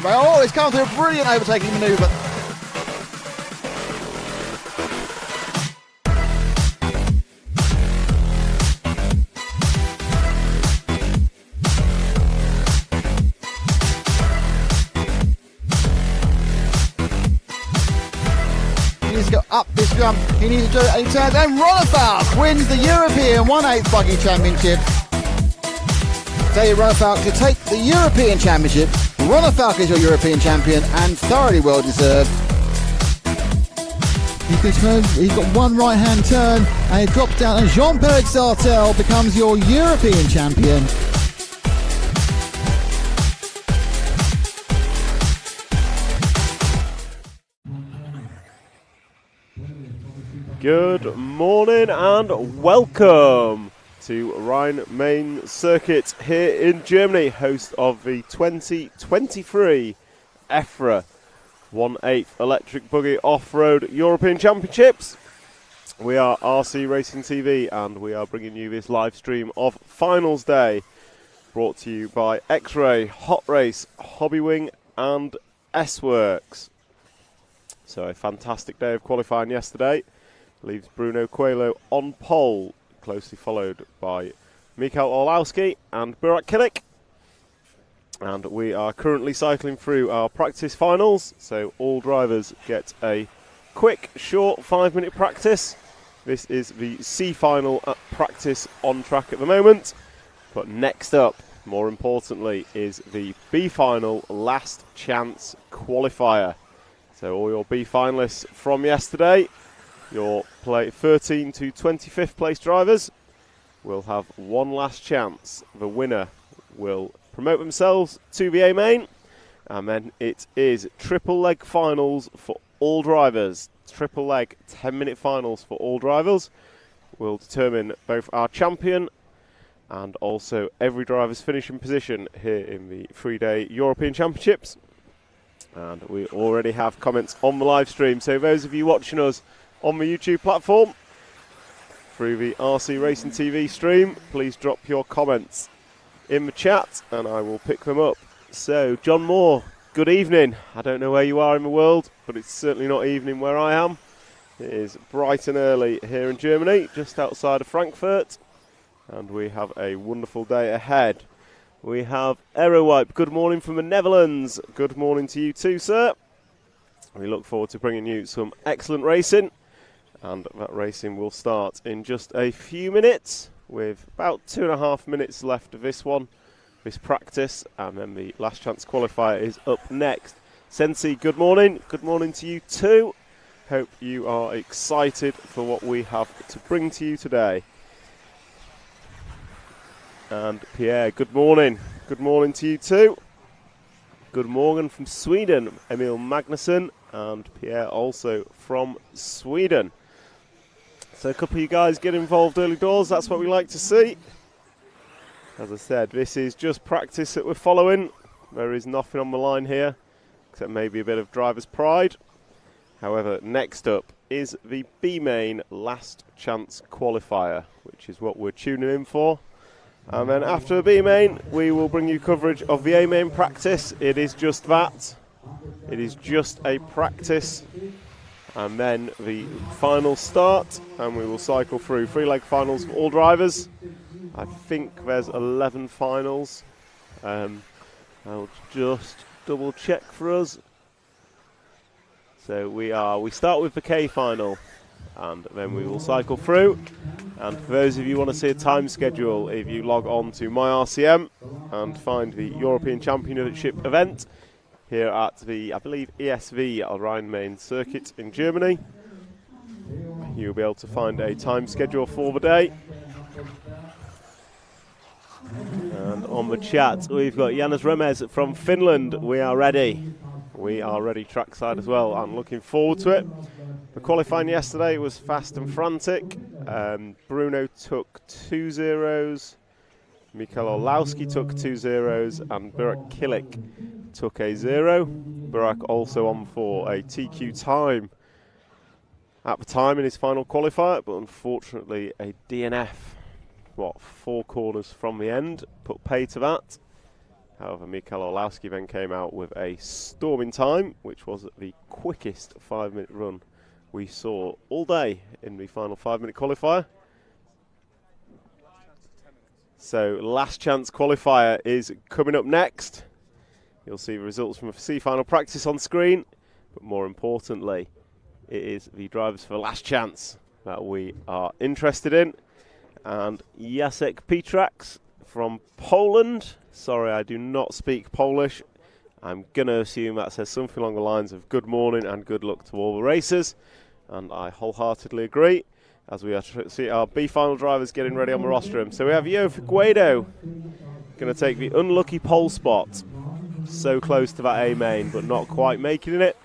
Oh, it's come through a brilliant overtaking manoeuvre. He needs to go up this jump. He needs to do it, and he turns, and Ronnefalk wins the European 1/8 Buggy Championship. David Ronnefalk to take the European Championship. Ronnefalk is your European champion and thoroughly well deserved. He can turn, he's got one right hand turn and it drops down, and Jean-Pierre Sartel becomes your European champion. Good morning and welcome to Rhein-main-circuit here in Germany, host of the 2023 EFRA 1/8 Electric Buggy Off-Road European Championships. We are RC Racing TV and we are bringing you this live stream of Finals Day, brought to you by X-Ray, Hot Race, Hobbywing and S-Works. So a fantastic day of qualifying yesterday leaves Bruno Coelho on pole, closely followed by Mikael Orlowski and Burak Kilik. And we are currently cycling through our practice finals, so all drivers get a quick, short 5-minute practice. This is the C final at practice on track at the moment. But next up, more importantly, is the B final last chance qualifier. So all your B finalists from yesterday, your 13 to 25th place drivers, will have one last chance. The winner will promote themselves to the A main, and then it is triple leg finals for all drivers. Triple leg 10-minute finals for all drivers will determine both our champion and also every driver's finishing position here in the 3-day European Championships. And we already have comments on the live stream, so those of you watching us on the YouTube platform through the RC Racing TV stream, please drop your comments in the chat and I will pick them up. So John Moore, good evening. I don't know where you are in the world, but it's certainly not evening where I am. It is bright and early here in Germany, just outside of Frankfurt, and we have a wonderful day ahead. We have Aerowipe, good morning from the Netherlands. Good morning to you too, sir. We look forward to bringing you some excellent racing, and that racing will start in just a few minutes, with about 2.5 minutes left of this one, this practice, and then the last chance qualifier is up next. Sensi, good morning. Good morning to you too. Hope you are excited for what we have to bring to you today. And Pierre, good morning. Good morning to you too. Good morning from Sweden, Emil Magnusson, and Pierre also from Sweden. So a couple of you guys get involved early doors, that's what we like to see. As I said, this is just practice that we're following. There is nothing on the line here, except maybe a bit of driver's pride. However, next up is the B main last chance qualifier, which is what we're tuning in for. And then after the B main, we will bring you coverage of the A main practice. It is just that. It is just a practice. And then the final start, and we will cycle through 3-leg finals for all drivers. I think there's 11 finals. I'll just double check for us. So we start with the K final, and then we will cycle through. And for those of you who want to see a time schedule, if you log on to my RCM and find the European Championship event here at the, I believe, ESV Rhein-main-circuit in Germany, you'll be able to find a time schedule for the day. And on the chat, we've got Janis Remes from Finland. We are ready. We are ready trackside as well. I'm looking forward to it. The qualifying yesterday was fast and frantic. Bruno took 2 zeros. Mikael Orlowski took 2 zeros, and Burak Kilik took a 0. Burak also on for a TQ time at the time in his final qualifier, but unfortunately a DNF, 4 corners from the end, put pay to that. However, Mikael Orlowski then came out with a storming time, which was the quickest 5-minute run we saw all day in the final 5-minute qualifier. So last chance qualifier is coming up next. You'll see the results from a C final practice on screen, but more importantly, it is the drivers for last chance that we are interested in. And Jacek Pietraks from Poland. Sorry, I do not speak Polish. I'm going to assume that says something along the lines of good morning and good luck to all the racers. And I wholeheartedly agree, as we are see our B final drivers getting ready on the rostrum. So we have Joe Figueiredo going to take the unlucky pole spot. So close to that A main, but not quite making it.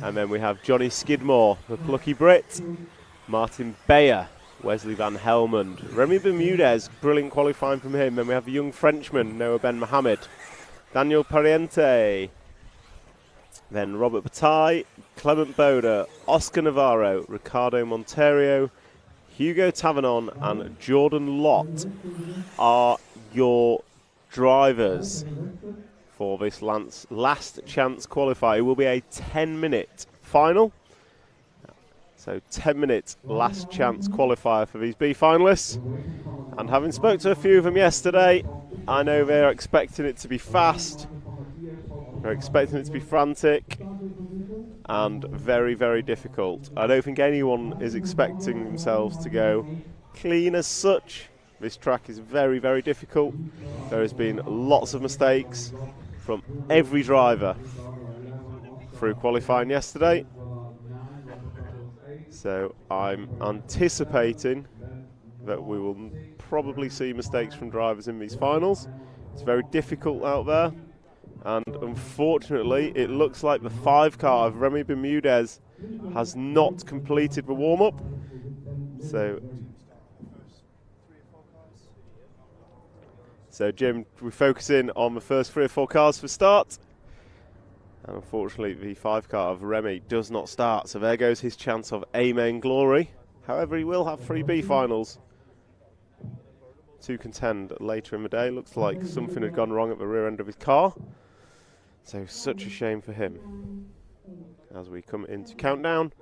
And then we have Johnny Skidmore, the plucky Brit, Martin Beyer, Wesley Van Helmond, Remy Bermudez, brilliant qualifying from him. Then we have the young Frenchman, Noah Ben Mohamed, Daniel Pariente, then Robert Bataille, Clement Boda, Oscar Navarro, Ricardo Monterio, Hugo Tavernon and Jordan Lott are your drivers for this last chance qualifier. It will be a 10-minute final. So 10-minute last chance qualifier for these B finalists. And having spoke to a few of them yesterday, I know they're expecting it to be fast. They're expecting it to be frantic and very, very difficult. I don't think anyone is expecting themselves to go clean as such. This track is very, very difficult. There has been lots of mistakes from every driver through qualifying yesterday. So I'm anticipating that we will probably see mistakes from drivers in these finals. It's very difficult out there. And unfortunately, it looks like the 5 car of Remy Bermudez has not completed the warm-up. So Jim, we focus in on the first 3 or 4 cars for start. And unfortunately, the 5 car of Remy does not start. So there goes his chance of A main glory. However, he will have 3 B finals to contend later in the day. Looks like something had gone wrong at the rear end of his car. So such a shame for him. As we come into countdown.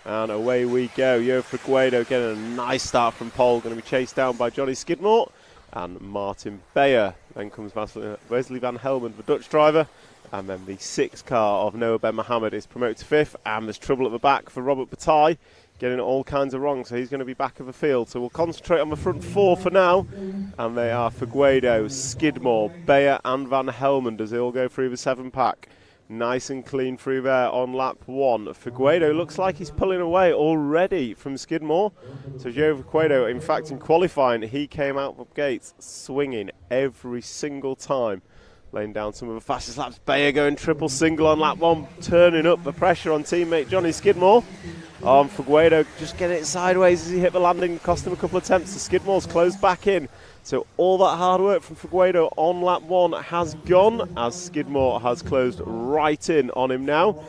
And away we go. Joe Figueiredo getting a nice start from pole. Going to be chased down by Johnny Skidmore and Martin Beyer. Then comes Wesley Van Helmond, the Dutch driver. And then the 6 car of Noah Ben Mohamed is promoted to 5th. And there's trouble at the back for Robert Bataille, getting all kinds of wrong. So he's going to be back of the field. So we'll concentrate on the front 4 for now. And they are Figueiredo, Skidmore, Beyer and Van Helmond as they all go through the 7-pack. Nice and clean through there on lap 1. Figueiredo looks like he's pulling away already from Skidmore. So Joe Figueiredo, in fact, in qualifying, he came out of gates swinging every single time, laying down some of the fastest laps. Beyer going triple single on lap 1, turning up the pressure on teammate Johnny Skidmore. Figueiredo just getting it sideways as he hit the landing, cost him a couple of attempts. The Skidmore's closed back in. So all that hard work from Figueiredo on lap 1 has gone, as Skidmore has closed right in on him now.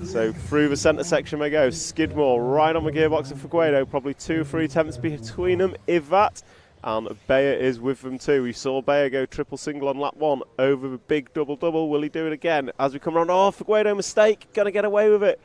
So through the centre section they go. Skidmore right on the gearbox of Figueiredo, probably 2 or 3 attempts between them, if that. And Beyer is with them too. We saw Beyer go triple single on lap 1 over the big double-double. Will he do it again? As we come around, Figueiredo mistake, going to get away with it.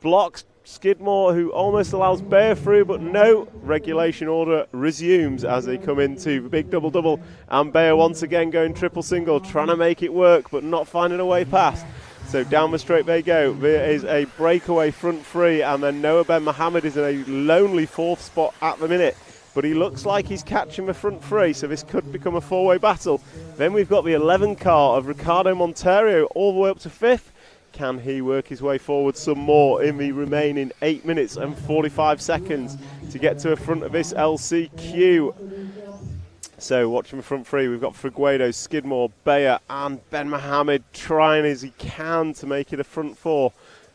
Blocks Skidmore, who almost allows Beyer through, but no, regulation order resumes as they come into the big double-double. And Beyer once again going triple single, trying to make it work, but not finding a way past. So down the straight they go. There is a breakaway front 3, and then Noah Ben Mohamed is in a lonely 4th spot at the minute. But he looks like he's catching the front 3, so this could become a 4-way battle. Then we've got the 11 car of Ricardo Monterio all the way up to 5th. Can he work his way forward some more in the remaining 8 minutes and 45 seconds to get to the front of this LCQ? So watching the front 3, we've got Figueiredo, Skidmore, Beyer and Ben Mohamed trying as he can to make it a front 4.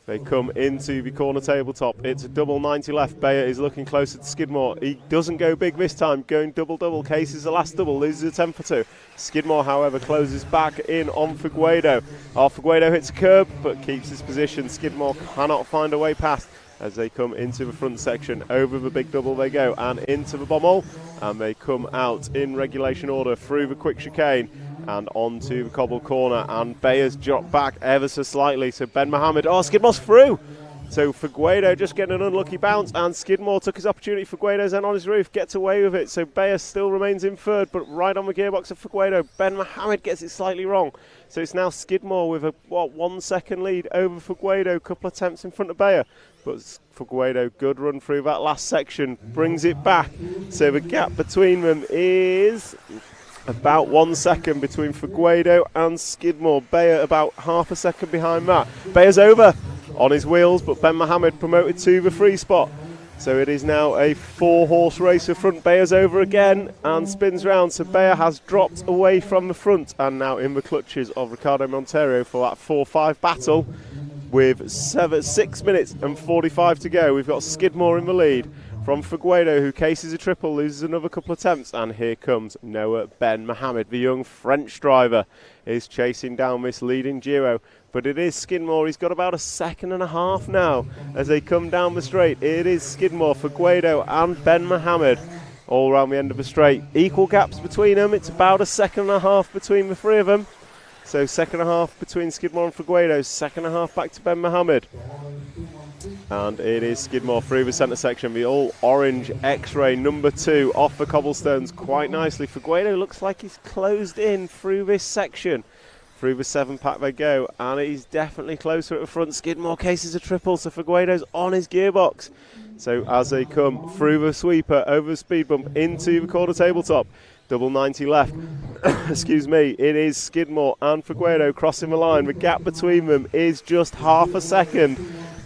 They come into the corner tabletop. It's a double 90 left. Beyer is looking closer to Skidmore. He doesn't go big this time, going double-double. Case is the last double, loses a 10 for 2. Skidmore, however, closes back in on Figueiredo. Figueiredo hits a curb, but keeps his position. Skidmore cannot find a way past. as they come into the front section. Over the big double they go and into the bommel, and they come out in regulation order through the quick chicane and onto the cobble corner, and Bayer's dropped back ever so slightly, so Ben Mohammed, Skidmore's through! So Figueiredo just getting an unlucky bounce, and Skidmore took his opportunity. Figueiredo's then on his roof, gets away with it. So Bayer still remains in third, but right on the gearbox of Figueiredo. Ben Mohammed gets it slightly wrong. So it's now Skidmore with a 1 second lead over Figueiredo. Couple of attempts in front of Bayer, but Figueiredo, good run through that last section, brings it back. So the gap between them is about 1 second between Figueiredo and Skidmore. Bayer about half a second behind that. Bayer's over on his wheels, but Ben Mohammed promoted to the free spot. So it is now a 4-horse race. The front Bayer's over again and spins round. So Bayer has dropped away from the front and now in the clutches of Ricardo Monteiro for that 4-5 battle with 6 minutes and 45 to go. We've got Skidmore in the lead from Figueiredo, who cases a triple, loses another couple of attempts, and here comes Noah Ben Mohammed. The young French driver is chasing down this leading duo, but it is Skidmore. He's got about 1.5 seconds now as they come down the straight. It is Skidmore, Figueiredo and Ben Mohammed all around the end of the straight. Equal gaps between them. It's about 1.5 seconds between the three of them. So 1.5 seconds between Skidmore and Figueiredo, 2.5 back to Ben Mohammed. And it is Skidmore through the centre section, the all-orange X-Ray number 2 off the cobblestones quite nicely. Figueiredo looks like he's closed in through this section. Through the 7-pack they go, and he's definitely closer at the front. Skidmore cases a triple, so Figueiredo's on his gearbox. So as they come through the sweeper, over the speed bump, into the quarter tabletop, double 90 left, excuse me, it is Skidmore and Figueiredo crossing the line. The gap between them is just 0.5 seconds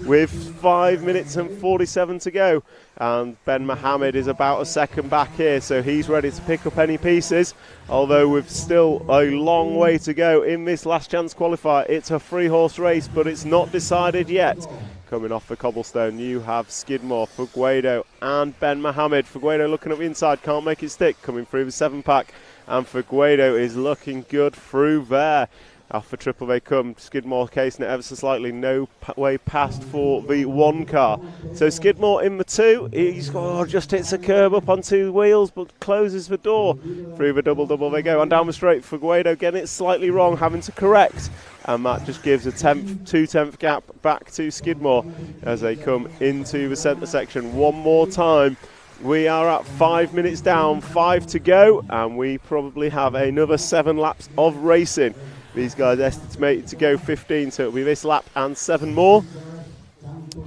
with 5 minutes and 47 to go. And Ben Mohammed is about 1 second back here, so he's ready to pick up any pieces. Although with still a long way to go in this last chance qualifier. It's a 3-horse race, but it's not decided yet. Coming off the cobblestone, you have Skidmore, Figueiredo and Ben Mohammed. Figueiredo looking up the inside, can't make it stick, coming through the 7-pack. And Figueiredo is looking good through there. Off the triple they come, Skidmore casing it ever so slightly, no way past for the 1 car. So Skidmore in the 2, he's just hits a curb up on 2 wheels but closes the door. Through the double they go, and down the straight, Figueiredo getting it slightly wrong, having to correct. And that just gives a 2/10 gap back to Skidmore as they come into the centre section. One more time. We are at 5 minutes down, 5 to go, and we probably have another 7 laps of racing. These guys estimated to go 15, so it'll be this lap and 7 more.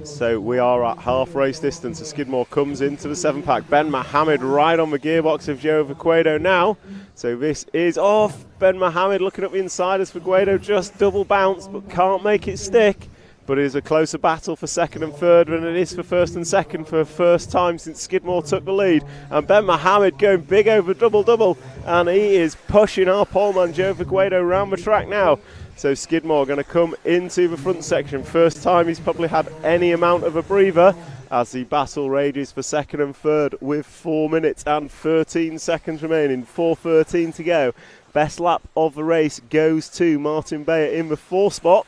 So we are at half race distance as Skidmore comes into the 7-pack. Ben Mohammed right on the gearbox of Joe Figueiredo now. So this is off. Ben Mohammed looking up the inside as Figueiredo just double bounced but can't make it stick. But it is a closer battle for second and third than it is for first and second for the first time since Skidmore took the lead. And Ben Mohammed going big over double, and he is pushing our poleman Joe Figueiredo around the track now. So Skidmore going to come into the front section. First time he's probably had any amount of a breather as the battle rages for second and third with 4 minutes and 13 seconds remaining. 4:13 to go. Best lap of the race goes to Martin Bayer in the 4 spot.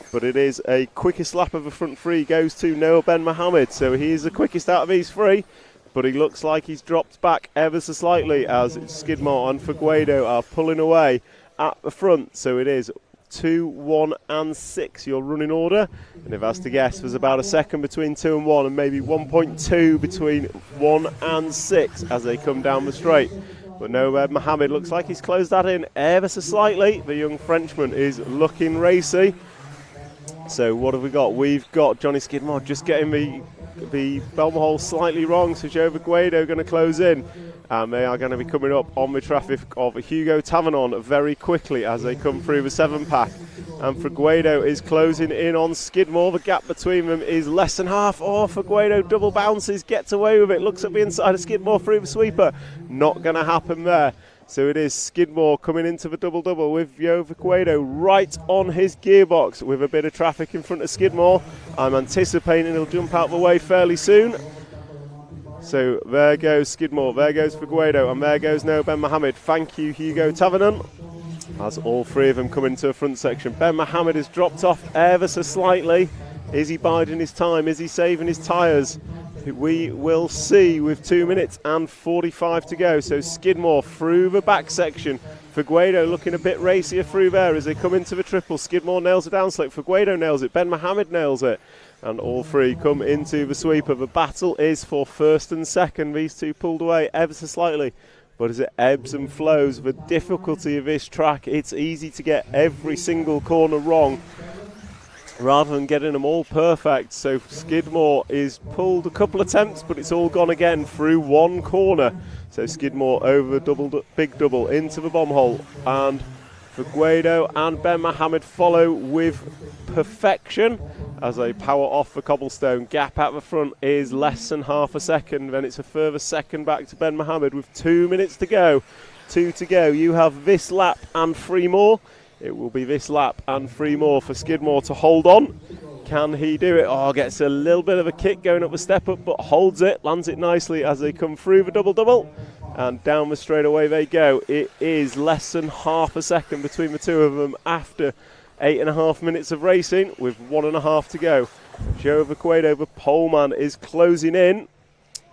But it is a quickest lap of the front 3 goes to Noah Ben Mohammed. So he is the quickest out of these 3. But he looks like he's dropped back ever so slightly as Skidmore and Figueiredo are pulling away at the front. So it is 2, 1 and 6 your running order. And if I was to guess, there's about 1 second between 2 and 1 and maybe 1.2 between 1 and 6 as they come down the straight. But Noah Mohammed looks like he's closed that in ever so slightly. The young Frenchman is looking racy. So what have we got? We've got Johnny Skidmore just getting the bell hole slightly wrong, so Joe Figueiredo going to close in. And they are going to be coming up on the traffic of Hugo Tavernon very quickly as they come through the 7-pack. And Figueiredo is closing in on Skidmore. The gap between them is less than half. Figueiredo double bounces, gets away with it, looks at the inside of Skidmore through the sweeper. Not going to happen there. So it is Skidmore coming into the double with Joe Figueiredo right on his gearbox with a bit of traffic in front of Skidmore. I'm anticipating he'll jump out the way fairly soon. So there goes Skidmore, there goes Figueiredo, and there goes Noah Ben Mohammed. Thank you, Hugo Tavernon. As all 3 of them come into the front section. Ben Mohammed has dropped off ever so slightly. Is he biding his time? Is he saving his tyres? We will see with 2 minutes and 45 to go. So Skidmore through the back section. Figueiredo looking a bit racier through there as they come into the triple. Skidmore nails the downslope. Figueiredo nails it. Ben Mohammed nails it. And all three come into the sweeper. The battle is for first and second. These two pulled away ever so slightly. But as it ebbs and flows, the difficulty of this track, it's easy to get every single corner wrong rather than getting them all perfect. So Skidmore is pulled a couple of attempts, but it's all gone again through one corner. So Skidmore over big double into the bomb hole, and Figueiredo and Ben Mohammed follow with perfection as they power off the cobblestone. Gap at the front is less than half a second. Then it's a further second back to Ben Mohammed with 2 minutes to go. 2 to go. You have this lap and 3 more. It will be this lap and 3 more for Skidmore to hold on. Can he do it? Oh, gets a little bit of a kick going up the step up, but holds it, lands it nicely as they come through the double-double. And down the straightaway they go. It is less than half a second between the two of them after 8.5 minutes of racing with 1.5 to go. Joe Figueiredo, the poleman, is closing in.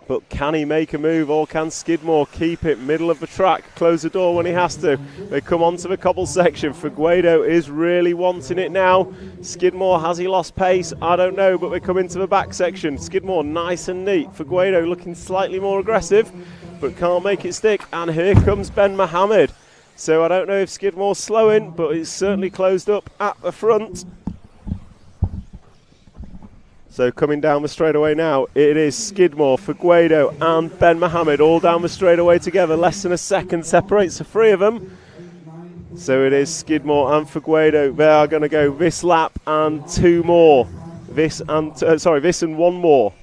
But can he make a move, or can Skidmore keep it middle of the track, close the door when he has to? They come onto the cobble section. Figueiredo is really wanting it now. Skidmore, has he lost pace? I don't know, but they come into the back section. Skidmore nice and neat. Figueiredo looking slightly more aggressive, but can't make it stick. And here comes Ben Mohammed. So I don't know if Skidmore's slowing, but it's certainly closed up at the front. So coming down the straightaway now, it is Skidmore, Figueiredo and Ben Mohammed all down the straightaway together. Less than a second separates the three of them. So it is Skidmore and Figueiredo. They are going to go this lap and 2 more. This and 1 more.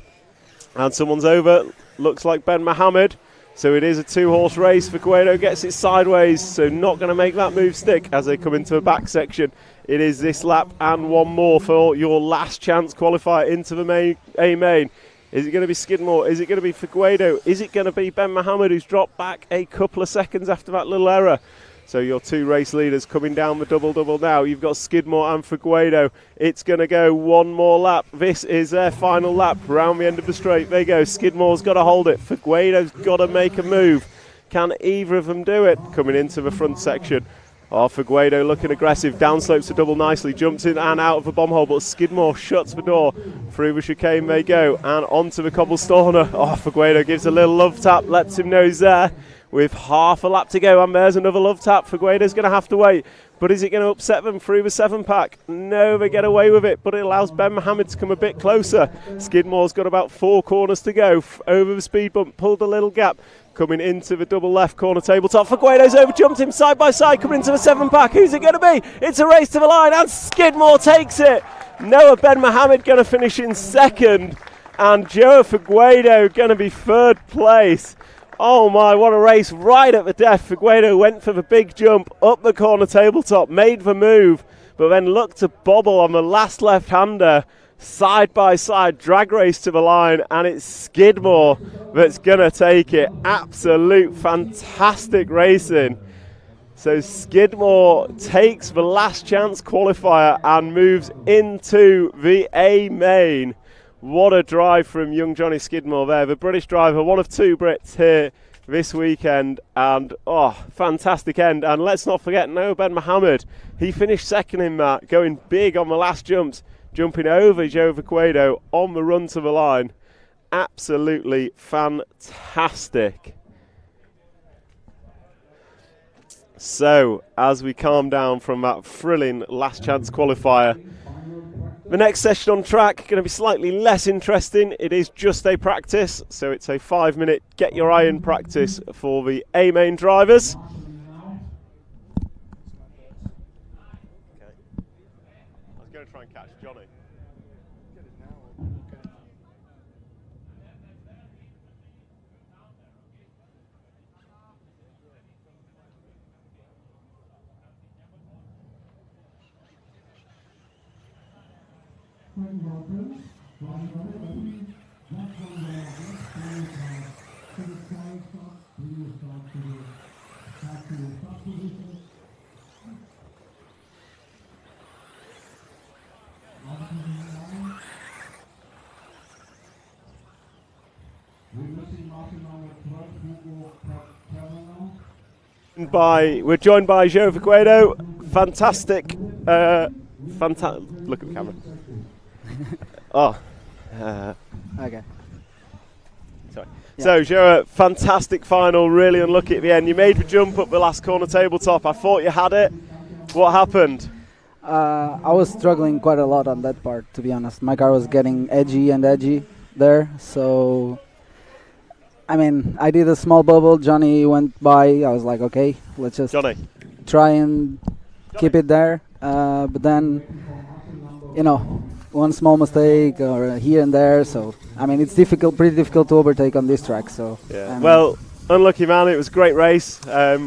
And someone's over. Looks like Ben Mohammed. So it is a 2-horse race. Figueiredo gets it sideways, so not going to make that move stick as they come into the back section. It is this lap and 1 more for your last chance qualifier into the A-main. Is it going to be Skidmore? Is it going to be Figueiredo? Is it going to be Ben Mohammed, who's dropped back a couple of seconds after that little error? So your 2 race leaders coming down the double-double now. You've got Skidmore and Figueiredo. It's going to go 1 more lap. This is their final lap round the end of the straight. There you go. Skidmore's got to hold it. Figueiredo's got to make a move. Can either of them do it? Coming into the front section. Oh, Figueiredo looking aggressive. Downslopes the double nicely. Jumps in and out of the bomb hole, but Skidmore shuts the door. Through the chicane they go. And onto the cobblestoner. Oh, Figueiredo gives a little love tap. Lets him know he's there. With half a lap to go, and there's another love tap. Figueiredo's going to have to wait, but is it going to upset them through the 7-pack? No, they get away with it, but it allows Ben Mohammed to come a bit closer. Skidmore's got about 4 corners to go. Over the speed bump, pulled a little gap. Coming into the double left corner tabletop. Figueiredo's over, jumped him side by side, coming into the 7-pack. Who's it going to be? It's a race to the line, and Skidmore takes it. Noah Ben Mohammed going to finish in 2nd, and Joe Figueiredo going to be 3rd place. Oh my, what a race, right at the death. Figueiredo went for the big jump up the corner tabletop, made the move, but then looked to bobble on the last left-hander. Side by side, drag race to the line, and it's Skidmore that's going to take it. Absolute fantastic racing. So Skidmore takes the last chance qualifier and moves into the A-main. What a drive from young Johnny Skidmore there, the British driver, one of 2 Brits here this weekend, and fantastic end. And let's not forget Noah Ben Mohammed, he finished 2nd in that, going big on the last jumps, jumping over Joe Figueiredo on the run to the line. Absolutely fantastic. So, as we calm down from that thrilling last chance qualifier, the next session on track going to be slightly less interesting. It is just a practice, so it's a 5-minute get your iron practice for the A-main drivers. Okay. I was going to try and catch Johnny. We're joined by Joe Figueredo. Fantastic. Look at the camera. Okay. Sorry. Yeah. So, Joe, fantastic final, really unlucky at the end. You made the jump up the last corner tabletop. I thought you had it. What happened? I was struggling quite a lot on that part, to be honest. My car was getting edgy there, so I mean, I did a small bubble. Johnny went by. I was like, okay, let's just try and keep it there. But then, you know, one small mistake or here and there. So I mean, it's pretty difficult to overtake on this track. So yeah. Well, unlucky man. It was a great race.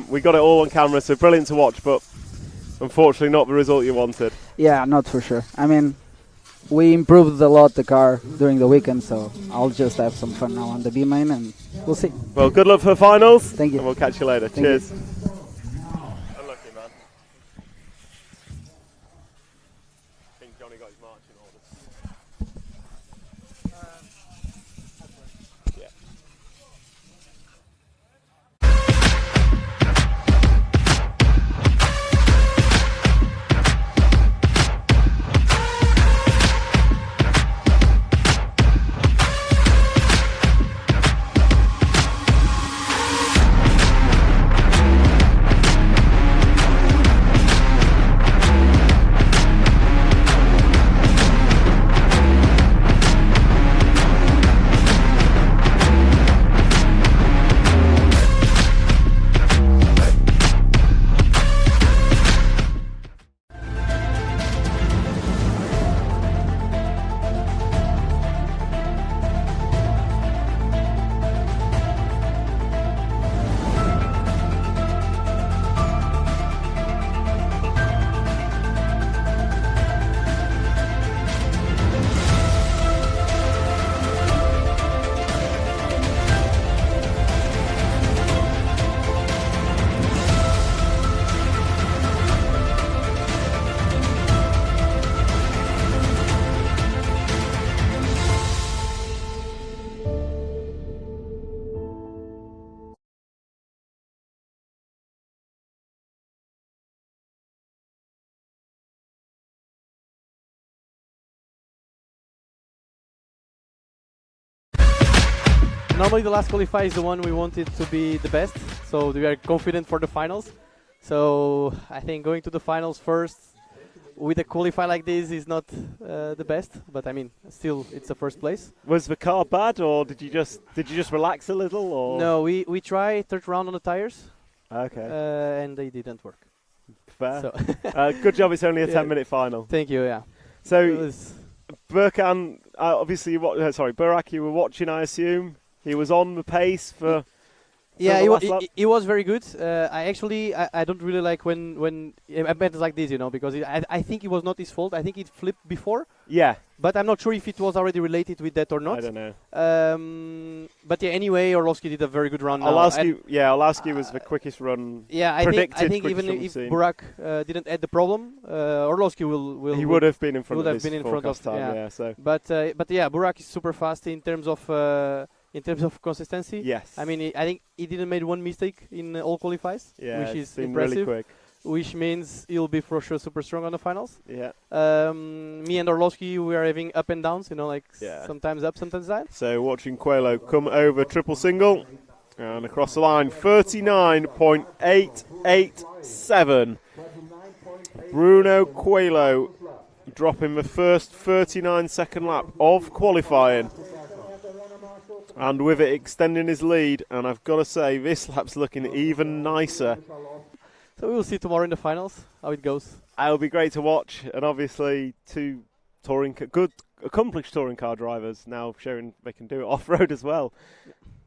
We got it all on camera, so brilliant to watch. But unfortunately, not the result you wanted. Yeah, not for sure. I mean, we improved a lot the car during the weekend, so I'll just have some fun now on the B main, and we'll see. Well, good luck for the finals. Thank you. And we'll catch you later. Thank Cheers. You. Unlucky man. I think Johnny got his marching orders. Yeah. Normally the last qualifier is the one we wanted to be the best, so we are confident for the finals. So I think going to the finals first with a qualifier like this is not the best, but I mean still it's the first place. Was the car bad, or did you just relax a little? Or no, we tried third round on the tires. Okay. And they didn't work. Fair. So good job. It's only a 10-minute final. Thank you. Yeah. So Burkan, obviously, Burak, you were watching, I assume. He was on the pace for. Yeah, he was very good. I don't really like when events like this, you know, because I think it was not his fault. I think it flipped before. Yeah. But I'm not sure if it was already related with that or not. I don't know. But yeah, anyway, Orlovsky did a very good run. Orlovsky was the quickest run. Yeah, I think even if Burak didn't add the problem, Orlovsky will. He would have been in front of his forecast time. Yeah. So. But yeah, Burak is super fast in terms of. In terms of consistency, yes. I mean, I think he didn't make one mistake in all qualifiers, which is impressive. Really quick. Which means he'll be for sure super strong on the finals. Yeah. Me and Orlovsky, we are having up and downs, you know, like sometimes up, sometimes down. So watching Coelho come over triple single and across the line, 39.887. Bruno Coelho dropping the first 39-second lap of qualifying. And with it extending his lead, and I've got to say, this lap's looking even nicer. So we'll see tomorrow in the finals how it goes. It'll be great to watch, and obviously two good, accomplished touring car drivers now showing they can do it off-road as well.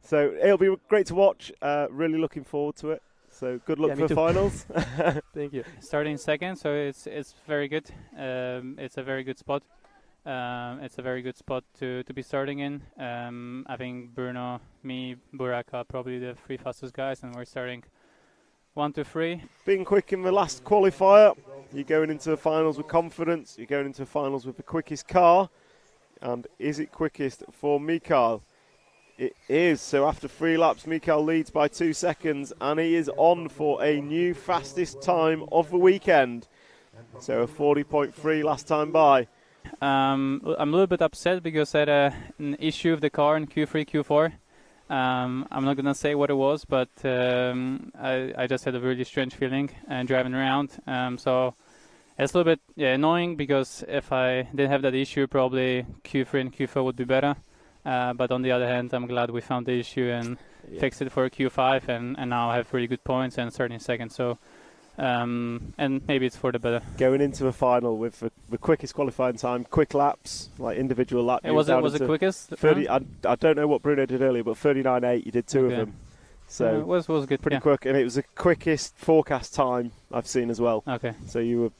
So it'll be great to watch. Really looking forward to it. So good luck for the finals. Thank you. Starting second, so it's very good. It's a very good spot. It's a very good spot to be starting in. I think Bruno, me, Burak are probably the three fastest guys, and we're starting 1, 2, 3. Being quick in the last qualifier, you're going into the finals with confidence. You're going into the finals with the quickest car. And is it quickest for Mikael? It is. So after 3 laps, Mikael leads by 2 seconds, and he is on for a new fastest time of the weekend. So a 40.3 last time by. I'm a little bit upset because I had an issue with the car in Q3, Q4. I'm not gonna say what it was, but I just had a really strange feeling driving around. So it's a little bit annoying because if I didn't have that issue, probably Q3 and Q4 would be better. But on the other hand, I'm glad we found the issue and fixed it for Q5, and now I have really good points and 13 seconds. So and maybe it's for the better. Going into a final with the quickest qualifying time, quick laps, like individual laps. It was the quickest? 30. I don't know what Bruno did earlier, but 39.8. You did 2 of them. So it was good. Pretty quick, and it was the quickest forecast time I've seen as well. Okay. So you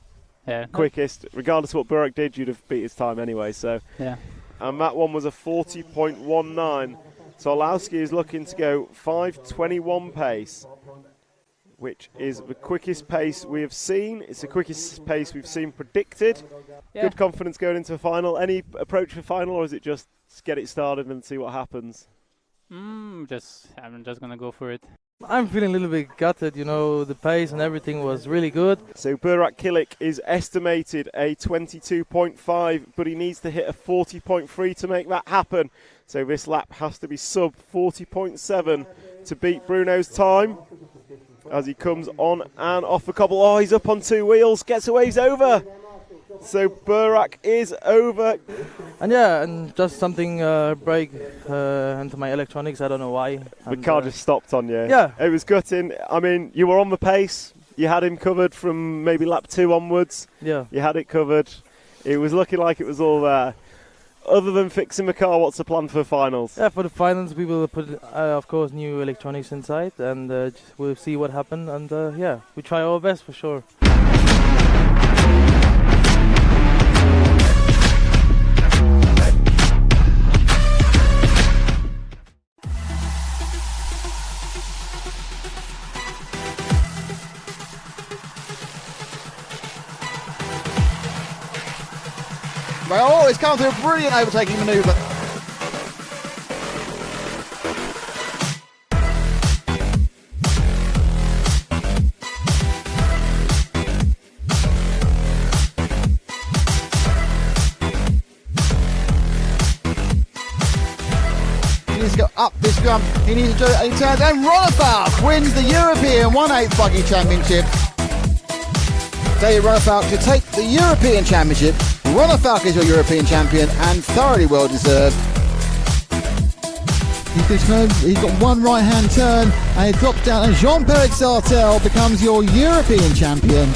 were quickest, regardless of what Burak did, you'd have beat his time anyway. So yeah. And that one was a 40.19. So Orlowski is looking to go 5:21 pace, which is the quickest pace we have seen. It's the quickest pace we've seen predicted. Yeah. Good confidence going into a final. Any approach for final, or is it just get it started and see what happens? I'm just going to go for it. I'm feeling a little bit gutted, you know, the pace and everything was really good. So Burak Kilik is estimated a 22.5, but he needs to hit a 40.3 to make that happen. So this lap has to be sub 40.7 to beat Bruno's time. As he comes on and off the cobble. Oh, he's up on 2 wheels, gets away, he's over. So Burak is over. And and just something break into my electronics, I don't know why. The car just stopped on you. Yeah. It was gutting. I mean, you were on the pace. You had him covered from maybe lap 2 onwards. Yeah. You had it covered. It was looking like it was all there. Other than fixing the car, what's the plan for finals? Yeah, for the finals we will put, of course, new electronics inside, and we'll see what happens. And we try our best for sure. Oh, it's come through a brilliant overtaking manoeuvre. He needs to go up this jump. He needs to do it, and he turns, and Ronefalk wins the European 1/8 Buggy Championship. David Ronefalk to take the European Championship. Ronefalk is your European champion and thoroughly well deserved. He's got one right hand turn and it drops down, and Jean-Pierre Sartel becomes your European champion.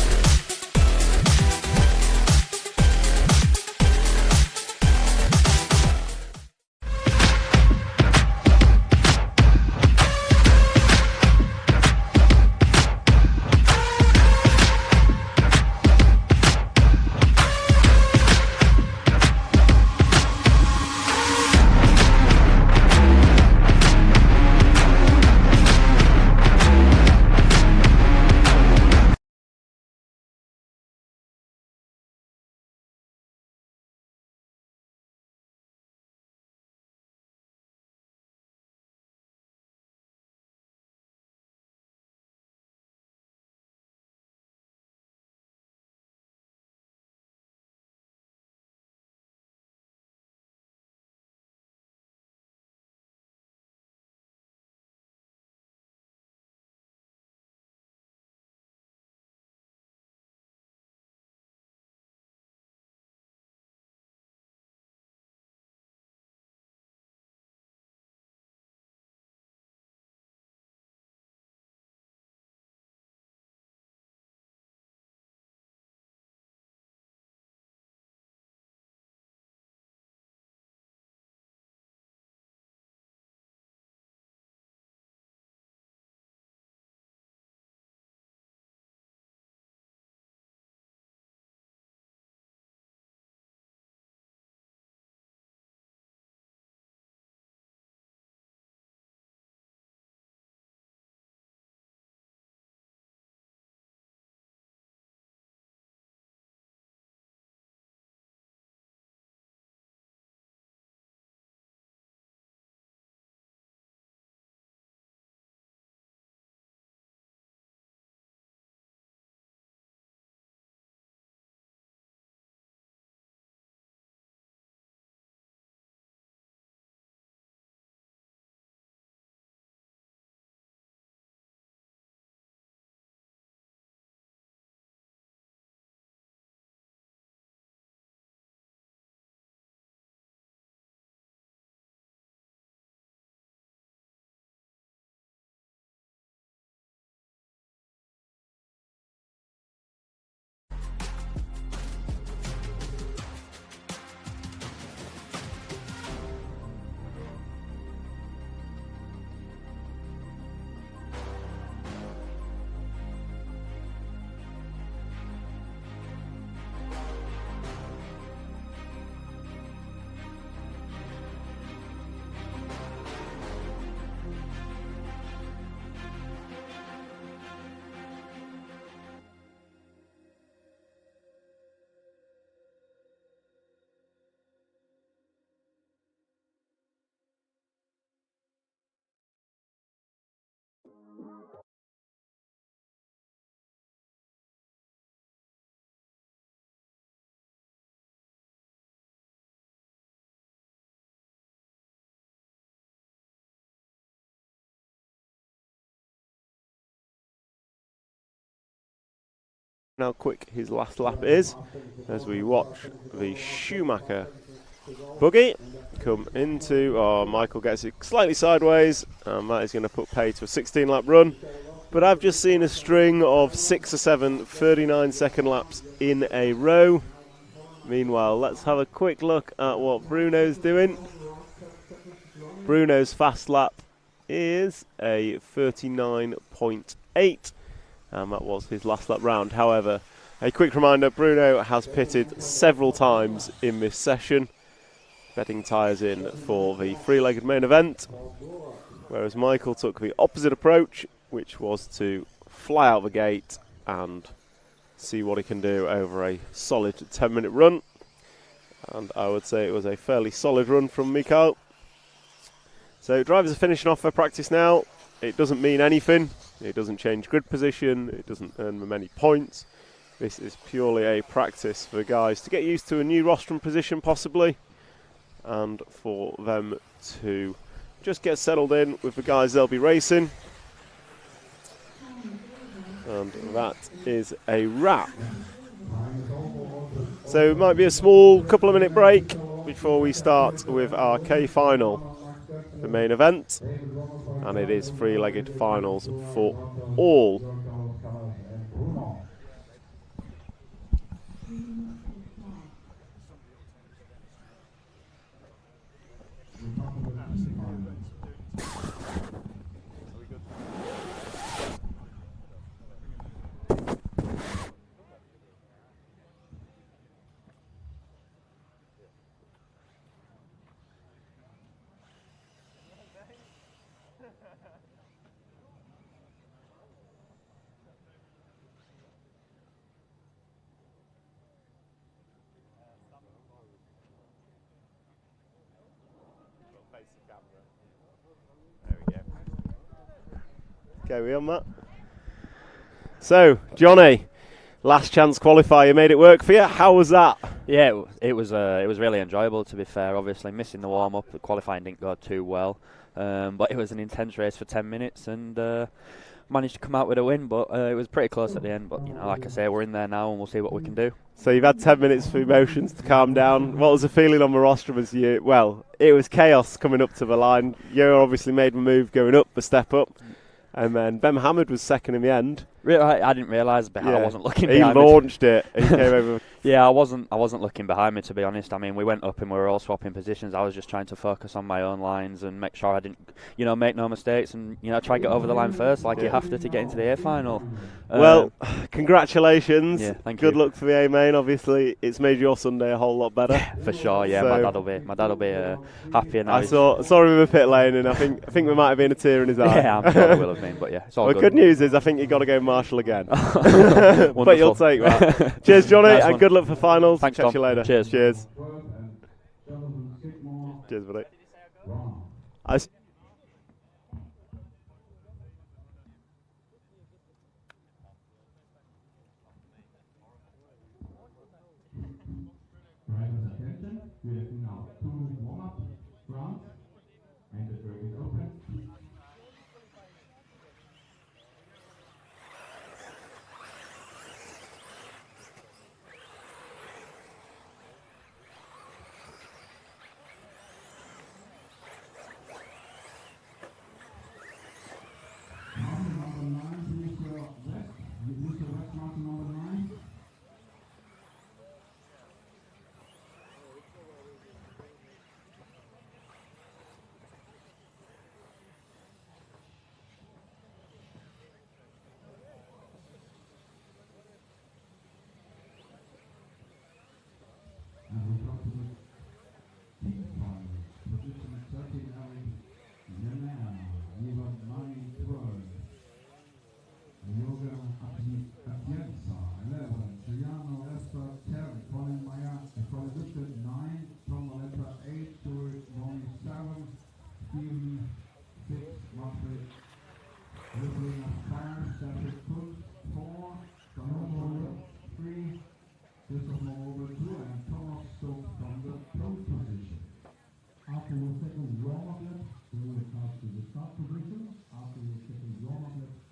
how quick his last lap is as we watch the Schumacher Buggy come into, Michael gets it slightly sideways, and that is going to put pay to a 16-lap run. But I've just seen a string of 6 or 7 39-second laps in a row. Meanwhile, let's have a quick look at what Bruno's doing. Bruno's fast lap is a 39.8, and that was his last lap round. However, a quick reminder, Bruno has pitted several times in this session, bedding tyres in for the three-legged main event, whereas Michael took the opposite approach, which was to fly out the gate and see what he can do over a solid 10-minute run. And I would say it was a fairly solid run from Mikael. So drivers are finishing off their practice now. It doesn't mean anything. It doesn't change grid position. It doesn't earn them any points. This is purely a practice for the guys to get used to a new rostrum position possibly, and for them to just get settled in with the guys they'll be racing. And that is a wrap. So it might be a small couple of minute break before we start with our K final, the main event, and it is three-legged finals for all. Okay, we on that? So, Johnny, last chance qualifier, you made it work for you. How was that? Yeah, it was really enjoyable, to be fair. Obviously, missing the warm-up, the qualifying didn't go too well, but it was an intense race for 10 minutes, and managed to come out with a win, but it was pretty close at the end. But, you know, like I say, we're in there now, and we'll see what we can do. So you've had 10 minutes for emotions to calm down. What was the feeling on the rostrum as you... Well, it was chaos coming up to the line. You obviously made the move going up, the step up. And then Ben Mohammed was second in the end. Really, I didn't realise I wasn't looking he behind me. He launched it. He came over. Yeah, I wasn't looking behind me, to be honest. I mean, we went up and we were all swapping positions. I was just trying to focus on my own lines and make sure I didn't, make no mistakes and, try to get over the line first, like you have to get into the A final. Well, congratulations. Yeah, thank you. Good luck for the A main. Obviously, it's made your Sunday a whole lot better. For sure. Yeah, so my dad'll be happy. Now I saw him in the pit lane, and I think there might have been a tear in his eye. Yeah, I'm sure there will have been, but yeah, it's all well, good. Good news is I think you got to go Marshall again. But you'll take that. Cheers, Johnny, nice and good luck for finals. Thanks, Catch Tom. you later. Cheers. Cheers. Cheers, buddy. Drivers attention, we have now 2 warm-up rounds, and the track is open.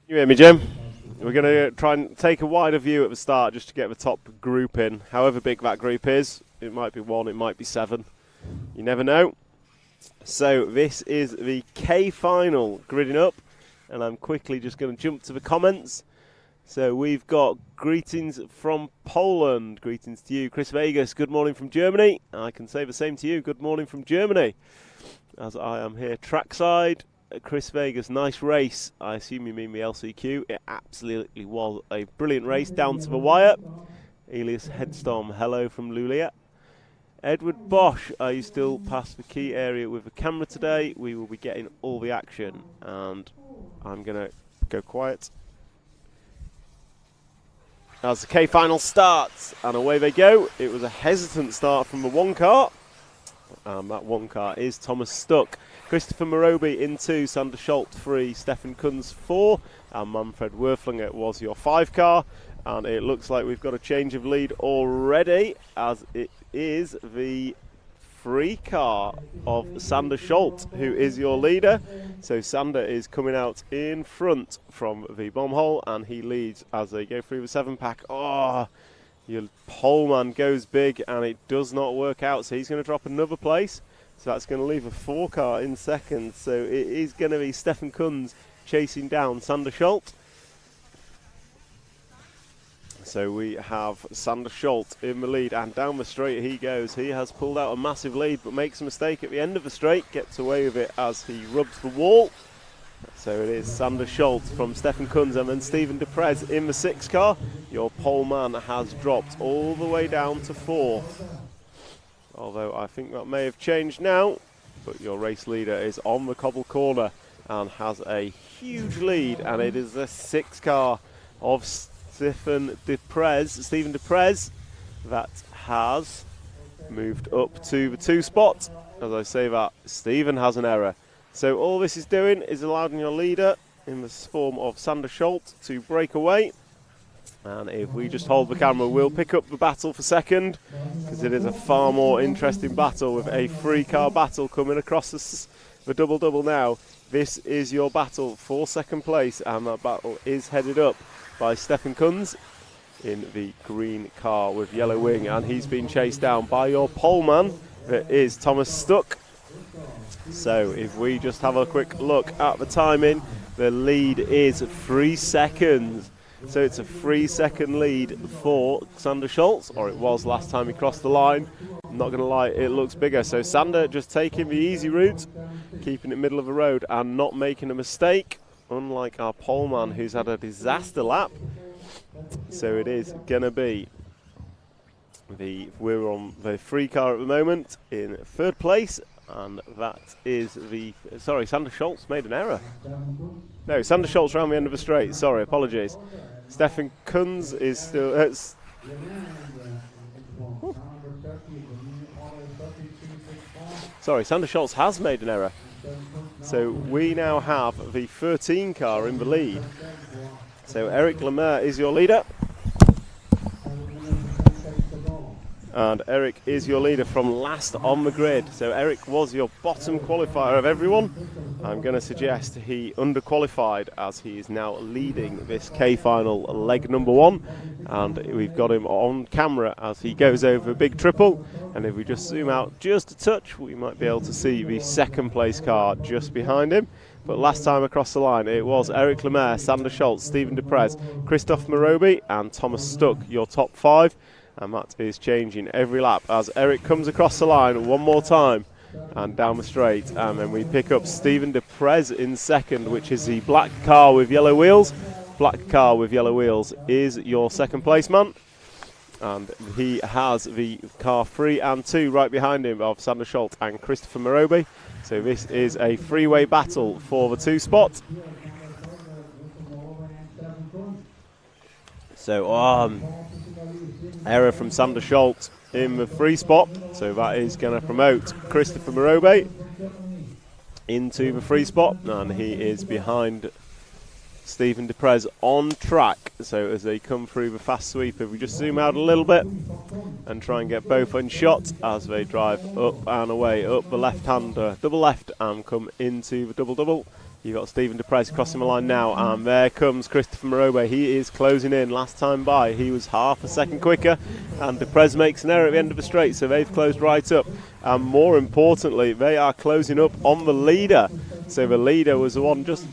You hear me, Jim? We're we're going to try and take a wider view at the start just to get the top group in. However big that group is, it might be 1, it might be 7. You never know. So this is the K final gridding up, and I'm quickly just going to jump to the comments. So we've got greetings from Poland. Greetings to you, Chris Vegas. Good morning from Germany. I can say the same to you. Good morning from Germany. As I am here trackside. Chris Vegas, nice race. I assume you mean the LCQ. It absolutely was a brilliant race down to the wire. Elias Headstorm, hello from Lulia. Edward Bosch, are you still past the key area with the camera today? We will be getting all the action, and I'm going to go quiet as the K final starts, and away they go. It was a hesitant start from the 1 car, and that 1 car is Thomas Stuck. Christopher Morobi in 2, Sander Schultz 3, Stefan Kunz 4, and Manfred Werflinger was your 5 car. And it looks like we've got a change of lead already, as it is the 3 car of Sander Schultz, who is your leader. So Sander is coming out in front from the bomb hole, and he leads as they go through the 7-pack. Oh, your poleman goes big, and it does not work out. So he's going to drop another place. So that's going to leave a 4 car in second. So it is going to be Stefan Kunz chasing down Sander Schultz. So we have Sander Schultz in the lead, and down the straight he goes. He has pulled out a massive lead, but makes a mistake at the end of the straight, gets away with it as he rubs the wall. So it is Sander Schultz from Stefan Kunz, and then Stephen Deprez in the 6 car. Your pole man has dropped all the way down to 4th. Although I think that may have changed now, but your race leader is on the cobble corner and has a huge lead, and it is the 6 car of Stephen Deprez that has moved up to the 2 spot. As I say that, Stephen has an error. So all this is doing is allowing your leader in the form of Sander Schultz to break away. And if we just hold the camera, we'll pick up the battle for second, because it is a far more interesting battle with a 3-car battle coming across the double-double now. This is your battle for second place, and that battle is headed up by Stefan Kunz in the green car with yellow wing, and he's been chased down by your poleman, that is Thomas Stuck. So if we just have a quick look at the timing, the lead is 3 seconds. So it's a 3-second lead for Sander Schultz, or it was last time he crossed the line. I'm not going to lie, it looks bigger. So Sander just taking the easy route, keeping it middle of the road and not making a mistake, unlike our poleman who's had a disaster lap. So it is going to be we're on the 3 car at the moment in 3rd place, and that is sorry, Sander Schultz made an error. No, Sander Schultz around the end of the straight. Sorry, apologies. Stefan Kunz is still. Sorry, Sander Schultz has made an error. So we now have the 13 car in the lead. So Eric Lemaire is your leader. And Eric is your leader from last on the grid. So Eric was your bottom qualifier of everyone. I'm going to suggest he underqualified, as he is now leading this K final leg number 1. And we've got him on camera as he goes over a big triple. And if we just zoom out just a touch, we might be able to see the 2nd place car just behind him. But last time across the line, it was Eric Lemaire, Sander Schultz, Stephen Deprez, Christophe Morobi and Thomas Stuck, your top 5. And that is changing every lap as Eric comes across the line one more time and down the straight. And then we pick up Stephen Deprez in 2nd, which is the black car with yellow wheels. Black car with yellow wheels is your 2nd place man. And he has the car 3 and 2 right behind him of Sander Schultz and Christopher Morobi. So this is a 3-way battle for the 2 spot. So error from Sander Schultz in the 3 spot. So that is going to promote Christopher Morobi into the 3 spot. And he is behind Stephen Deprez on track. So as they come through the fast sweep, if we just zoom out a little bit and try and get both in shot as they drive up and away, up the left-hander, double left, and come into the double-double. You've got Stephen Deprez crossing the line now, and there comes Christopher Morobe. He is closing in. Last time by, he was half a second quicker, and Deprez makes an error at the end of the straight, so they've closed right up. And more importantly, they are closing up on the leader. So the leader was the one just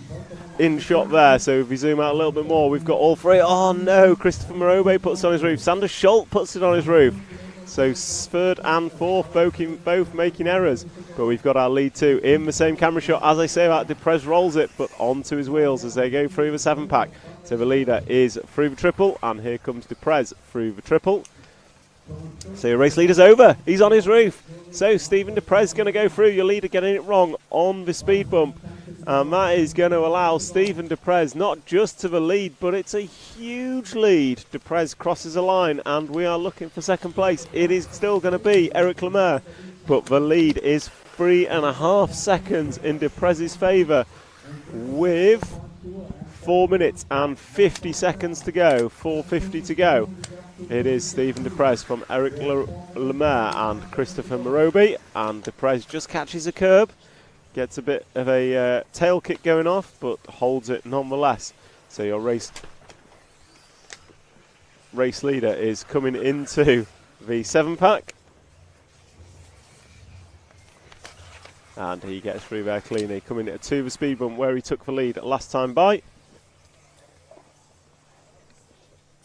in shot there. So if we zoom out a little bit more, we've got all three. Oh no, Christopher Morobe puts it on his roof. Sander Schultz puts it on his roof. So third and fourth both making errors. But we've got our lead two in the same camera shot. As I say that, Deprez rolls it, but onto his wheels as they go through the 7-pack. So the leader is through the triple, and here comes Deprez through the triple. So your race leader's over. He's on his roof. So Stephen Deprez going to go through. Your leader getting it wrong on the speed bump. And that is going to allow Stephen Deprez not just to the lead, but it's a huge lead. Deprez crosses a line, and we are looking for second place. It is still going to be Eric Lemaire, but the lead is 3.5 seconds in Deprez's favour with 4 minutes and 50 seconds to go, 4:50 to go. It is Stephen Deprez from Eric Lemaire and Christopher Morobe, and Deprez just catches a curb. Gets a bit of a tail kick going off, but holds it nonetheless. So your race leader is coming into the 7-pack. And he gets through there cleanly, coming to the speed bump where he took the lead last time by.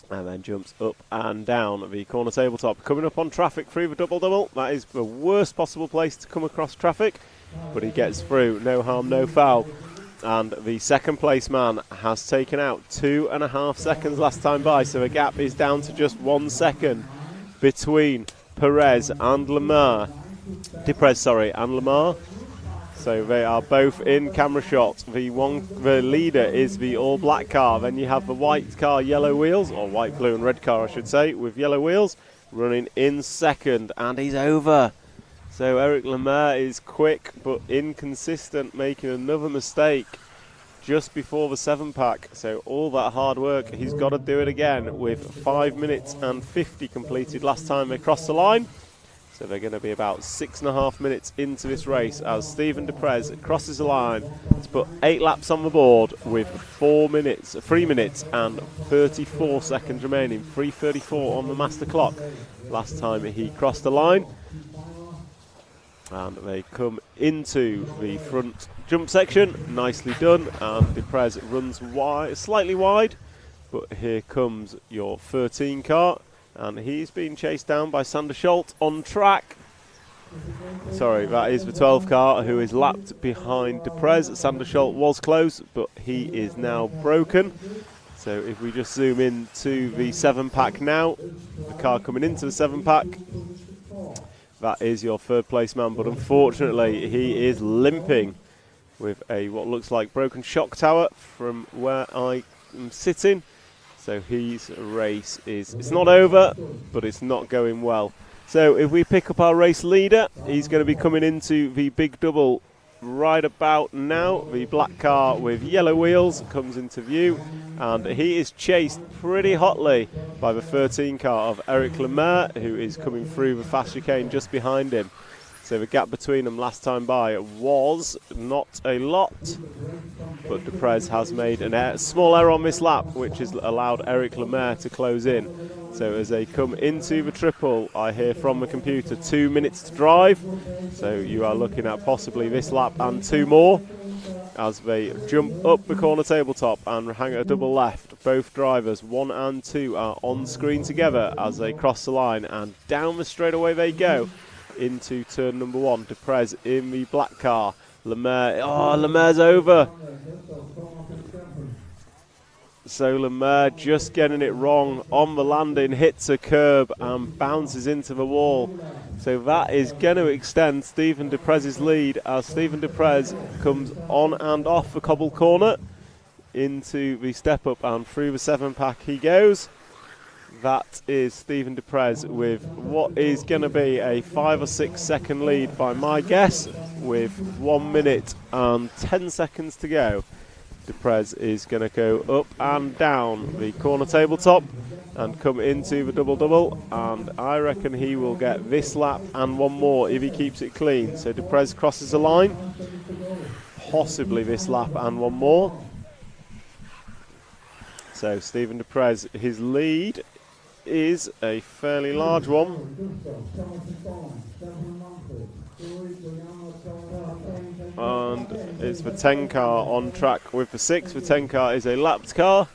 And then jumps up and down the corner tabletop. Coming up on traffic through the double-double. That is the worst possible place to come across traffic. But he gets through, no harm, no foul. And the second place man has taken out 2.5 seconds last time by, so the gap is down to just 1 second between Perez and Lamar. Deprez, sorry, and Lamar. So they are both in camera shot. The leader is the all-black car. Then you have the white car, yellow wheels, or white, blue and red car, I should say, with yellow wheels, running in second, and he's over. So Eric Lemaire is quick but inconsistent, making another mistake just before the 7-pack. So all that hard work, he's got to do it again with 5 minutes and 50 completed last time they crossed the line. So they're going to be about 6.5 minutes into this race as Stephen Deprez crosses the line to put 8 laps on the board with 3 minutes and 34 seconds remaining. 3:34 on the master clock last time he crossed the line. And they come into the front jump section, nicely done, and Deprez runs wide, slightly wide, but here comes your 13 car, and he's being chased down by Sander Schultz on track. Sorry, that is the 12 car who is lapped behind Deprez. Sander Schultz was close, but he is now broken. So if we just zoom in to the 7-pack now, the car coming into the 7-pack, that is your third place man, but unfortunately he is limping with what looks like broken shock tower from where I am sitting. So his race it's not over, but it's not going well. So if we pick up our race leader, he's going to be coming into the big double right about now. The black car with yellow wheels comes into view, and he is chased pretty hotly by the 13 car of Eric Lemaire, who is coming through the fast chicane just behind him. So the gap between them last time by was not a lot, but Deprez has made a small error on this lap, which has allowed Eric Lemaire to close in. So as they come into the triple, I hear from the computer 2 minutes to drive. So you are looking at possibly this lap and 2 more as they jump up the corner tabletop and hang a double left. Both drivers, 1 and 2, are on screen together as they cross the line, and down the straightaway they go into turn number 1. Deprez in the black car. Lemaire's over. So Lemaire just getting it wrong on the landing, hits a curb and bounces into the wall. So that is going to extend Stephen Deprez's lead as Stephen Deprez comes on and off the cobble corner into the step up, and through the 7-pack he goes. That is Stephen Deprez with what is going to be a 5 or 6 second lead by my guess, with 1 minute and 10 seconds to go. Deprez is going to go up and down the corner tabletop and come into the double-double, and I reckon he will get this lap and 1 more if he keeps it clean. So Deprez crosses the line, possibly this lap and one more. So Stephen de Prez, his lead is a fairly large one. And it's the 10 car on track with the 6. The 10 car is a lapped car.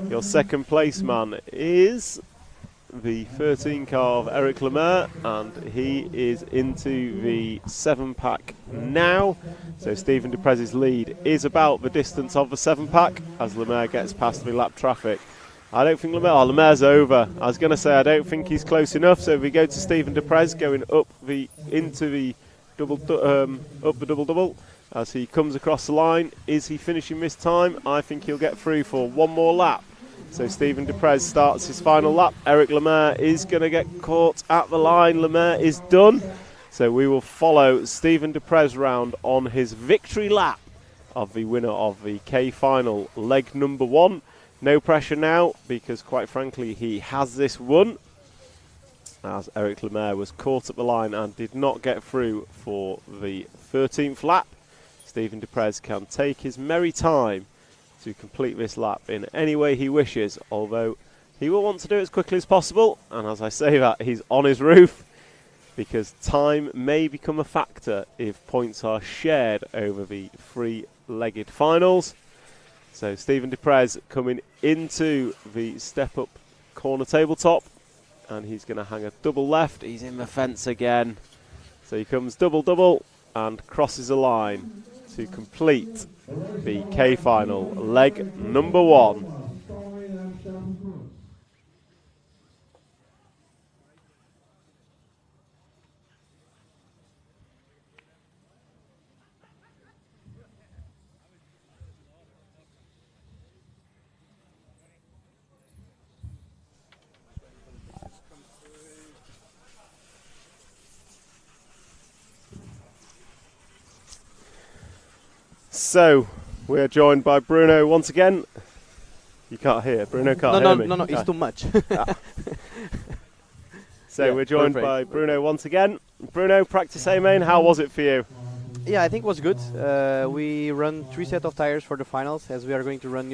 Your second place man is the 13 car of Eric Lemaire, and he is into the 7-pack now. So Stephen de Prez's lead is about the distance of the 7-pack as Lemaire gets past the lap traffic. I don't think Lemaire's over. I was going to say I don't think he's close enough. So if we go to Stephen de Prez going up into the double as he comes across the line. Is he finishing this time? I think he'll get through for one more lap. So Stephen de Prez starts his final lap. Eric Lemaire is going to get caught at the line. Lemaire is done. So we will follow Stephen de Prez round on his victory lap of the winner of the K final, leg number 1. No pressure now, because quite frankly he has this won, as Eric Lemaire was caught at the line and did not get through for the 13th lap. Stephen de Prez can take his merry time to complete this lap in any way he wishes, although he will want to do it as quickly as possible. And as I say that, he's on his roof, because time may become a factor if points are shared over the 3-legged finals. So Stephen de Prez coming into the step-up corner tabletop, and he's going to hang a double left. He's in the fence again. So he comes double and crosses the line to complete the K final, leg number 1. So, we're joined by Bruno once again. You can't hear. Bruno can't hear me. No, it's too much. So, yeah, we're joined by Bruno once again. Bruno, practice A-main, how was it for you? Yeah, I think it was good. We run 3 sets of tires for the finals, as we are going to run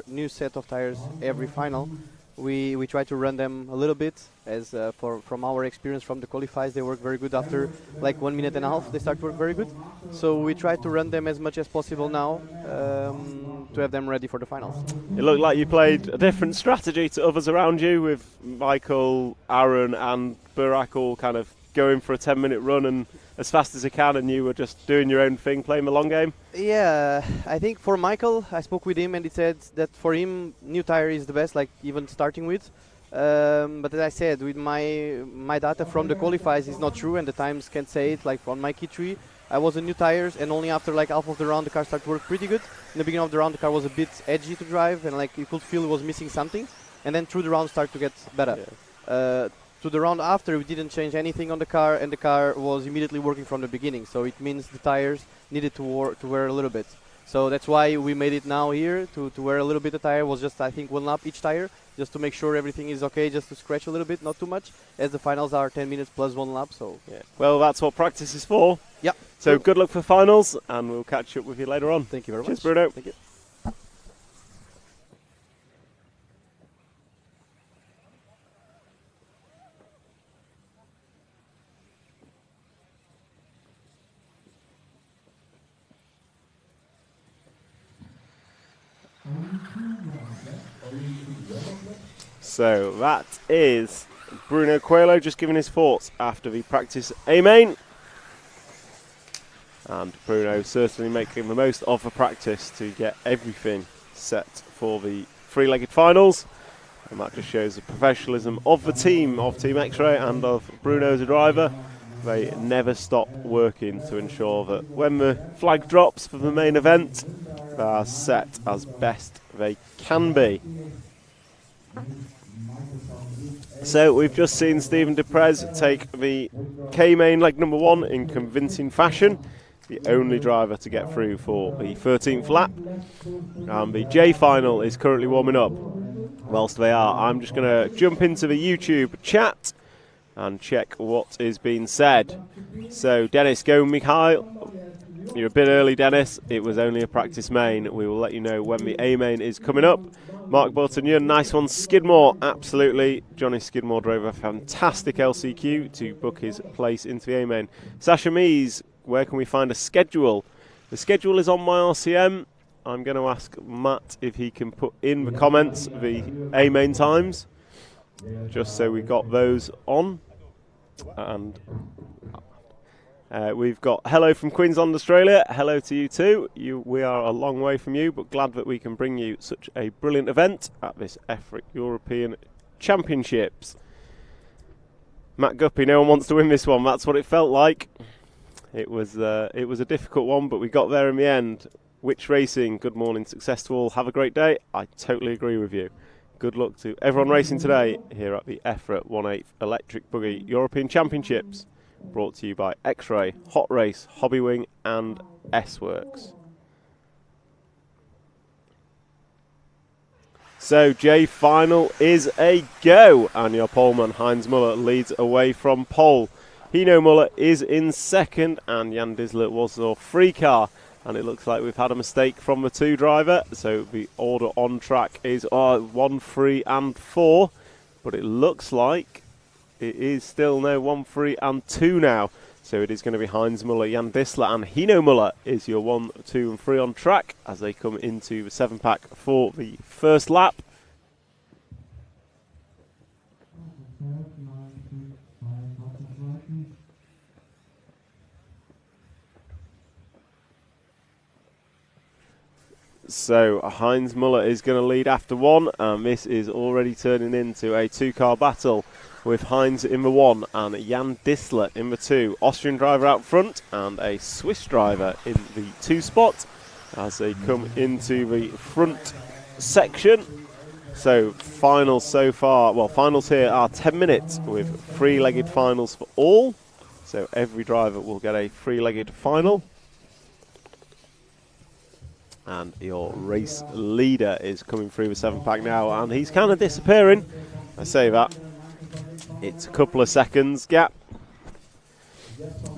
new set of tires every final. We try to run them a little bit, as from our experience from the qualifiers, they work very good after like 1.5 minutes. They start to work very good. So we try to run them as much as possible now to have them ready for the finals. It looked like you played a different strategy to others around you, with Michael, Aaron and Burak all kind of going for a 10-minute run and as fast as you can, and you were just doing your own thing, playing the long game? Yeah, I think for Michael, I spoke with him and he said that for him, new tire is the best, like even starting with. But as I said, with my data from the qualifiers is not true, and the times can't say it. Like on my key 3, I was in new tires, and only after like half of the round the car started to work pretty good. In the beginning of the round the car was a bit edgy to drive, and like you could feel it was missing something. And then through the round started to get better. Yeah. To the round after, we didn't change anything on the car, and the car was immediately working from the beginning. So it means the tires needed to wear a little bit. So that's why we made it now here to wear a little bit of tire. It was just, I think, 1 lap each tire, just to make sure everything is okay, just to scratch a little bit, not too much, as the finals are 10 minutes plus 1 lap. So yeah. Well, that's what practice is for. Yeah. So good luck for finals, and we'll catch up with you later on. Thank you very much. Cheers, Bruno. Thank you. So that is Bruno Coelho just giving his thoughts after the practice A-main. And Bruno certainly making the most of the practice to get everything set for the 3-legged finals. And that just shows the professionalism of the team, of Team X-Ray and of Bruno as a driver. They never stop working to ensure that when the flag drops for the main event, they are set as best they can be. So we've just seen Stephen de Prez take the K-main leg number 1 in convincing fashion. The only driver to get through for the 13th lap. And the J final is currently warming up. Whilst they are, I'm just going to jump into the YouTube chat and check what is being said. So Dennis, go Mikhail. You're a bit early, Dennis. It was only a practice main. We will let you know when the A main is coming up. Mark Button, nice one. Skidmore, absolutely. Johnny Skidmore drove a fantastic LCQ to book his place into the A main. Sasha Mees, where can we find a schedule? The schedule is on my RCM. I'm going to ask Matt if he can put in the comments the A main times, just so we got those on. And we've got hello from Queensland, Australia. Hello to you too. We are a long way from you, but glad that we can bring you such a brilliant event at this EFRA European Championships. Matt Guppy, no one wants to win this one. That's what it felt like. It was a difficult one, but we got there in the end. Witch Racing, good morning, success to all. Have a great day. I totally agree with you. Good luck to everyone racing today here at the EFRA 1/8 Electric Buggy European Championships. Brought to you by X-Ray, Hot Race, Hobby Wing and S-Works. So J final is a go, and your poleman Heinz Muller leads away from pole. Hino Muller is in second, and Jan Disler was our free car. And it looks like we've had a mistake from the 2 driver, so the order on track is 1, 3 and 4, but it looks like it is still 1, 3 and 2 now. So it is going to be Heinz Muller, Jan Disler and Hino Muller is your 1, 2 and 3 on track as they come into the 7-pack for the first lap. So Heinz Muller is going to lead after 1, and this is already turning into a 2-car battle with Heinz in the 1 and Jan Disler in the 2. Austrian driver out front and a Swiss driver in the 2 spot as they come into the front section. So finals so far, well, finals here are 10 minutes with 3-legged finals for all. So every driver will get a 3-legged final. And your race leader is coming through the 7-pack now, and he's kind of disappearing. I say that. It's a couple of seconds gap.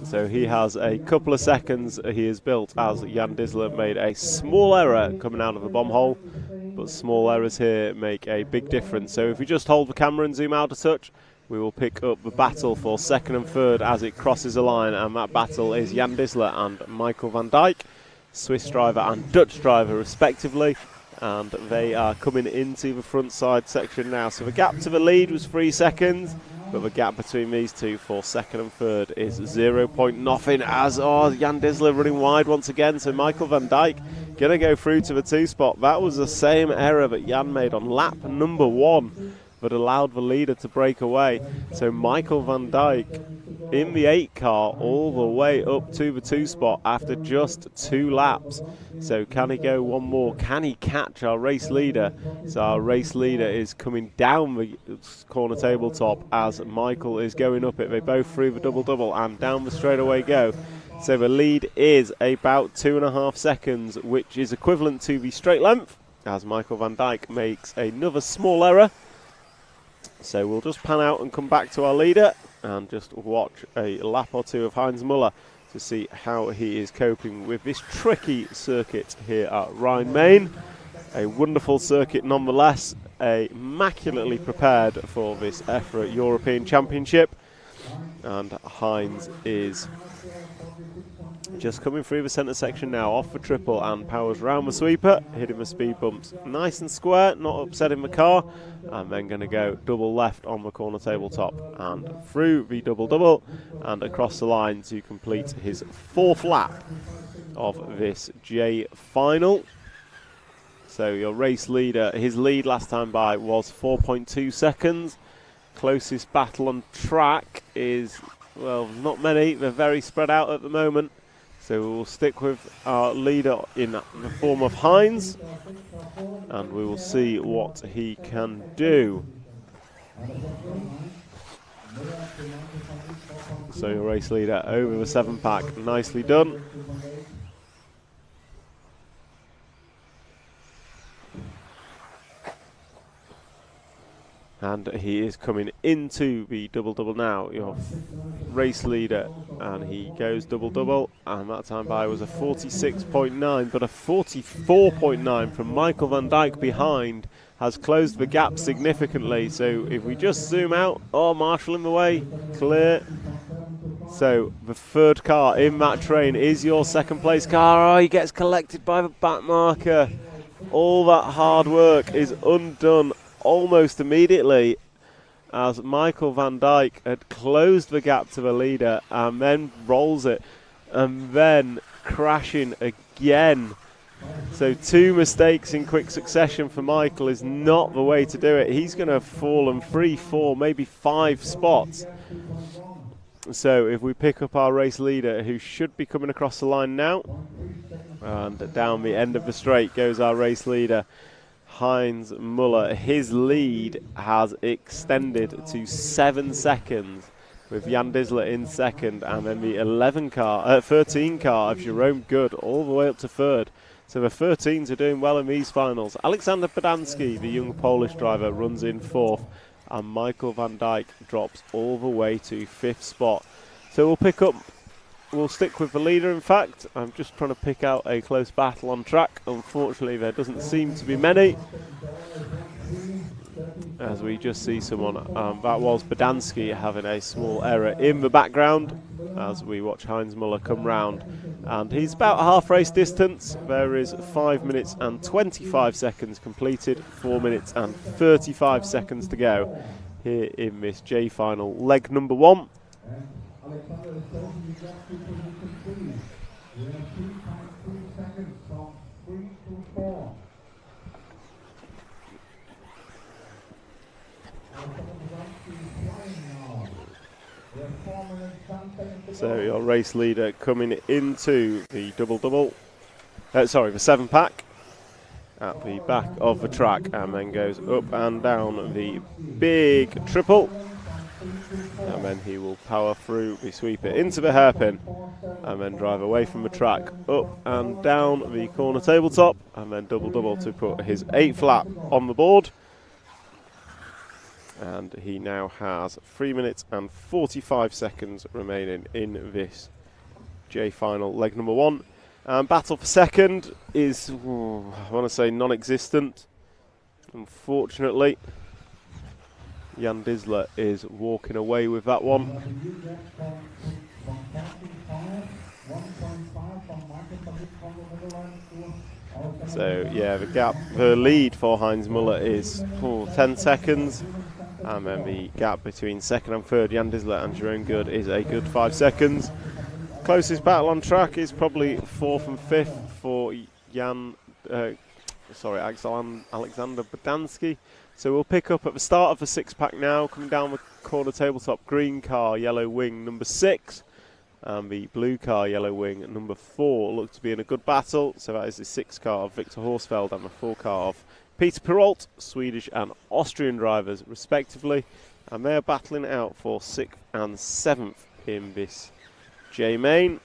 So he has a couple of seconds he has built as Jan Disler made a small error coming out of the bomb hole. But small errors here make a big difference. So if we just hold the camera and zoom out a touch, we will pick up the battle for 2nd and 3rd as it crosses the line. And that battle is Jan Disler and Michael van Dijk. Swiss driver and Dutch driver respectively, and they are coming into the front side section now. So the gap to the lead was 3 seconds, but the gap between these two for 2nd and 3rd is 0 point nothing as Jan Disler running wide once again. So Michael van Dijk going to go through to the 2 spot. That was the same error that Jan made on lap number 1 that allowed the leader to break away. So Michael van Dijk in the 8 car all the way up to the 2 spot after just 2 laps. So can he go one more? Can he catch our race leader? So our race leader is coming down the corner tabletop as Michael is going up it. They both through the double-double and down the straightaway go. So the lead is about 2.5 seconds, which is equivalent to the straight length as Michael van Dijk makes another small error. So we'll just pan out and come back to our leader and just watch a lap or 2 of Heinz Muller to see how he is coping with this tricky circuit here at Rhein-Main. A wonderful circuit nonetheless, immaculately prepared for this EFRA European Championship. And Heinz is just coming through the centre section now, off the triple and powers round the sweeper, hitting the speed bumps nice and square, not upsetting the car, and then going to go double left on the corner tabletop and through the double-double and across the line to complete his 4th lap of this J final. So your race leader, his lead last time by was 4.2 seconds. Closest battle on track is, well, not many, they're very spread out at the moment. So we will stick with our leader in the form of Heinz, and we will see what he can do. So your race leader over the 7-pack, nicely done. And he is coming into the double-double now. Your race leader and he goes double-double, and that time by was a 46.9, but a 44.9 from Michael van Dijk behind has closed the gap significantly. So if we just zoom out, oh, Marshall in the way, clear. So the third car in that train is your second place car. Oh, he gets collected by the back marker. All that hard work is undone almost immediately, as Michael van Dijk had closed the gap to the leader and then rolls it and then crashing again. So 2 mistakes in quick succession for Michael is not the way to do it. He's going to have fallen 3, 4, maybe 5 spots. So if we pick up our race leader, who should be coming across the line now, and down the end of the straight goes our race leader, Heinz Muller. His lead has extended to 7 seconds, with Jan Disler in second, and then the 13 car of Jerome Good all the way up to third. So the 13s are doing well in these finals. Alexander Podanski, the young Polish driver, runs in 4th, and Michael van Dijk drops all the way to 5th spot. So we'll stick with the leader. In fact, I'm just trying to pick out a close battle on track. Unfortunately, there doesn't seem to be many, as we just see someone, that was Podanski, having a small error in the background as we watch Heinz Muller come round, and he's about half race distance. There is 5 minutes and 25 seconds completed, 4 minutes and 35 seconds to go here in this J final, leg number 1. So your race leader coming into the double-double, the 7-pack at the back of the track, and then goes up and down the big triple, and then he will power through the sweeper into the hairpin, and then drive away from the track, up and down the corner tabletop, and then double-double to put his 8th lap on the board. And he now has 3 minutes and 45 seconds remaining in this J final, leg number 1. And battle for second is, I want to say, non-existent. Unfortunately, Jan Disler is walking away with that one. So yeah, the lead for Heinz Muller is 10 seconds. And then the gap between second and third, Jan Disler and Jerome Good, is a good 5 seconds. Closest battle on track is probably 4th and 5th for Alexander Podanski. So we'll pick up at the start of the 6-pack now, coming down the corner tabletop, green car, yellow wing, number 6. And the blue car, yellow wing, number 4, look to be in a good battle. So that is the 6 car of Victor Horsfeld and the 4 car of Peter Perrault, Swedish and Austrian drivers respectively, and they are battling out for 6th and 7th in this J-Main.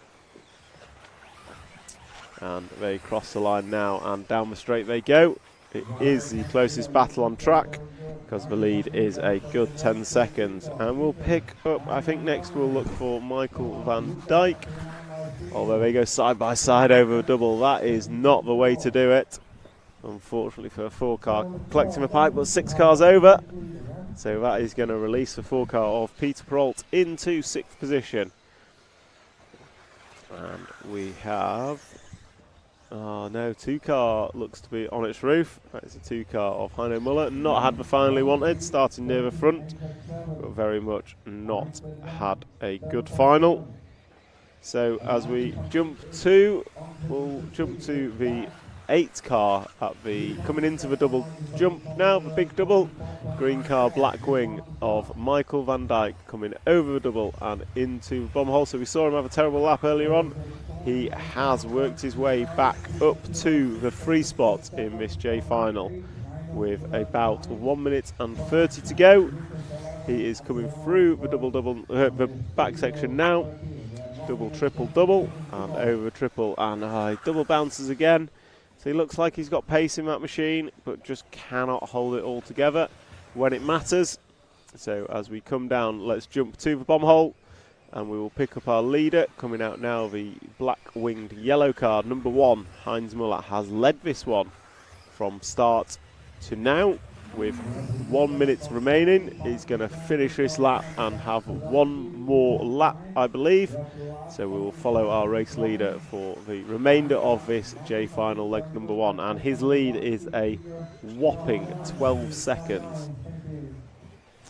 And they cross the line now, and down the straight they go. It is the closest battle on track, because the lead is a good 10 seconds. And we'll pick up, I think next we'll look for Michael van Dijk, although they go side by side over a double. That is not the way to do it, unfortunately, for a 4-car collecting the pipe, but 6 cars over. So that is going to release the 4-car of Peter Perrault into 6th position. And we have, 2-car looks to be on its roof. That is a 2-car of Heino Muller. Not had the final he wanted, starting near the front, but very much not had a good final. So as we we'll jump to the 8 car at the coming into the double jump now, the big double, green car, black wing of Michael van Dijk coming over the double and into the bomb hole. So we saw him have a terrible lap earlier on. He has worked his way back up to the 3 spot in this J final with about 1 minute and 30 to go. He is coming through the the back section now, double, triple, double, and over the triple, and double bounces again. So he looks like he's got pace in that machine, but just cannot hold it all together when it matters. So as we come down, let's jump to the bomb hole. And we will pick up our leader. Coming out now, the black-winged yellow card, number 1, Heinz Muller, has led this one from start to now. With 1 minute remaining, he's going to finish this lap and have one more lap, I believe. So we will follow our race leader for the remainder of this J final, leg number 1. And his lead is a whopping 12 seconds.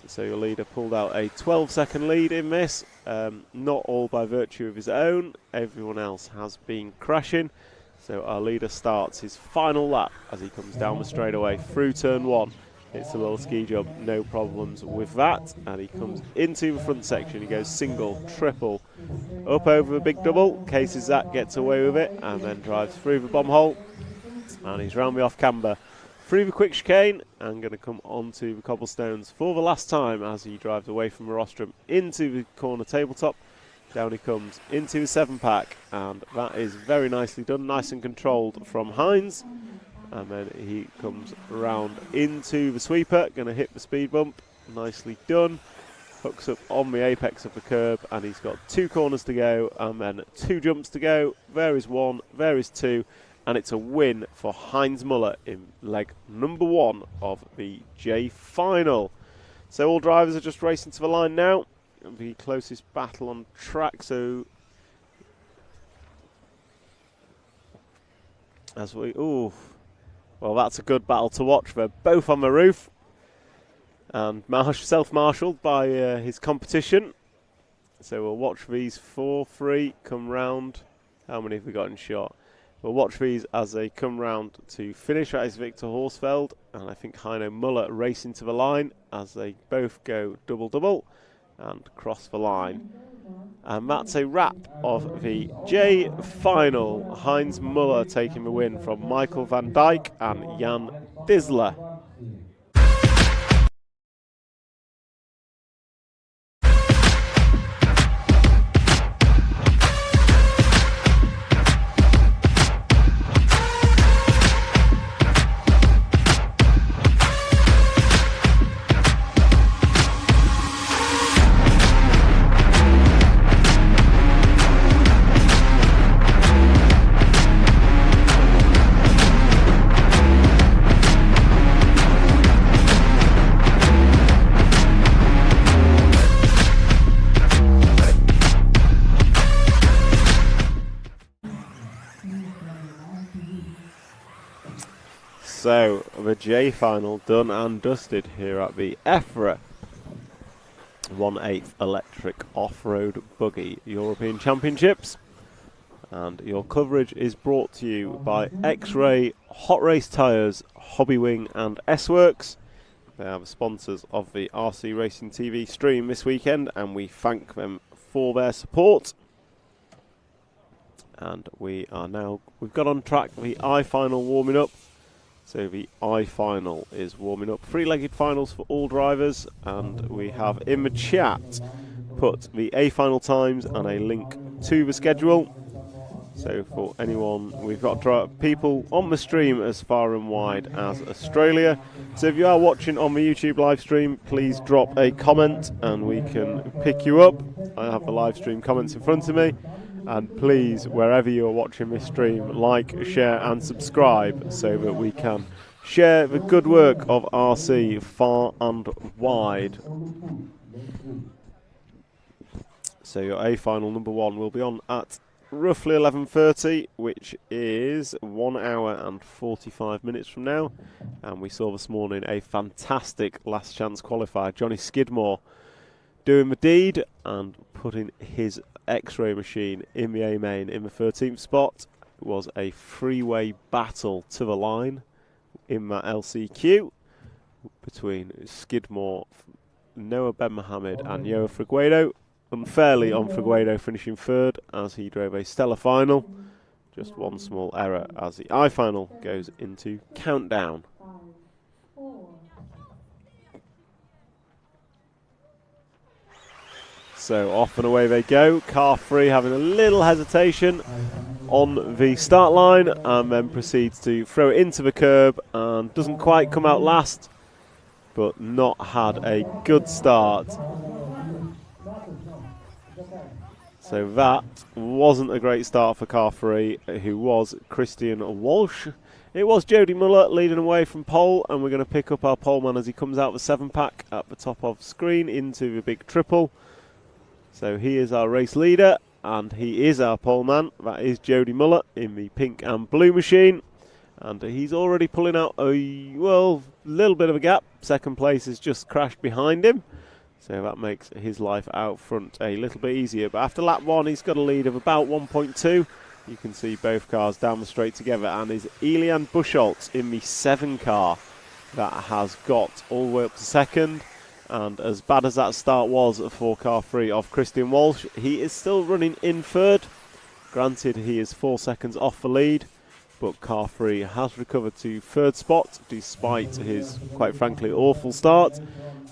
So your leader pulled out a 12-second lead in this. Not all by virtue of his own. Everyone else has been crashing. So our leader starts his final lap as he comes down the straightaway through turn 1. It's a little ski jump, no problems with that. And he comes into the front section. He goes single, triple, up over the big double. Cases that, gets away with it, and then drives through the bomb hole. And he's round the off camber, through the quick chicane, and going to come onto the cobblestones for the last time as he drives away from the rostrum into the corner tabletop. Down he comes into the 7-pack, and that is very nicely done, nice and controlled from Heinz. And then he comes round into the sweeper, going to hit the speed bump, nicely done. Hooks up on the apex of the curb, and he's got 2 corners to go, and then 2 jumps to go. There is 1, there is 2, and it's a win for Heinz Muller in leg number 1 of the J final. So all drivers are just racing to the line now. The closest battle on track, so as we, ooh, well, that's a good battle to watch. They're both on the roof and self-marshalled by his competition. So we'll watch these 4-3 come round. How many have we got in shot? We'll watch these as they come round to finish. That is Victor Horsfeld and I think Heino Muller racing to the line as they both go double-double and cross the line. And that's a wrap of the J final. Heinz Muller taking the win from Michael van Dijk and Jan Disler. So, the J final done and dusted here at the EFRA 1/8 Electric Off-Road Buggy European Championships. And your coverage is brought to you by X-Ray, Hot Race Tyres, Hobbywing and S-Works. They are the sponsors of the RC Racing TV stream this weekend, and we thank them for their support. And we've got on track the I-Final warming up. So the I-Final is warming up. 3-legged finals for all drivers, and we have in the chat put the A-Final times and a link to the schedule. So for anyone, we've got people on the stream as far and wide as Australia. So if you are watching on the YouTube live stream, please drop a comment and we can pick you up. I have the live stream comments in front of me. And please, wherever you're watching this stream, like, share and subscribe so that we can share the good work of RC far and wide. So your A-Final number 1 will be on at roughly 11:30, which is 1 hour and 45 minutes from now. And we saw this morning a fantastic last chance qualifier, Johnny Skidmore, doing the deed and putting his X-Ray machine in the A-Main in the 13th spot. It was a three-way battle to the line in that LCQ between Skidmore, Noah Ben Mohammed and Yoa Figueiredo. Unfairly on Figueiredo finishing 3rd as he drove a stellar final. Just one small error as the I-Final goes into countdown. So off and away they go. Car 3 having a little hesitation on the start line and then proceeds to throw it into the curb and doesn't quite come out last, but not had a good start. So that wasn't a great start for car 3, who was Christian Walsh. It was Jody Muller leading away from pole, and we're going to pick up our poleman as he comes out of the 7-pack at the top of the screen into the big triple. So he is our race leader, and he is our poleman. That is Jody Muller in the pink and blue machine. And he's already pulling out a, well, little bit of a gap. Second place has just crashed behind him. So that makes his life out front a little bit easier. But after lap 1, he's got a lead of about 1.2. You can see both cars down the straight together, and is Elian Buchholz in the 7 car that has got all the way up to second. And as bad as that start was for car 3 of Christian Walsh, he is still running in third. Granted, he is 4 seconds off the lead, but car 3 has recovered to third spot despite his, quite frankly, awful start.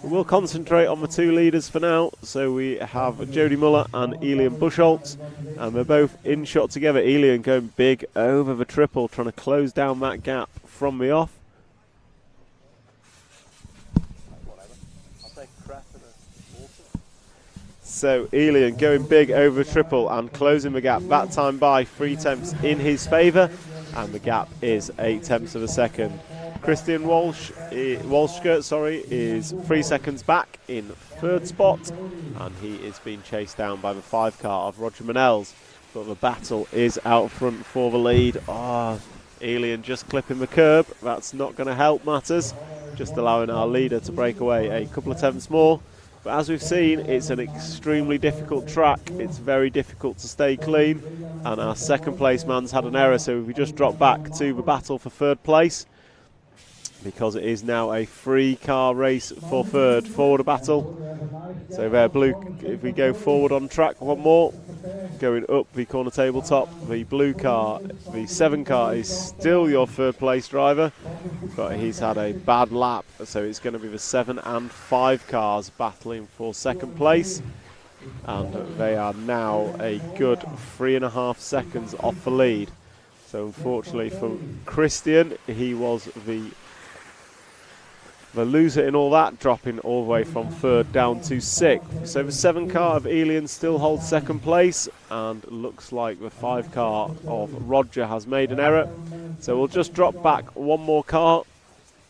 We'll concentrate on the 2 leaders for now. So we have Jody Muller and Elian Buchholz, and they're both in shot together. Elian going big over the triple, trying to close down that gap from the off. So Elian going big over the triple and closing the gap, that time by 3 tenths in his favour, and the gap is 8 tenths of a second. Christian Walshke is 3 seconds back in third spot, and he is being chased down by the 5 car of Roger Manels. But the battle is out front for the lead. Elian just clipping the curb. That's not going to help matters, just allowing our leader to break away a couple of tenths more. But as we've seen, it's an extremely difficult track. It's very difficult to stay clean, and our second place man's had an error, so if we just drop back to the battle for third place, because it is now a 3-car race for third. Forward a battle. So there, blue, if we go forward on track one more, going up the corner tabletop, the blue car, the 7 car is still your third place driver, but he's had a bad lap, so it's going to be the 7 and 5 cars battling for second place, and they are now a good 3.5 seconds off the lead. So unfortunately for Christian, he was the loser in all that, dropping all the way from third down to 6th. So the 7 car of Elian still holds second place, and looks like the 5 car of Roger has made an error. So we'll just drop back one more car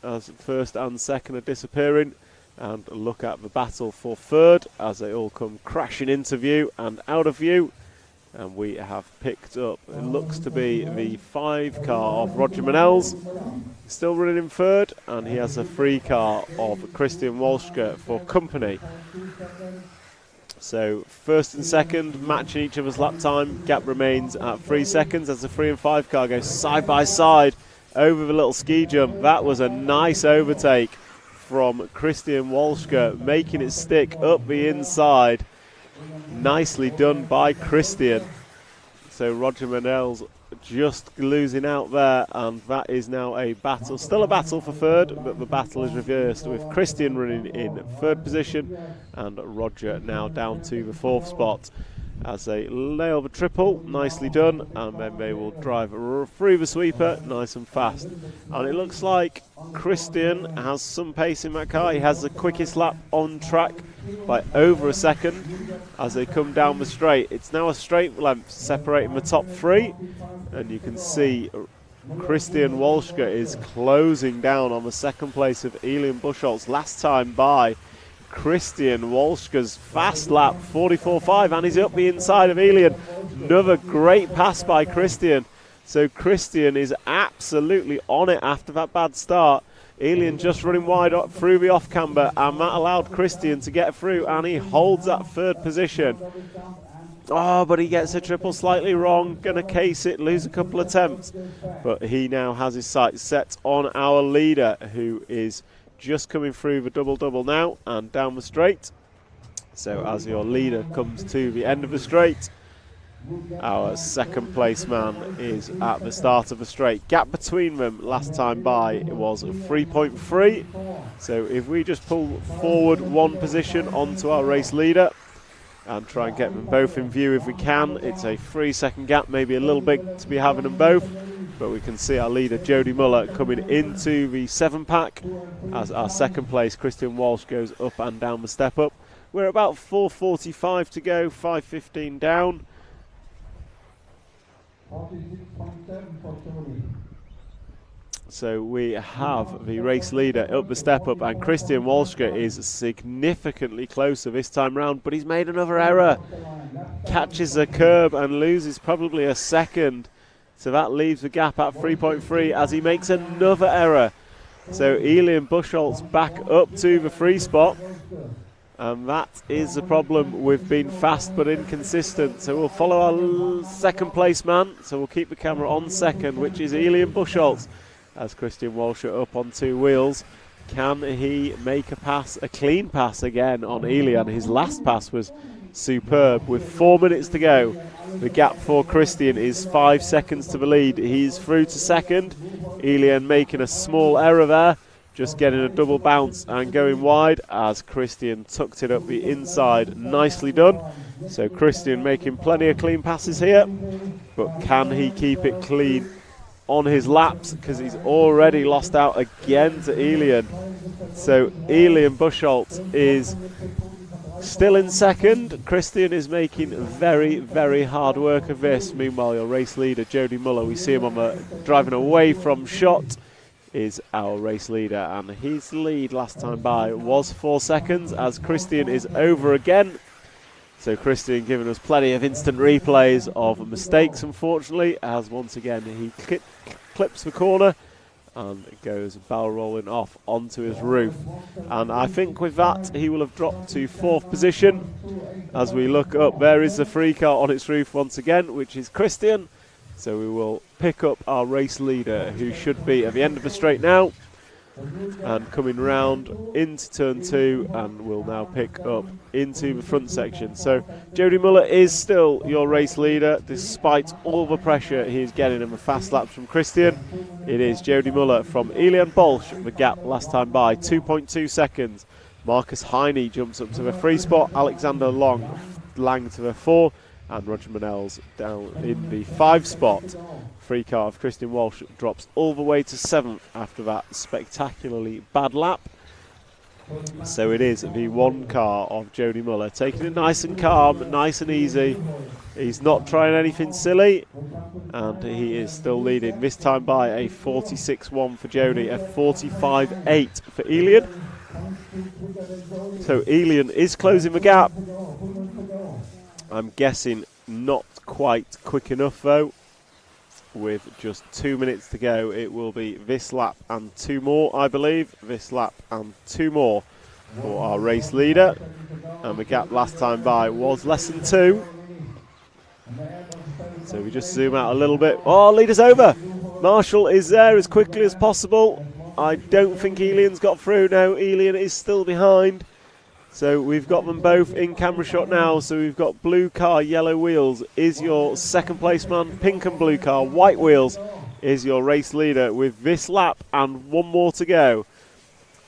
as first and second are disappearing, and look at the battle for third as they all come crashing into view and out of view. And we have picked up, it looks to be the 5 car of Roger Manels, still running in third, and he has a 3 car of Christian Walshke for company. So first and second matching each other's lap time, gap remains at 3 seconds as the 3 and 5 car goes side by side over the little ski jump. That was a nice overtake from Christian Walshke, making it stick up the inside. Nicely done by Christian. So Roger Manels just losing out there, and that is now a battle, still a battle for third, but the battle is reversed with Christian running in third position and Roger now down to the 4th spot as they nail the triple. Nicely done, and then they will drive through the sweeper nice and fast. And it looks like Christian has some pace in that car. He has the quickest lap on track by over a second as they come down the straight. It's now a straight length separating the top 3, and you can see Christian Walshke is closing down on the second place of Elian Buchholz. Last time by Christian Walshke's fast lap 44.5, and he's up the inside of Elian. Another great pass by Christian. So Christian is absolutely on it after that bad start. Elian just running wide up through the off camber, and that allowed Christian to get through, and he holds that third position. But he gets a triple slightly wrong, gonna case it, lose a couple of attempts, but he now has his sights set on our leader, who is just coming through the double now and down the straight. So as your leader comes to the end of the straight, our second place man is at the start of the straight. Gap between them last time by was 3.3. So if we just pull forward one position onto our race leader and try and get them both in view if we can, it's a 3-second gap, maybe a little big to be having them both. But we can see our leader Jody Muller coming into the 7-pack as our second place Christian Walsh goes up and down the step up. We're about 4:45 to go, 5:15 down. 46.7 for Tony. So we have the race leader up the step up, and Christian Walschke is significantly closer this time round, but he's made another error. Catches a curb and loses probably a second. So that leaves the gap at 3.3 as he makes another error. So Elian Buchholz back up to the free spot. And that is the problem with being fast but inconsistent. So we'll follow our second place man. So we'll keep the camera on second, which is Elian Buchholz. As Christian Walsh up on 2 wheels. Can he make a pass, a clean pass again on Elian? His last pass was superb. With 4 minutes to go, the gap for Christian is 5 seconds to the lead. He's through to second. Elian making a small error there, just getting a double bounce and going wide as Christian tucked it up the inside. Nicely done. So Christian making plenty of clean passes here, but can he keep it clean on his laps, because he's already lost out again to Elian. So Elian Buchholz is still in second. Christian is making very, very hard work of this. Meanwhile, your race leader, Jody Muller, we see him on the driving away from shot, is our race leader, and his lead last time by was 4 seconds as Christian is over again. So Christian giving us plenty of instant replays of mistakes, unfortunately, as once again he clips the corner and it goes barrel rolling off onto his roof. And I think with that he will have dropped to 4th position. As we look up, there is the free car on its roof once again, which is Christian. So we will pick up our race leader, who should be at the end of the straight now, and coming round into turn 2, and will now pick up into the front section. So Jody Muller is still your race leader despite all the pressure he is getting in the fast laps from Christian. It is Jody Muller from Elian Bolsch, the gap last time by 2.2 seconds. Marcus Heine jumps up to the 3 spot, Alexander Lang to the 4, and Roger Manels down in the 5 spot. Free car of Christian Walsh drops all the way to 7th after that spectacularly bad lap. So it is the 1 car of Jody Muller, taking it nice and calm, nice and easy. He's not trying anything silly, and he is still leading, this time by a 46.1 for Jody, a 45.8 for Elian. So Elian is closing the gap. I'm guessing not quite quick enough though. With just 2 minutes to go, it will be this lap and 2 more, I believe. This lap and 2 more for our race leader. And the gap last time by was less than 2. So we just zoom out a little bit. Oh, leader's over. Marshall is there as quickly as possible. I don't think Elian's got through. No, Elian is still behind. So we've got them both in camera shot now. So we've got blue car, yellow wheels is your second place man. Pink and blue car, white wheels is your race leader with this lap and 1 more to go.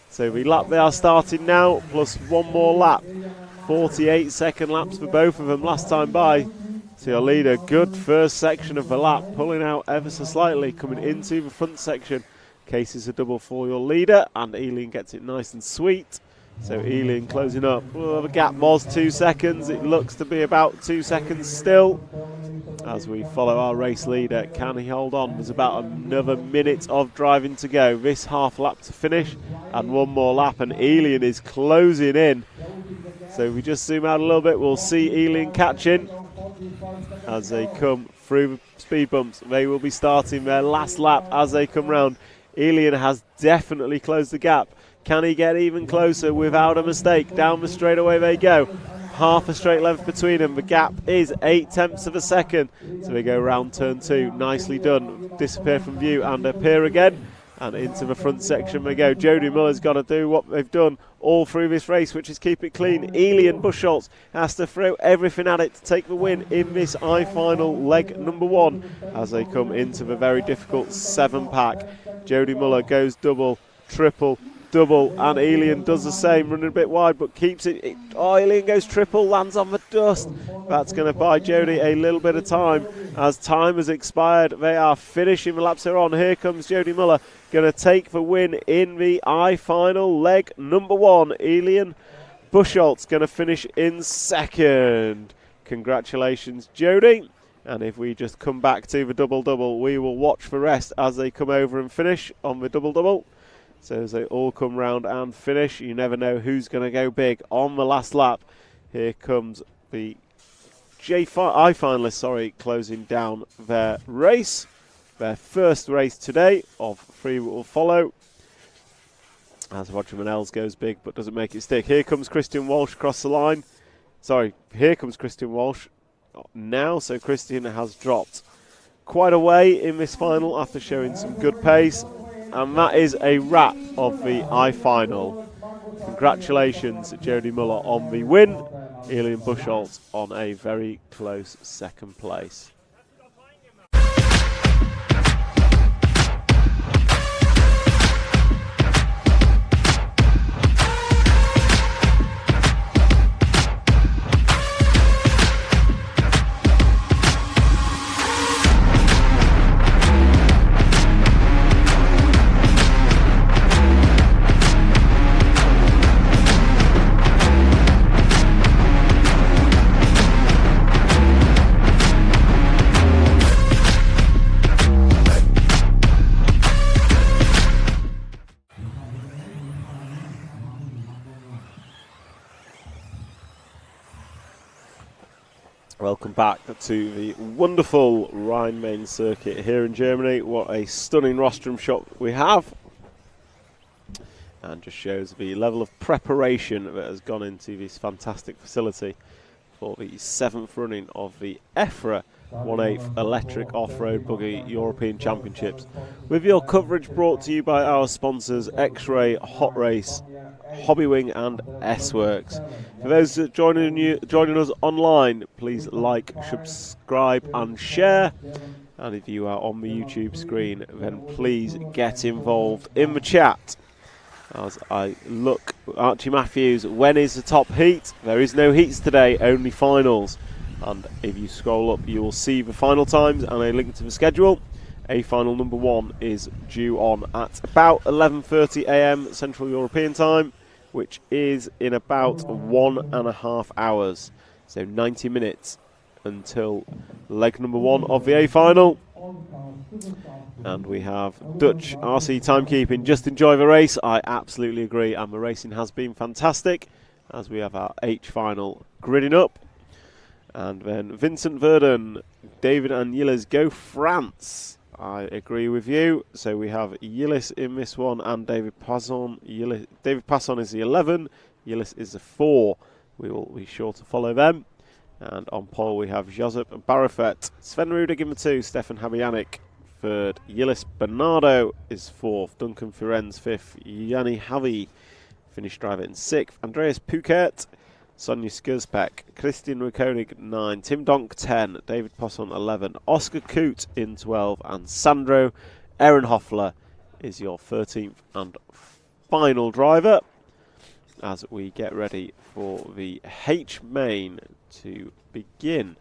So the lap they are starting now plus 1 more lap. 48-second laps for both of them last time by. So your leader, good first section of the lap, pulling out ever so slightly, coming into the front section. Case is a double for your leader, and Elian gets it nice and sweet. So Elian closing up. Well, the gap was 2 seconds. It looks to be about 2 seconds still. As we follow our race leader, can he hold on? There's about another minute of driving to go. This half lap to finish and 1 more lap, and Elian is closing in. So if we just zoom out a little bit, we'll see Elian catching as they come through the speed bumps. They will be starting their last lap as they come round. Elian has definitely closed the gap. Can he get even closer without a mistake? Down the straightaway they go. Half a straight length between them. The gap is 0.8 of a second. So we go round turn 2. Nicely done. Disappear from view and appear again. And into the front section we go. Jody Muller's got to do what they've done all through this race, which is keep it clean. Elian Buchholz has to throw everything at it to take the win in this I-final leg number 1 as they come into the very difficult 7-pack. Jody Muller goes double, triple, double, and Elian does the same, running a bit wide but keeps it. Oh, Elian goes triple, lands on the dust. That's going to buy Jody a little bit of time. As time has expired, they are finishing the laps they're on. Here comes Jody Muller, going to take the win in the I-final leg number 1. Elian Buschholz going to finish in second. Congratulations, Jody. And if we just come back to the double-double, we will watch the rest as they come over and finish on the double-double. So as they all come round and finish, you never know who's going to go big on the last lap. Here comes the I finalists, closing down their race. Their first race today of three will follow. As Roger Manels goes big but doesn't make it stick. Here comes Christian Walsh across the line. Here comes Christian Walsh now. So Christian has dropped quite a way in this final after showing some good pace. And that is a wrap of the I-final. Congratulations, Jody Muller on the win. Elian Buschholz on a very close second place. Welcome back to the wonderful Rhein-Main circuit here in Germany. What a stunning rostrum shot we have. And just shows the level of preparation that has gone into this fantastic facility for the 7th running of the EFRA 1/8 Electric Off-Road Buggy European Championships. With your coverage brought to you by our sponsors X-Ray, Hot Race, Hobbywing and S-Works. For those joining us online, please like, subscribe and share. And if you are on the YouTube screen, then please get involved in the chat. As I look, Archie Matthews, when is the top heat? There is no heats today, only finals. And if you scroll up, you will see the final times and a link to the schedule. A final number 1 is due on at about 11:30 AM Central European time, which is in about 1.5 hours. So 90 minutes until leg number 1 of the A final. And we have Dutch RC timekeeping. Just enjoy the race. I absolutely agree, and the racing has been fantastic. As we have our H final gridding up. And then Vincent Verdun, David and Yillis go France. I agree with you. So we have Yillis in this one and David Passon. David Passon is the 11. Yillis is the 4. We will be sure to follow them. And on pole we have Josep Barafet, Sven Rudig in the 2, Stefan Habianic 3rd, Yillis Bernardo is 4th, Duncan Firenze 5th, Yanni Havi finished driver in 6th, Andreas Phuket, Sonia Skurzpek, Christian Rukonig 9, Tim Donk 10, David Posson 11, Oscar Coote in 12, and Sandro Ehrenhoffler is your 13th and final driver as we get ready for the H main to begin.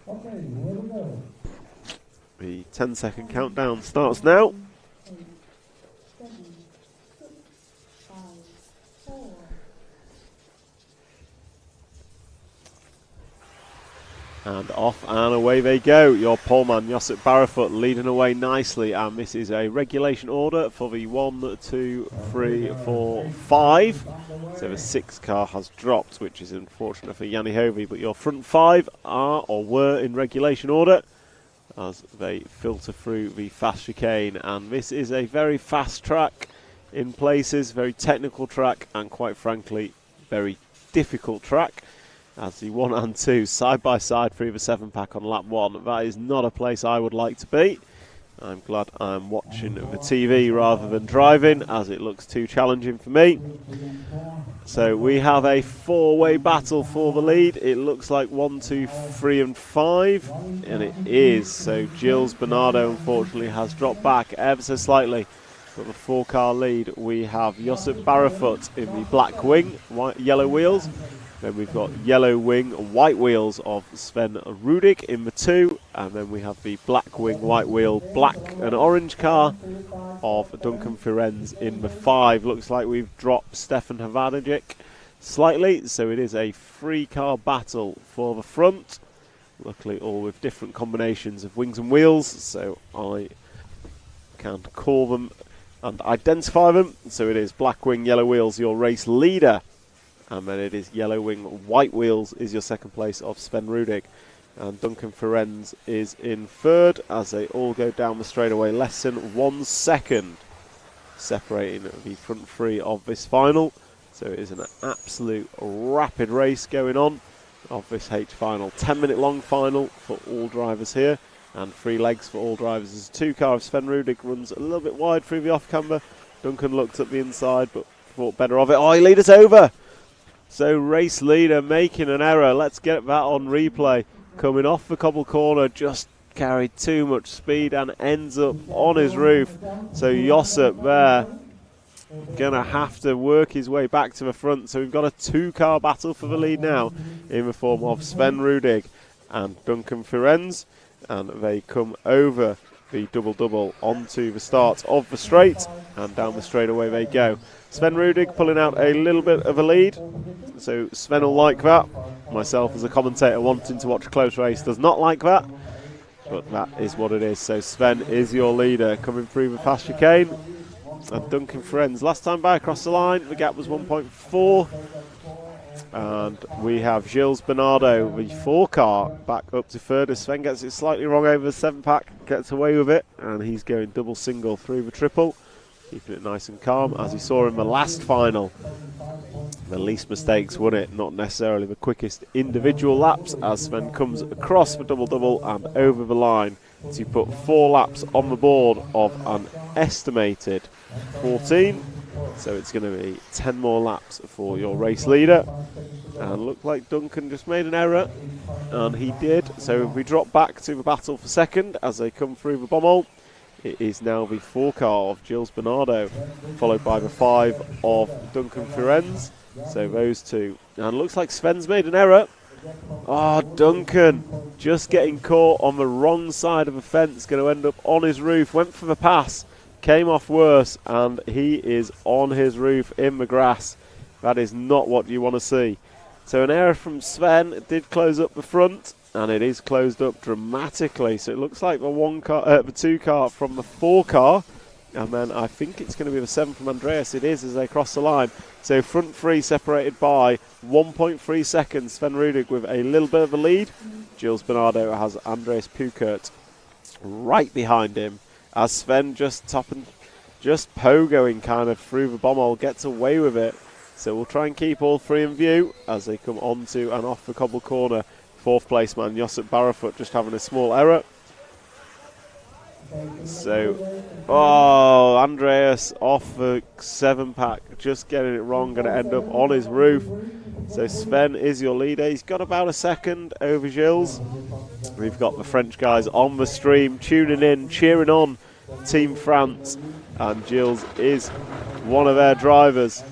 Okay, here we go. The 10-second countdown starts now. 7, 6, 5, 4. And off and away they go. Your poleman Josip Barafut leading away nicely, and this is a regulation order for the 1, 2, 3, 4, 5. So the 6th car has dropped, which is unfortunate for Yanni Hovey, but your front 5 are or were in regulation order as they filter through the fast chicane. And this is a very fast track in places, very technical track, and quite frankly very difficult track. As the 1 and 2 side by side through the 7-pack on lap 1. That is not a place I would like to be. I'm glad I'm watching the TV rather than driving, as it looks too challenging for me. So we have a 4-way battle for the lead. It looks like 1, 2, 3 and 5, and it is. So Gilles Bernardo unfortunately has dropped back ever so slightly. But the 4-car lead, we have Josip Barafut in the black wing, white, yellow wheels. Then we've got yellow wing, white wheels of Sven Rudig in the 2. And then we have the black wing, white wheel, black and orange car of Duncan Firenze in the 5. Looks like we've dropped Stefan Havanagic slightly, so it is a 3-car battle for the front. Luckily all with different combinations of wings and wheels, so I can call them and identify them. So it is black wing, yellow wheels, your race leader. And then it is yellow wing, white wheels is your second place of Sven Rudig. And Duncan Firenze is in 3rd as they all go down the straightaway. Less than 1 second separating the front 3 of this final. So it is an absolute rapid race going on of this H final. 10-minute long final for all drivers here. And 3 legs for all drivers. As a 2-car of Sven Rudig runs a little bit wide through the off-camber. Duncan looked at the inside but thought better of it. Oh, he lead us over! So race leader making an error. Let's get that on replay. Coming off the cobble corner, just carried too much speed and ends up on his roof. So Josip there gonna have to work his way back to the front. So we've got a 2-car battle for the lead now in the form of Sven Rudig and Duncan Firenze. And they come over the double-double onto the start of the straight, and down the straightaway they go. Sven Rudig pulling out a little bit of a lead, so Sven will like that. Myself as a commentator wanting to watch a close race does not like that, but that is what it is. So Sven is your leader coming through the past chicane, and Duncan Firenze last time by across the line the gap was 1.4. And we have Gilles Bernardo, the 4-car, back up to 3rd as Sven gets it slightly wrong over the 7-pack, gets away with it, and he's going double single through the triple, keeping it nice and calm, as he saw in the last final. The least mistakes won it, not necessarily the quickest individual laps, as Sven comes across the double-double and over the line to put 4 laps on the board of an estimated 14. So it's going to be 10 more laps for your race leader. And looked like Duncan just made an error, and he did. So if we drop back to the battle for second as they come through the bommel, it is now the 4-car of Gilles Bernardo, followed by the 5 of Duncan Firenze. So those 2. And looks like Sven's made an error. Oh, Duncan just getting caught on the wrong side of the fence, going to end up on his roof. Went for the pass, came off worse, and he is on his roof in the grass. That is not what you want to see. So an error from Sven. It did close up the front, and it is closed up dramatically. So it looks like the 2-car from the 4-car, and then I think it's going to be the 7 from Andreas. It is as they cross the line. So front 3 separated by 1.3 seconds. Sven Rudig with a little bit of a lead. Gilles Bernardo has Andreas Pukert right behind him, as Sven just pogoing kind of through the bommel, gets away with it. So we'll try and keep all 3 in view as they come onto and off the cobble corner. 4th place man Josip Barafut just having a small error. So, oh, Andreas off the 7-pack, just getting it wrong, going to end up on his roof. So Sven is your leader. He's got about a second over Gilles. We've got the French guys on the stream, tuning in, cheering on Team France, and Gilles is one of their drivers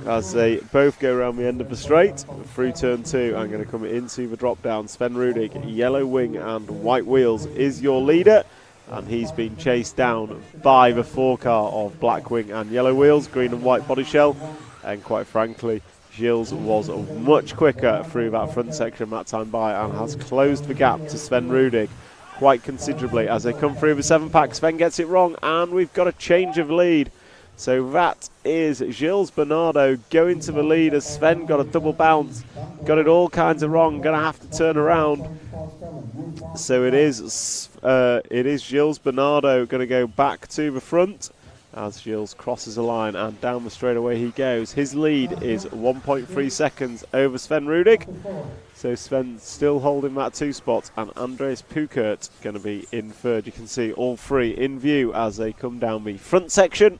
as they both go around the end of the straight through turn 2. I'm going to come into the drop down. Sven Rudig, yellow wing and white wheels, is your leader, and he's been chased down by the 4-car of black wing and yellow wheels, green and white body shell. And quite frankly, Gilles was much quicker through that front section that time by, and has closed the gap to Sven Rudig quite considerably as they come through the 7-pack. Sven gets it wrong, and we've got a change of lead. So that is Gilles Bernardo going to the lead as Sven got a double bounce, got it all kinds of wrong, going to have to turn around. So it is Gilles Bernardo going to go back to the front as Gilles crosses the line, and down the straightaway he goes. His lead is 1.3 seconds over Sven Rudig. So Sven still holding that 2 spot, and Andreas Pukert going to be in 3rd. You can see all 3 in view as they come down the front section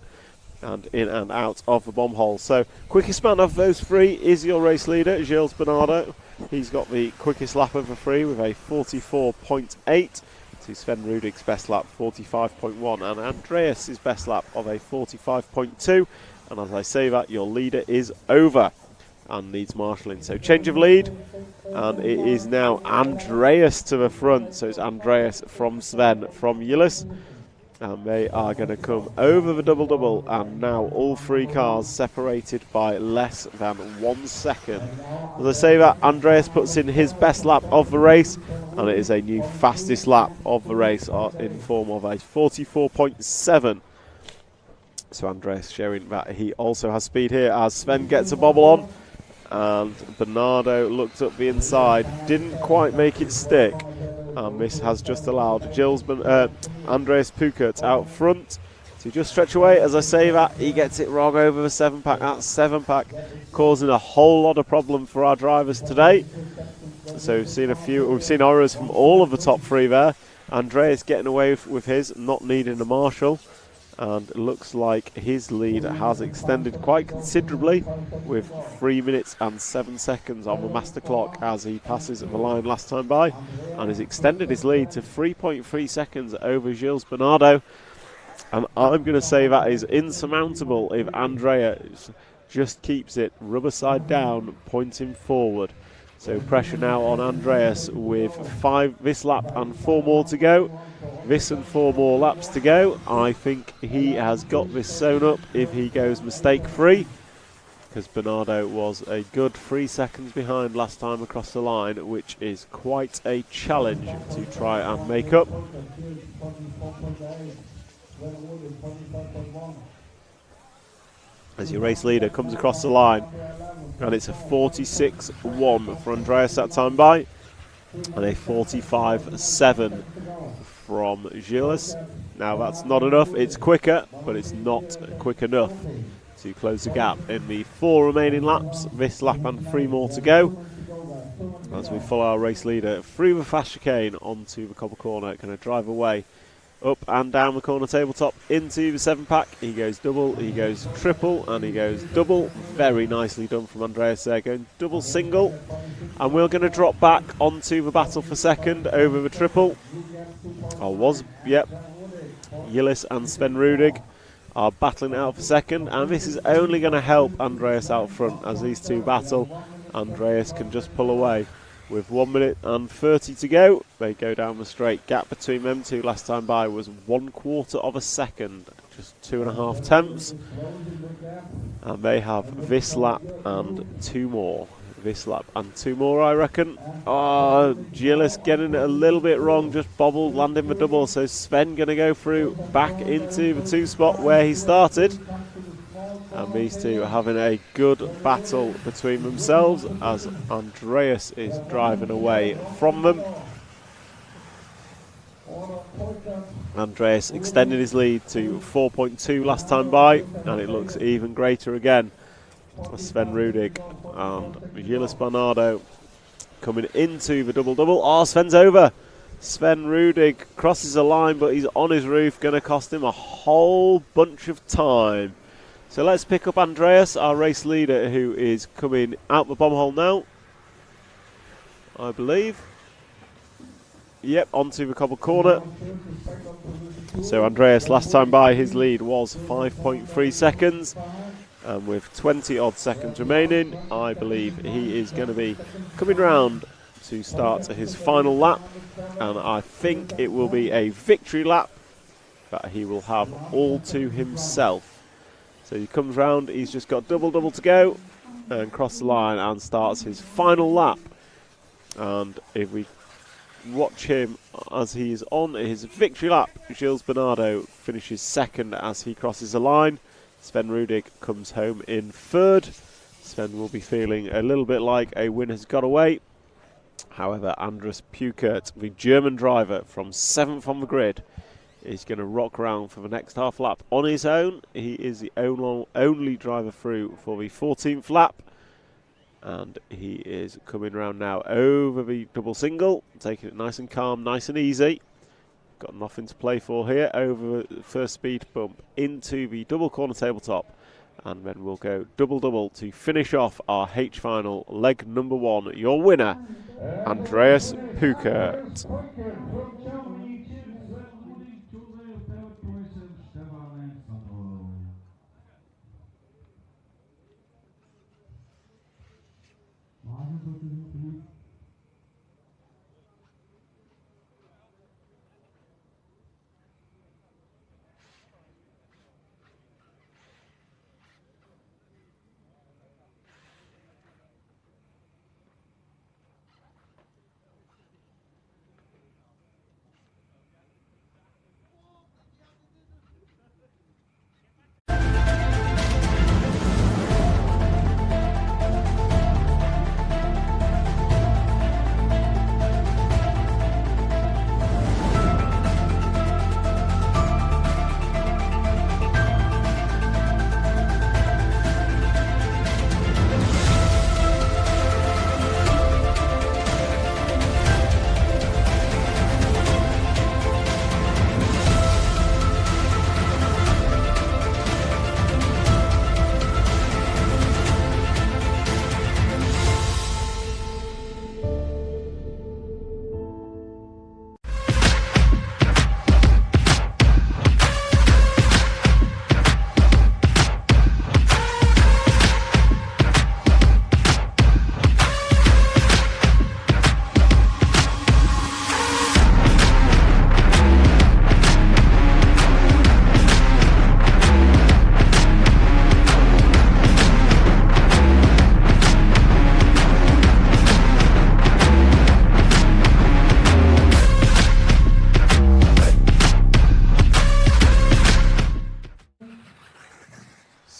and in and out of the bomb hole. So quickest man of those 3 is your race leader, Gilles Bernardo. He's got the quickest lap of the 3 with a 44.8 to Sven Rudig's best lap 45.1, and Andreas's best lap of a 45.2. And as I say that, your leader is over. and needs marshalling. So change of lead, and it is now Andreas to the front. So it's Andreas from Sven from Gilles, and they are going to come over the double-double, and now all three cars separated by less than 1 second. As I say that, Andreas puts in his best lap of the race, and it is a new fastest lap of the race in form of a 44.7. So Andreas showing that he also has speed here as Sven gets a bobble on, and Bernardo looked up the inside, didn't quite make it stick, and this has just allowed Andreas Pukert out front to just stretch away. As I say that, he gets it wrong over the 7-pack. That 7-pack causing a whole lot of problem for our drivers today. So we've seen errors from all of the top three there. Andreas getting away with his, not needing a marshal. And it looks like his lead has extended quite considerably, with 3 minutes and 7 seconds on the master clock as he passes the line last time by, and has extended his lead to 3.3 seconds over Gilles Bernardo. And I'm going to say that is insurmountable if Andreas just keeps it rubber side down, pointing forward. So pressure now on Andreas with 5 this lap and 4 more to go. This and 4 more laps to go. I think he has got this sewn up if he goes mistake free, because Bernardo was a good 3 seconds behind last time across the line, which is quite a challenge to try and make up. As your race leader comes across the line, and it's a 46.1 for Andreas that time by, and a 45.7 from Gilles. Now that's not enough, it's quicker, but it's not quick enough to close the gap in the 4 remaining laps. This lap and 3 more to go, as we follow our race leader through the fast chicane onto the cobble corner, going to drive away up and down the corner tabletop into the 7-pack. He goes double, he goes triple, and he goes double. Very nicely done from Andreas there, going double single. And we're going to drop back onto the battle for second over the triple. Gilles and Sven Rudig are battling it out for second, and this is only going to help Andreas out front as these two battle. Andreas can just pull away. With 1 minute and 30 to go, they go down the straight. Gap between them two last time by was 1/4 of a second, just 2.5 tenths. And they have this lap and 2 more. This lap and 2 more, I reckon. Gilles getting it a little bit wrong, just bobbled, landing the double. So Sven going to go through back into the 2 spot where he started. And these two are having a good battle between themselves as Andreas is driving away from them. Andreas extended his lead to 4.2 last time by, and it looks even greater again. Sven Rudig and Gilles Bernardo coming into the double-double. Sven's over. Sven Rudig crosses the line, but he's on his roof, going to cost him a whole bunch of time. So let's pick up Andreas, our race leader, who is coming out the bomb hole now, I believe. Yep, onto the cobble corner. So Andreas, last time by, his lead was 5.3 seconds. And with 20 odd seconds remaining, I believe he is going to be coming round to start his final lap. And I think it will be a victory lap that he will have all to himself. So he comes round, he's just got double-double to go, and cross the line and starts his final lap. And if we watch him as he's on his victory lap, Gilles Bernardo finishes second as he crosses the line. Sven Rudig comes home in third. Sven will be feeling a little bit like a win has got away. However, Andreas Pukert, the German driver from 7th on the grid, is going to rock around for the next half lap on his own. He is the only driver through for the 14th lap. And he is coming around now over the double single, taking it nice and calm, nice and easy. Got nothing to play for here. Over the first speed bump into the double corner tabletop. And then we'll go double-double to finish off our H final, leg number 1. Your winner, Andreas Pukert.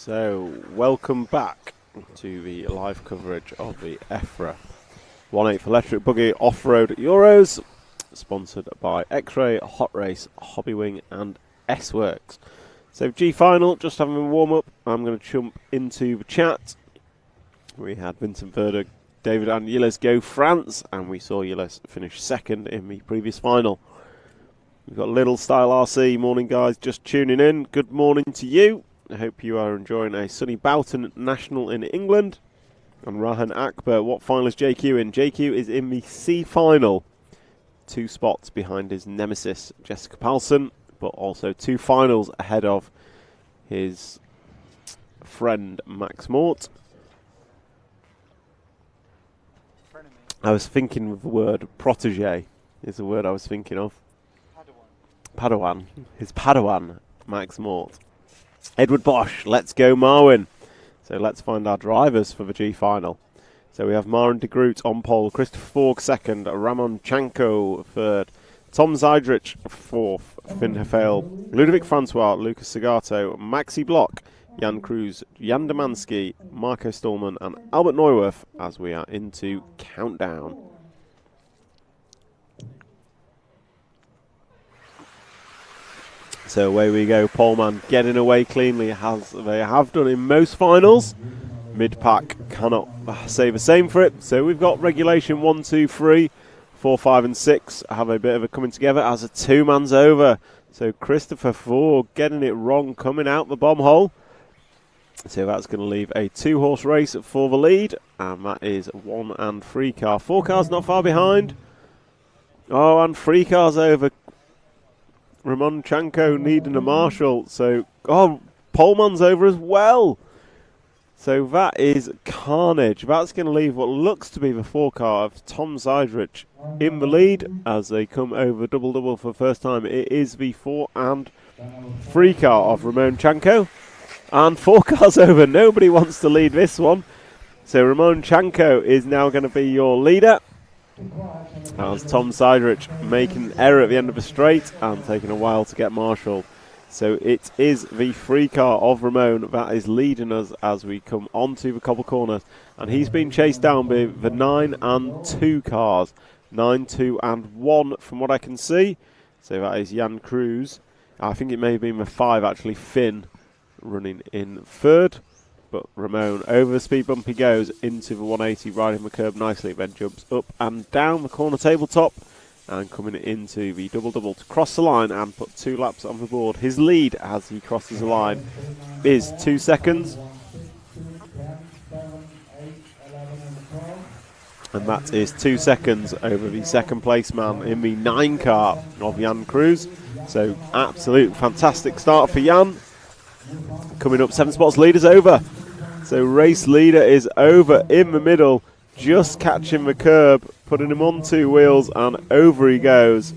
So, welcome back to the live coverage of the EFRA 1/8 Electric Buggy Off-Road Euros, sponsored by X-Ray, Hot Race, Hobbywing and S-Works. So G final, just having a warm-up. I'm going to jump into the chat. We had Vincent Verder, David and Yilles go France, and we saw Yilles finish second in the previous final. We've got Little Style RC, morning guys, just tuning in. Good morning to you. I hope you are enjoying a sunny Boughton National in England. And Rahan Akbar, what final is JQ in? JQ is in the C final. 2 spots behind his nemesis, Jessica Palsson, but also 2 finals ahead of his friend Max Mort. I was thinking of the word protege, is the word I was thinking of. Padawan. His Padawan, Max Mort. Edward Bosch, let's go Marwin. So let's find our drivers for the G final. So we have Maren de Groot on pole, Christopher Forg second, Ramon Chanko third, Tom Zeidrich fourth, Finn Hefel, Ludovic Francois, Lucas Segato, Maxi Block, Jan Cruz, Jan Demansky, Marco Stallman and Albert Neuwirth as we are into countdown. So away we go, Poleman getting away cleanly as they have done in most finals. Mid-pack cannot say the same for it. So we've got regulation 1, 2, 3, 4, 5 and 6 have a bit of a coming together as a 2-man's over. So Christopher Ford getting it wrong, coming out the bomb hole. So that's going to leave a 2-horse race for the lead. And that is 1 and 3 car. 4 cars not far behind. Oh, and 3 cars over. Ramon Chanko needing a marshal. So, oh, Poleman's over as well. So that is carnage. That's going to leave what looks to be the 4 car of Tom Zeidrich in the lead as they come over double-double for the first time. It is the 4 and 3 car of Ramon Chanko. And 4 cars over. Nobody wants to lead this one. So Ramon Chanko is now going to be your leader. As Tom Zeidrich making an error at the end of the straight and taking a while to get marshalled. So it is the 3 car of Ramon that is leading us as we come onto the cobble corners. And he's been chased down by the 9 and 2 cars. 9, 2 and 1 from what I can see. So that is Jan Cruz. I think it may have been the 5 actually, Finn, running in third. But Ramon over the speed bump he goes into the 180, riding the curb nicely, then jumps up and down the corner tabletop and coming into the double-double to cross the line and put 2 laps on the board. His lead as he crosses the line is 2 seconds. And that is 2 seconds over the second place man in the 9 car of Jan Cruz. So absolute fantastic start for Jan. Coming up 7 spots, leader's over. So race leader is over in the middle, just catching the curb, putting him on 2 wheels and over he goes.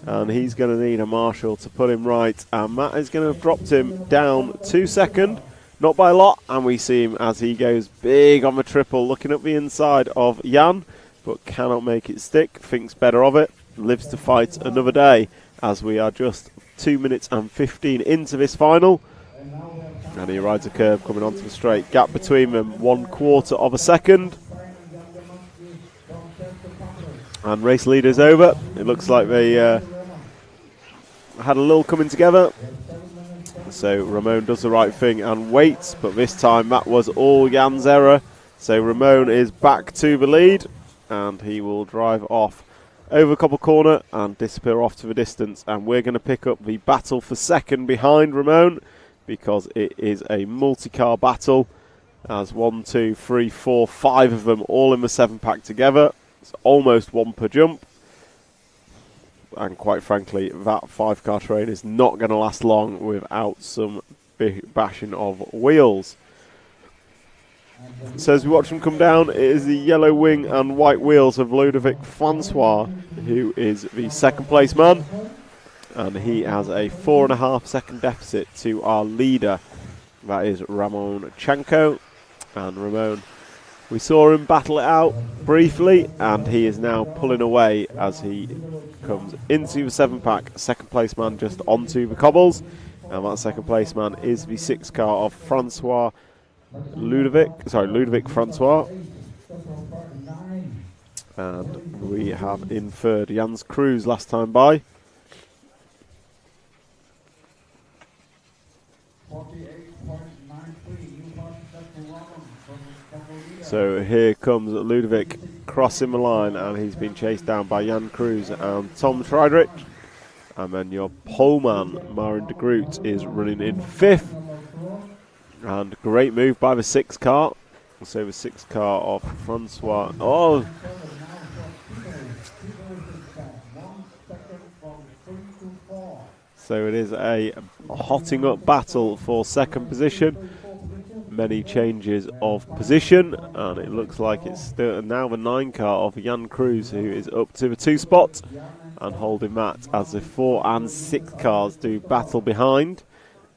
And he's going to need a marshal to put him right. And Matt is going to have dropped him down 2 seconds, not by a lot. And we see him as he goes big on the triple, looking up the inside of Jan, but cannot make it stick, thinks better of it, lives to fight another day as we are just 2 minutes and 15 into this final. And he rides a curve coming onto the straight. Gap between them, 1/4 of a second. And race leader's over. It looks like they had a little coming together. So Ramon does the right thing and waits. But this time that was all Jan's error. So Ramon is back to the lead. And he will drive off over Cobble Corner and disappear off to the distance. And we're going to pick up the battle for second behind Ramon, because it is a multi-car battle as 1, 2, 3, 4, 5 of them all in the 7-pack together. It's almost 1 per jump. And quite frankly, that 5-car train is not going to last long without some bashing of wheels. So as we watch them come down, it is the yellow wing and white wheels of Ludovic Francois, who is the second place man. And he has a 4.5 second deficit to our leader. That is Ramon Chanko. And Ramon, we saw him battle it out briefly, and he is now pulling away as he comes into the 7-pack. Second place man just onto the cobbles. And that second place man is the 6th car of Francois Ludovic Francois. And we have in third Jans Cruz last time by. So here comes Ludovic crossing the line, and he's been chased down by Jan Cruz and Tom Friedrich. And then your poleman, Marin de Groot, is running in 5th. And great move by the 6th car. So the 6th car of Francois. Oh! So it is a hotting up battle for second position. Many changes of position, and it looks like it's still now the 9 car of Jan Cruz, who is up to the 2 spot and holding that as the 4 and 6 cars do battle behind.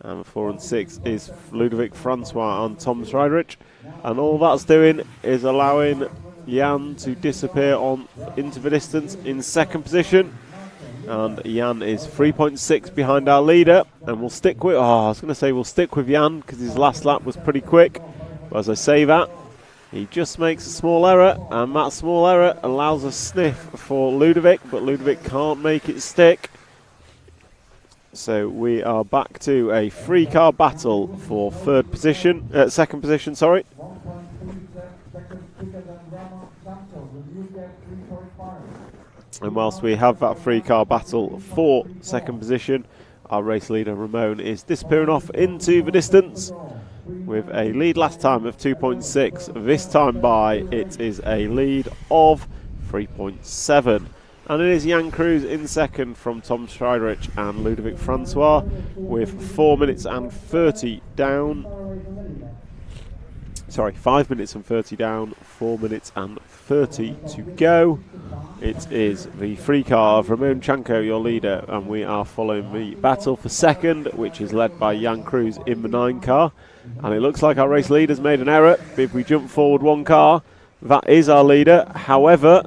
And the 4 and 6 is Ludovic Francois and Tom Friedrich, and all that's doing is allowing Jan to disappear into the distance in second position. And Jan is 3.6 behind our leader, and we'll stick with, we'll stick with Jan because his last lap was pretty quick. But as I say that, he just makes a small error, and that small error allows a sniff for Ludovic, but Ludovic can't make it stick. So we are back to a 3-car battle for second position, sorry. And whilst we have that 3-car battle for second position, our race leader Ramon is disappearing off into the distance with a lead last time of 2.6. This time by it is a lead of 3.7. And it is Jan Cruz in second from Tom Friedrich and Ludovic Francois with 4 minutes and 30 down. Sorry, 5 minutes and 30 down, 4 minutes and 30 to go. It is the 3-car of Ramon Chanko, your leader, and we are following the battle for second, which is led by Jan Cruz in the 9-car. And it looks like our race leader's made an error. If we jump forward 1 car, that is our leader. However,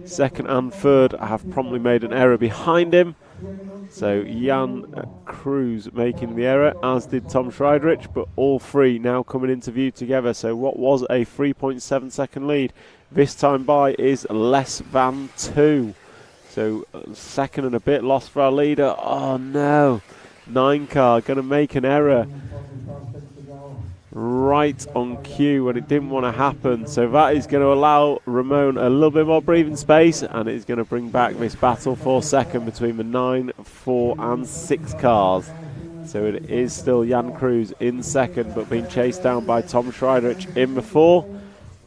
second and third have promptly made an error behind him. So Jan Cruz making the error, as did Tom Friedrich, but all 3 now coming into view together. So what was a 3.7 second lead this time by is less than 2. So second and a bit lost for our leader. Oh no, 9-car going to make an error right on cue when it didn't want to happen. So that is going to allow Ramon a little bit more breathing space, and it is going to bring back this battle for second between the 9, 4 and 6 cars. So it is still Jan Cruz in second, but being chased down by Tom Friedrich in the 4.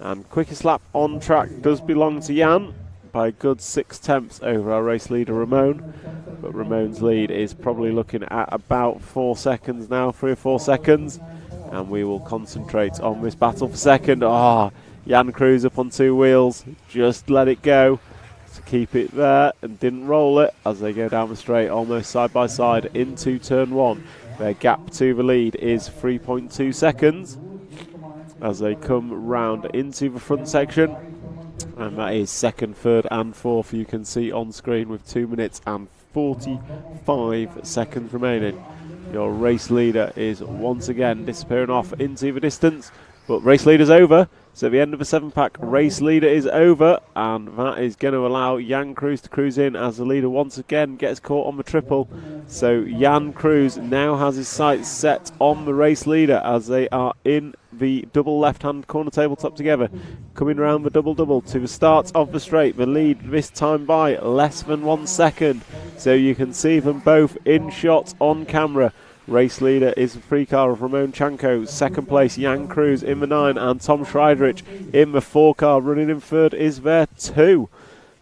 And quickest lap on track does belong to Jan by a good 6/10 over our race leader Ramon. But Ramon's lead is probably looking at about 4 seconds now, 3 or 4 seconds. And we will concentrate on this battle for second. Jan Cruz up on 2 wheels, just let it go to keep it there and didn't roll it as they go down the straight almost side by side into turn 1. Their gap to the lead is 3.2 seconds as they come round into the front section. And that is second, third and fourth, you can see on screen, with 2 minutes and 45 seconds remaining. Your race leader is once again disappearing off into the distance, but race leader's over. So at the end of the 7-pack, race leader is over, and that is going to allow Jan Cruz to cruise in as the leader once again gets caught on the triple. So Jan Cruz now has his sights set on the race leader as they are in the double left-hand corner tabletop together, coming around the double-double to the start of the straight. The lead this time by less than 1 second, so you can see them both in shot on camera. Race leader is the 3-car of Ramon Chanko. Second place, Jan Cruz in the 9, and Tom Friedrich in the 4-car. Running in third is there 2.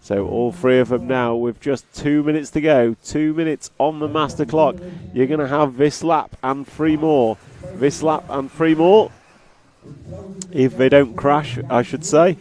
So all 3 of them now with just 2 minutes to go. 2 minutes on the master clock. You're going to have this lap and 3 more. This lap and 3 more. If they don't crash, I should say.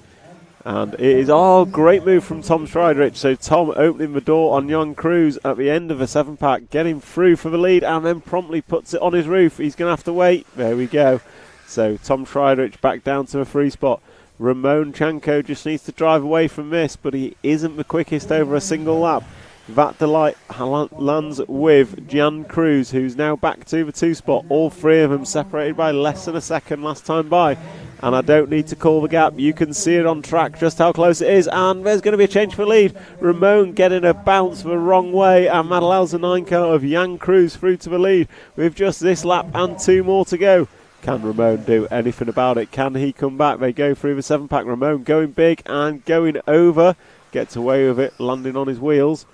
And it is, great move from Tom Friedrich. So Tom opening the door on Jan Cruz at the end of the 7-pack, getting through for the lead, and then promptly puts it on his roof. He's going to have to wait. There we go. So Tom Friedrich back down to a 3 spot. Ramon Chanko just needs to drive away from this, but he isn't the quickest over a single lap. That delight lands with Jan Cruz, who's now back to the 2 spot. All 3 of them separated by less than a second last time by. And I don't need to call the gap. You can see it on track just how close it is. And there's going to be a change for lead. Ramon getting a bounce the wrong way. And that allows the 9 car of Jan Cruz through to the lead with just this lap and 2 more to go. Can Ramon do anything about it? Can he come back? They go through the 7-pack. Ramon going big and going over. Gets away with it, landing on his wheels.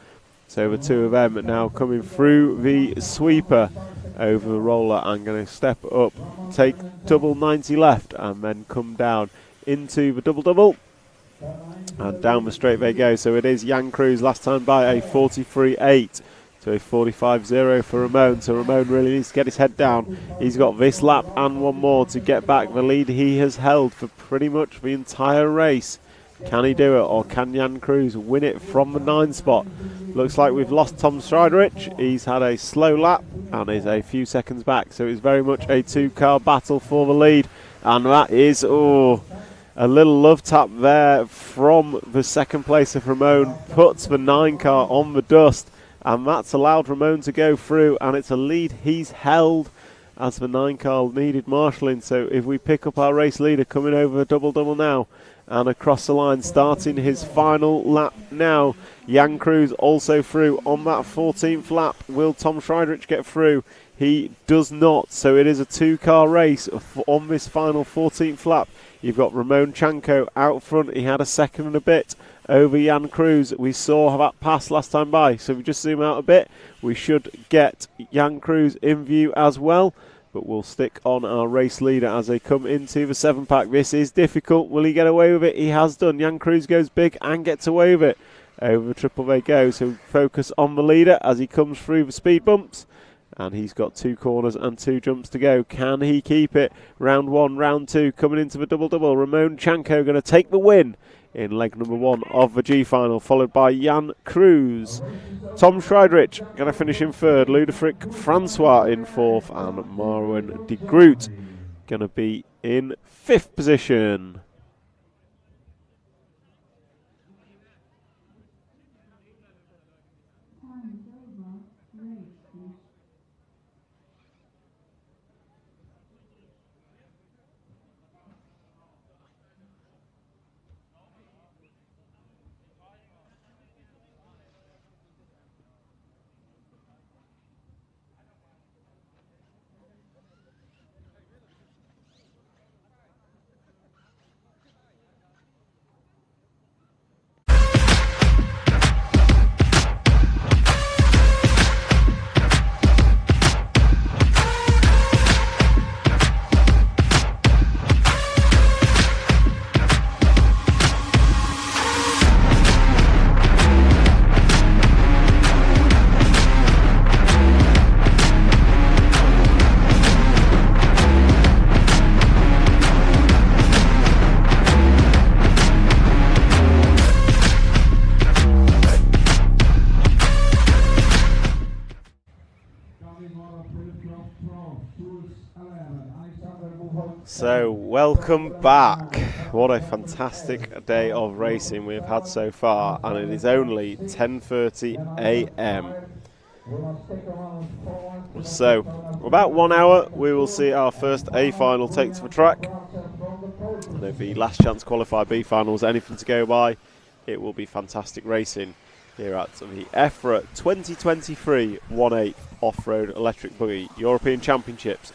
So the 2 of them now coming through the sweeper over the roller and going to step up, take double 90 left and then come down into the double and down the straight they go. So it is Jan Cruz last time by a 43.8 to a 45.0 for Ramon. So Ramon really needs to get his head down. He's got this lap and 1 more to get back the lead he has held for pretty much the entire race. Can he do it, or can Jan Cruz win it from the 9 spot? Looks like we've lost Tom Striderich. He's had a slow lap and is a few seconds back. So it's very much a 2-car battle for the lead. And that is, a little love tap there from the 2nd place of Ramon. Puts the 9 car on the dust. And that's allowed Ramon to go through. And it's a lead he's held as the 9 car needed marshalling. So if we pick up our race leader coming over the double now, and across the line, starting his final lap now. Jan Cruz also through on that 14th lap. Will Tom Schreiderich get through? He does not. So it is a 2-car race on this final 14th lap. You've got Ramon Chanko out front. He had a second and a bit over Jan Cruz. We saw that pass last time by. So if we just zoom out a bit, we should get Jan Cruz in view as well. But we'll stick on our race leader as they come into the 7-pack. This is difficult. Will he get away with it? He has done. Jan Cruz goes big and gets away with it. Over the triple they go. So focus on the leader as he comes through the speed bumps. And he's got 2 corners and 2 jumps to go. Can he keep it? Round 1, round 2, coming into the double. Ramon Chanko going to take the win in leg number 1 of the G final, followed by Jan Cruz. Tom Schreiderich going to finish in 3rd, Ludefric Francois in 4th, and Marwan de Groot going to be in 5th position. So welcome back. What a fantastic day of racing we've had so far, and it is only 10:30 a.m. So about 1 hour we will see our first A final take to the track, and if the last chance qualifier B finals anything to go by, it will be fantastic racing here at the EFRA 2023 1/8 Off-Road Electric Buggy European Championships.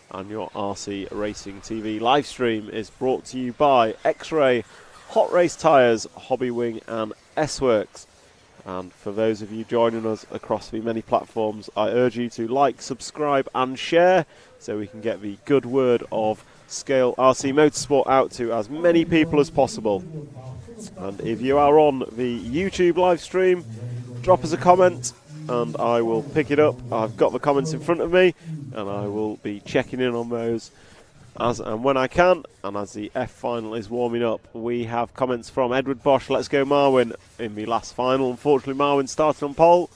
And your RC Racing TV live stream is brought to you by X-Ray, Hot Race Tyres, Hobby Wing and S-Works. And for those of you joining us across the many platforms, I urge you to like, subscribe and share so we can get the good word of Scale RC Motorsport out to as many people as possible. And if you are on the YouTube live stream, drop us a comment and I will pick it up. I've got the comments in front of me and I will be checking in on those as and when I can. And as the F final is warming up, we have comments from Edward Bosch, Let's Go Marwin, in the last final. Unfortunately, Marwin started on pole,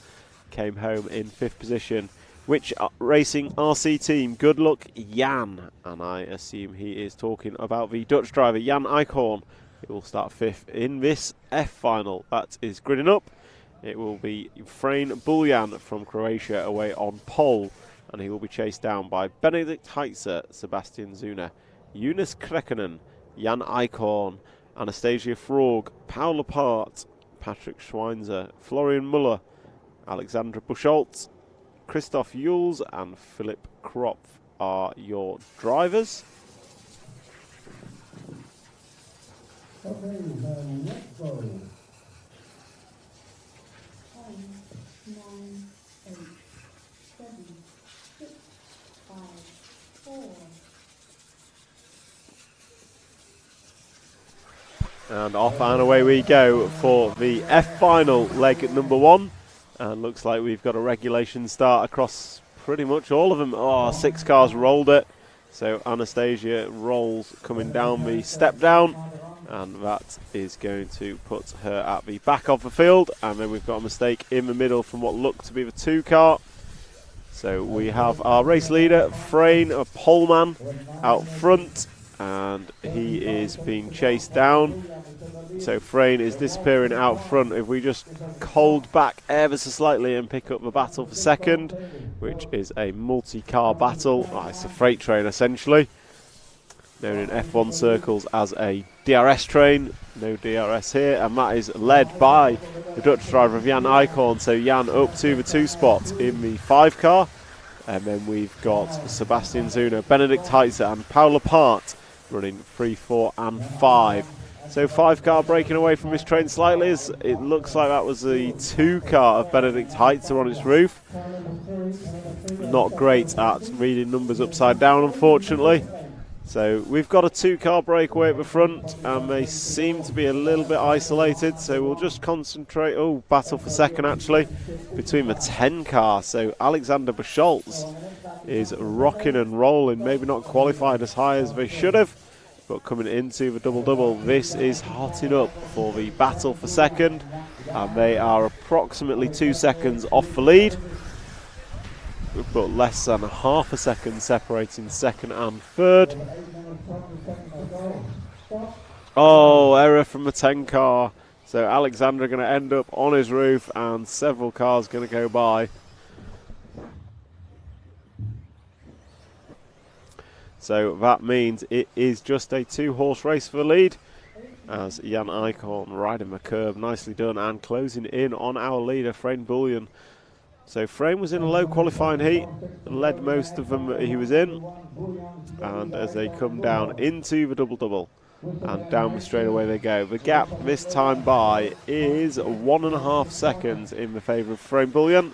came home in 5th position. Which racing RC team? Good luck, Jan. And I assume he is talking about the Dutch driver, Jan Eichhorn. He will start 5th in this F final. That is gridding up it will be Frane Buljan from Croatia away on pole, and he will be chased down by Benedikt Heitzer, Sebastian Zuna, Jonas Krekkonen, Jan Eichhorn, Anastasia Frog, Paul Lepart, Patrick Schweinzer, Florian Muller, Alexandra Buschholz, Christoph Jules and Philip Kropf are your drivers. Okay, then let's go. 10, 9, 8, 7, 6, 5, 4. And off and away we go for the F final leg at number 1. And looks like we've got a regulation start across pretty much all of them. Oh, 6 cars rolled it. So Anastasia rolls coming down the step down. And that is going to put her at the back of the field. And then we've got a mistake in the middle from what looked to be the 2 car. So we have our race leader, Frane, a poleman, out front. And he is being chased down. So Frane is disappearing out front. If we just hold back ever so slightly and pick up the battle for second, which is a multi-car battle. Oh, it's a freight train essentially, known in F1 circles as a DRS train. No DRS here, and that is led by the Dutch driver of Jan Eichhorn. So Jan up to the 2 spot in the 5 car, and then we've got Sebastian Zuna, Benedikt Heitzer and Paul Lepart running 3, 4 and 5. So 5 car breaking away from this train slightly, as it looks like that was the 2 car of Benedikt Heitzer on its roof. Not great at reading numbers upside down, unfortunately. So we've got a 2 car breakaway at the front, and they seem to be a little bit isolated, so we'll just concentrate. Oh, battle for second actually between the 10 car. So Alexander Buschholz is rocking and rolling, maybe not qualified as high as they should have, but coming into the double-double, this is hotting up for the battle for second, and they are approximately 2 seconds off the lead. We've got less than half a second separating second and third. Oh, error from the 10 car. So Alexander going to end up on his roof, and several cars going to go by. So that means it is just a 2-horse race for the lead, as Jan Eichhorn riding the curb, nicely done, and closing in on our leader, Frane Buljan. So Frane was in a low qualifying heat, led most of them that he was in, and as they come down into the double-double, and down the straightaway they go. The gap this time by is 1.5 seconds in the favour of Frane Buljan,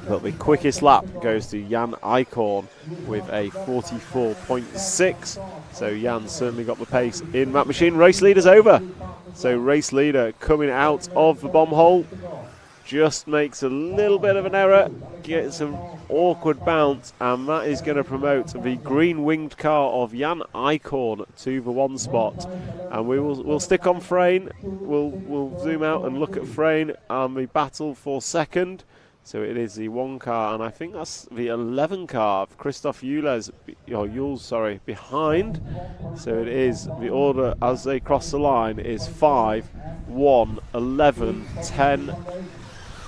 but the quickest lap goes to Jan Eichhorn with a 44.6. So Jan certainly got the pace in that machine. Race leader's over. So race leader coming out of the bomb hole, just makes a little bit of an error, gets an awkward bounce, and that is going to promote the green winged car of Jan Eichhorn to the 1 spot. And we'll stick on Frane. We'll zoom out and look at Frane and the battle for second. So it is the 1 car, and I think that's the 11 car of Christoph Jules behind. So it is the order as they cross the line is 5, 1, 11, 10.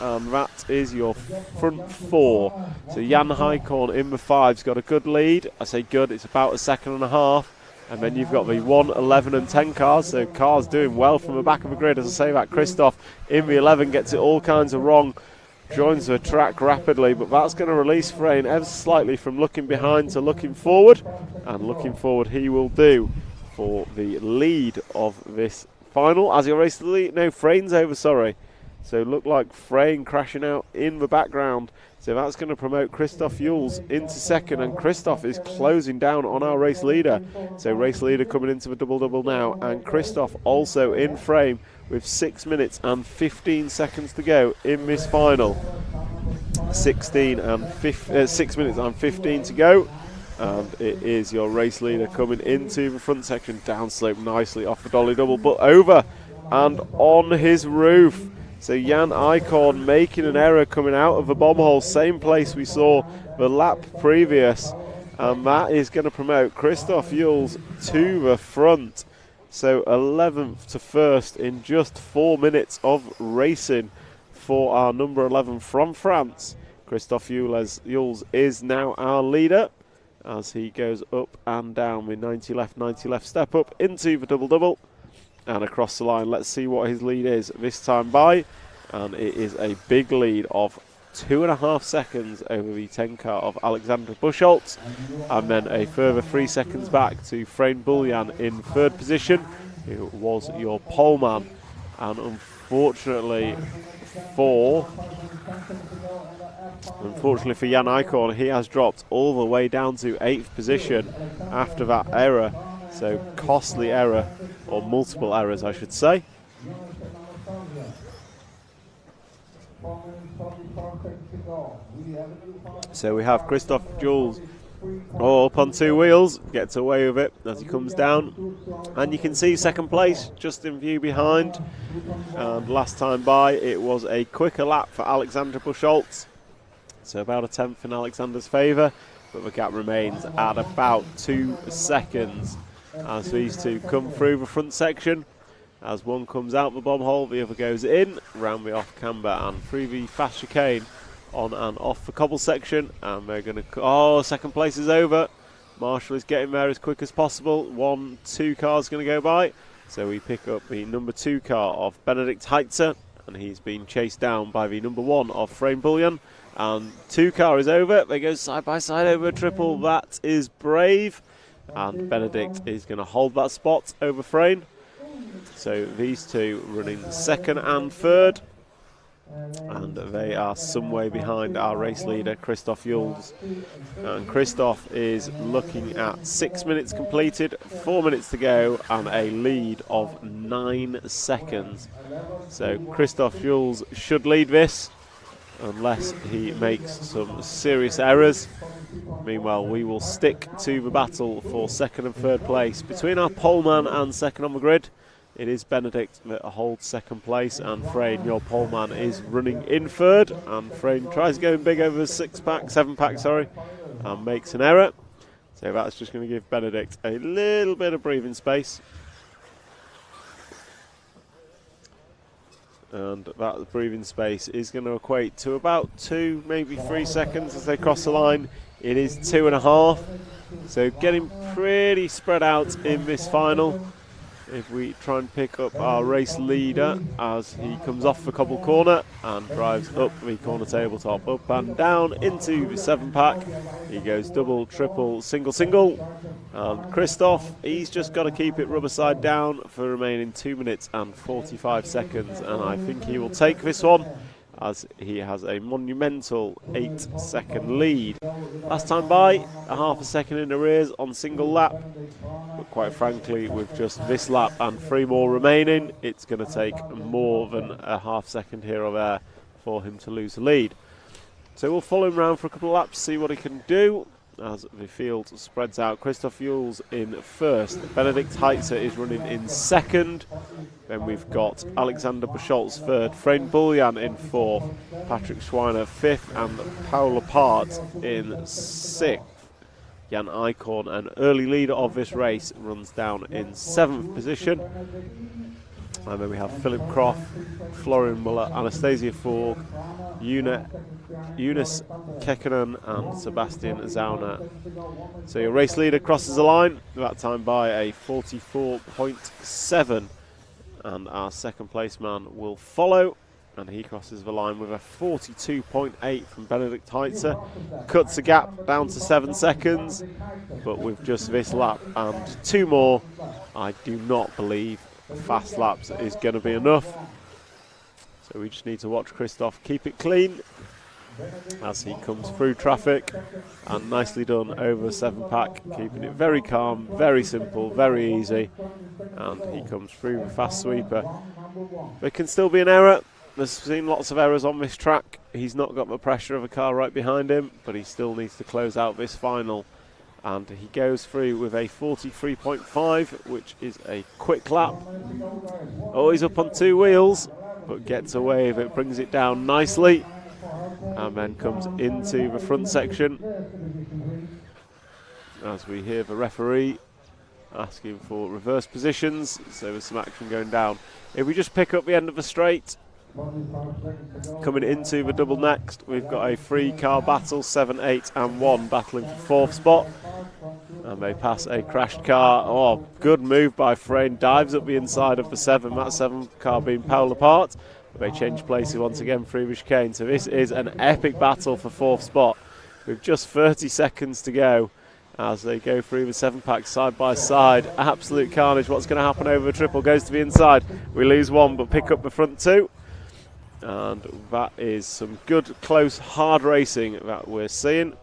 And that is your front 4. So Jan Eichhorn in the 5's got a good lead. I say good, it's about 1.5 seconds. And then you've got the 1, 11 and 10 cars. So cars doing well from the back of the grid. As I say, that Christoph in the 11 gets it all kinds of wrong. Joins the track rapidly, but that's going to release Frane ever slightly from looking behind to looking forward. And looking forward he will do for the lead of this final. As he races the lead, no, Frane's over, sorry. So it looked like Frane crashing out in the background. So that's going to promote Christoph Jules into second, and Christoph is closing down on our race leader. So race leader coming into the double-double now, and Christoph also in frame with 6 minutes and 15 seconds to go in this final. 6 minutes and 15 to go. And it is your race leader coming into the front section, downslope nicely off the dolly double, but over and on his roof. So Jan Eichhorn making an error coming out of the bomb hole, same place we saw the lap previous, and that is going to promote Christoph Jules to the front. So 11th to 1st in just 4 minutes of racing for our number 11 from France. Christophe Jules is now our leader as he goes up and down with 90 left, step up into the double-double and across the line. Let's see what his lead is this time by, and it is a big lead of 2.5 seconds over the 10 car of Alexander Buschholz, and then a further 3 seconds back to Frein Bullian in third position, who was your poleman. And unfortunately for Jan Eichhorn, he has dropped all the way down to 8th position after that error. So costly error, or multiple errors I should say. So we have Christophe Jules all up on 2 wheels, gets away with it as he comes down, and you can see second place just in view behind. And last time by it was a quicker lap for Alexander Buschholz, so about a 10th in Alexander's favour, but the gap remains at about 2 seconds as these two come through the front section. As one comes out the bomb hole, the other goes in, round the off camber and through the fast chicane on and off the cobble section, and they're going to, second place is over. Marshall is getting there as quick as possible. 1-2 cars going to go by, so we pick up the number 2 car of Benedikt Heitzer, and he's been chased down by the number 1 of Frein Bullian, and 2 car is over. They go side by side over a triple. That is brave, and Benedikt is going to hold that spot over Frein. So these two running second and third, and they are some way behind our race leader Christophe Jules, and Christophe is looking at 6 minutes completed, 4 minutes to go, and a lead of 9 seconds. So Christophe Jules should lead this unless he makes some serious errors. Meanwhile, we will stick to the battle for second and third place between our poleman and second on the grid. It is Benedikt that holds second place, and Frein, your poleman, is running in third, and Frein tries going big over the 7 pack, and makes an error. So that's just going to give Benedikt a little bit of breathing space. And that breathing space is going to equate to about 2, maybe 3 seconds as they cross the line. It is 2.5, so getting pretty spread out in this final. If we try and pick up our race leader as he comes off the cobble corner and drives up the corner tabletop, up and down into the 7 pack. He goes double, triple, single, and Christophe, he's just got to keep it rubber side down for the remaining 2 minutes and 45 seconds, and I think he will take this one as he has a monumental 8-second lead. Last time by, a half a second in arrears on single lap, but quite frankly, with just this lap and 3 more remaining, it's going to take more than a half second here or there for him to lose the lead. So we'll follow him around for a couple of laps, see what he can do as the field spreads out. Christophe Jules in first, Benedikt Heitzer is running in second, then we've got Alexander Buschholz third, Frein Bullian in fourth, Patrick Schweiner fifth, and Paul Lepart in sixth. Jan Eichhorn, an early leader of this race, runs down in 7th position. And then we have Philip Croft, Florian Muller, Anastasia Forg, Eunice Kekkonen and Sebastian Zauner. So your race leader crosses the line, that time by a 44.7, and our second place man will follow, and he crosses the line with a 42.8 from Benedikt Heitzer. Cuts the gap down to 7 seconds, but with just this lap and 2 more, I do not believe fast laps is going to be enough. So we just need to watch Christophe keep it clean as he comes through traffic, and nicely done over a 7 pack, keeping it very calm, very simple, very easy, and he comes through the fast sweeper. There can still be an error. There's been lots of errors on this track. He's not got the pressure of a car right behind him, but he still needs to close out this final, and he goes through with a 43.5, which is a quick lap. Oh, he's up on 2 wheels, but gets away with it, brings it down nicely, and then comes into the front section as we hear the referee asking for reverse positions. So there's some action going down. If we just pick up the end of the straight, Coming into the double next, we've got a 3-car battle, 7, 8 and 1 battling for 4th spot. And they pass a crashed car. Oh, good move by Frayne, dives up the inside of the 7, that 7 car being pulled apart. They change places once again through the chicane. So this is an epic battle for 4th spot with just 30 seconds to go as they go through the 7-pack side by side. Absolute carnage. What's going to happen over the triple? Goes to the inside. We lose 1 but pick up the front 2. And that is some good, close, hard racing that we're seeing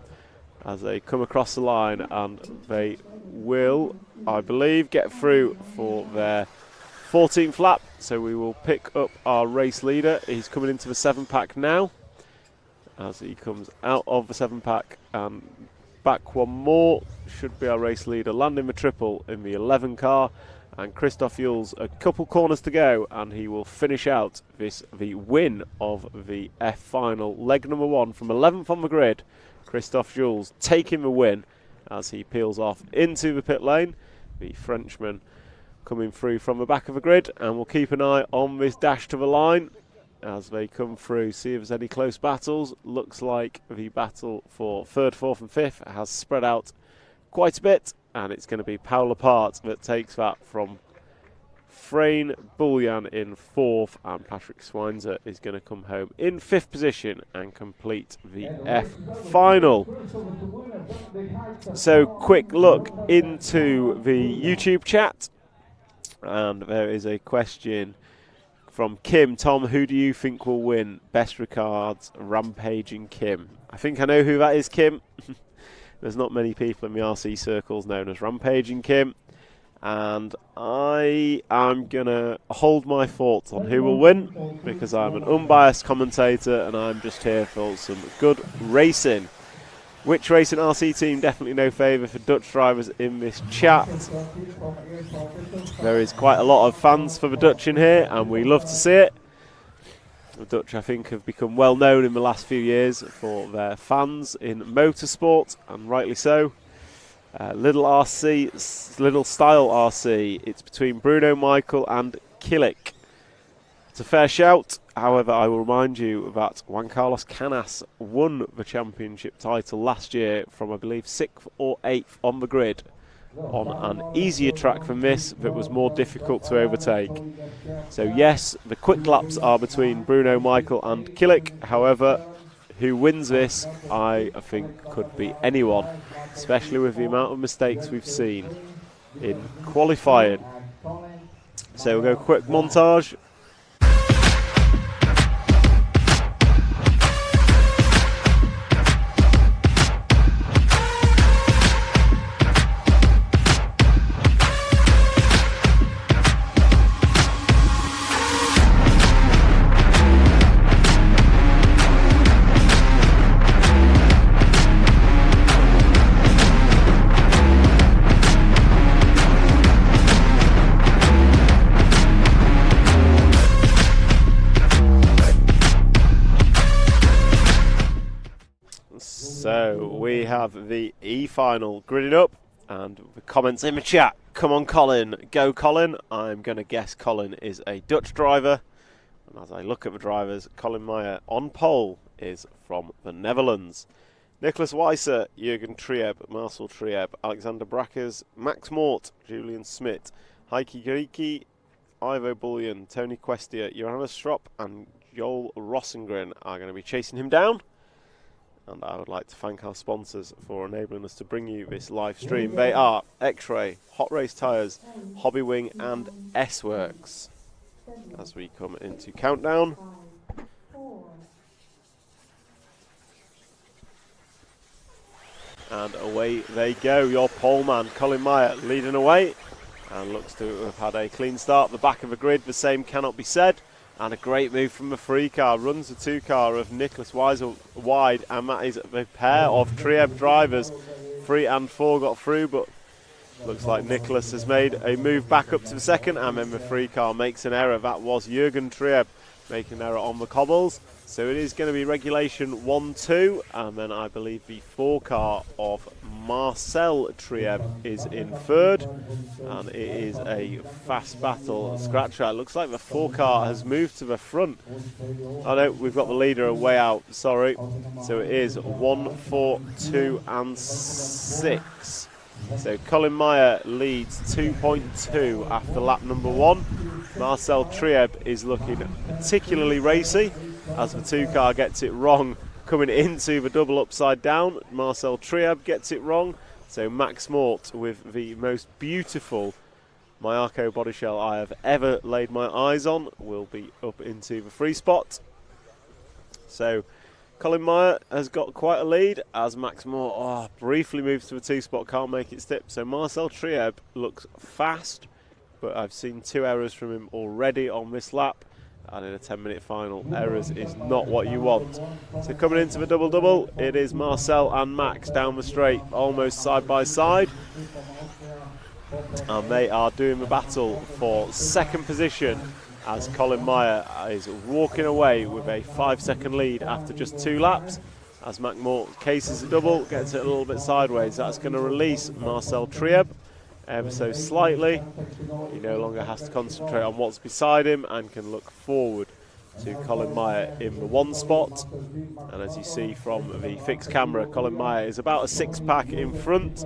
as they come across the line, and they will, I believe, get through for their 14th lap. So we will pick up our race leader. He's coming into the 7-pack now as he comes out of the 7-pack and back 1 more. Should be our race leader landing the triple in the 11 car. And Christoph Jules, a couple corners to go, and he will finish out the win of the F final. Leg number 1 from 11th on the grid. Christoph Jules taking the win as he peels off into the pit lane. The Frenchman coming through from the back of the grid, and we'll keep an eye on this dash to the line as they come through. See if there's any close battles. Looks like the battle for 3rd, 4th and 5th has spread out quite a bit. And it's going to be Paul Apart that takes that from Frayne Bullion in 4th, and Patrick Swinzer is going to come home in 5th position and complete the F final. So quick look into the YouTube chat, and there is a question from Kim. Tom, who do you think will win? Best regards, Rampaging Kim. I think I know who that is, Kim. There's not many people in the RC circles known as Rampaging Kim. And I am going to hold my thoughts on who will win because I'm an unbiased commentator and I'm just here for some good racing. Which racing RC team? Definitely no favour for Dutch drivers in this chat. There is quite a lot of fans for the Dutch in here and we love to see it. The Dutch, I think, have become well known in the last few years for their fans in motorsport, and rightly so. Little RC, Little Style RC, it's between Bruno Michael and Killick. It's a fair shout, however, I will remind you that Juan Carlos Canas won the championship title last year from, I believe, 6th or 8th on the grid on an easier track than this that was more difficult to overtake. So yes, the quick laps are between Bruno Michael and Killick. However, who wins this, I think, could be anyone, especially with the amount of mistakes we've seen in qualifying. So we'll go quick montage. So we have the E final gridded up and the comments in the chat. Come on, Colin, go Colin. I'm going to guess Colin is a Dutch driver. And as I look at the drivers, Colin Meyer on pole is from the Netherlands. Nicholas Weiser, Jürgen Trieb, Marcel Trieb, Alexander Brackers, Max Mort, Julian Smith, Heike Grieky, Ivo Bullion, Tony Questia, Johannes Strop and Joel Rossengren are going to be chasing him down. And I would like to thank our sponsors for enabling us to bring you this live stream. They are X-Ray, Hot Race Tyres, Hobby Wing and S-Works. As we come into countdown. And away they go. Your pole man, Colin Meyer, leading away. And looks to have had a clean start. The back of the grid, the same cannot be said. And a great move from the 3 car. Runs the 2 car of Nicholas Weiser wide. And that is a pair of Trieb drivers. 3 and 4 got through, but looks like Nicholas has made a move back up to the 2nd. And then the 3 car makes an error. That was Jürgen Trieb making an error on the cobbles. So it is going to be regulation 1-2, and then I believe the 4 car of Marcel Trieb is in third, and it is a fast battle. Scratcher, it looks like the 4 car has moved to the front. Oh no, we've got the leader way out, sorry. So it is 1, 4, 2 and 6. So Colin Meyer leads 2.2 after lap number 1. Marcel Trieb is looking particularly racy as the 2 car gets it wrong coming into the double upside down. Marcel Trieb gets it wrong. So Max Mort with the most beautiful Myarko body shell I have ever laid my eyes on will be up into the 3 spot. So Colin Meyer has got quite a lead as Max Mort briefly moves to the 2 spot, can't make it stick. So Marcel Trieb looks fast, but I've seen 2 errors from him already on this lap, and in a 10-minute final, errors is not what you want. So coming into the double-double, it is Marcel and Max down the straight, almost side by side. And they are doing the battle for 2nd position as Colin Meyer is walking away with a 5-second lead after just 2 laps. As Max Mort cases a double, gets it a little bit sideways. That's going to release Marcel Trieb ever so slightly. He no longer has to concentrate on what's beside him and can look forward to Colin Meyer in the 1 spot. And as you see from the fixed camera, Colin Meyer is about a 6-pack in front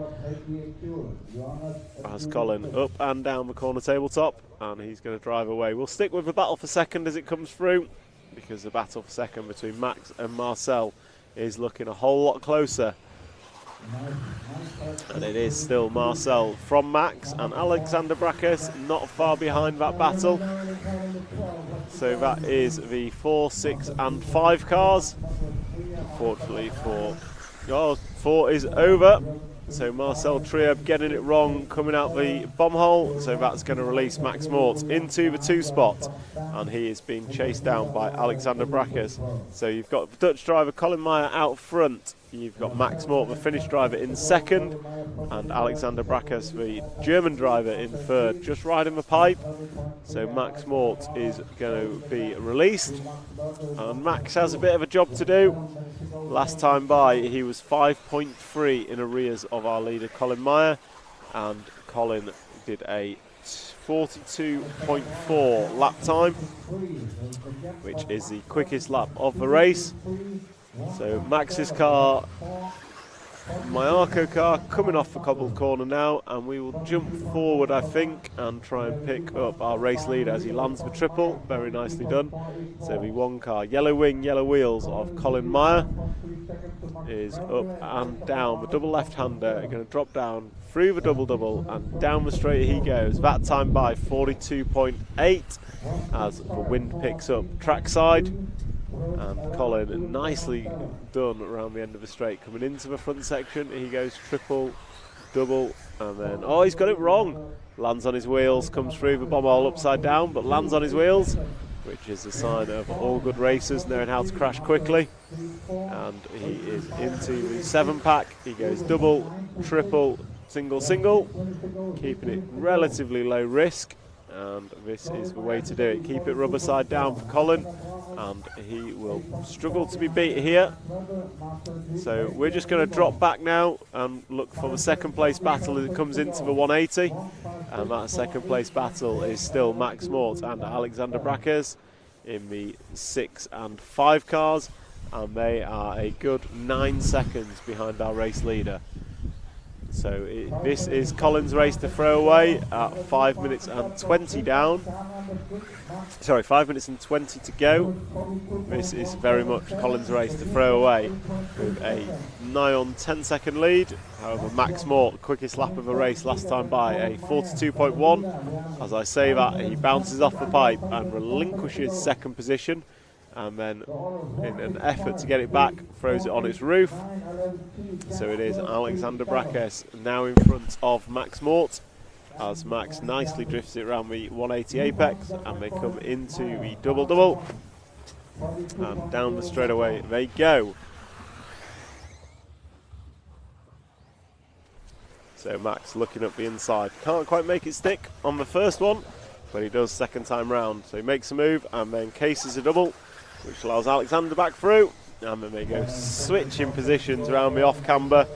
as Colin up and down the corner tabletop, and he's going to drive away. We'll stick with the battle for 2nd as it comes through, because the battle for 2nd between Max and Marcel is looking a whole lot closer. And it is still Marcel from Max, and Alexander Brakes not far behind that battle. So that is the 4, 6 and 5 cars. Unfortunately for 4 is over. So Marcel Trieb getting it wrong, coming out the bomb hole. So that's going to release Max Mort into the 2 spot, and he is being chased down by Alexander Brakes. So you've got the Dutch driver Colin Meyer out front. You've got Max Mort, the Finnish driver, in 2nd, and Alexander Brakes, the German driver, in 3rd, just riding the pipe. So Max Mort is going to be released, and Max has a bit of a job to do. Last time by, he was 5.3 in arrears of our leader Colin Meyer, and Colin did a 42.4 lap time, which is the quickest lap of the race. So Max's car, Myarko car, coming off the cobbled corner now, and we will jump forward, I think, and try and pick up our race leader as he lands the triple. Very nicely done. So the 1 car, yellow wing, yellow wheels of Colin Meyer is up and down. The double left-hander are going to drop down through the double-double, and down the straight he goes. That time by 42.8 as the wind picks up trackside. And Colin, nicely done around the end of the straight. Coming into the front section, he goes triple, double, and then, he's got it wrong. Lands on his wheels, comes through the bomb hole upside down, but lands on his wheels, which is a sign of all good racers knowing how to crash quickly. And he is into the 7-pack. He goes double, triple, single, single, keeping it relatively low risk. And this is the way to do it. Keep it rubber side down for Colin, and he will struggle to be beat here. So we're just going to drop back now and look for the 2nd place battle as it comes into the 180. And that 2nd place battle is still Max Mort and Alexander Brakes in the 6 and 5 cars, and they are a good 9 seconds behind our race leader. So this is Colin's race to throw away at 5 minutes and 20 down. Sorry, 5 minutes and 20 to go. This is very much Colin's race to throw away with a nigh on 10-second lead. However, Max Mort, quickest lap of the race last time by, a 42.1. As I say that, he bounces off the pipe and relinquishes 2nd position, and then in an effort to get it back, throws it on its roof. So it is Alexander Brakes now in front of Max Mort, as Max nicely drifts it around the 180 apex, and they come into the double-double, and down the straightaway they go. So Max looking up the inside, can't quite make it stick on the first one, but he does second time round. So he makes a move and then cases a double, which allows Alexander back through. And then they go switching positions around the off camber,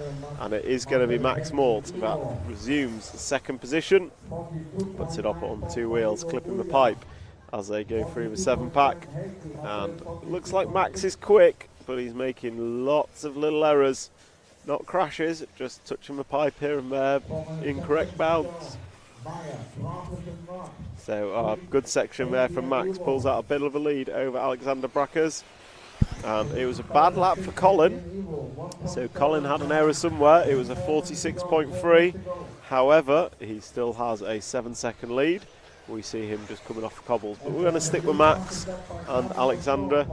and it is going to be Max Mort that resumes second position, puts it up on two wheels, clipping the pipe as they go through the 7-pack. And it looks like Max is quick, but he's making lots of little errors, not crashes, just touching the pipe here and there, incorrect bounce. So a good section there from Max, pulls out a bit of a lead over Alexander Brackers. And it was a bad lap for Colin, so Colin had an error somewhere. It was a 46.3, however he still has a 7-second lead. We see him just coming off the cobbles, but we're going to stick with Max and Alexander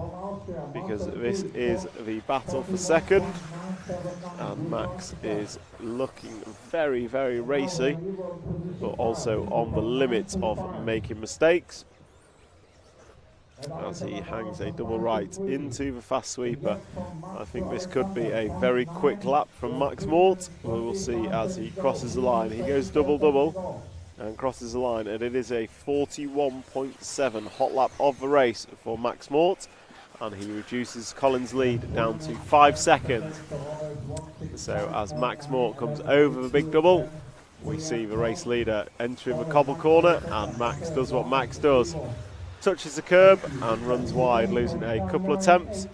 because this is the battle for second, and Max is looking very, very racy, but also on the limit of making mistakes as he hangs a double right into the fast sweeper. I think this could be a very quick lap from Max Mort. We will see as he crosses the line. He goes double and crosses the line, and it is a 41.7 hot lap of the race for Max Mort, and he reduces Colin's lead down to 5 seconds. So as Max Mort comes over the big double, we see the race leader entering the cobble corner, and Max does what Max does. Touches the curb and runs wide, losing a couple of attempts.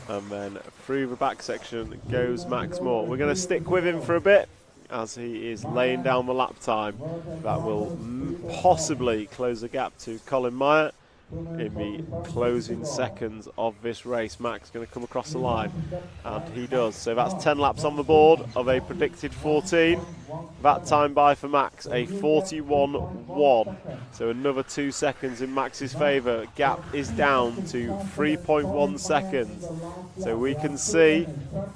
And then through the back section goes Max Mort. We're going to stick with him for a bit as he is laying down the lap time. That will possibly close the gap to Colin Meyer in the closing seconds of this race. Max going to come across the line, and he does. So that's 10 laps on the board of a predicted 14. That time by for Max, a 41.1. So another 2 seconds in Max's favour. Gap is down to 3.1 seconds. So we can see,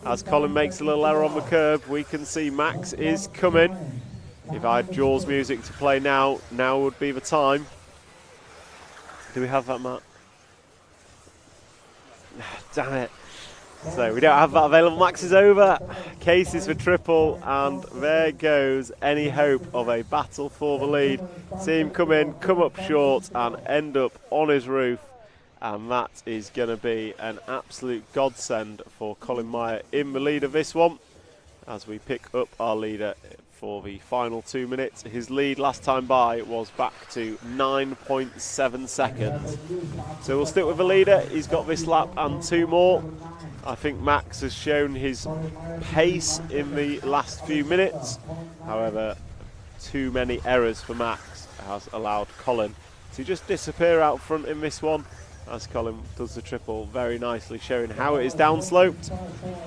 as Colin makes a little error on the curb, we can see Max is coming. If I had Jaws music to play now would be the time. Do we have that, Matt? Damn it. So we don't have that available. Max is over. Cases for triple, and there goes any hope of a battle for the lead. See him come in, come up short, and end up on his roof. And that is going to be an absolute godsend for Colin Meyer in the lead of this one, as we pick up our leader for the final 2 minutes. His lead last time by was back to 9.7 seconds. So we'll stick with the leader. He's got this lap and 2 more. I think Max has shown his pace in the last few minutes. However, too many errors for Max has allowed Colin to just disappear out front in this one, as Colin does the triple very nicely, showing how it is downsloped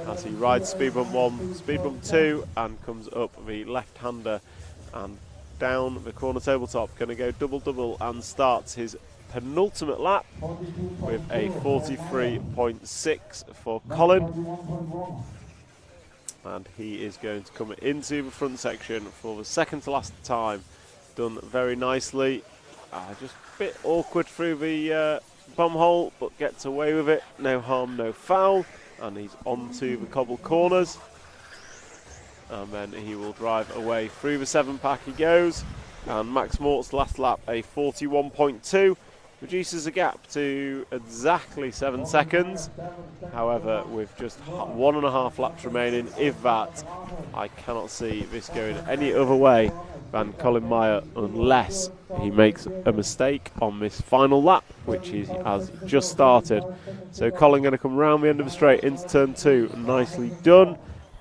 as he rides speed bump 1, speed bump 2, and comes up the left-hander and down the corner tabletop. Going to go double and starts his penultimate lap with a 43.6 for Colin. And he is going to come into the front section for the second to last time. Done very nicely. Just a bit awkward through the bum hole, but gets away with it. No harm, no foul. And he's onto the cobble corners. And then he will drive away through the 7-pack he goes. And Max Mort's last lap, a 41.2. Reduces the gap to exactly 7 seconds. However, with just 1.5 laps remaining, if that, I cannot see this going any other way than Colin Meyer, unless he makes a mistake on this final lap, which he has just started. So Colin going to come round the end of the straight into turn 2, nicely done.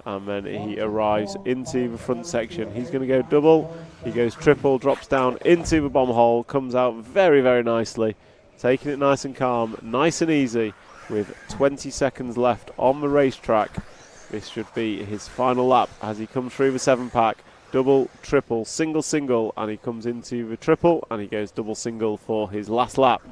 And then he arrives into the front section. He's going to go double, he goes triple, drops down into the bomb hole, comes out very, very nicely, taking it nice and calm, nice and easy, with 20 seconds left on the racetrack. This should be his final lap as he comes through the 7-pack. Double, triple, single, and he comes into the triple, and he goes double, single for his last lap.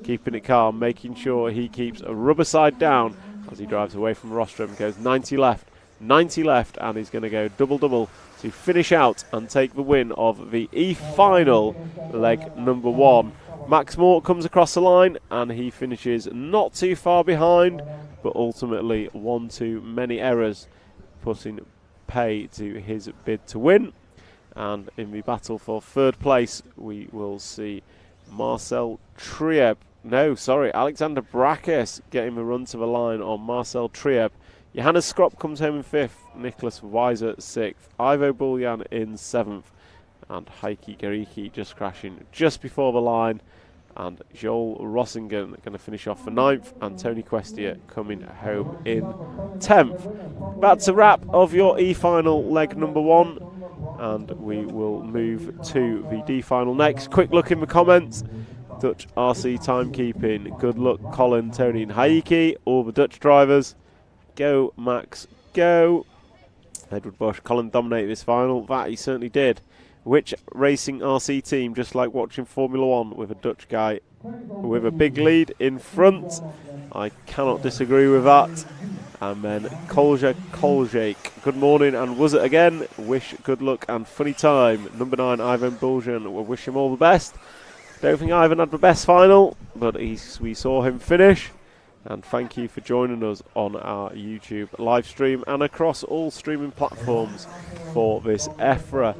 Keeping it calm, making sure he keeps a rubber side down as he drives away from rostrum, goes 90 left, and he's going to go double to finish out and take the win of the E-final leg number 1. Max Mort comes across the line and he finishes not too far behind, but ultimately one too many errors, putting pay to his bid to win. And in the battle for third place, we will see Marcel Trieb. No, sorry, Alexander Brakes getting the run to the line on Marcel Trieb. Johannes Skrop comes home in 5th, Nicholas Weiser 6th, Ivo Buljan in 7th, and Heikki Garicki just crashing just before the line. And Joel Rossingen going to finish off for 9th, and Tony Questia coming home in 10th. That's a wrap of your E-final leg number 1, and we will move to the D final next. Quick look in the comments. Dutch RC timekeeping. Good luck, Colin, Tony and Heikki, all the Dutch drivers. Go, Max, go. Edward Bush, Colin dominated this final. That he certainly did. Which racing RC team, just like watching Formula 1 with a Dutch guy with a big lead in front? I cannot disagree with that. And then Koljak, good morning, and was it again? Wish good luck and funny time. Number 9, Ivan Buljan, we'll wish him all the best. Don't think Ivan had the best final, but we saw him finish. And thank you for joining us on our YouTube live stream and across all streaming platforms for this EFRA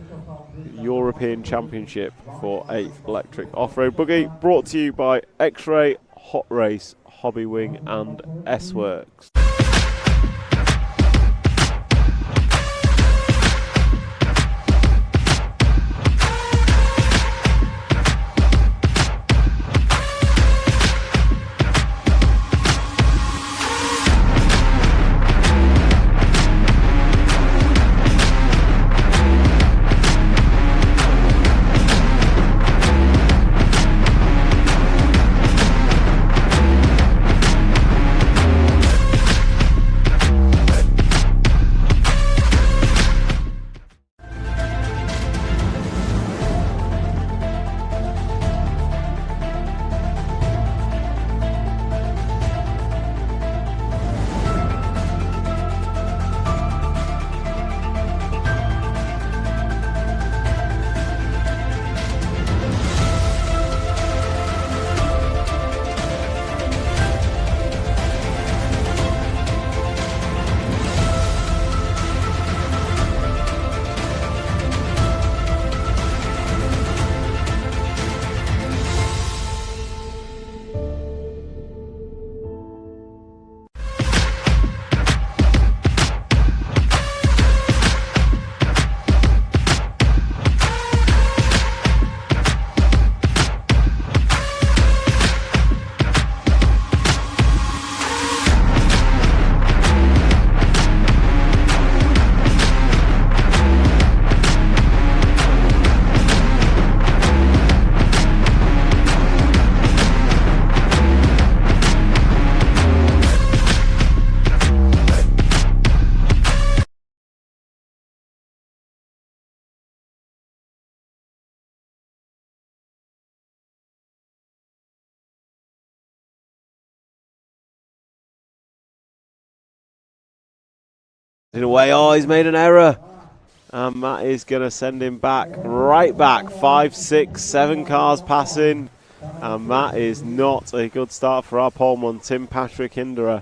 European Championship for 8th Electric Off-Road Buggy, brought to you by X-Ray, Hot Race, Hobby Wing and S-Works. Away, oh, he's made an error. And that is going to send him back, right back. 5, 6, 7 cars passing. And that is not a good start for our poleman, Tim Patrick Hinderer.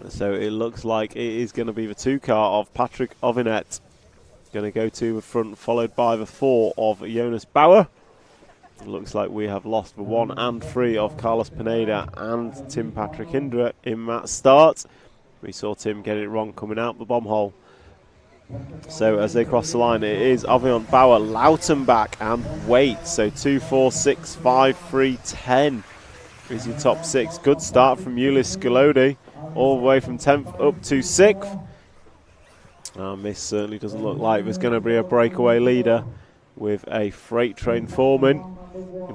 So it looks like it is going to be the 2 car of Patrick Ovinet. Going to go to the front, followed by the 4 of Jonas Bauer. It looks like we have lost the 1 and 3 of Carlos Pineda and Tim Patrick Hinderer in that start. We saw Tim get it wrong coming out the bomb hole. So as they cross the line, it is Aviant Bauer, Lautenbach and Waite. So 2, 4, 6, 5, 3, 10 is your top 6. Good start from Ulis Scolodi, all the way from 10th up to 6th. This certainly doesn't look like there's going to be a breakaway leader with a freight train foreman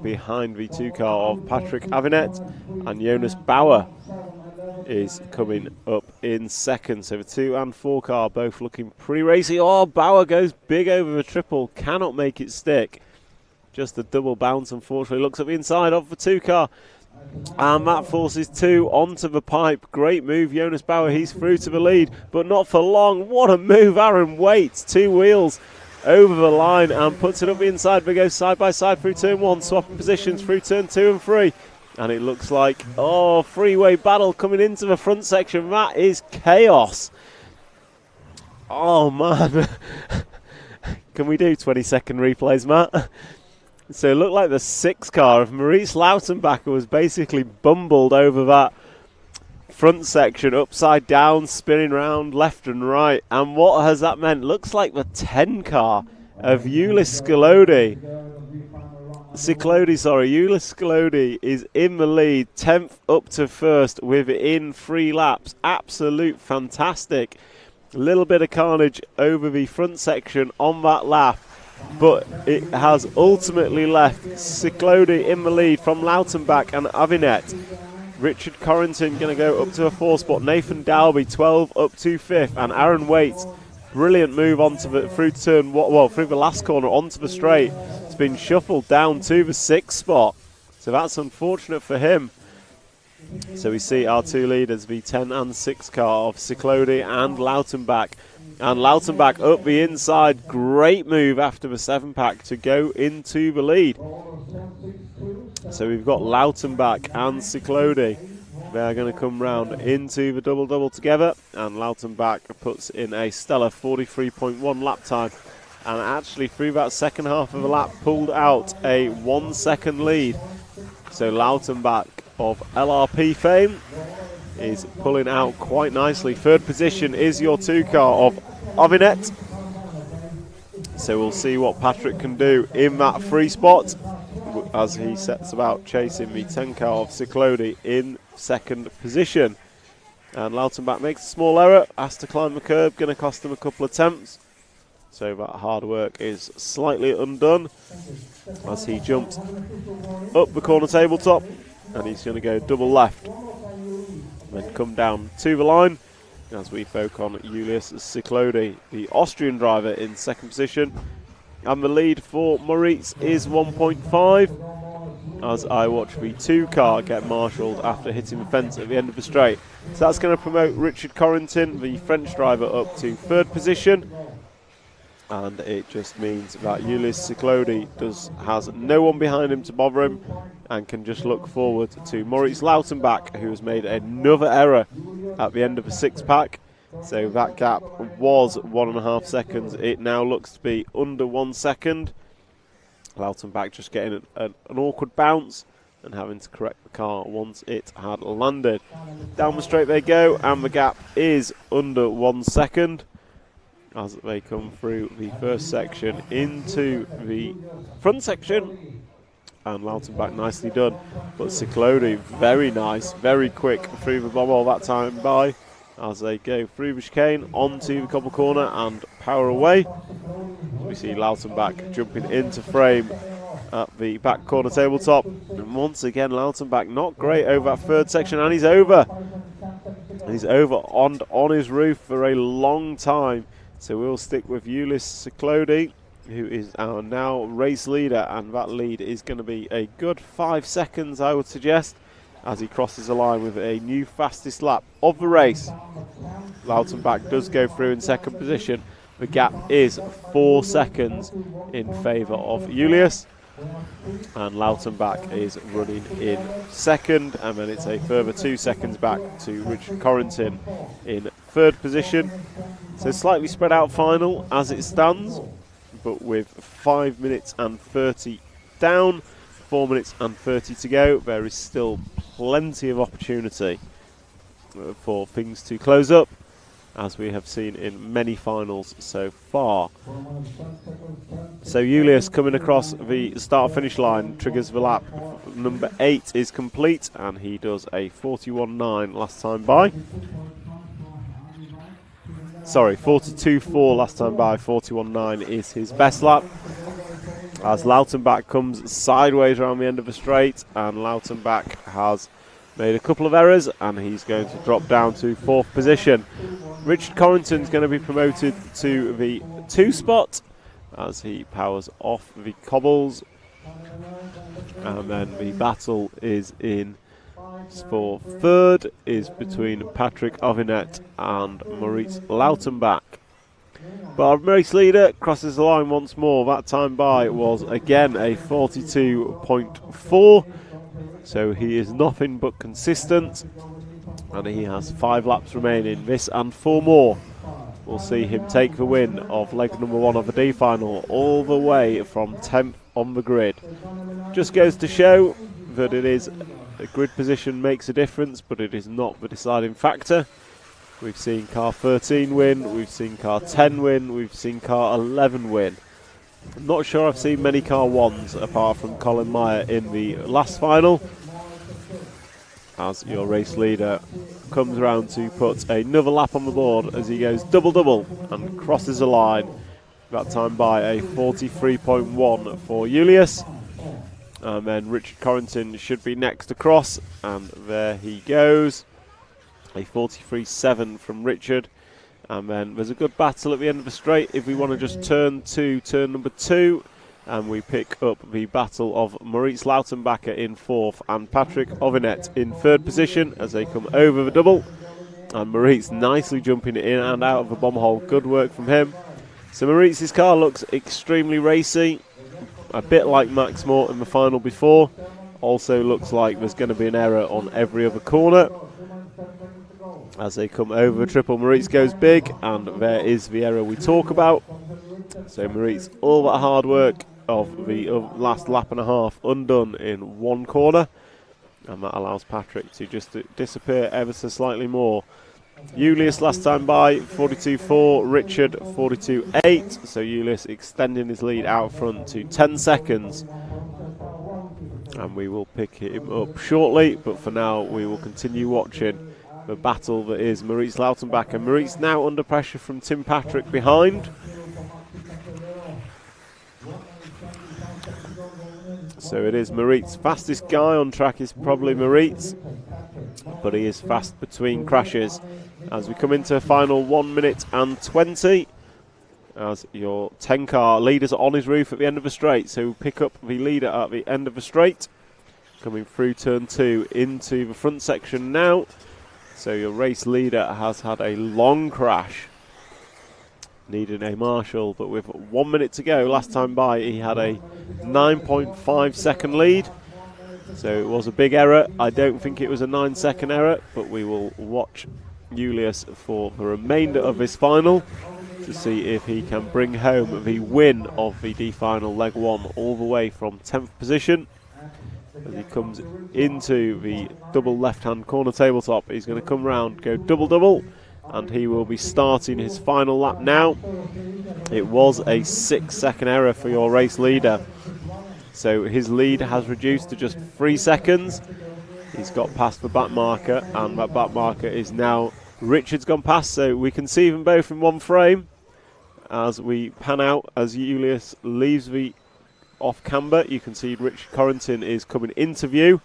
behind the 2 car of Patrick Avinet, and Jonas Bauer is coming up in 2nd. So the 2 and 4 car both looking pretty racy. Oh, Bauer goes big over the triple, cannot make it stick. Just a double bounce, unfortunately. Looks at the inside of the 2 car, and that forces 2 onto the pipe. Great move, Jonas Bauer. He's through to the lead, but not for long. What a move, Aaron Waite. 2 wheels over the line and puts it up the inside. They go side by side through turn 1, swapping positions through turn 2 and 3. And it looks like, oh, freeway battle coming into the front section. That is chaos. Oh, man. Can we do 20-second replays, Matt? So it looked like the 6 car of Maurice Lautenbacher was basically bumbled over that front section, upside down, spinning round left and right. And what has that meant? Looks like the 10 car of Ulyss Ciclodi. Ulyss Ciclodi is in the lead, 10th up to 1st within 3 laps. Absolute fantastic. A little bit of carnage over the front section on that lap, but it has ultimately left Ciclodi in the lead from Lautenbach and Avinet. Richard Corrington going to go up to a 4 spot. Nathan Dalby 12 up to 5th, and Aaron Waite, brilliant move onto the through the last corner onto the straight. It's been shuffled down to the 6th spot, so that's unfortunate for him. So we see our 2 leaders, the 10 and 6 car of Ciclodi and Lautenbach. And Lautenbach up the inside, great move after the 7 pack to go into the lead. So we've got Lautenbach and Ciclodi. They're going to come round into the double-double together, and Lautenbach puts in a stellar 43.1 lap time. And actually through that second half of the lap pulled out a 1 second lead. So Lautenbach of LRP fame is pulling out quite nicely. 3rd position is your 2 car of Avinet. So we'll see what Patrick can do in that 3 spot as he sets about chasing the 10 car of Ciclodi in 2nd position. And Lautenbach makes a small error, has to climb the curb, going to cost him a couple of attempts. So that hard work is slightly undone as he jumps up the corner tabletop, and he's going to go double left, then come down to the line as we focus on Ulyss Ciclodi, the Austrian driver, in 2nd position. And the lead for Maurice is 1.5 as I watch the 2 car get marshalled after hitting the fence at the end of the straight. So that's going to promote Richard Corrington, the French driver, up to 3rd position. And it just means that Ulyss Ciclodi has no one behind him to bother him, and can just look forward to Maurice Lautenbach, who has made another error at the end of the 6 pack. So that gap was 1.5 seconds. It now looks to be under 1 second. Lautenbach just getting an awkward bounce and having to correct the car once it had landed. Down the straight they go, and the gap is under 1 second as they come through the 1st section into the front section. And Lautenbach nicely done, but Ciclodi very nice, very quick through the bomb all that time by as they go through the chicane onto the cobble corner and power away. We see Lautenbach jumping into frame at the back corner tabletop, and once again Lautenbach not great over that 3rd section, and he's over on his roof for a long time. So we'll stick with Ulyss Ciclodi, who is our now race leader, and that lead is going to be a good 5 seconds, I would suggest, as he crosses the line with a new fastest lap of the race. Lautenbach does go through in 2nd position. The gap is 4 seconds in favour of Ulyss, and Lautenbach is running in 2nd, and then it's a further 2 seconds back to Richard Corrington in 3rd position. So slightly spread out final as it stands, but with 5 minutes and 30 down, 4 minutes and 30 to go, there is still plenty of opportunity for things to close up, as we have seen in many finals so far. So Ulyss coming across the start-finish line, triggers the lap. Number 8 is complete, and he does a 41.9 last time by. Sorry, 42.4 last time by, 41.9 is his best lap. As Lautenbach comes sideways around the end of the straight, and Lautenbach has made a couple of errors, and he's going to drop down to 4th position. Richard Corrington's going to be promoted to the 2 spot as he powers off the cobbles, and then the battle is in for 3rd is between Patrick Avinet and Maurice Lautenbach. But our race leader crosses the line once more. That time by was again a 42.4, so he is nothing but consistent, and he has 5 laps remaining, this and 4 more, will see him take the win of leg number 1 of the D final, all the way from 10th on the grid. Just goes to show that it is a grid position makes a difference, but it is not the deciding factor. We've seen car 13 win, we've seen car 10 win, we've seen car 11 win. I'm not sure I've seen many car 1s apart from Colin Meyer in the last final, as your race leader comes around to put another lap on the board as he goes double-double and crosses the line, that time by a 43.1 for Julius. And then Richard Corrington should be next across, and there he goes, a 43.7 from Richard. And then there's a good battle at the end of the straight if we want to just turn to turn number 2, and we pick up the battle of Maurice Lautenbacher in 4th and Patrick Ovinet in 3rd position as they come over the double. And Maurice nicely jumping in and out of the bomb hole, good work from him. So Maurice's car looks extremely racy, a bit like Max Moore in the final before. Also looks like there's going to be an error on every other corner. As they come over the triple, Maurice goes big, and there is the error we talk about. So Maurice, all that hard work of the last lap and a half undone in one corner, and that allows Patrick to just disappear ever so slightly more. Julius last time by 42.4, Richard 42.8, so Julius extending his lead out front to 10 seconds. And we will pick him up shortly, but for now we will continue watching the battle that is Maurice Lautenbacher. Maurice now under pressure from Tim Patrick behind. So it is Maurice. Fastest guy on track is probably Maurice, but he is fast between crashes. As we come into a final 1 minute and 20, as your 10 car leader's on his roof at the end of the straight, so pick up the leader at the end of the straight. Coming through turn 2 into the front section now. So your race leader has had a long crash, needing a marshal, but with 1 minute to go, last time by he had a 9.5 second lead. So it was a big error. I don't think it was a 9-second error, but we will watch Julius for the remainder of this final to see if he can bring home the win of the D final leg 1 all the way from 10th position. As he comes into the double left-hand corner tabletop, he's going to come round, go double-double, and he will be starting his final lap now. It was a 6-second error for your race leader, so his lead has reduced to just 3 seconds. He's got past the back marker, and that back marker is now Richard's gone past, so we can see them both in one frame as we pan out as Julius leaves the off camber. You can see Richard Corrington is coming into view,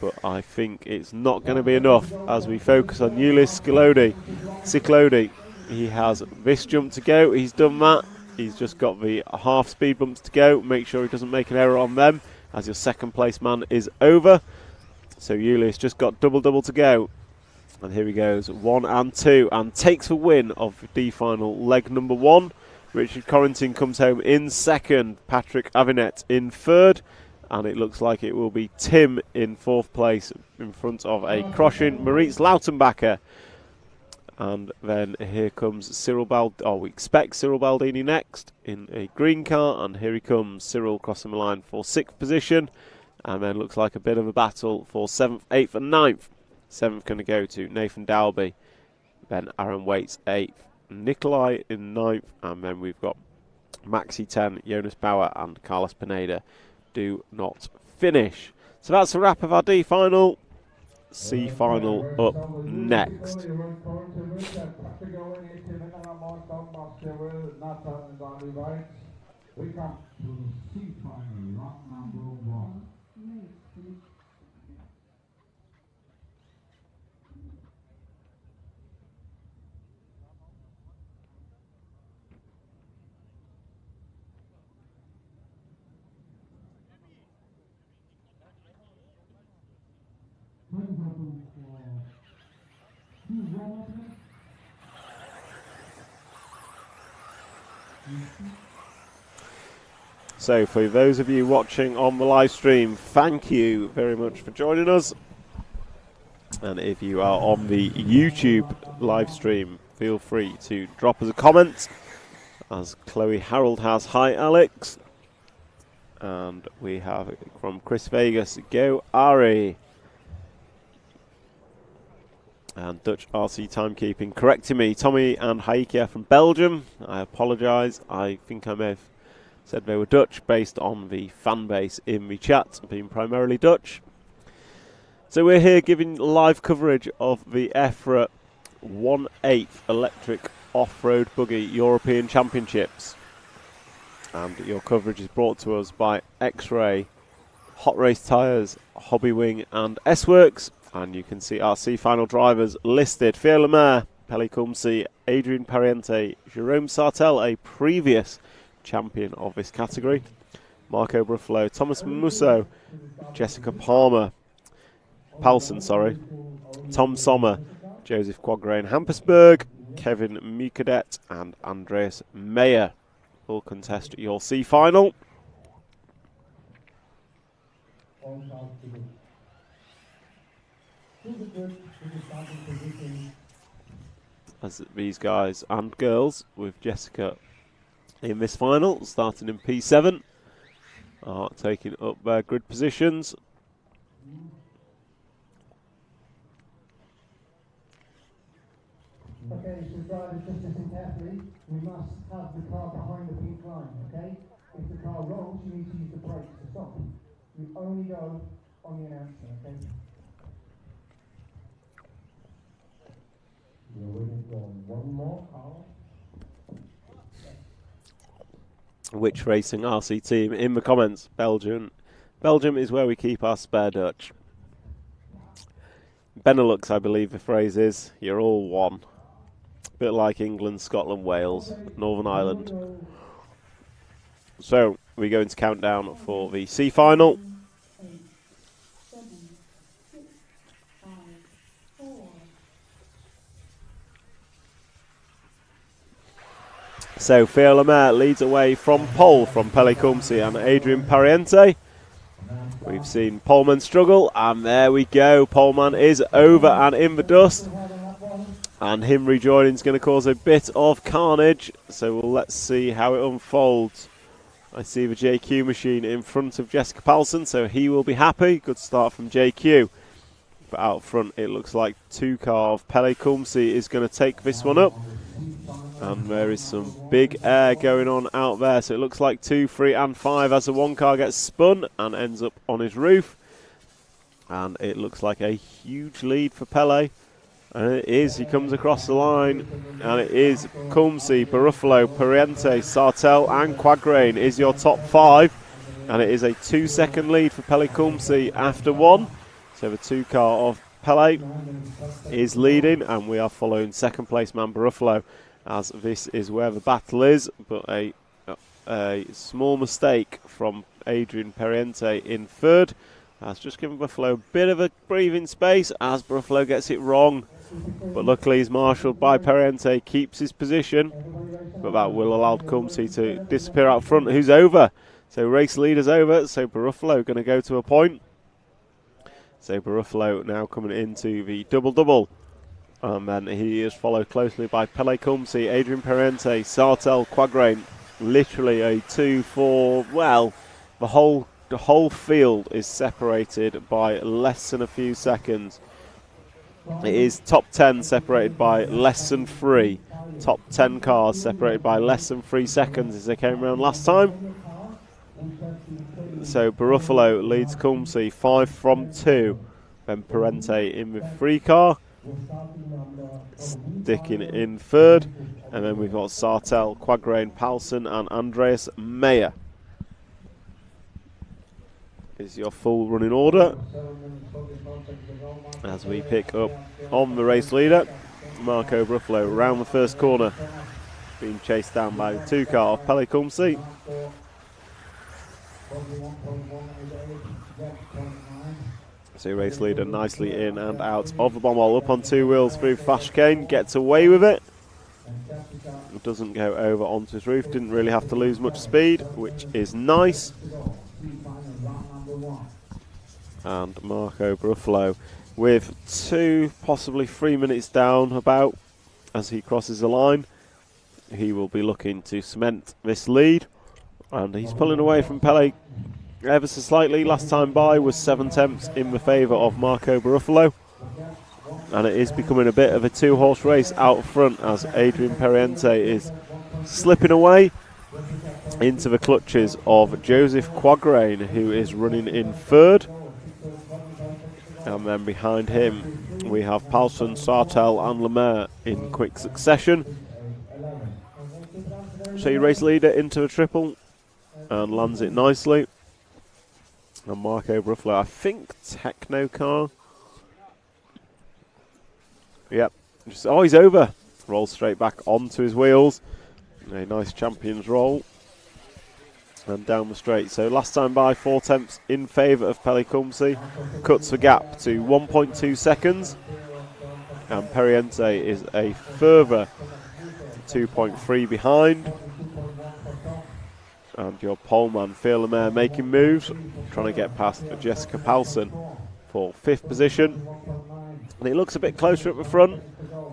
but I think it's not going to be enough as we focus on Julius Ciclodi. He has this jump to go, he's done that, he's just got the half speed bumps to go. Make sure he doesn't make an error on them as your second place man is over. So Julius just got double to go, and here he goes, 1 and 2, and takes the win of the D final leg number 1. Richard Corrington comes home in 2nd, Patrick Avinet in 3rd, and it looks like it will be Tim in 4th place in front of a crushing Maurice Lautenbacher. And then here comes Cyril we expect Cyril Baldini next in a green car, and here he comes, Cyril crossing the line for 6th position, and then looks like a bit of a battle for 7th, 8th and 9th. 7th going to go to Nathan Dalby, then Aaron Waits 8th. Nikolai in 9th, and then we've got Maxi 10, Jonas Bauer and Carlos Pineda do not finish. So that's a wrap of our D final. C final up next. We come to C final, round number 1. So for those of you watching on the live stream, thank you very much for joining us. And if you are on the YouTube live stream, feel free to drop us a comment. As Chloe Harold has, hi Alex. And we have from Chris Vegas, go Ari. And Dutch RC timekeeping correcting me. Tommy and Haiki from Belgium. I apologise. I think I may have said they were Dutch based on the fan base in the chat being primarily Dutch. So we're here giving live coverage of the EFRA 1/8 electric off-road buggy European Championships. And your coverage is brought to us by X-Ray, Hot Race Tyres, Hobby Wing and S-Works. And you can see our C-final drivers listed. Pierre Lemaire, Pelle Kumsi, Adrian Pariente, Jerome Sartel, a previous champion of this category, Marco Bruffalo, Thomas Musso, Jessica Palmer, Paulson, Tom Sommer, Joseph Quagrain Hampersburg, Kevin Mukadet and Andreas Meyer will contest your C-final. As these guys and girls with Jessica in this final, starting in P7, are taking up their grid positions. Okay, so drivers, just listen carefully. We must have the car behind the pink line, okay? If the car rolls, you need to use the brakes to stop. We only go on the announcer, okay? We're waiting for one more car. Which racing RC team? In the comments, Belgium. Belgium is where we keep our spare Dutch. Benelux, I believe the phrase is. You're all one. A bit like England, Scotland, Wales, Northern Ireland. So we go into countdown for the C final. So Pierre Lemaire leads away from pole from Pelle Kumsi and Adrian Pariente. We've seen Poleman struggle, and there we go. Poleman is over and in the dust. And him rejoining is going to cause a bit of carnage. So let's see how it unfolds. I see the JQ machine in front of Jessica Paulson, so he will be happy. Good start from JQ. But out front, it looks like 2 car of Pelle Kumsi is going to take this one up. And there is some big air going on out there. So it looks like 2, 3 and 5 as the 1 car gets spun and ends up on his roof. And it looks like a huge lead for Pelle. And it is, he comes across the line. And it is Kumsi, Baruffalo, Pariente, Sartel and Quagrain is your top 5. And it is a 2-second lead for Pelle Kumsi after 1. So the 2 car of Pelle is leading. And we are following second place man Baruffalo, as this is where the battle is, but a small mistake from Adrian Pariente in third has just given Buffalo a bit of a breathing space as Buffalo gets it wrong, but luckily he's marshalled by Pariente, keeps his position, but that will allow Kumsi to disappear out front, who's over. So race leader's over, so Buffalo going to go to a point. So Buffalo now coming into the double-double. And then he is followed closely by Pelle Kumsi, Adrian Pariente, Sartel, Quagrain. Literally a 2-4. Well, the whole field is separated by less than a few seconds. It is top 10 separated by less than 3. Top 10 cars separated by less than 3 seconds as they came around last time. So Baruffalo leads Kumsi 5 from 2. Then Pariente in with 3 car. Sticking in third, and then we've got Sartel, Quagrain, Paulson and Andreas Meyer is your full running order as we pick up on the race leader Marco Bruffalo round the first corner, being chased down by the 2 car of Pelle Kumsi. So race leader nicely in and out of the bomb wall, up on 2 wheels through fast chicane, gets away with it. Doesn't go over onto his roof, didn't really have to lose much speed, which is nice. And Marco Bruffalo with 2, possibly 3 minutes down about as he crosses the line. He will be looking to cement this lead, and he's pulling away from Pele ever so slightly. Last time by was 7 tenths in the favour of Marco Baruffalo, and it is becoming a bit of a two-horse race out front as Adrian Periente is slipping away into the clutches of Joseph Quagrain, who is running in third. And then behind him we have Paulson, Sartel and Lemaire in quick succession. So you race leader into a triple and lands it nicely. And Marco Baruffalo, I think Techno car. Yep. Oh, he's over. Rolls straight back onto his wheels. A nice champion's roll. And down the straight. So last time by 4 tenths in favour of Pele Kumsi. Cuts the gap to 1.2 seconds. And Periente is a further 2.3 behind. And your poleman, Phil Lemaire, making moves. Trying to get past Jessica Paulson for 5th position. And it looks a bit closer at the front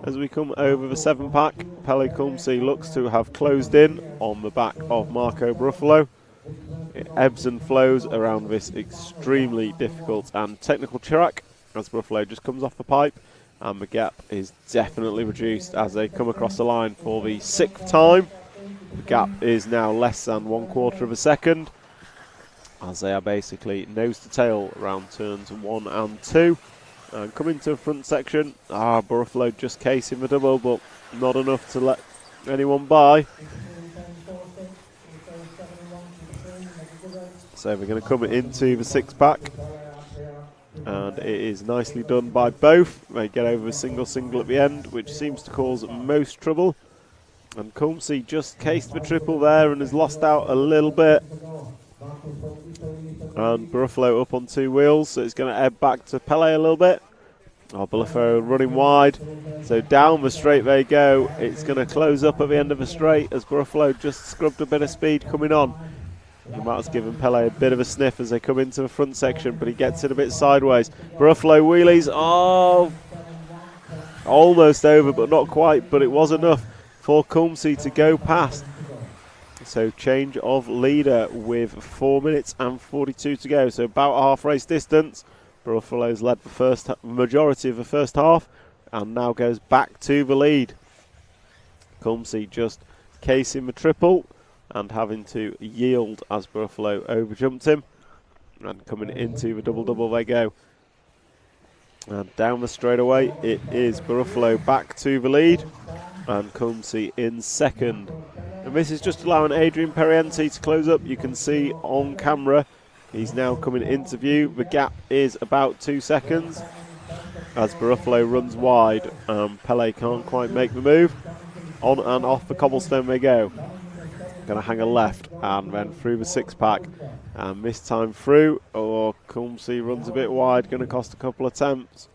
as we come over the 7-pack. Pele Kumsi looks to have closed in on the back of Marco Baruffalo. It ebbs and flows around this extremely difficult and technical track as Baruffalo just comes off the pipe, and the gap is definitely reduced as they come across the line for the 6th time. The gap is now less than 1/4 of a second as they are basically nose to tail around turns 1 and 2. And coming to the front section, Baruffalo just casing the double, but not enough to let anyone by. So we're going to come into the 6-pack, and it is nicely done by both. They get over a single at the end, which seems to cause most trouble. And Kumsi just cased the triple there and has lost out a little bit. And Baruffalo up on 2 wheels, so it's going to ebb back to Pele a little bit. Baruffalo running wide, so down the straight they go. It's going to close up at the end of the straight as Baruffalo just scrubbed a bit of speed coming on. He might have given Pele a bit of a sniff as they come into the front section, but he gets it a bit sideways. Baruffalo wheelies, almost over, but not quite, but it was enough for Kumsi to go past. So change of leader with 4 minutes and 42 to go, so about a half race distance. Baruffalo's led the majority of the first half and now goes back to the lead. Kumsi just casing the triple and having to yield as Baruffalo overjumped him. And coming into the double-double they go. And down the straightaway it is Baruffalo back to the lead and Kumsi in second. And this is just allowing Adrian Periente to close up. You can see on camera he's now coming into view. The gap is about 2 seconds as Baruffalo runs wide. Pele can't quite make the move. On and off the cobblestone they go. Going to hang a left and then through the 6-pack. And this time through, Kumsi runs a bit wide, going to cost a couple of attempts.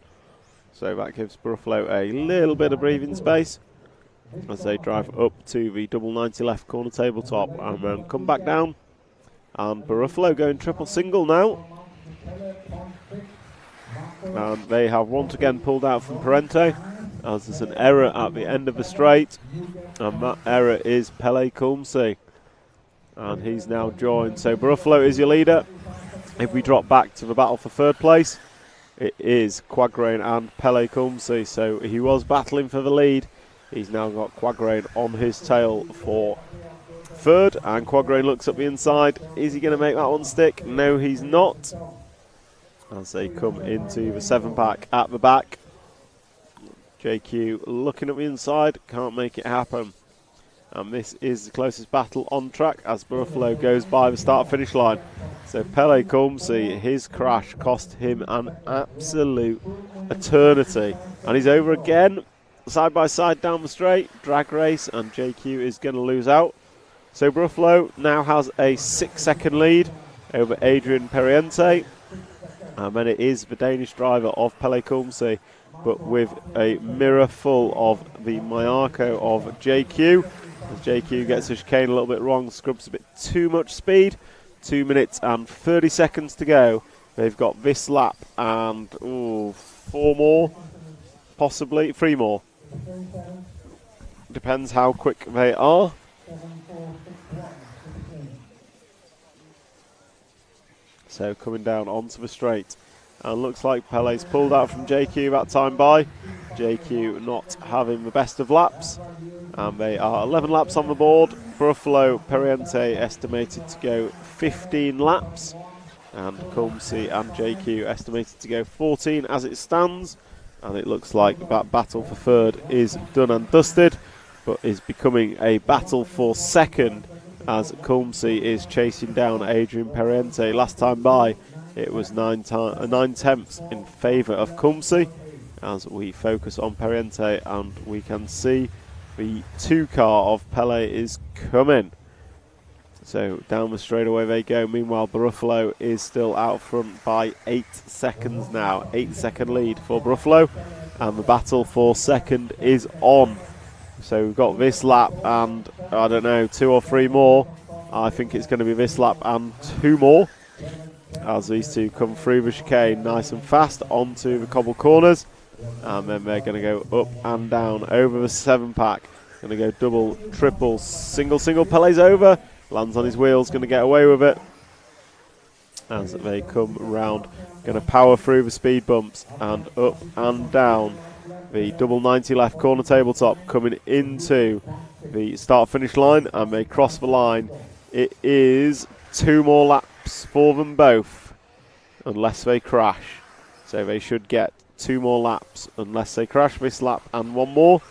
So that gives Baruffalo a little bit of breathing space as they drive up to the double 90 left corner tabletop and then come back down. And Baruffalo going triple single now. And they have once again pulled out from Periente as there's an error at the end of the straight, and that error is Pele Kumsi, and he's now joined. So Baruffalo is your leader. If we drop back to the battle for 3rd place, it is Quagrain and Pele Kumsi. So he was battling for the lead. He's now got Quagrain on his tail for 3rd, and Quagrain looks up the inside. Is he going to make that one stick? No, he's not. As they come into the 7-pack at the back. JQ looking at the inside, can't make it happen. And this is the closest battle on track as Baruffalo goes by the start-finish line. So Pele Kumsi, his crash cost him an absolute eternity. And he's over again, side by side down the straight, drag race, and JQ is going to lose out. So Baruffalo now has a 6-second lead over Adrian Periente. And then it is the Danish driver of Pele Kumsi, but with a mirror full of the Mayako of JQ. As JQ gets the chicane a little bit wrong, scrubs a bit too much speed. 2 minutes and 30 seconds to go. They've got this lap and 4 more, possibly 3 more. depends how quick they are. So coming down onto the straight. And looks like Pele's pulled out from JQ that time by. JQ not having the best of laps. And they are 11 laps on the board. Buffalo Periente estimated to go 15 laps. And Kulmsey and JQ estimated to go 14 as it stands. And it looks like that battle for third is done and dusted, but is becoming a battle for second as Kulmsey is chasing down Adrian Periente. Last time by, it was 9 tenths in favour of Kulmsey. As we focus on Periente, and we can see the 2 car of Pele is coming. So down the straightaway they go. Meanwhile, Buffalo is still out front by 8 seconds now. 8-second lead for Buffalo, and the battle for second is on. So we've got this lap and, I don't know, 2 or 3 more. I think it's going to be this lap and 2 more, as these two come through the chicane nice and fast onto the cobble corners. And then they're going to go up and down over the 7-pack. Going to go double, triple, single. Pele's over. Lands on his wheels, going to get away with it. As they come round, going to power through the speed bumps and up and down the double 90 left corner tabletop, coming into the start-finish line, and they cross the line. It is 2 more laps for them both, unless they crash. So they should get 2 more laps unless they crash this lap and 1 more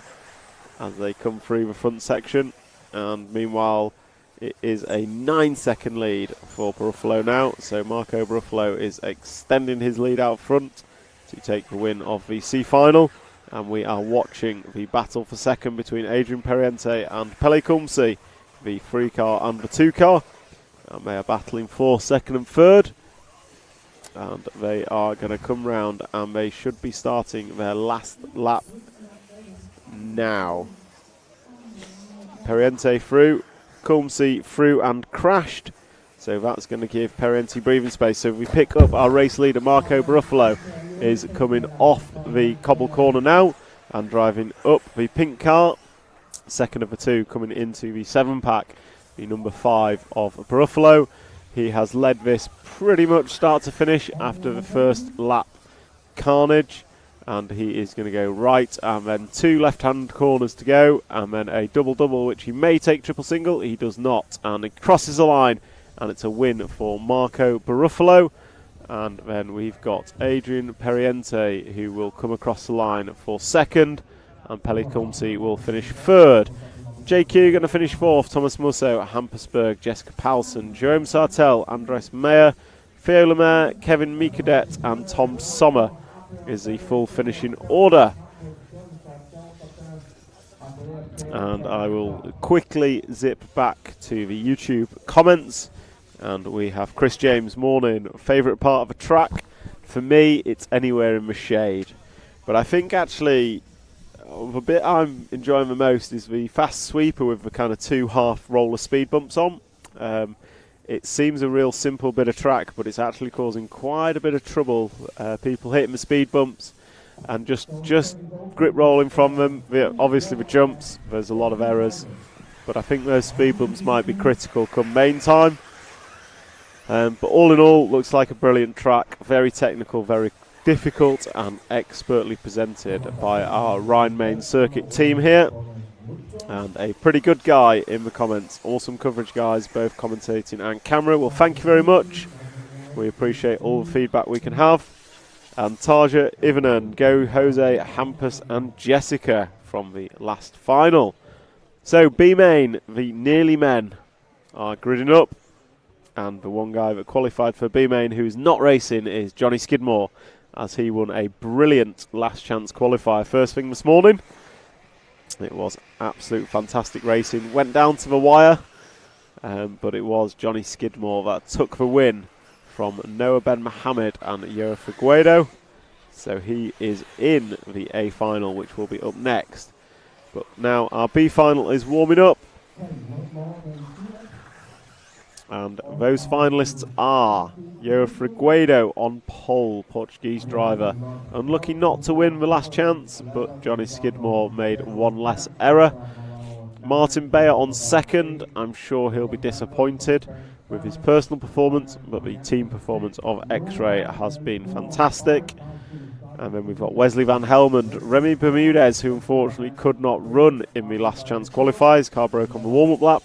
as they come through the front section. And meanwhile, it is a 9-second lead for Buffalo now. So Marco Buffalo is extending his lead out front to take the win of the C final. And we are watching the battle for second between Adrian Periente and Pele Kulmsey, the 3 car and the 2 car. And they are battling for second and third. And they are going to come round, and they should be starting their last lap now. Periente through, Kulmsey through and crashed. So that's going to give Periente breathing space. So if we pick up our race leader, Marco Buffalo is coming off the cobble corner now and driving up the pink car. Second of the 2 coming into the 7-pack, the number 5 of Buffalo. He has led this pretty much start to finish after the first lap carnage, and he is going to go right, and then 2 left-hand corners to go, and then a double-double, which he may take triple-single. He does not, and he crosses the line, and it's a win for Marco Buffalo. And then we've got Adrian Periente, who will come across the line for second, and Pele Kulmsey will finish third. JQ going to finish 4th, Thomas Musso, Hampersburg, Jessica Paulson, Jerome Sartell, Andres Meyer, Theo Lemaire, Kevin Mikadet and Tom Sommer is the full finishing order. And I will quickly zip back to the YouTube comments, and we have Chris James, morning, favourite part of a track? For me, it's anywhere in the shade. But I think actually the bit I'm enjoying the most is the fast sweeper with the kind of 2 half roller speed bumps on. It seems a real simple bit of track, but it's actually causing quite a bit of trouble. People hitting the speed bumps and just grip rolling from them. Obviously the jumps, there's a lot of errors, but I think those speed bumps might be critical come main time. But all in all, looks like a brilliant track, very technical, very difficult and expertly presented by our Rhein-Main-Circuit team here, and a pretty good guy in the comments. Awesome coverage, guys, both commentating and camera. Well, thank you very much. We appreciate all the feedback we can have. And Tarja, Ivanen, Go, Jose, Hampus and Jessica from the last final. So B-Main, the nearly men, are gridding up, and the one guy that qualified for B-Main who's not racing is Johnny Skidmore, as he won a brilliant last chance qualifier first thing this morning. It was absolute fantastic racing. Went down to the wire, but it was Johnny Skidmore that took the win from Noah Ben Mohammed and Yoa Figueiredo. So he is in the A final, which will be up next. But now our B final is warming up. And those finalists are Yoa Figueiredo on pole, Portuguese driver. Unlucky not to win the last chance, but Johnny Skidmore made one less error. Martin Beyer on second. I'm sure he'll be disappointed with his personal performance, but the team performance of X-Ray has been fantastic. And then we've got Wesley Van Helmond, Remy Bermudez, who unfortunately could not run in the last chance qualifiers. Car broke on the warm-up lap.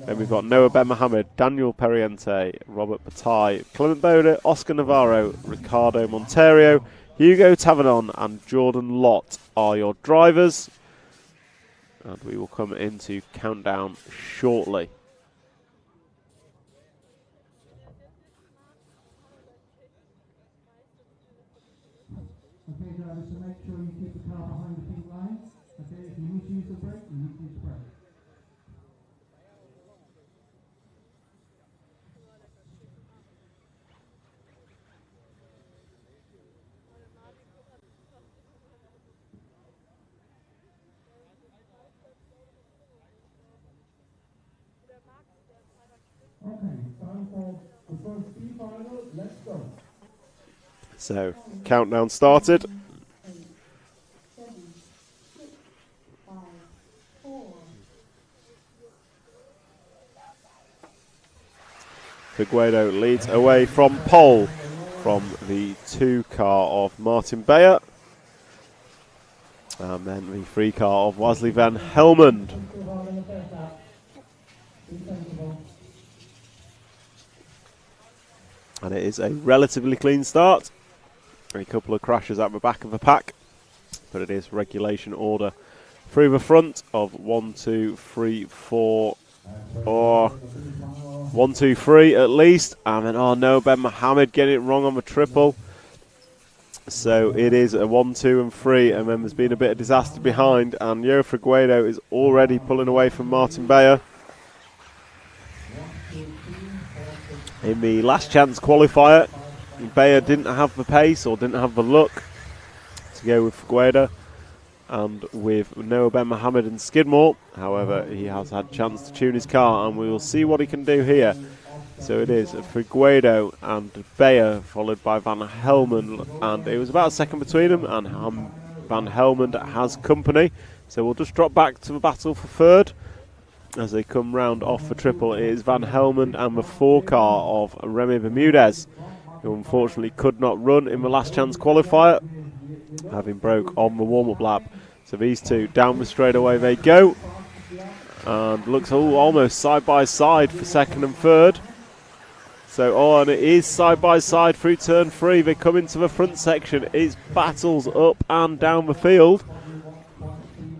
Then we've got Noah Ben Mohamed, Daniel Periente, Robert Bataille, Clement Bode, Oscar Navarro, Ricardo Monterio, Hugo Tavernon and Jordan Lott are your drivers. And we will come into countdown shortly. Okay, drivers, so make sure you keep the car behind the pink line. Okay, if you need to use the brake, you need to use the brake. Okay, time for the first B final. Let's go. So, countdown started. 8, 7, 6, 5, 4. Figueiredo leads away from pole from the 2 car of Martin Beyer. And then the 3 car of Wesley Van Helmond. And it is a relatively clean start. A couple of crashes at the back of the pack, but it is regulation order through the front of 1, 2, 3, 4, or 1, 2, 3 at least. And then, oh no, Ben Mohamed getting it wrong on the triple. So it is a 1, 2 and 3, and then there's been a bit of disaster behind, and Yo Figueiredo is already pulling away from Martin Beyer. In the last chance qualifier, Beyer didn't have the pace or didn't have the look to go with Figueiredo and with Noah Ben Mohamed and Skidmore. However, he has had a chance to tune his car, and we will see what he can do here. So it is Figueiredo and Beyer, followed by Van Helmond, and it was about a second between them, and Van Helmond has company. So we'll just drop back to the battle for third. As they come round off the triple, it is Van Helmond and the 4 car of Remy Bermudez, who unfortunately could not run in the last chance qualifier, having broke on the warm-up lap. So these two down the straightaway they go, and looks almost side by side for second and third. So and it is side by side through turn 3. They come into the front section. It's battles up and down the field.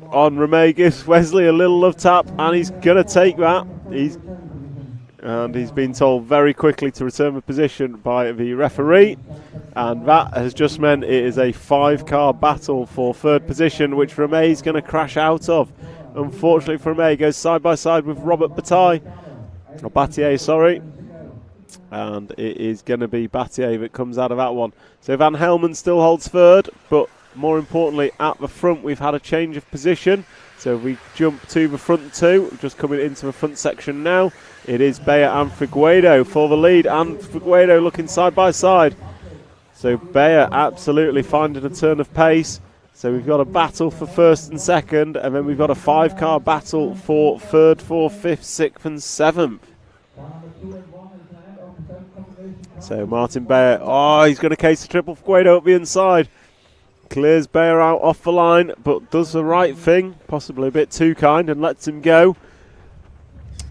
On Remy gives Wesley a little love tap, and he's going to take that. He's been told very quickly to return the position by the referee, and that has just meant it is a 5-car battle for third position, which Remy is going to crash out of. Unfortunately for Remy, goes side by side with Robert Bataille, or Batier, sorry, and it is going to be Batier that comes out of that one. So Van Helmond still holds third, but more importantly, at the front, we've had a change of position. So we jump to the front 2, just coming into the front section now. It is Beyer and Figueiredo for the lead, and Figueiredo looking side by side. So Beyer absolutely finding a turn of pace. So we've got a battle for first and second, and then we've got a 5-car battle for third, fourth, fifth, sixth and seventh. So Martin Beyer, he's going to case the triple. Figueiredo up the inside. Clears Beyer out off the line, but does the right thing, possibly a bit too kind, and lets him go.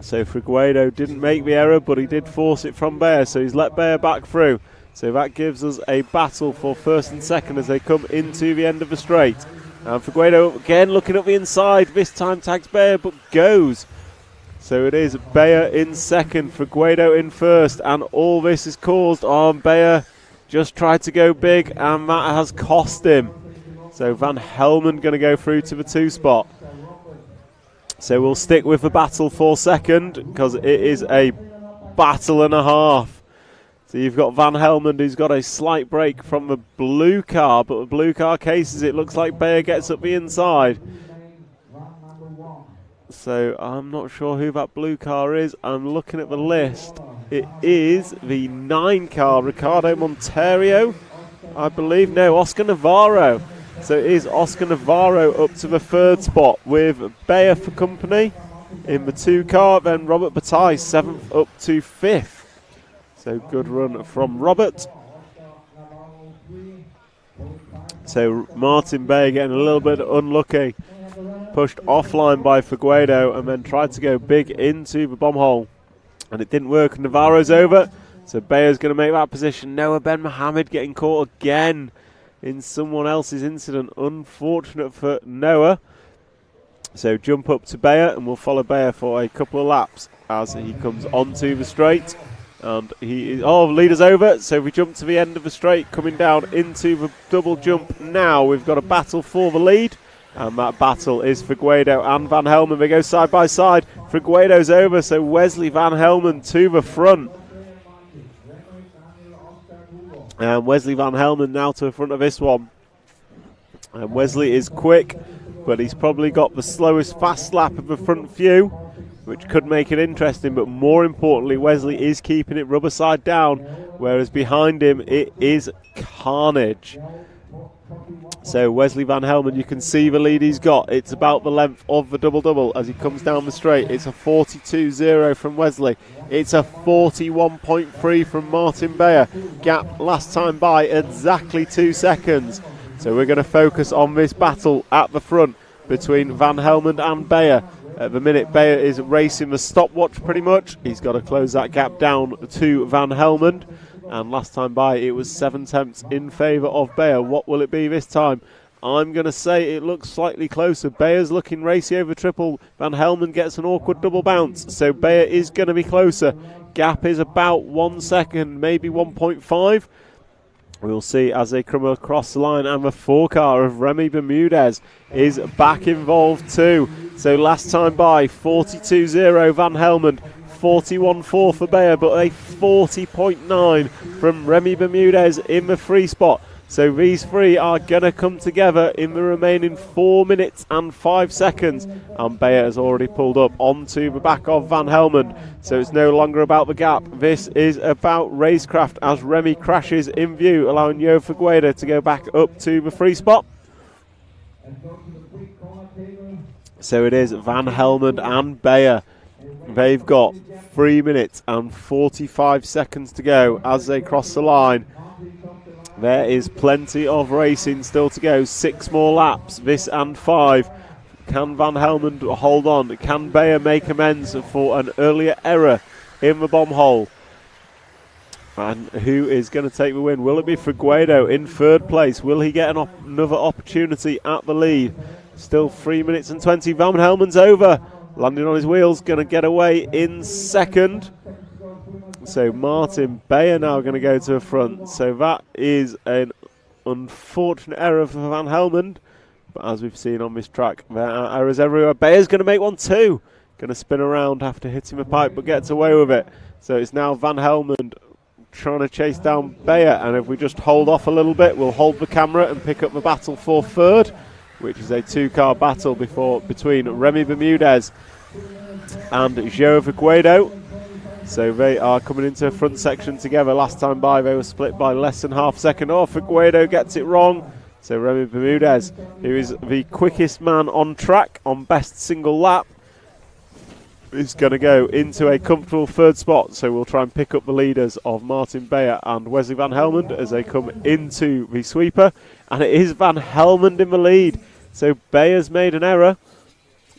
So Figueiredo didn't make the error, but he did force it from Beyer, so he's let Beyer back through. So that gives us a battle for first and second as they come into the end of the straight. And Figueiredo again looking up the inside, this time tags Beyer, but goes. So it is Beyer in second, Figueiredo in first, and all this is caused on Beyer. Just tried to go big, and that has cost him. So Van Helmond going to go through to the 2 spot. So we'll stick with the battle for second, because it is a battle and a half. So you've got Van Helmond, who's got a slight break from the blue car, but the blue car cases, it looks like Beyer gets up the inside. So I'm not sure who that blue car is. I'm looking at the list. It is the 9 car, Ricardo Monterio, I believe. No, Oscar Navarro. So it is Oscar Navarro up to the 3rd spot with Bayer for company in the 2 car, then Robert Bataille 7th up to 5th. So good run from Robert. So Martin Bayer getting a little bit unlucky. Pushed offline by Figueiredo and then tried to go big into the bomb hole. And it didn't work. Navarro's over. So Bayer's going to make that position. Noah Ben Mohammed getting caught again in someone else's incident. Unfortunate for Noah. So jump up to Bayer and we'll follow Bayer for a couple of laps as he comes onto the straight. And he is, leader's over. So we jump to the end of the straight, coming down into the double jump now. We've got a battle for the lead. And that battle is Figueiredo and Van Helmen. They go side by side. Figueiredo's over, so Wesley Van Helmen to the front. And Wesley Van Helmen now to the front of this one. And Wesley is quick, but he's probably got the slowest fast lap of the front few, which could make it interesting. But more importantly, Wesley is keeping it rubber side down, whereas behind him it is carnage. So Wesley Van Helmen, you can see the lead he's got. It's about the length of the double-double as he comes down the straight. It's a 42.0 from Wesley. It's a 41.3 from Martin Bayer. Gap last time by exactly 2 seconds. So we're going to focus on this battle at the front between Van Helmen and Bayer. At the minute, Bayer is racing the stopwatch pretty much. He's got to close that gap down to Van Helmen. And last time by, it was 7 tenths in favour of Bayer. What will it be this time? I'm going to say it looks slightly closer. Bayer's looking racy over triple. Van Helmen gets an awkward double bounce. So Bayer is going to be closer. Gap is about 1 second, maybe 1.5. We'll see as they come across the line. And the 4 car of Remy Bermudez is back involved too. So last time by, 42.0 Van Helmen. 41.4 for Bayer, but a 40.9 from Remy Bermudez in the 3 spot. So these 3 are going to come together in the remaining 4 minutes and 5 seconds. And Bayer has already pulled up onto the back of Van Helmen. So it's no longer about the gap. This is about racecraft as Remy crashes in view, allowing Yo Figueiredo to go back up to the 3 spot. So it is Van Helmen and Bayer. They've got 3 minutes and 45 seconds to go as they cross the line. There is plenty of racing still to go. 6 more laps, this and 5. Can Van Helmen hold on? Can Bayer make amends for an earlier error in the bomb hole? And who is going to take the win? Will it be Figueiredo in 3rd place? Will he get another opportunity at the lead? Still 3 minutes and 20. Van Helmen's over. Landing on his wheels, going to get away in 2nd. So Martin Bayer now going to go to the front. So that is an unfortunate error for Van Helmen. But as we've seen on this track, there are errors everywhere. Bayer's going to make one too. Going to spin around after hitting the pipe, but gets away with it. So it's now Van Helmen trying to chase down Bayer. And if we just hold off a little bit, we'll hold the camera and pick up the battle for 3rd, which is a 2-car battle between Remy Bermudez and João Figueiredo. So they are coming into the front section together. Last time by, they were split by less than half a second. Figueiredo gets it wrong. So Remy Bermudez, who is the quickest man on track on best single lap, is going to go into a comfortable 3rd spot. So we'll try and pick up the leaders of Martin Bayer and Wesley Van Helmen as they come into the sweeper. And it is Van Helmen in the lead. So Bayer's made an error.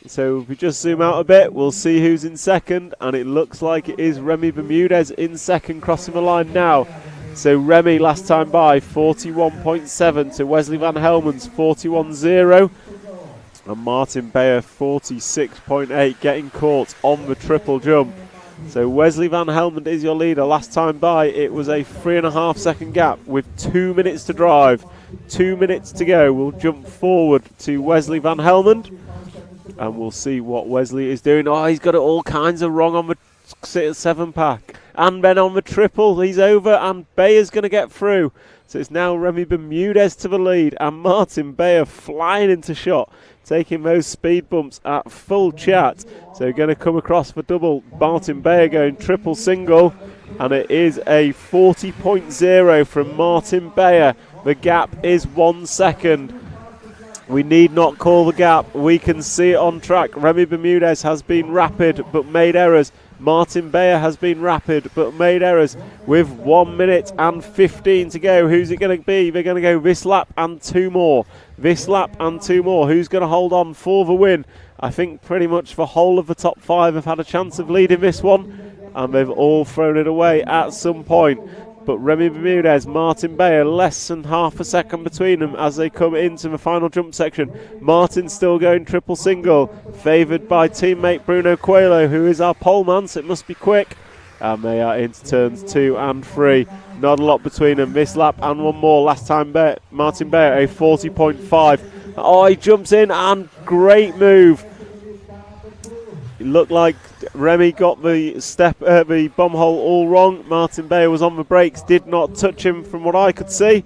So if we just zoom out a bit, we'll see who's in 2nd. And it looks like it is Remy Bermudez in 2nd, crossing the line now. So Remy last time by, 41.7 to Wesley Van Helmen's 41.0. And Martin Bayer, 46.8, getting caught on the triple jump. So Wesley Van Helmen is your leader. Last time by, it was a 3.5 second gap with 2 minutes to drive. 2 minutes to go. We'll jump forward to Wesley Van Helmen. And we'll see what Wesley is doing. He's got it all kinds of wrong on the 7-pack. And then on the triple, he's over. And Bayer's going to get through. So it's now Remy Bermudez to the lead. And Martin Bayer flying into shot, taking those speed bumps at full chat. So going to come across for double. Martin Bayer going triple single. And it is a 40.0 from Martin Bayer. The gap is 1 second. We need not call the gap. We can see it on track. Remy Bermudez has been rapid but made errors. Martin Bayer has been rapid but made errors. With 1 minute and 15 to go, who's it going to be? They're going to go this lap and 2 more. This lap and 2 more. Who's going to hold on for the win? I think pretty much the whole of the top 5 have had a chance of leading this one, and they've all thrown it away at some point. But Remy Bermudez, Martin Bayer, less than half a second between them as they come into the final jump section. Martin still going triple single, favoured by teammate Bruno Coelho, who is our pole man, so it must be quick. And they are into turns 2 and 3. Not a lot between them. This lap and 1 more. Last time Martin Bayer, a 40.5. Oh, he jumps in and great move. It looked like Remy got the bomb hole all wrong. Martin Bayer was on the brakes, did not touch him from what I could see.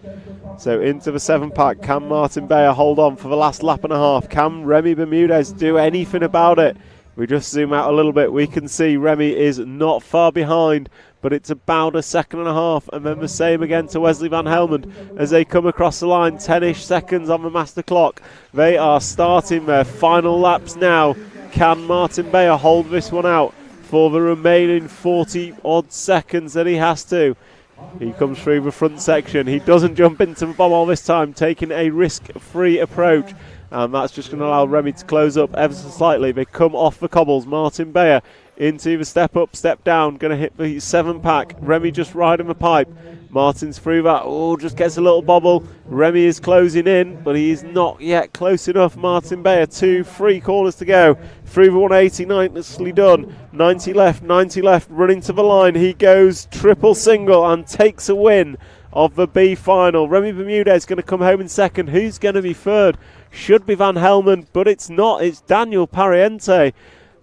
So into the 7-pack. Can Martin Bayer hold on for the last lap and a half? Can Remy Bermudez do anything about it? We just zoom out a little bit. We can see Remy is not far behind, but it's about a second and a half. And then the same again to Wesley Van Helmond as they come across the line. 10-ish seconds on the master clock. They are starting their final laps now. Can Martin Bayer hold this one out for the remaining 40-odd seconds that he has to? He comes through the front section. He doesn't jump into the bomb hole this time, taking a risk-free approach. And that's just going to allow Remy to close up ever so slightly. They come off the cobbles. Martin Bayer into the step up, step down. Going to hit the 7-pack. Remy just riding the pipe. Martin's through that. Oh, just gets a little bobble. Remy is closing in, but he is not yet close enough. Martin Bayer, 3 corners to go. Through the 180, nicely done. 90 left, running to the line. He goes triple single and takes a win of the B final. Remy Bermudez going to come home in second. Who's going to be third? Should be Van Helmond, but it's not. It's Daniel Pariente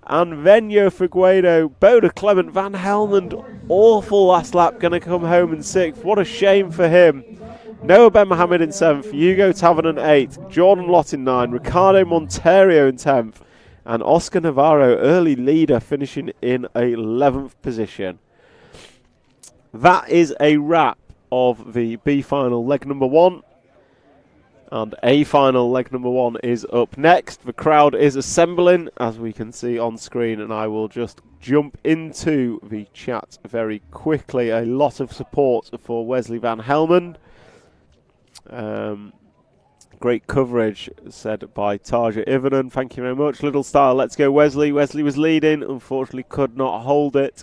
and Venyo Figueredo. Boda Clement, Van Helmond, awful last lap, going to come home in 6th. What a shame for him. Noah Ben Mohammed in 7th, Hugo Tavernan 8th, Jordan Lott in 9th, Ricardo Monterio in 10th, and Oscar Navarro, early leader, finishing in 11th position. That is a wrap of the B final leg number 1. And A final leg number 1 is up next. The crowd is assembling, as we can see on screen, and I will just jump into the chat very quickly. A lot of support for Wesley Van Helmond. Great coverage, said by Tarja Ivanen. Thank you very much. Little style, let's go Wesley. Wesley was leading, unfortunately could not hold it.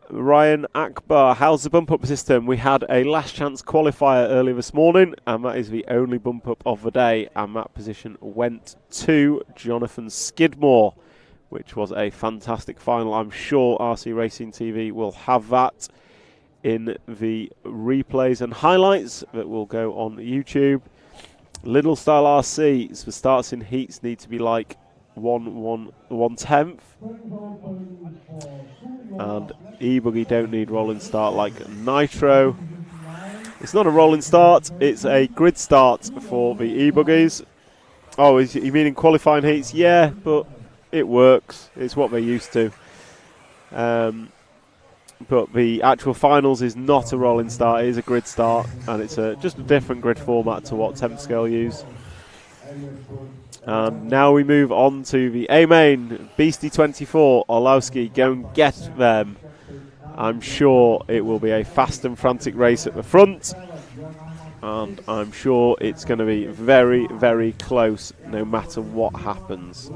Ryan Akbar, how's the bump up system? We had a last chance qualifier earlier this morning, and that is the only bump up of the day, and that position went to Jonathan Skidmore, which was a fantastic final. I'm sure RC Racing TV will have that in the replays and highlights that will go on YouTube. Little Style RC, the starts in heats need to be like 1/10, and E-Buggy don't need rolling start like Nitro. It's not a rolling start, it's a grid start for the E-Buggies. Oh, you mean in qualifying heats? Yeah, but it works. It's what they're used to. But the actual finals is not a rolling start, it is a grid start, and it's just a different grid format to what Temp Scale use. And now we move on to the A-Main. Beastie 24, Orlowski, go and get them. I'm sure it will be a fast and frantic race at the front, and I'm sure it's going to be very, very close no matter what happens.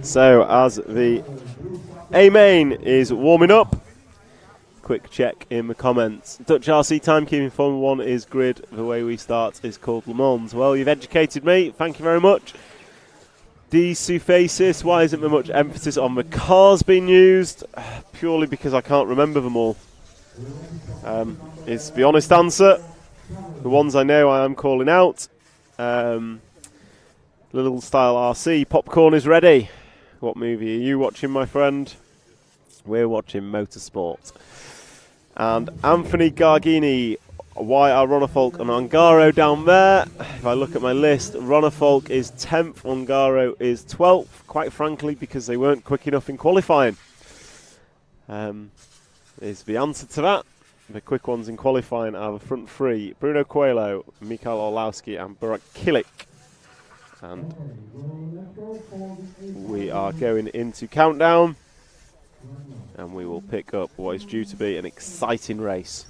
So as the A-Main is warming up, quick check in the comments. Dutch RC timekeeping Formula 1 is grid. The way we start is called Le Mans. Well, you've educated me. Thank you very much. Suffaces, why isn't there much emphasis on the cars being used? Purely because I can't remember them all. Is the honest answer. The ones I know I am calling out. Little Style RC, popcorn is ready. What movie are you watching, my friend? We're watching Motorsport. And Anthony Gargini, why are Ronnefalk and Ongaro down there? If I look at my list, Ronnefalk is 10th, Ongaro is 12th, quite frankly, because they weren't quick enough in qualifying. Is the answer to that. The quick ones in qualifying are the front three, Bruno Coelho, Mikael Orlowski and Burak Kilik. And we are going into countdown. And we will pick up what is due to be an exciting race.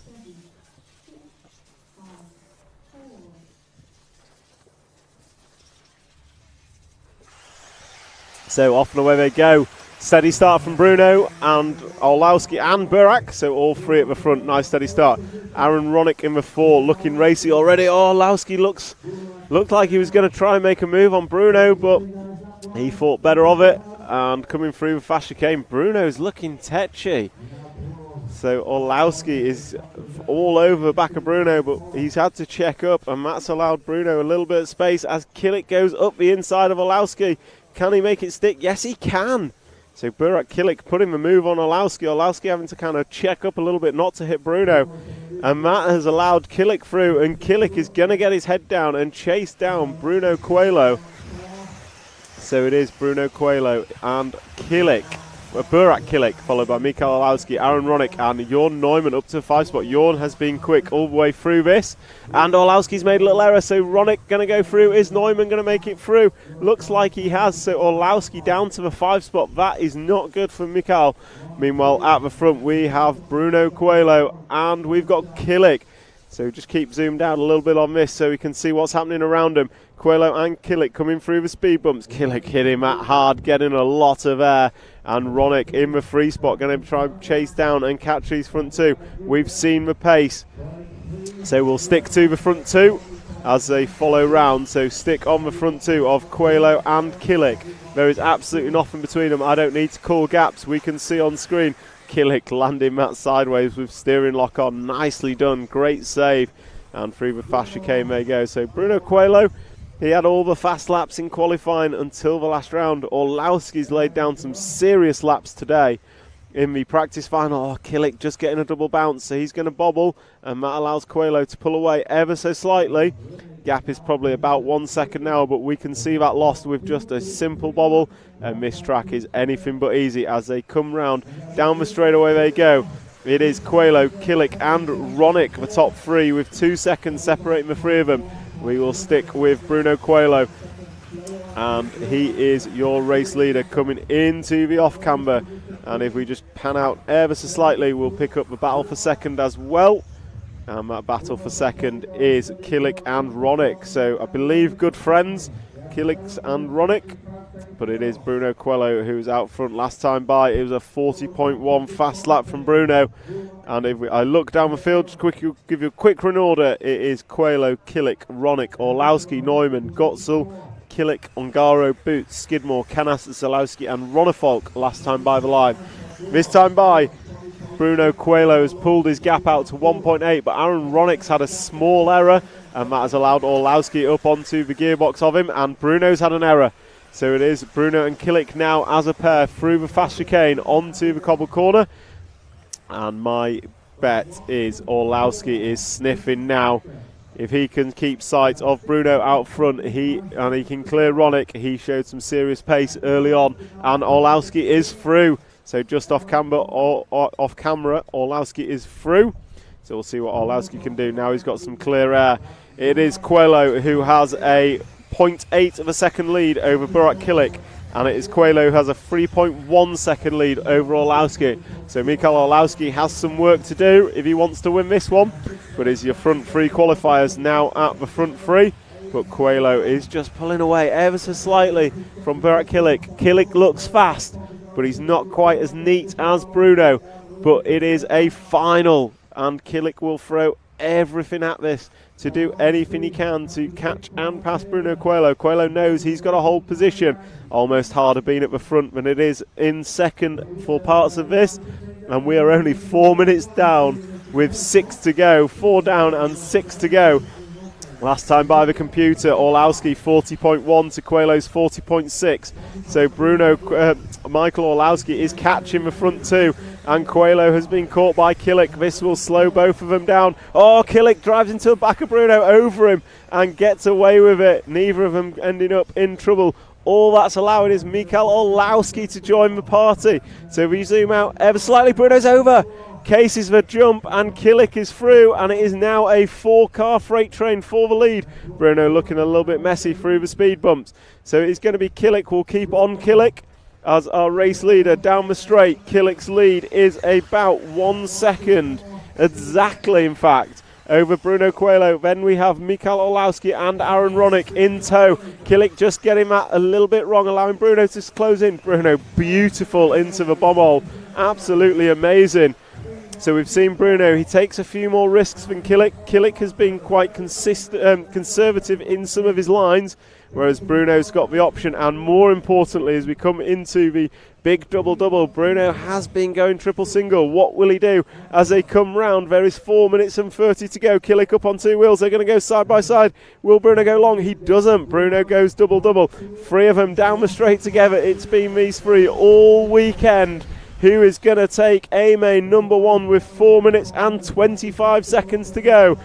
So off and away they go. Steady start from Bruno and Orlowski and Burak. So all three at the front. Nice steady start. Aaron Ronick in the 4, looking racy already. Orlowski looked like he was going to try and make a move on Bruno, but he thought better of it. And coming through with fast chicane, Bruno's looking tetchy. So Orlowski is all over the back of Bruno, but he's had to check up, and that's allowed Bruno a little bit of space as Kilik goes up the inside of Orlowski. Can he make it stick? Yes, he can. So Burak Kilik putting the move on Orlowski. Orlowski having to kind of check up a little bit not to hit Bruno. And that has allowed Kilik through, and Kilik is going to get his head down and chase down Bruno Coelho. So it is Bruno Coelho and Kilik, Burak Kilik, followed by Mikael Orlowski, Aaron Ronick and Jorn Neumann up to the 5 spot. Jorn has been quick all the way through this, and Orlowski's made a little error, so Ronick going to go through. Is Neumann going to make it through? Looks like he has, so Orlowski down to the 5 spot. That is not good for Mikael. Meanwhile, at the front we have Bruno Coelho and we've got Kilik. So just keep zoomed out a little bit on this so we can see what's happening around him. Coelho and Kilik coming through the speed bumps. Kilik hit him at hard, getting a lot of air. And Ronick in the 3 spot, going to try and chase down and catch these front 2. We've seen the pace. So we'll stick to the front 2 as they follow round. So stick on the front 2 of Coelho and Kilik. There is absolutely nothing between them. I don't need to call gaps. We can see on screen Kilik landing that sideways with steering lock on. Nicely done. Great save. And through the fast chicane they go. So Bruno Coelho, he had all the fast laps in qualifying until the last round. Orlowski's laid down some serious laps today in the practice final. Oh, Kilik just getting a double bounce, so he's going to bobble, and that allows Coelho to pull away ever so slightly. Gap is probably about 1 second now, but we can see that lost with just a simple bobble, and this track is anything but easy as they come round. Down the straightaway they go. It is Coelho, Kilik and Ronick, the top 3, with 2 seconds separating the 3 of them. We will stick with Bruno Coelho, and he is your race leader coming into the off camber. And if we just pan out ever so slightly, we'll pick up the battle for second as well. And that battle for second is Kilik and Ronick. So I believe good friends, Kilik and Ronick. But it is Bruno Coelho who's out front. Last time by, it was a 40.1 fast lap from Bruno. And if I look down the field, just give you a quick run order. It is Coelho, Kilik, Ronick, Orlowski, Neumann, Gotzel, Kilik, Ongaro, Boots, Skidmore, Canas, Zalowski and Ronnefalk last time by the line. This time by, Bruno Coelho has pulled his gap out to 1.8, but Aaron Ronick's had a small error, and that has allowed Orlowski up onto the gearbox of him, and Bruno's had an error. So it is Bruno and Kilik now as a pair through the fast chicane onto the cobble corner. And my bet is Orlowski is sniffing now. If he can keep sight of Bruno out front, he can clear Ronick. He showed some serious pace early on, and Orlowski is through. So just off camera, Orlowski is through. So we'll see what Orlowski can do now. He's got some clear air. It is Coelho who has a 0.8 of a second lead over Burak Kilik, and it is Coelho who has a 3.1 second lead over Orlowski. So Mikael Orlowski has some work to do if he wants to win this one, but is your front 3 qualifiers now at the front 3. But Coelho is just pulling away ever so slightly from Burak Kilik. Kilik looks fast, but he's not quite as neat as Bruno. but it is a final, and Killick will throw everything at this to do anything he can to catch and pass Bruno Coelho. Coelho knows he's got to hold position. Almost harder being at the front than it is in second for parts of this, and we are only 4 minutes down with 6 to go. 4 down and 6 to go. Last time by the computer, Orlowski 40.1 to Coelho's 40.6. So Michael Orlowski is catching the front two, and Coelho has been caught by Killick. This will slow both of them down. Oh, Killick drives into the back of Bruno, over him, and gets away with it. Neither of them ending up in trouble. All that's allowing is Mikael Orlowski to join the party. So we zoom out ever slightly. Bruno's over. Cases the jump, and Killick is through, and it is now a 4-car freight train for the lead. Bruno looking a little bit messy through the speed bumps. So it's going to be Killick. We'll keep on Killick as our race leader down the straight. Killick's lead is about 1 second, exactly in fact, over Bruno Coelho. Then we have Mikael Orlowski and Aaron Ronick in tow. Killick just getting that a little bit wrong, allowing Bruno to close in. Bruno beautiful into the bomb hole. Absolutely amazing. So we've seen Bruno, he takes a few more risks than Killick. Killick has been quite conservative in some of his lines, whereas Bruno's got the option. And more importantly, as we come into the big double-double, Bruno has been going triple-single. What will he do as they come round? There is 4 minutes and 30 to go. Killick up on 2 wheels. They're going to go side by side. Will Bruno go long? He doesn't. Bruno goes double-double. 3 of them down the straight together. It's been these 3 all weekend. Who is going to take A-Main number 1 with 4 minutes and 25 seconds to go?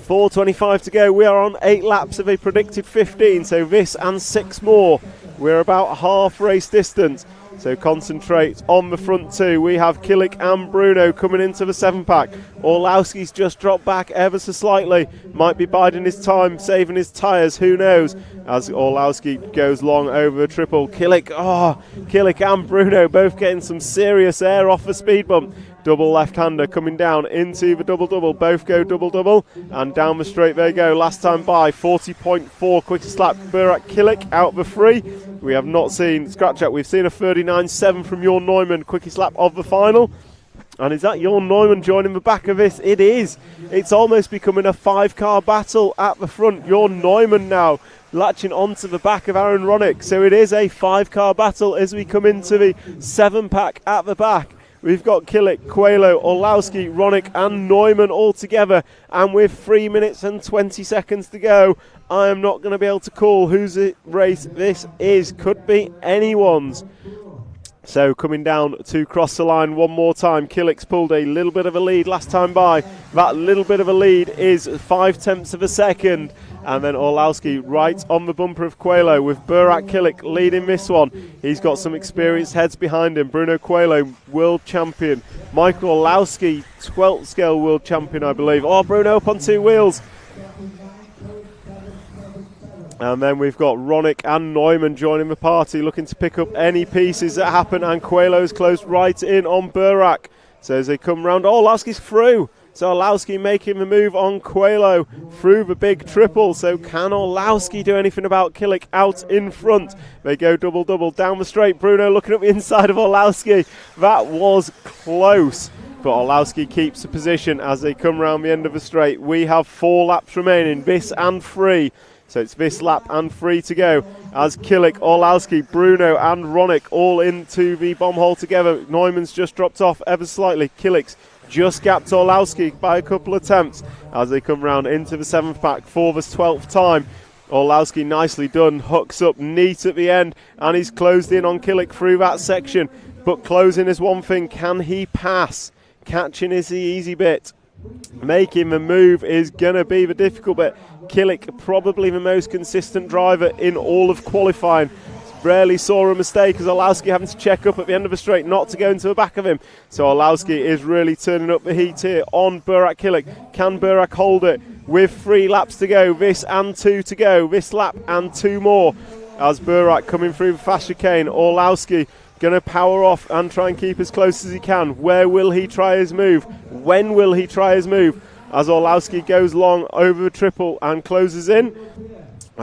4:25 to go. We are on 8 laps of a predicted 15, so this and 6 more. We're about half race distance. So concentrate on the front two. We have Killick and Bruno coming into the 7-pack. Orlowski's just dropped back ever so slightly. Might be biding his time, saving his tyres, who knows, as Orlowski goes long over the triple. Killick and Bruno both getting some serious air off the speed bump. Double left-hander coming down into the double-double. Both go double-double, and down the straight they go. Last time by, 40.4 quickest lap. Burak Killick out the 3. We have not seen scratch out. We've seen a 39.7 from Jorn Neumann, quickest lap of the final. And is that Jorn Neumann joining the back of this? It is. It's almost becoming a 5-car battle at the front. Jorn Neumann now latching onto the back of Aaron Ronick. So it is a 5-car battle as we come into the 7-pack at the back. We've got Killick, Coelho, Orlowski, Ronick and Neumann all together. And with 3 minutes and 20 seconds to go, I am not going to be able to call whose race this is. Could be anyone's. So coming down to cross the line one more time. Killick's pulled a little bit of a lead last time by. That little bit of a lead is 0.5 of a second. And then Orlowski right on the bumper of Coelho with Burak Killick leading this one. He's got some experienced heads behind him. Bruno Coelho, world champion. Michael Orlowski, 12th scale world champion, I believe. Oh, Bruno up on 2 wheels. And then we've got Ronick and Neumann joining the party, looking to pick up any pieces that happen. And Coelho's closed right in on Burak. So as they come round, Orlowski's through. So Orlowski making the move on Coelho through the big triple. So can Orlowski do anything about Killick out in front? They go double-double down the straight. Bruno looking at the inside of Orlowski. That was close. But Orlowski keeps the position as they come round the end of the straight. We have 4 laps remaining, this and 3. So it's this lap and 3 to go as Killick, Orlowski, Bruno and Ronick all into the bomb hole together. Neumann's just dropped off ever slightly. Killick's just gapped Orlowski by a couple of attempts as they come round into the 7th pack for the 12th time. Orlowski nicely done, hooks up neat at the end, and he's closed in on Killick through that section. But closing is one thing, can he pass? Catching is the easy bit. Making the move is going to be the difficult bit. Killick, probably the most consistent driver in all of qualifying. Rarely saw a mistake as Orlowski having to check up at the end of the straight not to go into the back of him. So Orlowski is really turning up the heat here on Burak Killick. Can Burak hold it with 3 laps to go? This and 2 to go. This lap and 2 more. As Burak coming through the fast chicane. Orlowski going to power off and try and keep as close as he can. Where will he try his move? When will he try his move? As Orlowski goes long over the triple and closes in.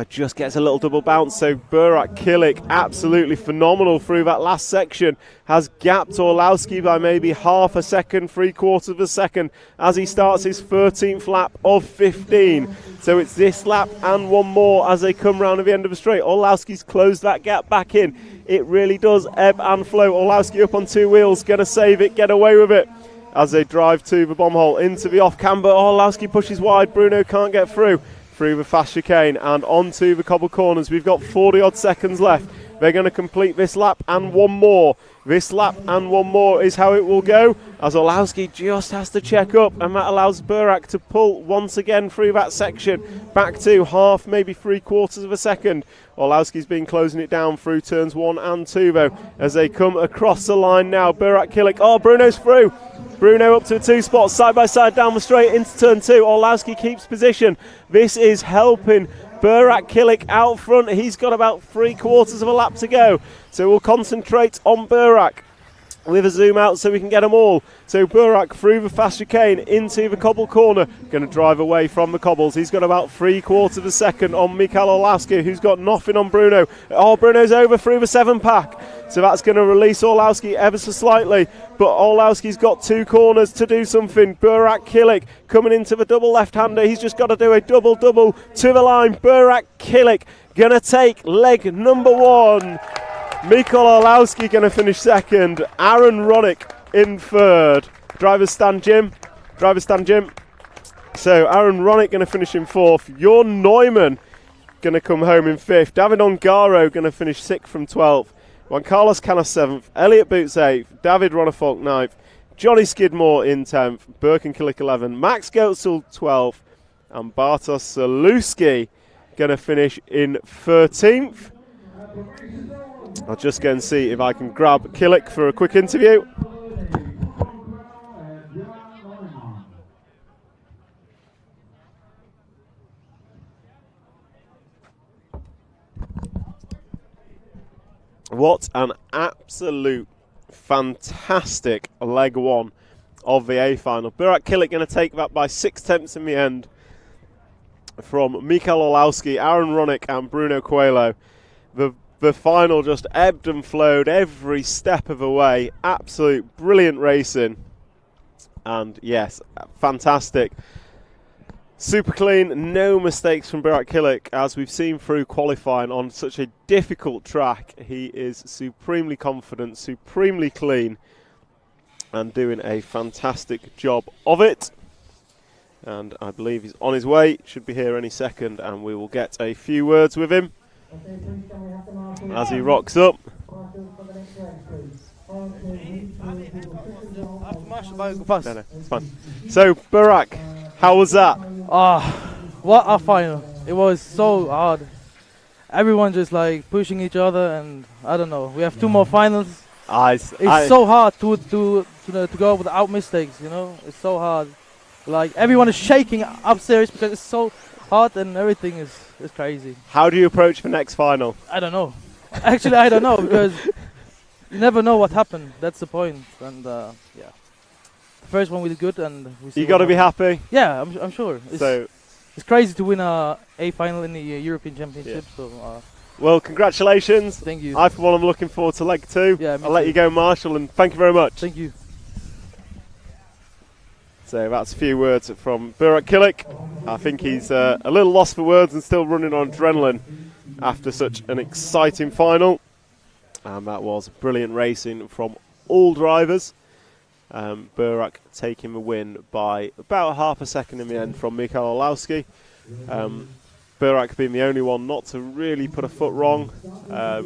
Just gets a little double bounce, so Burak Kilik, absolutely phenomenal through that last section, has gapped Orlowski by maybe half a second, 3/4 of a second, as he starts his 13th lap of 15. So it's this lap and one more as they come round at the end of the straight. Orlowski's closed that gap back in. It really does ebb and flow. Orlowski up on 2 wheels, going to save it, get away with it. As they drive to the bomb hole, into the off-camber, Orlowski pushes wide, Bruno can't get through the fast chicane and onto the cobble corners. We've got 40 odd seconds left. They're going to complete this lap and one more. This lap and one more is how it will go, as Orlowski just has to check up, and that allows Burak to pull once again through that section back to half, maybe 3/4 of a second. Orlowski's been closing it down through turns 1 and 2 though, as they come across the line now. Burak Kilik, oh, Bruno's through. Bruno up to 2 spots, side by side down the straight into turn 2. Orlowski keeps position. This is helping Burak Kilik out front. He's got about 3/4 of a lap to go. So we'll concentrate on Burak with a zoom out so we can get them all. So Burak through the fast chicane into the cobble corner. Going to drive away from the cobbles. He's got about 3/4 of a second on Mikael Orlowski, who's got nothing on Bruno. Oh, Bruno's over through the 7-pack. So that's going to release Orlowski ever so slightly. But Orlowski's got 2 corners to do something. Burak Kilik coming into the double left-hander. He's just got to do a double-double to the line. Burak Kilik going to take leg number 1. Mikael Orlowski going to finish second. Aaron Ronick in third. Driver's stand, Jim. So Aaron Ronick going to finish in 4th. Jorn Neumann going to come home in 5th. David Ongaro going to finish 6th from 12th. Juan Carlos Canos 7th. Elliot Boots 8th. David Ronafalk 9th. Johnny Skidmore in 10th. Birkin Kilik 11th. Max Goetzel 12th. And Bartosz Saluski going to finish in 13th. I'll just go and see if I can grab Kilik for a quick interview. What an absolute fantastic leg 1 of the A final. Burak Kilik going to take that by 6/10 in the end from Mikael Orlowski, Aaron Ronick and Bruno Coelho. The final just ebbed and flowed every step of the way. Absolute brilliant racing. And yes, fantastic. Super clean, no mistakes from Burak Kilik, as we've seen through qualifying on such a difficult track. He is supremely confident, supremely clean, and doing a fantastic job of it. And I believe he's on his way, should be here any second, and we will get a few words with him as he rocks up. No, it's fine. So, Burak, how was that? What a final. It was so hard. Everyone just like pushing each other, and I don't know. We have 2 more finals. It's so hard to go without mistakes, you know? It's so hard. Like, everyone is shaking upstairs because it's so hot and everything is crazy. How do you approach the next final? I don't know. Actually, I don't know, because you never know what happened. That's the point. And yeah, the first one we did good, and we see you got to be happy. Yeah, I'm sure. It's crazy to win a final in the European Championship. Yeah. So. Well, congratulations. Thank you. I, for one, am looking forward to leg 2. Yeah, I'll let you go, Marshall, and thank you very much. Thank you. So that's a few words from Burak Kilik. I think he's a little lost for words and still running on adrenaline after such an exciting final. And that was brilliant racing from all drivers. Burak taking the win by about half a second in the end from Mikael Orlowski. Burak being the only one not to really put a foot wrong,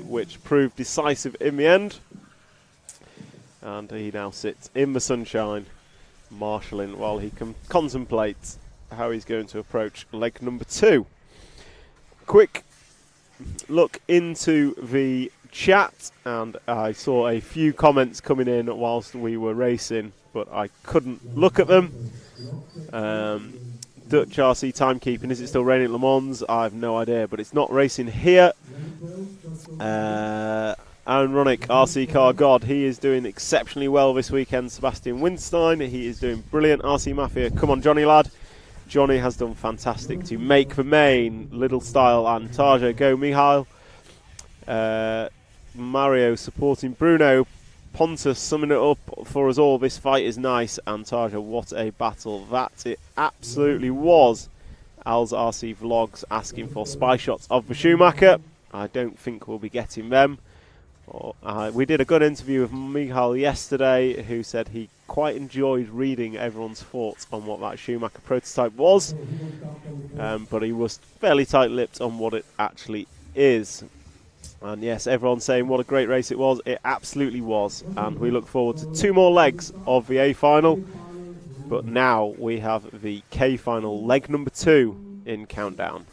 which proved decisive in the end. And he now sits in the sunshine, marshalling while he contemplates how he's going to approach leg number 2. Quick look into the chat, and I saw a few comments coming in whilst we were racing, but I couldn't look at them. Dutch RC timekeeping, is it still raining at Le Mans? I have no idea, but it's not racing here. Aaron Ronick, RC Car God, he is doing exceptionally well this weekend. Sebastian Winstein, he is doing brilliant. RC Mafia, come on Johnny lad. Johnny has done fantastic to make the main. Little Style and Tarja go. Mihail. Mario supporting Bruno. Pontus summing it up for us all. This fight is nice. And Tarja, what a battle that it absolutely was. Al's RC Vlogs asking for spy shots of the Schumacher. I don't think we'll be getting them. We did a good interview with Michal yesterday, who said he quite enjoyed reading everyone's thoughts on what that Schumacher prototype was, but he was fairly tight-lipped on what it actually is. And yes, everyone's saying what a great race it was. It absolutely was, and we look forward to 2 more legs of the A final. But now we have the K final, leg number 2 in countdown.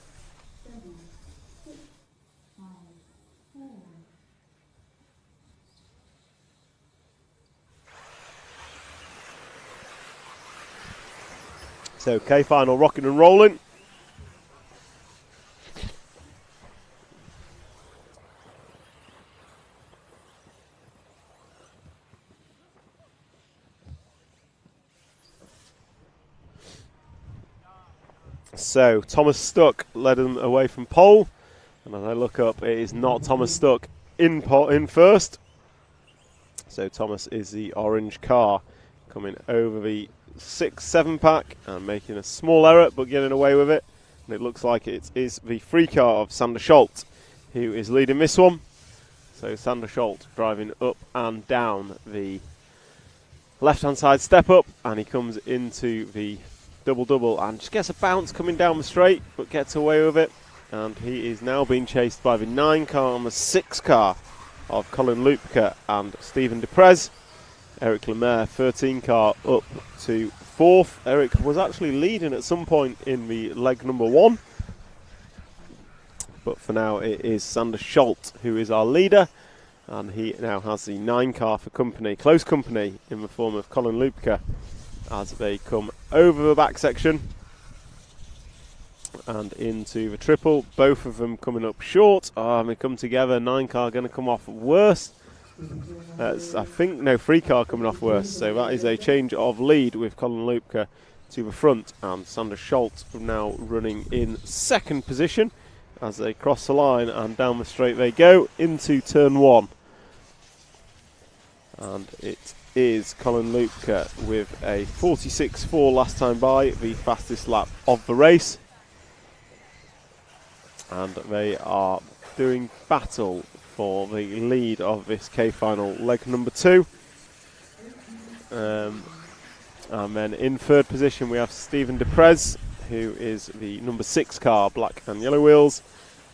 So K final rocking and rolling. So Thomas Stuck led him away from pole, and as I look up, it is not Thomas Stuck in first. So Thomas is the orange car coming over the 6-7 pack and making a small error but getting away with it, and it looks like it is the free car of Sander Scholt who is leading this one. So Sander Scholt driving up and down the left hand side step up, and he comes into the double and just gets a bounce coming down the straight but gets away with it, and he is now being chased by the 9 car and the 6 car of Colin Lupke and Stephen Deprez. Eric Lemaire 13 car up to 4th. Eric was actually leading at some point in the leg number 1, but for now it is Sander Scholt who is our leader, and he now has the 9 car for company, close company in the form of Colin Lupke, as they come over the back section and into the triple. Both of them coming up short. They come together. 9 car going to come off worst. I think no 3 car coming off worst. So that is a change of lead with Colin Lupke to the front, and Sander Scholt now running in 2nd position as they cross the line and down the straight they go into turn 1. And it is Colin Lupke with a 46.4 last time by, the fastest lap of the race. And they are doing battle for the lead of this K final leg number 2. And then in 3rd position we have Stephen Deprez, who is the number 6 car, black and yellow wheels,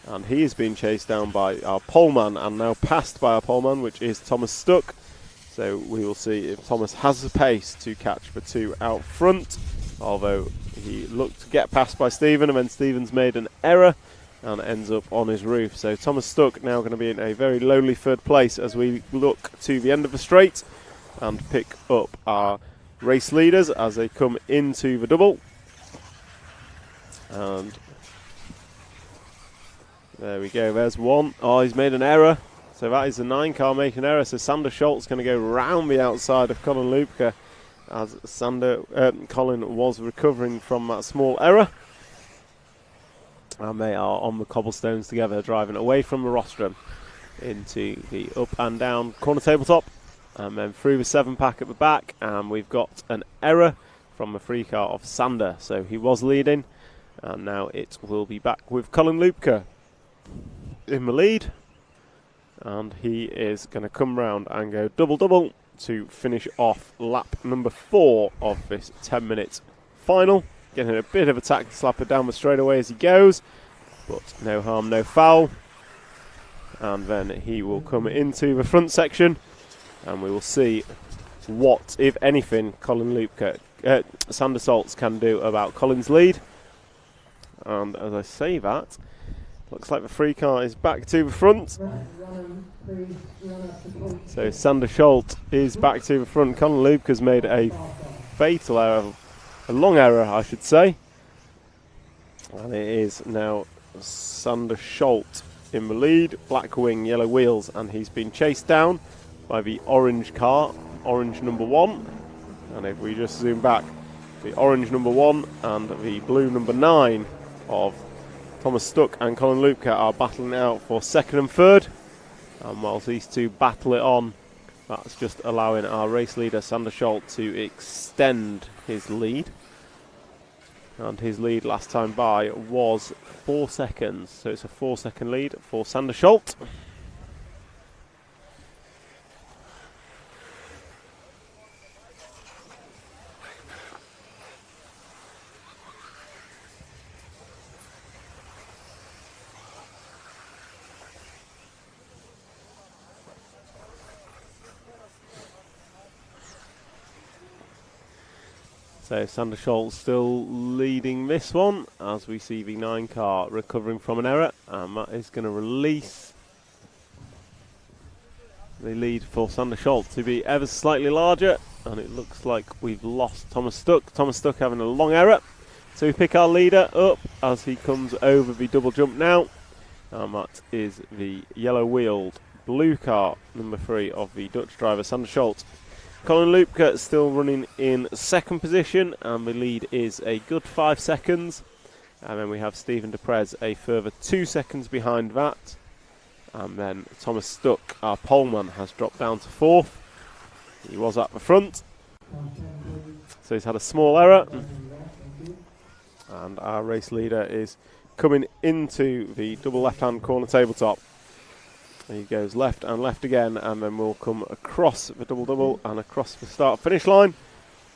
and he is being chased down by our poleman and now passed by our poleman, which is Thomas Stuck. So we will see if Thomas has the pace to catch the 2 out front, although he looked to get past by Stephen, and then Stephen's made an error and ends up on his roof. So Thomas Stuck now going to be in a very lowly 3rd place as we look to the end of the straight and pick up our race leaders as they come into the double. And there we go, there's one. Oh, he's made an error. So that is the 9 car making an error. So Sander Scholt's going to go round the outside of Colin Lupke as Colin was recovering from that small error. And they are on the cobblestones together, driving away from the rostrum into the up and down corner tabletop, and then through the 7 pack at the back. And we've got an error from the 3 car of Sander, so he was leading, and now it will be back with Colin Lupke in the lead, and he is going to come round and go double to finish off lap number 4 of this 10-minute final. Getting a bit of a tackle slapper down the straightaway as he goes, but no harm, no foul. And then he will come into the front section, and we will see what, if anything, Colin Lupke, Sander Scholtz can do about Colin's lead. And as I say that, looks like the 3 car is back to the front. So Sander Scholtz is back to the front. Colin Lupke has made a fatal error. A long error, I should say. And it is now Sander Scholtz in the lead. Black wing, yellow wheels, and he's been chased down by the orange car, orange number 1. And if we just zoom back, the orange number 1 and the blue number 9 of Thomas Stuck and Colin Lupke are battling it out for second and third. And whilst these two battle it on, that's just allowing our race leader Sander Scholt to extend his lead. And his lead last time by was 4 seconds. So it's a 4-second lead for Sander Scholt. So Sander Scholt still leading this one as we see the 9 car recovering from an error, and that is going to release the lead for Sander Scholt to be ever slightly larger, and it looks like we've lost Thomas Stuck. Thomas Stuck having a long error, so we pick our leader up as he comes over the double jump now, and that is the yellow wheeled blue car number 3 of the Dutch driver Sander Scholt. Colin Lupke still running in second position, and the lead is a good 5 seconds. And then we have Stephen Deprez a further 2 seconds behind that. And then Thomas Stuck, our poleman, has dropped down to 4th. He was at the front, so he's had a small error. And our race leader is coming into the double left-hand corner tabletop. He goes left and left again, and then we'll come across the double-double and across the start-finish line.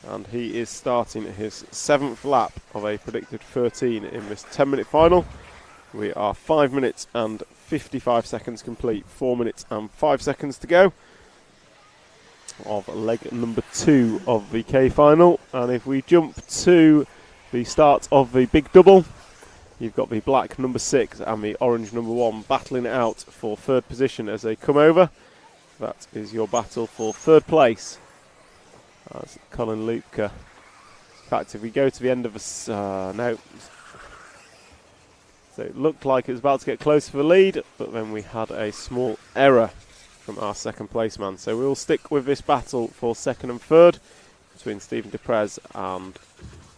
And he is starting his 7th lap of a predicted 13 in this 10-minute final. We are 5 minutes and 55 seconds complete, 4 minutes and 5 seconds to go of leg number 2 of the K final. And if we jump to the start of the big double, you've got the black number 6 and the orange number 1 battling it out for 3rd position as they come over. That is your battle for 3rd place. That's Colin Lupke. In fact, if we go to the end of the... no. So it looked like it was about to get close for the lead, but then we had a small error from our 2nd place man. So we'll stick with this battle for 2nd and 3rd between Stephen Deprez and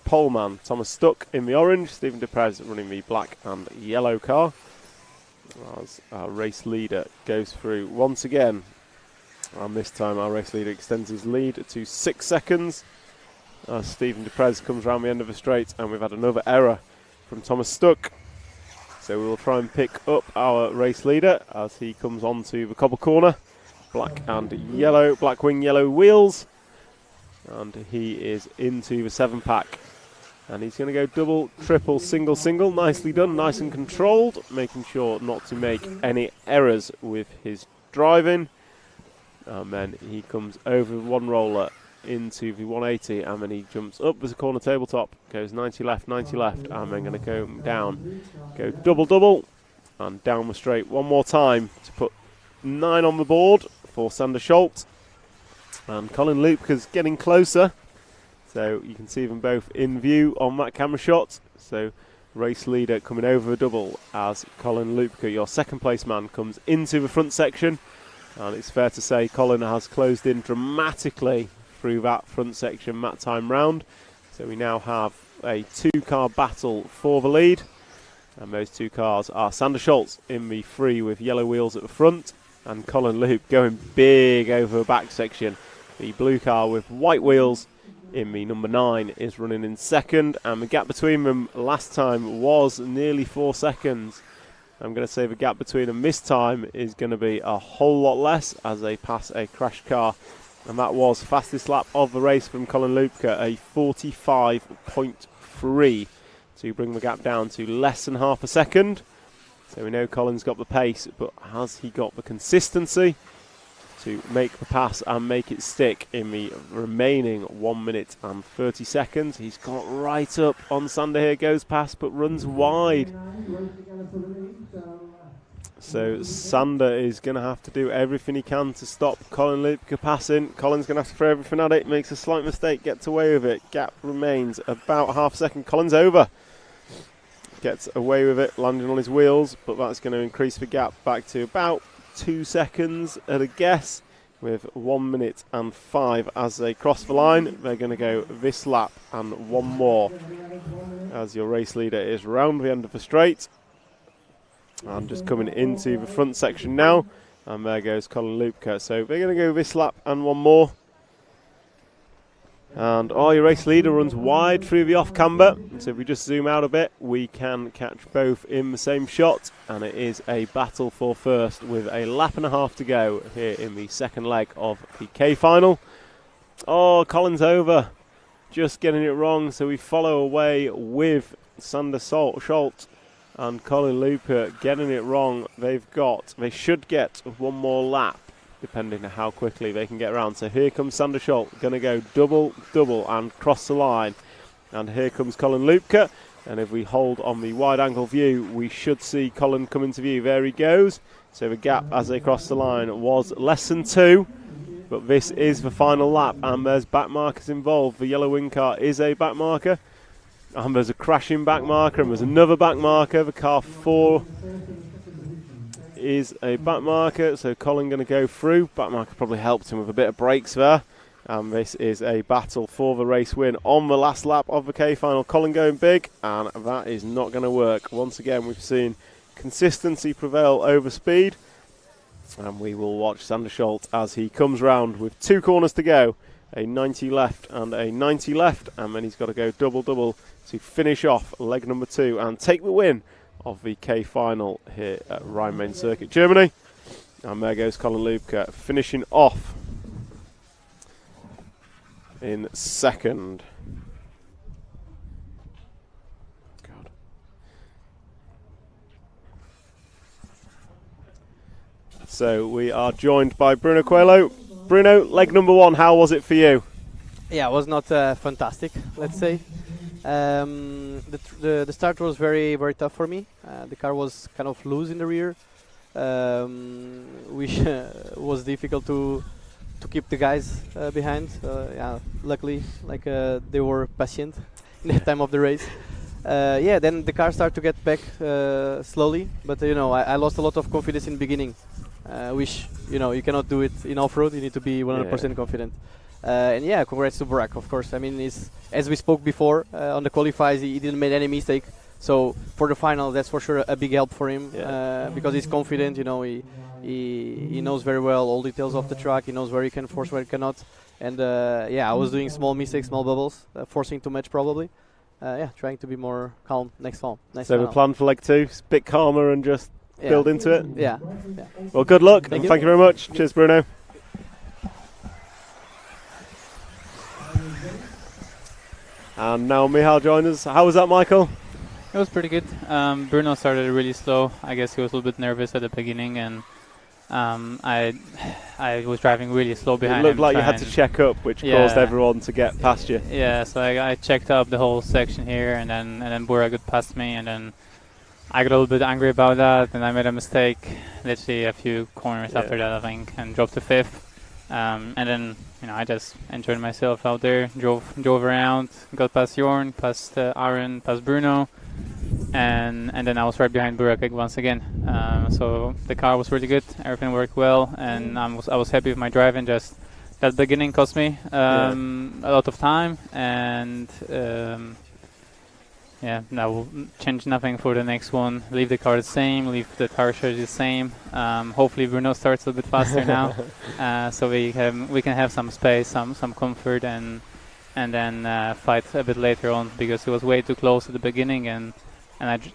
poleman Thomas Stuck in the orange, Stephen Deprez running the black and yellow car. As our race leader goes through once again, and this time our race leader extends his lead to 6 seconds as Stephen Deprez comes round the end of the straight, and we've had another error from Thomas Stuck. So we will try and pick up our race leader as he comes onto the cobble corner. Black and yellow, black wing, yellow wheels, and he is into the 7-pack. And he's going to go double, triple, single, single. Nicely done, nice and controlled, making sure not to make any errors with his driving. And then he comes over one roller into the 180, and then he jumps up as a corner tabletop, goes 90 left, and then going to go down. Go double, double, and down the straight one more time to put 9 on the board for Sander Scholt. And Colin Lupke's getting closer. So you can see them both in view on that camera shot. So race leader coming over the double as Colin Lupke, your 2nd place man, comes into the front section. And it's fair to say Colin has closed in dramatically through that front section that time round. So we now have a 2-car battle for the lead. And those 2 cars are Sander Scholt in the 3 with yellow wheels at the front, and Colin Lupke going big over the back section. The blue car with white wheels in the number 9 is running in 2nd, and the gap between them last time was nearly 4 seconds. I'm going to say the gap between them this time is going to be a whole lot less as they pass a crashed car. And that was fastest lap of the race from Colin Lupke, a 45.3 to bring the gap down to less than half a second. So we know Colin's got the pace, but has he got the consistency to make the pass and make it stick in the remaining 1 minute and 30 seconds? He's got right up on Sander here, goes past but runs wide. So Sander is going to have to do everything he can to stop Colin Lupke passing. Colin's going to have to throw everything at it, makes a slight mistake, gets away with it. Gap remains about half a second. Colin's over. Gets away with it, landing on his wheels, but that's going to increase the gap back to about 2 seconds at a guess. with 1 minute and 5 as they cross the line. They're going to go this lap and one more as your race leader is round the end of the straight. And just coming into the front section now. And there goes Colin Lupke. So they're going to go this lap and one more. And your race leader runs wide through the off camber. So if we just zoom out a bit, we can catch both in the same shot. And it is a battle for first with a lap and a half to go here in the second leg of the K final. Oh, Colin's over. Just getting it wrong. So we follow away with Sander Scholt and Colin Lupke getting it wrong. They should get one more lap, depending on how quickly they can get around. So here comes Sander Scholt, going to go double and cross the line. And here comes Colin Lupke. And if we hold on the wide angle view, we should see Colin come into view. There he goes. So the gap as they cross the line was less than 2. But this is the final lap, and there's back markers involved. The yellow wing car is a back marker. And there's a crashing back marker, and there's another back marker. The car 4 is a back marker, so Colin going to go through. Back marker probably helped him with a bit of brakes there. And this is a battle for the race win on the last lap of the K final. Colin going big, and that is not going to work. Once again, we've seen consistency prevail over speed. And we will watch Sander Scholt as he comes round with 2 corners to go. A 90 left and a 90 left. And then he's got to go double to finish off leg number 2 and take the win of the K final here at Rhein-Main-Circuit, Germany. And there goes Colin Lupke finishing off in second. God. So we are joined by Bruno Coelho. Bruno, leg number 1, how was it for you? Yeah, it was not fantastic, let's say. The start was very tough for me. The car was kind of loose in the rear, which was difficult to keep the guys behind. Yeah, luckily, they were patient in the time of the race. Yeah, then the car started to get back slowly, but I lost a lot of confidence in the beginning, which you cannot do it in off-road. You need to be 100% confident. And yeah, congrats to Burak, of course. I mean, as we spoke before on the qualifiers, he didn't make any mistake. So for the final, that's for sure a big help for him, because he's confident. He knows very well all details of the track. He knows where he can force, where he cannot. And yeah, I was doing small mistakes, small bubbles, forcing too much probably. Yeah, trying to be more calm next fall. So the plan for leg 2 is a bit calmer and just build into it. Yeah. Well, good luck. Thank you very much. Cheers, Bruno. And now Michal joins us. How was that, Michael? It was pretty good. Bruno started really slow. I guess he was a little bit nervous at the beginning, and I was driving really slow behind him. It looked like you had to check up, which caused everyone to get past you. Yeah, so I checked up the whole section here, and then Burak got past me, and then I got a little bit angry about that, and I made a mistake literally a few corners after that, I think, and dropped to 5th. And then I just enjoyed myself out there, drove around, got past Jorn, past Aaron, past Bruno, and then I was right behind Burak once again. So the car was really good, everything worked well, and I was happy with my driving. Just that beginning cost me a lot of time, and yeah, that will change nothing for the next one. Leave the car the same, leave the tire charge the same. Hopefully Bruno starts a little bit faster now, so we can have some space, some comfort, and then fight a bit later on, because it was way too close at the beginning, and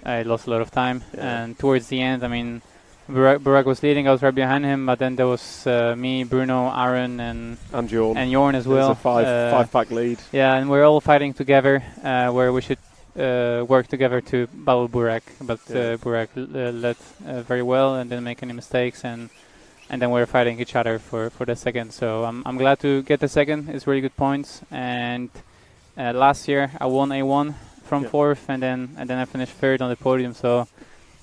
I lost a lot of time. And towards the end, I mean, Burak was leading, I was right behind him, but then there was me, Bruno, Aaron, and Jorn as well. It's a five-pack lead. Yeah, and we're all fighting together, where we should work together to battle Burak, but Burak led very well and didn't make any mistakes, and then we're fighting each other for the second. So I'm glad to get the second. It's really good points. And last year I won A1 from 4th, and then I finished 3rd on the podium. So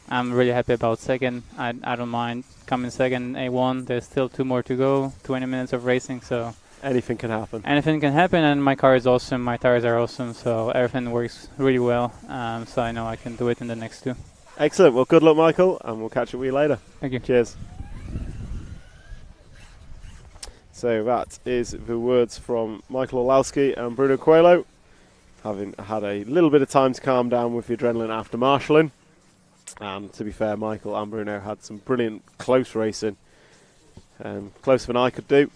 I'm really happy about second. I don't mind coming second A1. There's still 2 more to go, 20 minutes of racing. So anything can happen. Anything can happen, and my car is awesome, my tires are awesome, so everything works really well. So I know I can do it in the next 2. Excellent. Well, good luck, Michael, and we'll catch up with you later. Thank you. Cheers. So that is the words from Michael Orlowski and Bruno Coelho, having had a little bit of time to calm down with the adrenaline after marshalling. And to be fair, Michael and Bruno had some brilliant close racing, closer than I could do,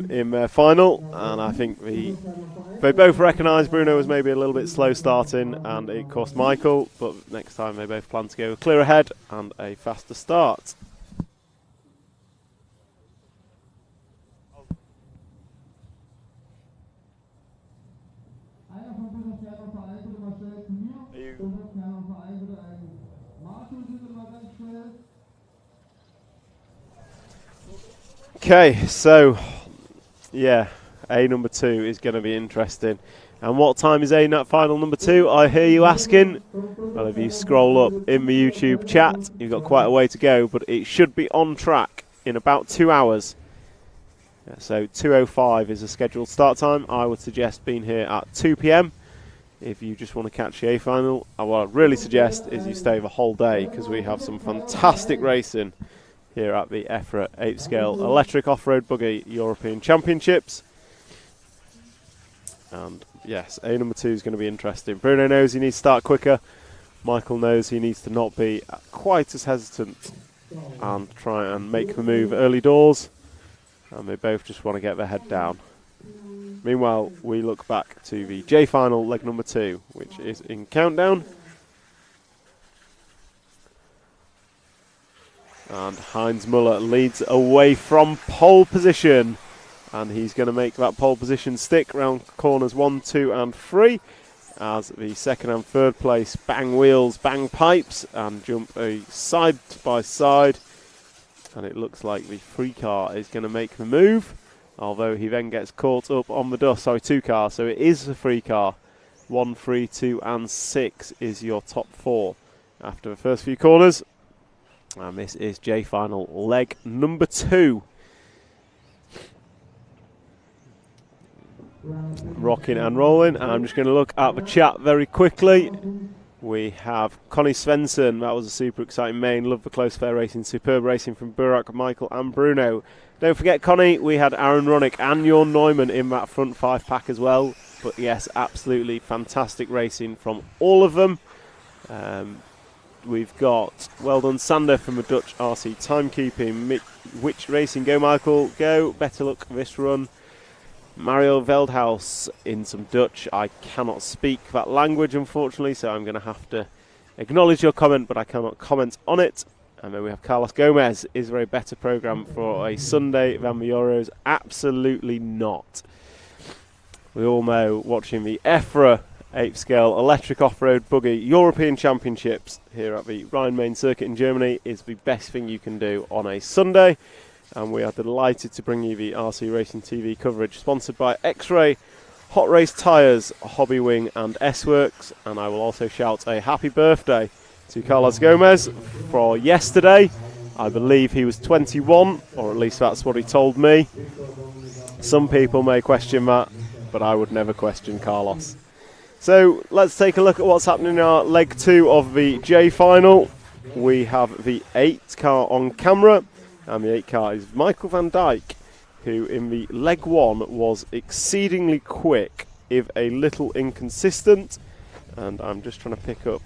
in their final. And I think they both recognised Bruno was maybe a little bit slow starting, and it cost Michael. But next time they both plan to go clear ahead and a faster start. Okay, so yeah, A number 2 is going to be interesting. And what time is A nut final number 2? I hear you asking. Well, if you scroll up in the YouTube chat, you've got quite a way to go, but it should be on track in about 2 hours. Yeah, so 2:05 is a scheduled start time. I would suggest being here at 2 p.m. if you just want to catch the A final. And what I'd really suggest is you stay the whole day, because we have some fantastic racing here at the EFRA 8th Scale Electric Off-Road Buggy European Championships. And yes, A number 2 is going to be interesting. Bruno knows he needs to start quicker. Michael knows he needs to not be quite as hesitant and try and make the move early doors. And they both just want to get their head down. Meanwhile, we look back to the J final, leg number 2, which is in countdown. And Heinz Muller leads away from pole position. And he's going to make that pole position stick round corners 1, 2 and 3. As the second and third place bang wheels, bang pipes and jump a side by side. And it looks like the 3 car is going to make the move. Although he then gets caught up on the dust. Sorry, 2 cars. So it is the 3 car. 1, 3, 2 and 6 is your top 4 after the first few corners. And this is J final leg number 2. Rocking and rolling. And I'm just going to look at the chat very quickly. We have Connie Svensson. That was a super exciting main. Love the close fair racing. Superb racing from Burak, Michael and Bruno. Don't forget, Connie, we had Aaron Ronick and Jorn Neumann in that front 5 pack as well. But yes, absolutely fantastic racing from all of them. We've got well done Sander from the Dutch RC timekeeping. Which racing? Go Michael, go. Better luck this run. Mario Veldhaus in some Dutch. I cannot speak that language, unfortunately, so I'm going to have to acknowledge your comment, but I cannot comment on it. And then we have Carlos Gomez. Is there a better programme for a Sunday than the Euros? Absolutely not. We all know watching the EFRA 8th Scale Electric Off-Road Buggy European Championships here at the Rhein-Main-Circuit in Germany is the best thing you can do on a Sunday. And we are delighted to bring you the RC Racing TV coverage, sponsored by X-Ray, Hot Race Tyres, Hobby Wing and S-Works. And I will also shout a happy birthday to Carlos Gomez for yesterday. I believe he was 21, or at least that's what he told me. Some people may question that, but I would never question Carlos. So let's take a look at what's happening in our leg 2 of the J final. We have the 8 car on camera, and the 8 car is Michael van Dijk, who in the leg 1 was exceedingly quick, if a little inconsistent. And I'm just trying to pick up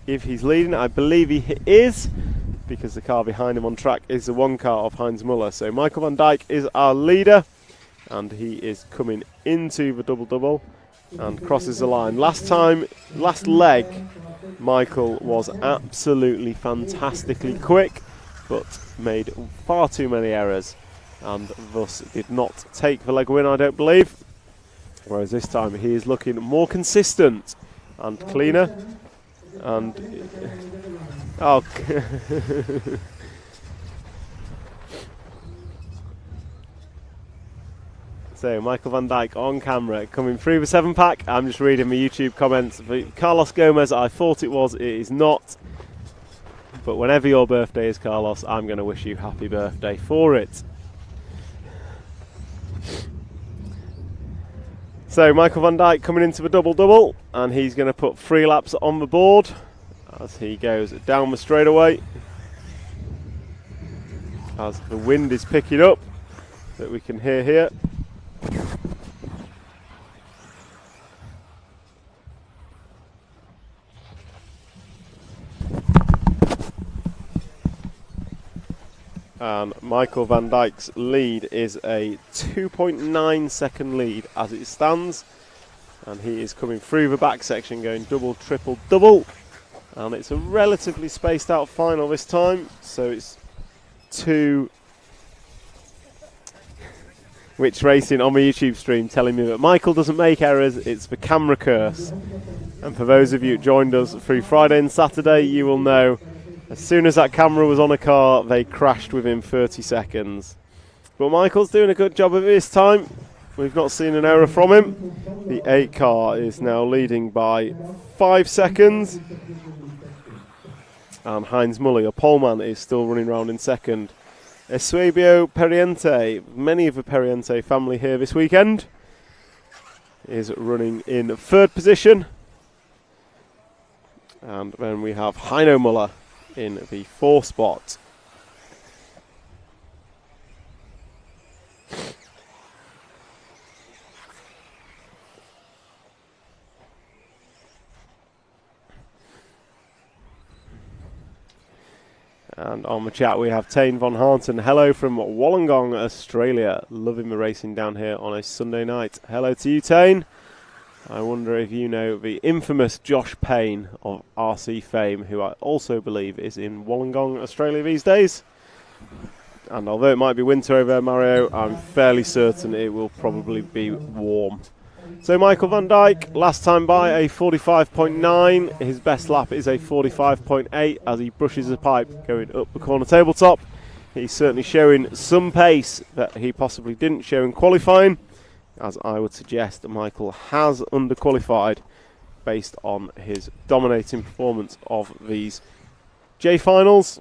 if he's leading. I believe he is, because the car behind him on track is the 1 car of Heinz Muller. So Michael van Dijk is our leader, and he is coming into the double-double and crosses the line. Last leg, Michael was absolutely fantastically quick, but made far too many errors and thus did not take the leg win, I don't believe. Whereas this time he is looking more consistent and cleaner. And oh, so Michael van Dijk on camera coming through the 7 pack. I'm just reading the YouTube comments. Carlos Gomez, I thought it was, it is not. But whenever your birthday is, Carlos, I'm going to wish you happy birthday for it. So Michael van Dijk coming into the double-double, and he's going to put 3 laps on the board as he goes down the straightaway. As the wind is picking up, that we can hear here. And Michael van Dijk's lead is a 2.9 second lead as it stands. And he is coming through the back section going double, triple, double. And it's a relatively spaced out final this time. So it's Which Racing on my YouTube stream telling me that Michael doesn't make errors, it's the camera curse. And for those of you who joined us through Friday and Saturday, you will know as soon as that camera was on a car, they crashed within 30 seconds. But Michael's doing a good job of it this time. We've not seen an error from him. The 8 car is now leading by 5 seconds. And Heinz Muller, your poleman, is still running around in second. Eusebio Periente, many of the Periente family here this weekend, is running in 3rd position. And then we have Heino Muller in the 4th spot. And on the chat we have Tane von Harten. Hello from Wollongong, Australia. Loving the racing down here on a Sunday night. Hello to you, Tane. I wonder if you know the infamous Josh Payne of RC fame, who I also believe is in Wollongong, Australia these days. And although it might be winter over there, Mario, I'm fairly certain it will probably be warm. So Michael van Dijk, last time by a 45.9. His best lap is a 45.8 as he brushes the pipe going up the corner tabletop. He's certainly showing some pace that he possibly didn't show in qualifying, as I would suggest Michael has underqualified based on his dominating performance of these J finals.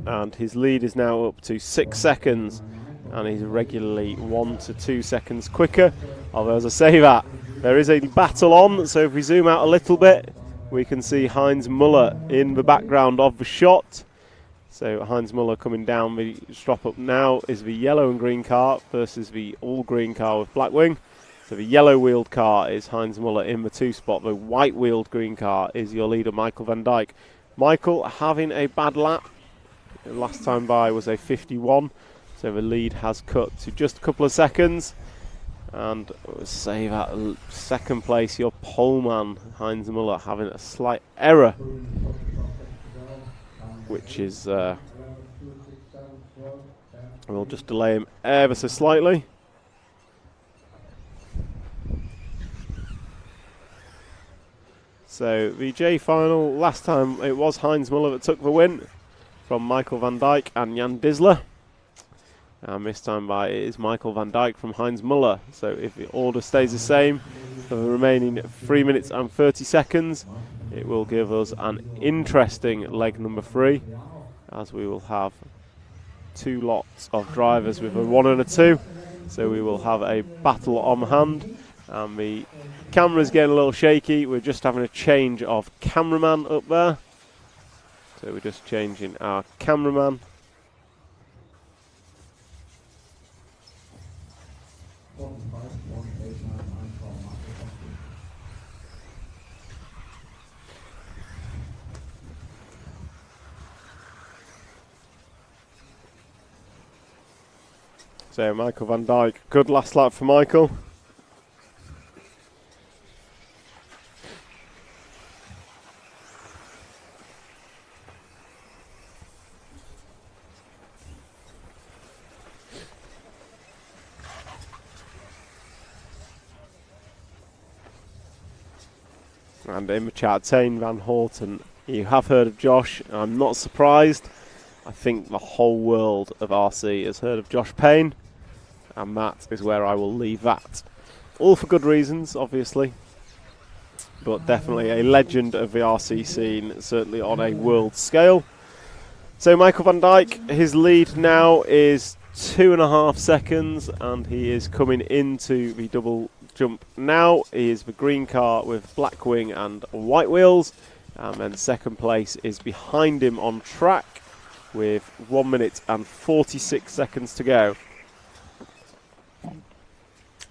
And his lead is now up to 6 seconds, and he's regularly 1 to 2 seconds quicker. Although, as I say that, there is a battle on, so if we zoom out a little bit, we can see Heinz Muller in the background of the shot. So Heinz Muller coming down the strop up now is the yellow and green car versus the all green car with black wing. So the yellow wheeled car is Heinz Muller in the 2 spot. The white wheeled green car is your leader, Michael van Dijk. Michael having a bad lap. Last time by was a 51. So the lead has cut to just a couple of seconds. And say that 2nd place, your poleman, Heinz Muller, having a slight error, which is, we'll just delay him ever so slightly. So the J final, last time it was Heinz Muller that took the win from Michael van Dijk and Jan Disler. And this time by it is Michael van Dijk from Heinz Muller. So if the order stays the same for the remaining 3 minutes and 30 seconds, it will give us an interesting leg number 3, as we will have 2 lots of drivers with a 1 and a 2. So we will have a battle on hand. And the camera's getting a little shaky. We're just having a change of cameraman up there. So we're just changing our cameraman. So Michael van Dijk, good last lap for Michael. And in the chat, Tane van Horten, you have heard of Josh. I'm not surprised. I think the whole world of RC has heard of Josh Payne, and that is where I will leave that. All for good reasons, obviously, but definitely a legend of the RC scene, certainly on a world scale. So Michael van Dijk, his lead now is 2.5 seconds, and he is coming into the double jump now. He is the green car with black wing and white wheels, and then 2nd place is behind him on track with 1 minute and 46 seconds to go.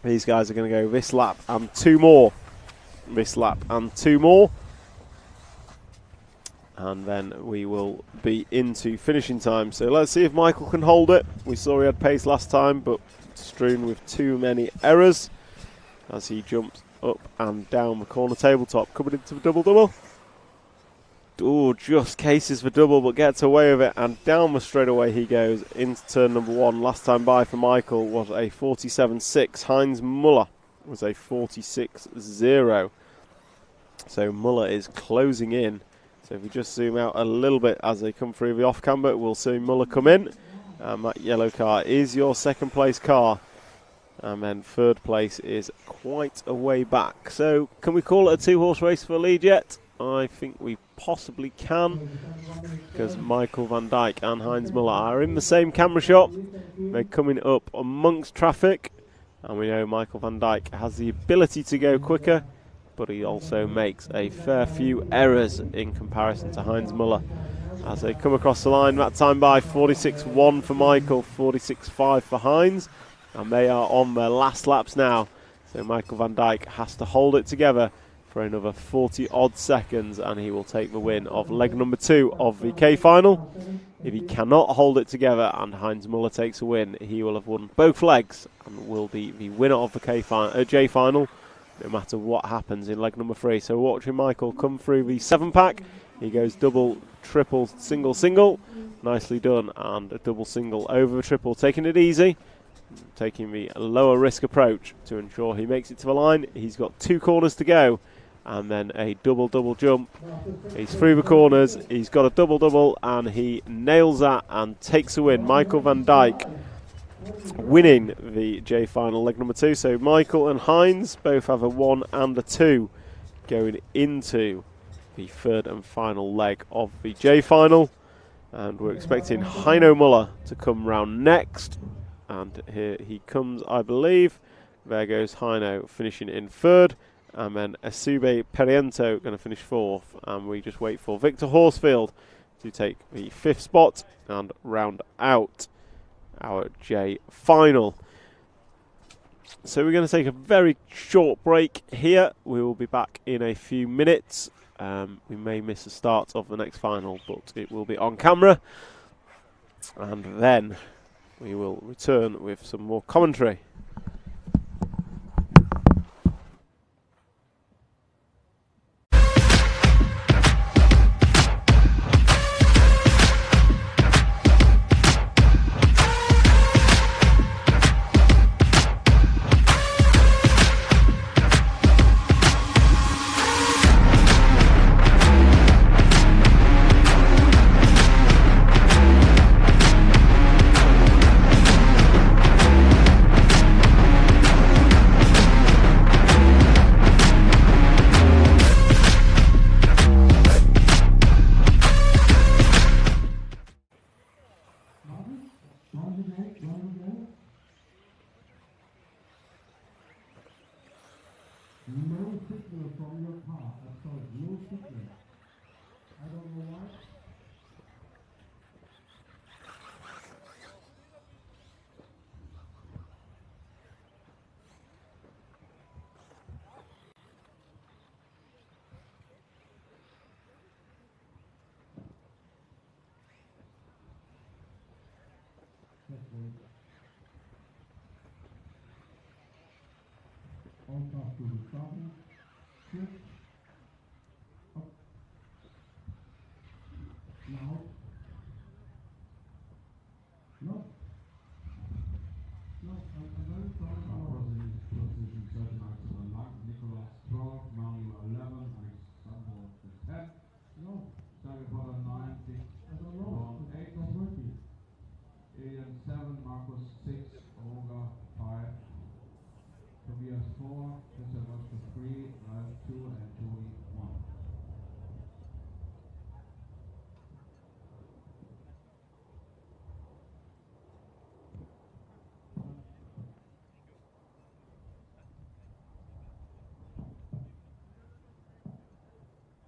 These guys are going to go this lap and 2 more. This lap and 2 more. And then we will be into finishing time. So let's see if Michael can hold it. We saw he had pace last time, but strewn with too many errors as he jumps up and down the corner tabletop, coming into the double-double. Oh, just cases for double, but gets away with it, and down the straightaway he goes into turn number 1. Last time by for Michael was a 47.6. Heinz Muller was a 46.0. So Muller is closing in. So if we just zoom out a little bit as they come through the off-camber, we'll see Muller come in. That yellow car is your second place car. And then third place is quite a way back. So can we call it a 2-horse race for the lead yet? I think we possibly can, because Michael van Dijk and Heinz Muller are in the same camera shot. They're coming up amongst traffic, and we know Michael van Dijk has the ability to go quicker, but he also makes a fair few errors in comparison to Heinz Muller. As they come across the line, that time by 46.1 for Michael, 46.5 for Heinz, and they are on their last laps now. So Michael van Dijk has to hold it together for another 40 odd seconds, and he will take the win of leg number 2 of the K final. If he cannot hold it together and Heinz Muller takes a win, he will have won both legs and will be the winner of the J final, no matter what happens in leg number 3. So watching Michael come through the 7-pack, he goes double, triple, single, single, nicely done, and a double single over the triple, taking it easy, taking the lower risk approach to ensure he makes it to the line. He's got 2 corners to go, and then a double jump. He's through the corners, he's got a double, and he nails that and takes a win. Michael van Dijk winning the J final leg number 2. So Michael and Heinz both have a 1 and a 2 going into the third and final leg of the J final, and we're expecting Heino Muller to come round next, and here he comes, I believe. There goes Heino finishing in 3rd, and then Asube Periento going to finish 4th, and we just wait for Victor Horsfield to take the 5th spot and round out our J final. So we're going to take a very short break here. We will be back in a few minutes. We may miss the start of the next final, but it will be on camera, and then we will return with some more commentary.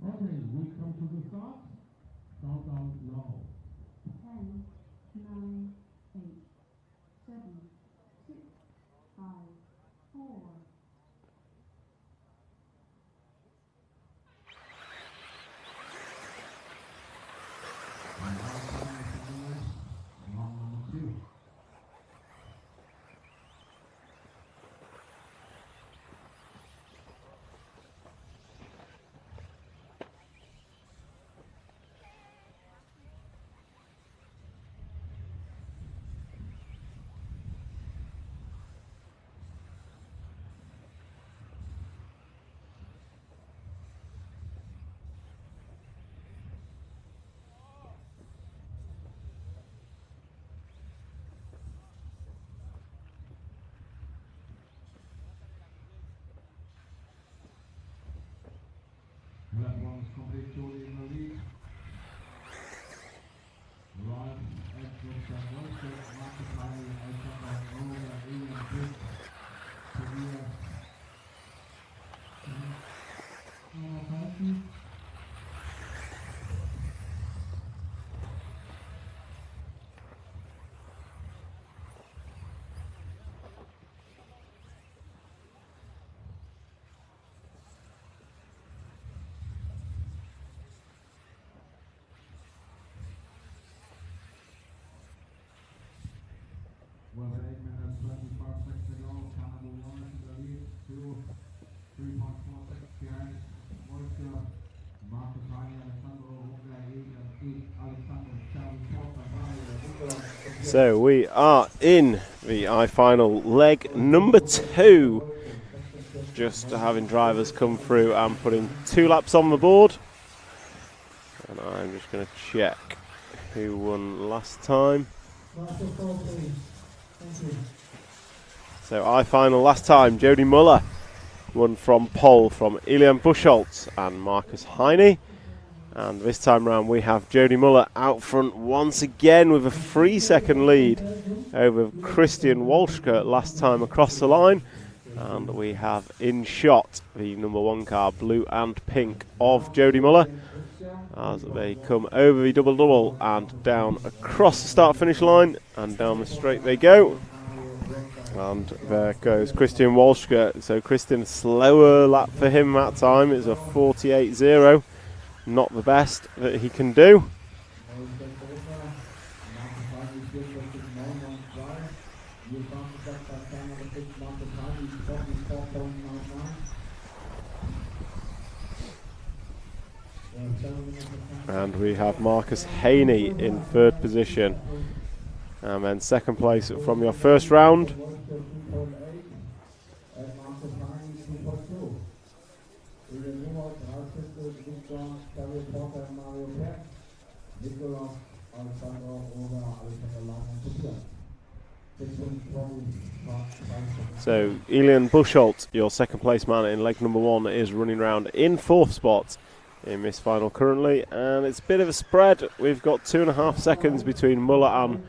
Okay, we come to the start. Countdown now. 10, 9, 8, 7, 6, 5, 4, With 8 minutes 25 seconds to go, Canada 1 into the lead, 3.4 seconds behind. Moisture, Marcus Heine, Alexandro, Alexander, So we are in the I-final leg number 2. Just having drivers come through and putting 2 laps on the board. And I'm just going to check who won last time. So I-final last time, Jody Muller won from pole from Elian Buchholz and Marcus Heine. And this time round we have Jody Muller out front once again with a 3-second lead over Christian Walschke last time across the line. And we have in shot the number 1 car, blue and pink, of Jody Muller as they come over the double-double and down across the start-finish line, and down the straight they go. And there goes Christian Walschke. So Christian, slower lap for him that time. It's a 48.0. Not the best that he can do. And we have Marcus Heine in 3rd position. And then 2nd place from your first round. So Elian Buchholz, your 2nd place man in leg number 1, is running round in 4th spot in this final currently, and it's a bit of a spread. We've got 2.5 seconds between Muller and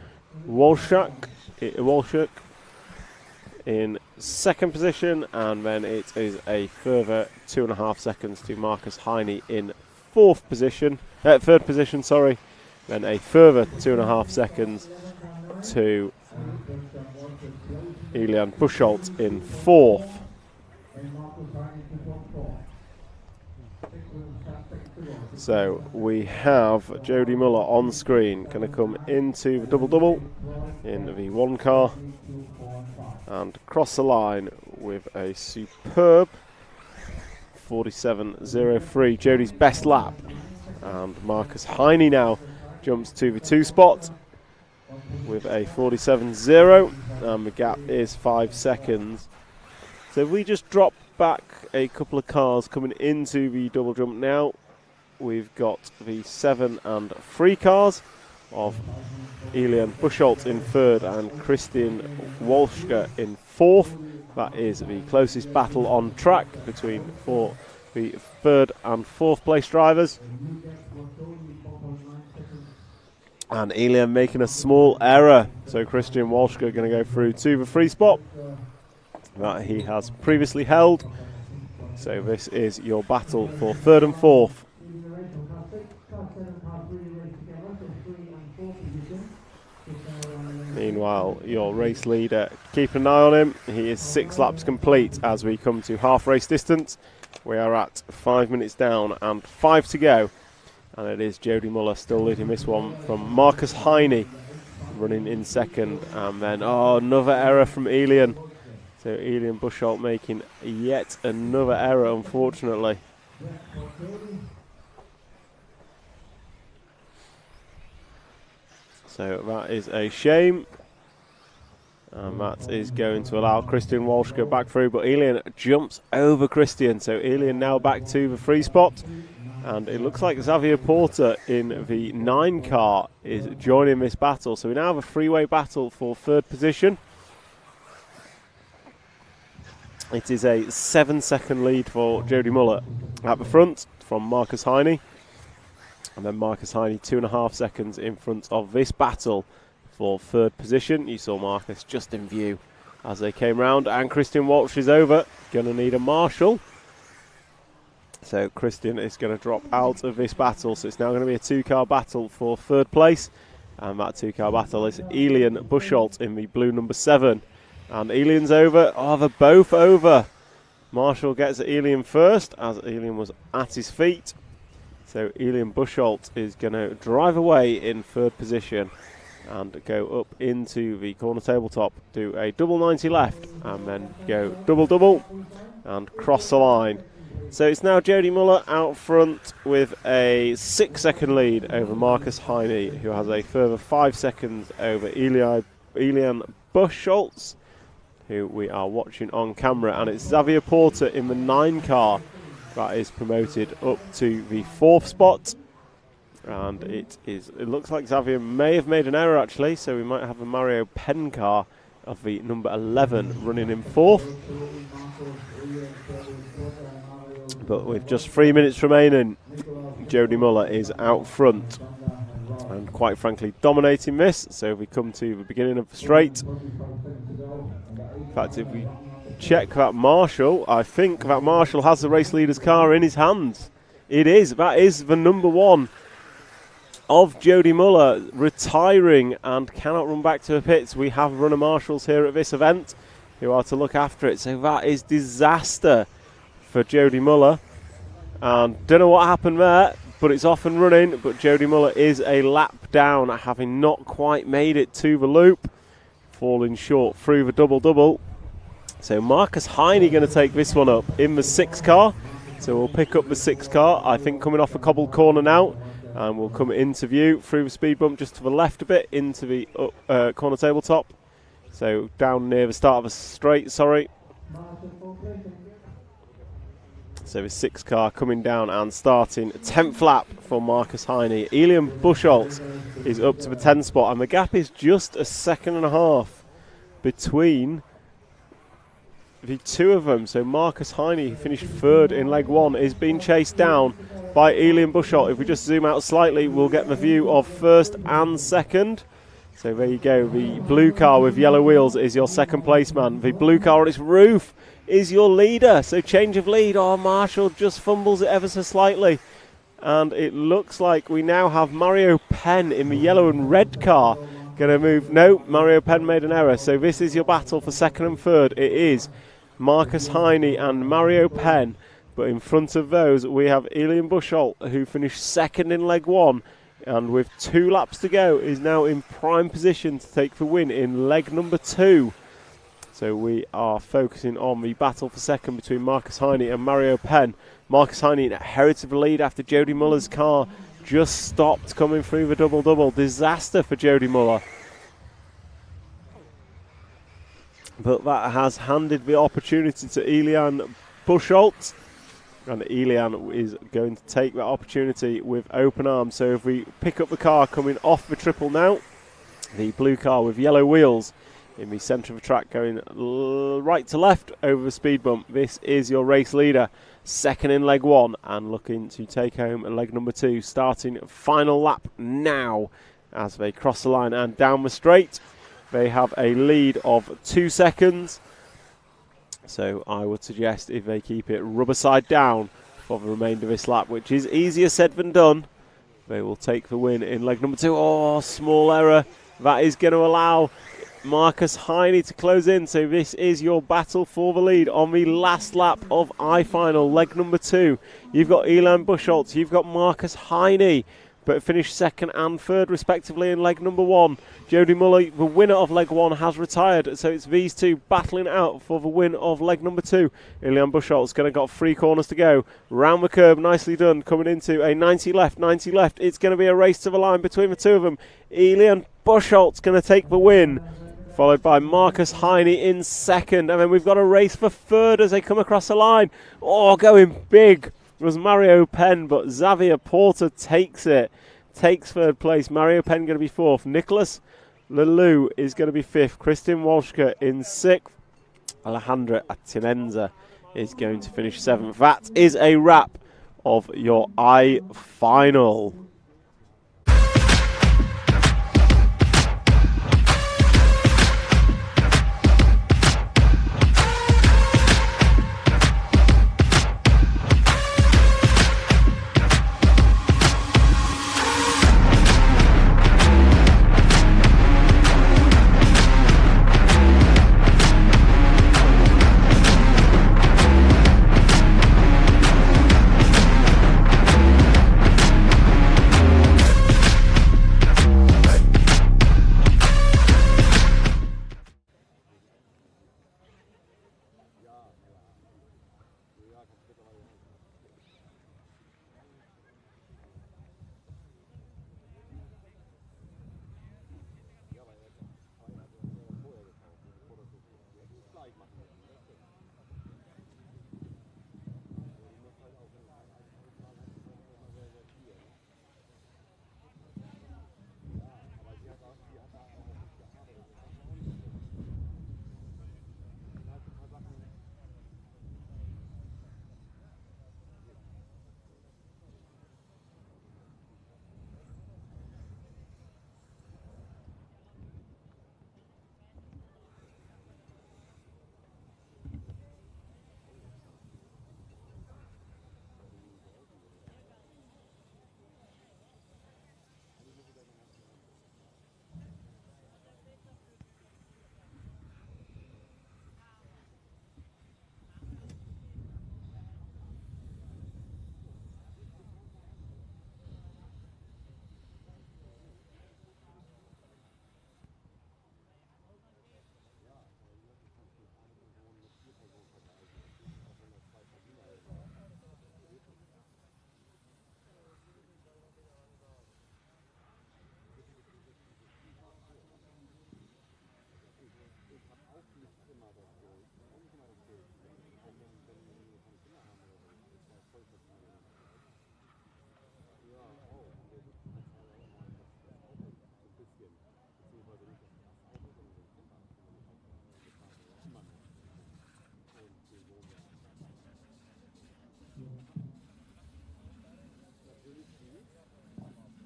Walschke in 2nd position, and then it is a further 2.5 seconds to Marcus Heine in 3rd position, sorry. Then a further 2.5 seconds to Elian Buchholz in 4th. So we have Jody Muller on screen, going to come into the double-double in the 1 car and cross the line with a superb 47.03, Jody's best lap. And Marcus Heine now jumps to the 2 spot with a 47.0, and the gap is 5 seconds. So if we just drop back a couple of cars coming into the double jump now, we've got the 7 and 3 cars of Elian Buchholz in 3rd and Christian Walschke in 4th. That is the closest battle on track between the 3rd and 4th place drivers. And Elian making a small error, so Christian Walschke going to go through to the 3 spot that he has previously held. So this is your battle for 3rd and 4th. Meanwhile, your race leader, keep an eye on him. He is 6 laps complete as we come to half race distance. We are at 5 minutes down and 5 to go. And it is Jody Muller still leading this one from Marcus Heine running in 2nd. And then, another error from Elian. So Elian Buchholz making yet another error, unfortunately. So that is a shame. And that is going to allow Christian Walschke back through. But Elian jumps over Christian. So Elian now back to the 3 spot. And it looks like Xavier Porter in the 9 car is joining this battle. So we now have a 3-way battle for 3rd position. It is a 7-second lead for Jody Muller at the front from Marcus Heine. And then Marcus Heine 2.5 seconds in front of this battle for third position. You saw Marcus just in view as they came round. And Christian Walsh is over. Going to need a marshal. So Christian is going to drop out of this battle. So it's now going to be a 2-car battle for third place. And that 2-car battle is Elian Buchholz in the blue number 7. And Elian's over. Oh, they're both over. Marshall gets Elian first as Elian was at his feet. So Elian Buchholz is going to drive away in third position and go up into the corner tabletop, do a double 90 left and then go double and cross the line. So it's now Jody Muller out front with a 6-second lead over Marcus Heine, who has a further 5 seconds over Elian Buchholz, who we are watching on camera. And it's Xavier Porter in the 9 car that is promoted up to the 4th spot. And it looks like Xavier may have made an error actually, so we might have a Mario Penn car of the number 11 running in 4th. But with just 3 minutes remaining, Jody Muller is out front and quite frankly dominating this. So if we come to the beginning of the straight, in fact if we check that Marshall, I think that Marshall has the race leader's car in his hands. It is, that is the number 1 of Jody Muller retiring and cannot run back to the pits. We have runner marshals here at this event who are to look after it. So that is disaster for Jody Muller. And don't know what happened there, but it's off and running. But Jody Muller is a lap down, having not quite made it to the loop, falling short through the double. So Marcus Heine going to take this one up in the 6 car. So we'll pick up the 6 car, I think coming off a cobbled corner now. And we'll come into view through the speed bump just to the left a bit into the corner tabletop. So down near the start of a straight, sorry. So the 6 car coming down and starting 10th lap for Marcus Heine. Elian Buchholz is up to the 10th spot and the gap is just 1.5 seconds between the 2 of them. So Marcus Heine, who finished 3rd in leg 1, is being chased down by Elian Buchholz. If we just zoom out slightly, we'll get the view of 1st and 2nd. So there you go, the blue car with yellow wheels is your 2nd place man. The blue car on its roof is your leader. So change of lead. Oh, Marshall just fumbles it ever so slightly. And it looks like we now have Mario Penn in the yellow and red car. Going to move. No, Mario Penn made an error. So this is your battle for 2nd and 3rd. It is Marcus Heine and Mario Penn. But in front of those, we have Elian Buchholz, who finished 2nd in leg 1. And with 2 laps to go, is now in prime position to take the win in leg number 2. So we are focusing on the battle for 2nd between Marcus Heine and Mario Penn. Marcus Heine inherited the lead after Jody Muller's car just stopped coming through the double. Disaster for Jody Muller. But that has handed the opportunity to Elian Buchholz. And Elian is going to take that opportunity with open arms. So if we pick up the car coming off the triple now, the blue car with yellow wheels in the centre of the track going right to left over the speed bump. This is your race leader, 2nd in leg 1 and looking to take home leg number 2, starting final lap now as they cross the line and down the straight. They have a lead of 2 seconds. So I would suggest if they keep it rubber side down for the remainder of this lap, which is easier said than done, they will take the win in leg number 2. Oh, small error. That is going to allow Marcus Heine to close in. So this is your battle for the lead on the last lap of I-Final, leg number 2. You've got Elian Buchholz, you've got Marcus Heine, but finished 2nd and 3rd respectively in leg number 1. Jody Muller, the winner of leg 1, has retired, so it's these 2 battling out for the win of leg number 2. Elian Buchholz going to got 3 corners to go. Round the curb, nicely done, coming into a 90 left. It's going to be a race to the line between the 2 of them. Elian Buchholz going to take the win, followed by Marcus Heine in 2nd. And then we've got a race for 3rd as they come across the line. Oh, going big was Mario Penn, but Xavier Porter takes it. Takes 3rd place. Mario Penn going to be 4th. Nicholas Leloup is going to be 5th. Christian Walschke in 6th. Alejandro Atinenza is going to finish 7th. That is a wrap of your final.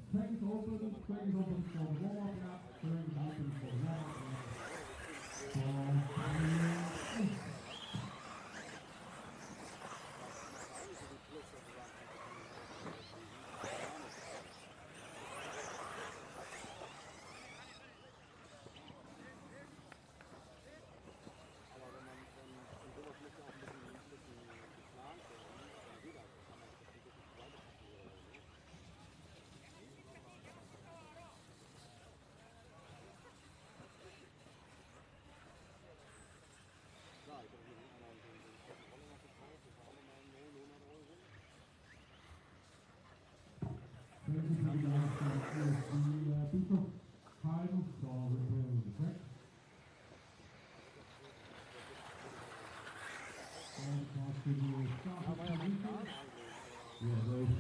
Strecken open for warm-up lap, Strecken open for warm-up lap. Bischofsheim for repairing the track. And continue starting position. Yeah, those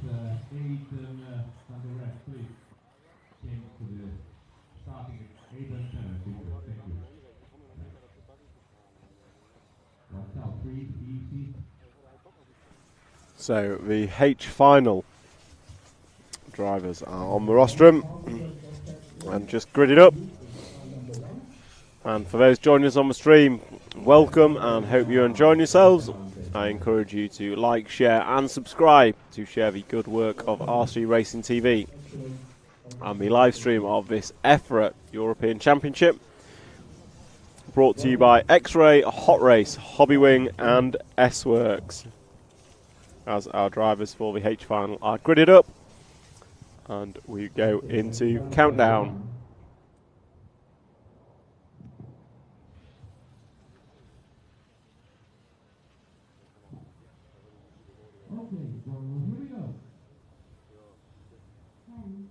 8 and on the rest, please. Change to the starting 8 and 7, people. Thank you. Watch out, 3, easy. So the H final. Drivers are on the rostrum and just gridded up. And for those joining us on the stream, welcome and hope you're enjoying yourselves. I encourage you to like, share and subscribe to share the good work of RC Racing TV and the live stream of this EFRA European Championship, brought to you by X-Ray, Hot Race, Hobbywing and S-Works, as our drivers for the H final are gridded up. And we go into countdown. Okay, so here we go. 10,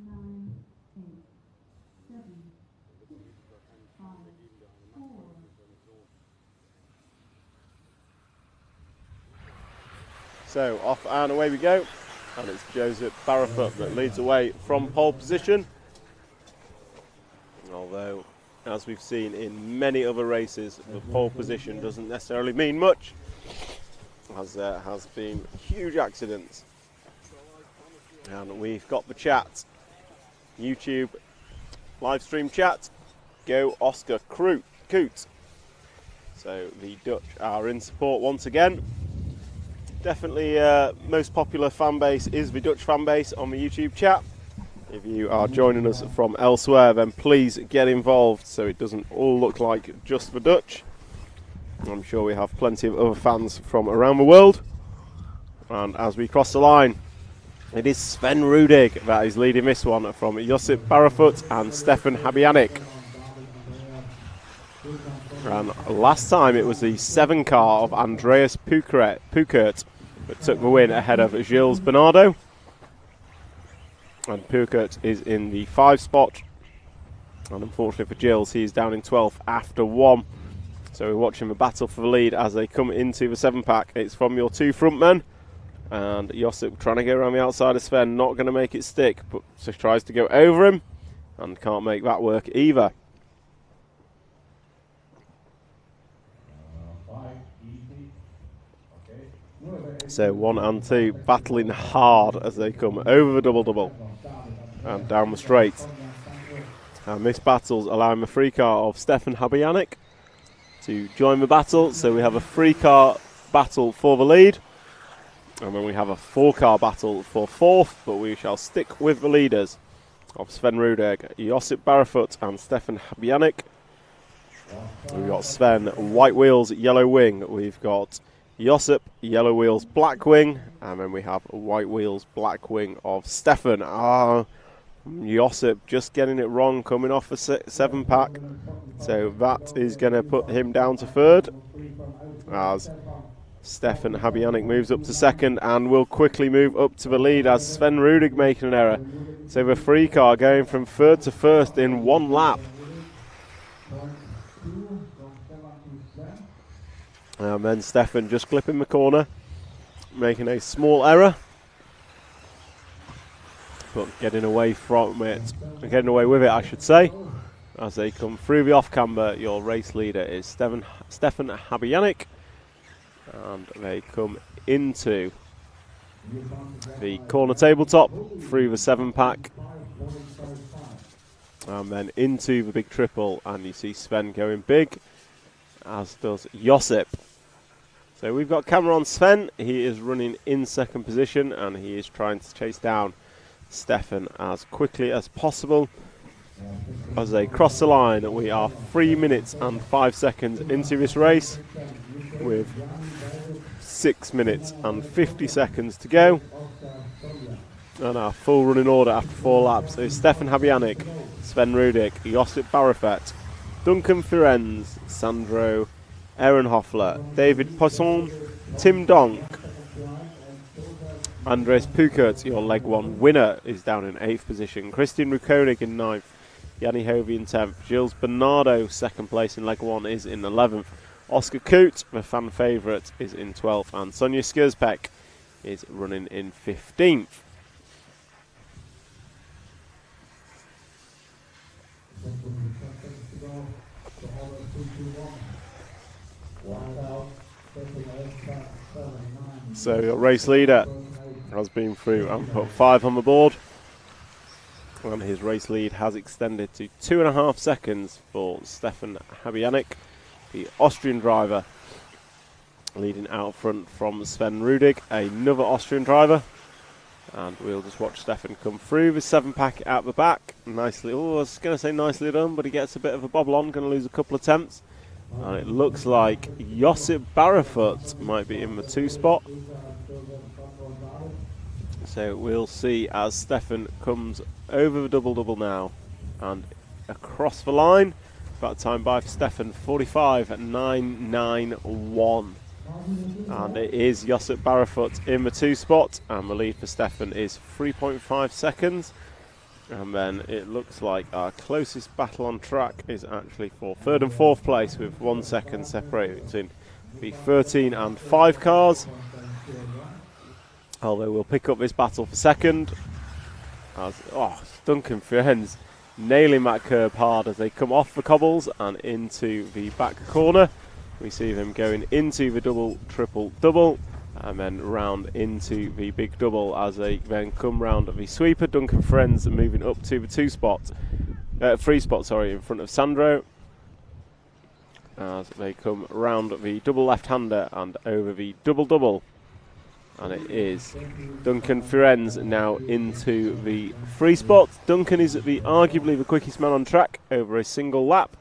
9, 8, 7, 6, 5, 4. So off and away we go. And it's Joseph Barrafoot that leads away from pole position. Although, as we've seen in many other races, the pole position doesn't necessarily mean much. as there has been huge accidents. And we've got the chat. YouTube live stream chat. Go Oscar Coot. So the Dutch are in support once again. Definitely most popular fan base is the Dutch fan base on the YouTube chat. If you are joining us from elsewhere, then please get involved so it doesn't all look like just the Dutch. I'm sure we have plenty of other fans from around the world. And as we cross the line, it is Sven Rudig that is leading this one from Josip Barrefoot and Stefan Habyanik. And last time it was the 7 car of Andreas Pukert that took the win ahead of Gilles Bernardo. And Pukert is in the 5 spot. And unfortunately for Gilles, he is down in 12th after 1. So we're watching the battle for the lead as they come into the 7-pack. It's from your 2 front men. And Josip trying to go around the outside of Sven, not going to make it stick, but just tries to go over him and can't make that work either. So 1 and 2 battling hard as they come over the double and down the straight. And this battle's allowing the 3 car of Stefan Habyanik to join the battle. So we have a 3 car battle for the lead. And then we have a 4 car battle for 4th, but we shall stick with the leaders of Sven Rudig, Josip Barrefoot and Stefan Habyanik. We've got Sven, white wheels, yellow wing. We've got Josip, yellow wheels, black wing. And then we have white wheels, black wing of Stefan. Josip just getting it wrong, coming off a 7-pack. So that is going to put him down to 3rd. As Stefan Habyanik moves up to 2nd and will quickly move up to the lead as Sven Rudig making an error. So the 3 car going from 3rd to 1st in 1 lap. And then Stefan just clipping the corner, making a small error. But getting away from it, getting away with it I should say. As they come through the off-camber, your race leader is Stefan Habyanik. And they come into the corner tabletop through the 7-pack and then into the big triple, and you see Sven going big, as does Josip. So we've got camera on Sven. He is running in 2nd position and he is trying to chase down Stefan as quickly as possible. As they cross the line, we are 3 minutes and 5 seconds into this race with 6 minutes and 50 seconds to go. And our full running order after 4 laps is Stefan Habyanik, Sven Rudig, Josip Barrefoot, Duncan Firenze, Sandro Ehrenhoffler, David Poisson, Tim Donk, Andres Pukert, your leg 1 winner, is down in 8th position. Christian Rukonig in 9th. Yanni Hovey in 10th. Gilles Bernardo, 2nd place in leg 1, is in 11th. Oscar Coot, the fan favourite, is in 12th. And Sonja Skierspek is running in 15th. So your race leader has been through and put 5 on the board. And his race lead has extended to 2.5 seconds for Stefan Habyanik, the Austrian driver, leading out front from Sven Rudig, another Austrian driver. And we'll just watch Stefan come through the 7-pack at the back. Nicely, I was going to say nicely done, but he gets a bit of a bobble on, going to lose a couple of attempts. And it looks like Josip Barrefoot might be in the 2 spot. So we'll see as Stefan comes over the double-double now and across the line. That time by for Stefan, 45.991. And it is Josip Barrefoot in the 2 spot, and the lead for Stefan is 3.5 seconds. And then it looks like our closest battle on track is actually for 3rd and 4th place, with 1 second separating between the 13 and 5 cars. Although we'll pick up this battle for 2nd. As Duncan Firenze nailing that curb hard as they come off the cobbles and into the back corner. We see them going into the double, triple, double. and then round into the big double as they then come round the sweeper. Duncan Friends moving up to the free spot, in front of Sandro, as they come round the double left-hander and over the double-double. And it is Duncan Firenze now into the free spot. Duncan is arguably the quickest man on track over a single lap.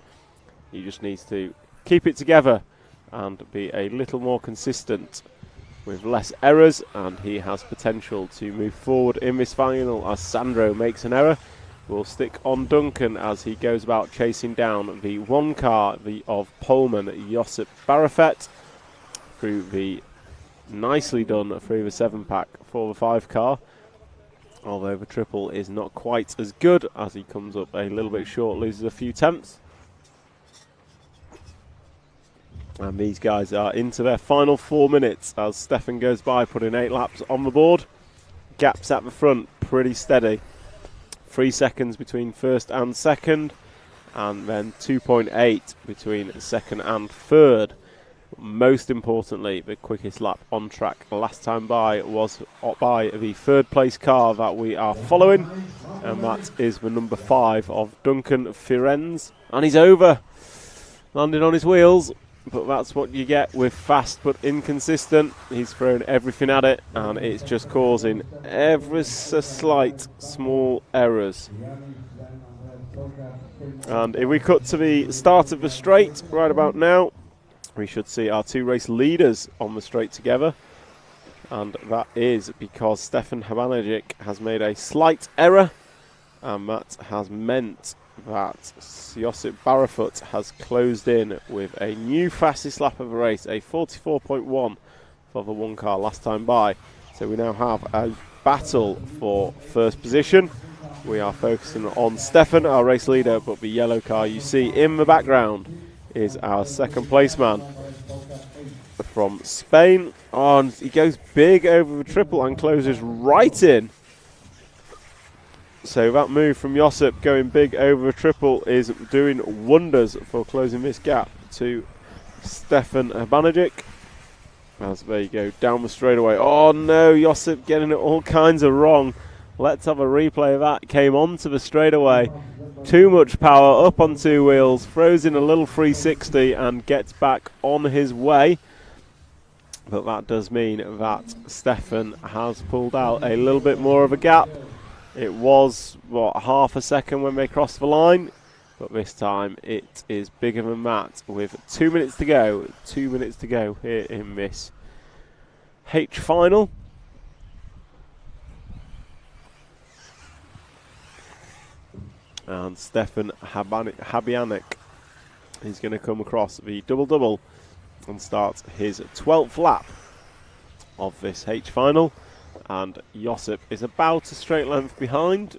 He just needs to keep it together and be a little more consistent with less errors, and he has potential to move forward in this final as Sandro makes an error. We'll stick on Duncan as he goes about chasing down the one car of Poleman Josip Barafet through the nicely done through the 7-pack for the 5 car, although the triple is not quite as good as he comes up a little bit short, loses a few tenths. And these guys are into their final 4 minutes as Stefan goes by, putting 8 laps on the board. Gaps at the front pretty steady, 3 seconds between first and second, and then 2.8 between second and third. Most importantly, the quickest lap on track last time by was by the 3rd place car that we are following, and that is the number 5 of Duncan Firenze, and he's over, landed on his wheels, but that's what you get with fast but inconsistent. He's thrown everything at it, and it's just causing ever so slight small errors. And if we cut to the start of the straight right about now, we should see our 2 race leaders on the straight together, and that is because Stefan Habanagic has made a slight error, and that has meant that Josip Barafut has closed in with a new fastest lap of the race, a 44.1 for the 1 car last time by. So we now have a battle for first position. We are focusing on Stefan, our race leader, but the yellow car you see in the background is our 2nd place man from Spain. Oh, and he goes big over the triple and closes right in. So that move from Josip going big over the triple is doing wonders for closing this gap to Stefan Habanagic. As there you go, down the straightaway. Oh no, Josip getting it all kinds of wrong. Let's have a replay of that. Came onto the straightaway. Too much power, up on 2 wheels, throws in a little 360 and gets back on his way. But that does mean that Stefan has pulled out a little bit more of a gap. It was, what, half a second when they crossed the line, but this time it is bigger than that with 2 minutes to go. 2 minutes to go here in this H final. And Stefan Habanagic is going to come across the double-double and start his 12th lap of this H final. And Josip is about a straight length behind.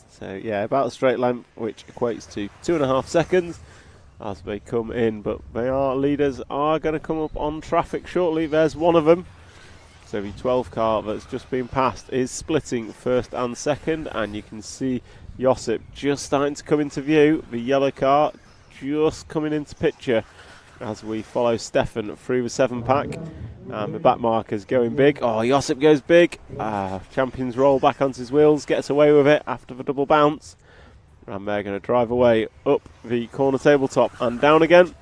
So yeah, about a straight length, which equates to 2.5 seconds as they come in. But leaders are going to come up on traffic shortly. There's one of them. So the 12 car that's just been passed is splitting first and second, and you can see Josip just starting to come into view. The yellow car just coming into picture as we follow Stefan through the 7-pack. And the back marker's going big. Oh, Josip goes big. Champions roll back onto his wheels, gets away with it after the double bounce. And they're going to drive away up the corner tabletop and down again.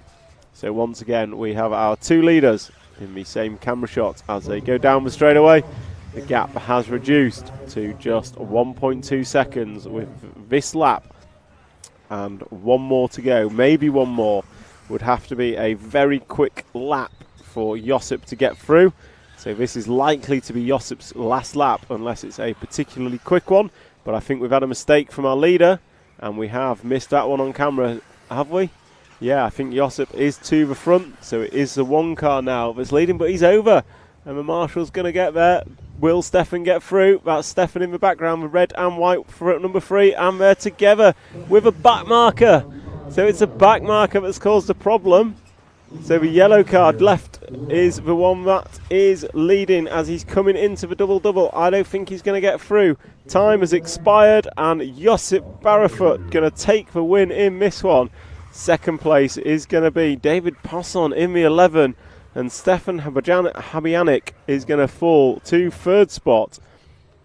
So once again, we have our 2 leaders in the same camera shot as they go down the straightaway. The gap has reduced to just 1.2 seconds with this lap. And 1 more to go, maybe 1 more. Would have to be a very quick lap for Josip to get through. So this is likely to be Josip's last lap unless it's a particularly quick one. But I think we've had a mistake from our leader and we have missed that one on camera, have we? Yeah, I think Josip is to the front, so it is the 1 car now that's leading, but he's over. And the marshal's going to get there. Will Stefan get through? That's Stefan in the background with red and white for number 3, and they're together with a back marker. So it's a back marker that's caused a problem. So the yellow card left is the one that is leading as he's coming into the double-double. I don't think he's going to get through. Time has expired, and Josip Barafut going to take the win in this one. Second place is going to be David Posson in the 11. And Stefan Habianic is going to fall to 3rd spot.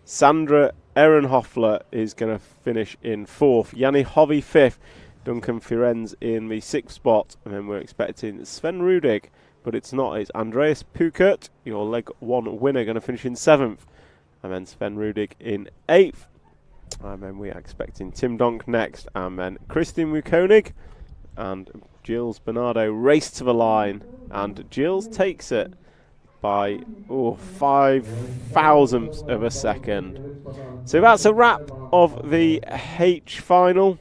Sandra Ehrenhoffler is going to finish in 4th. Yanni Hovey 5th. Duncan Firenze in the 6th spot. And then we're expecting Sven Rudig, but it's not. It's Andreas Pukert, your leg 1 winner, going to finish in 7th. And then Sven Rudig in 8th. And then we are expecting Tim Donk next. And then Christine Mukonig and Gilles Bernardo race to the line. And Gilles takes it by 5 thousandths of a second. So that's a wrap of the H final.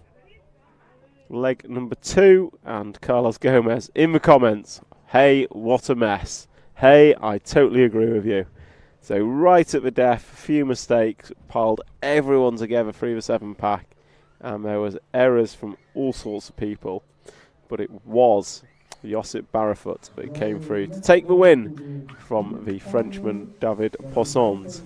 Leg number 2. And Carlos Gomez in the comments. Hey, what a mess. Hey, I totally agree with you. So right at the death, a few mistakes, piled everyone together through the 7-pack, and there was errors from all sorts of people, but it was Josip Barrefoot that came through to take the win from the Frenchman David Poissons.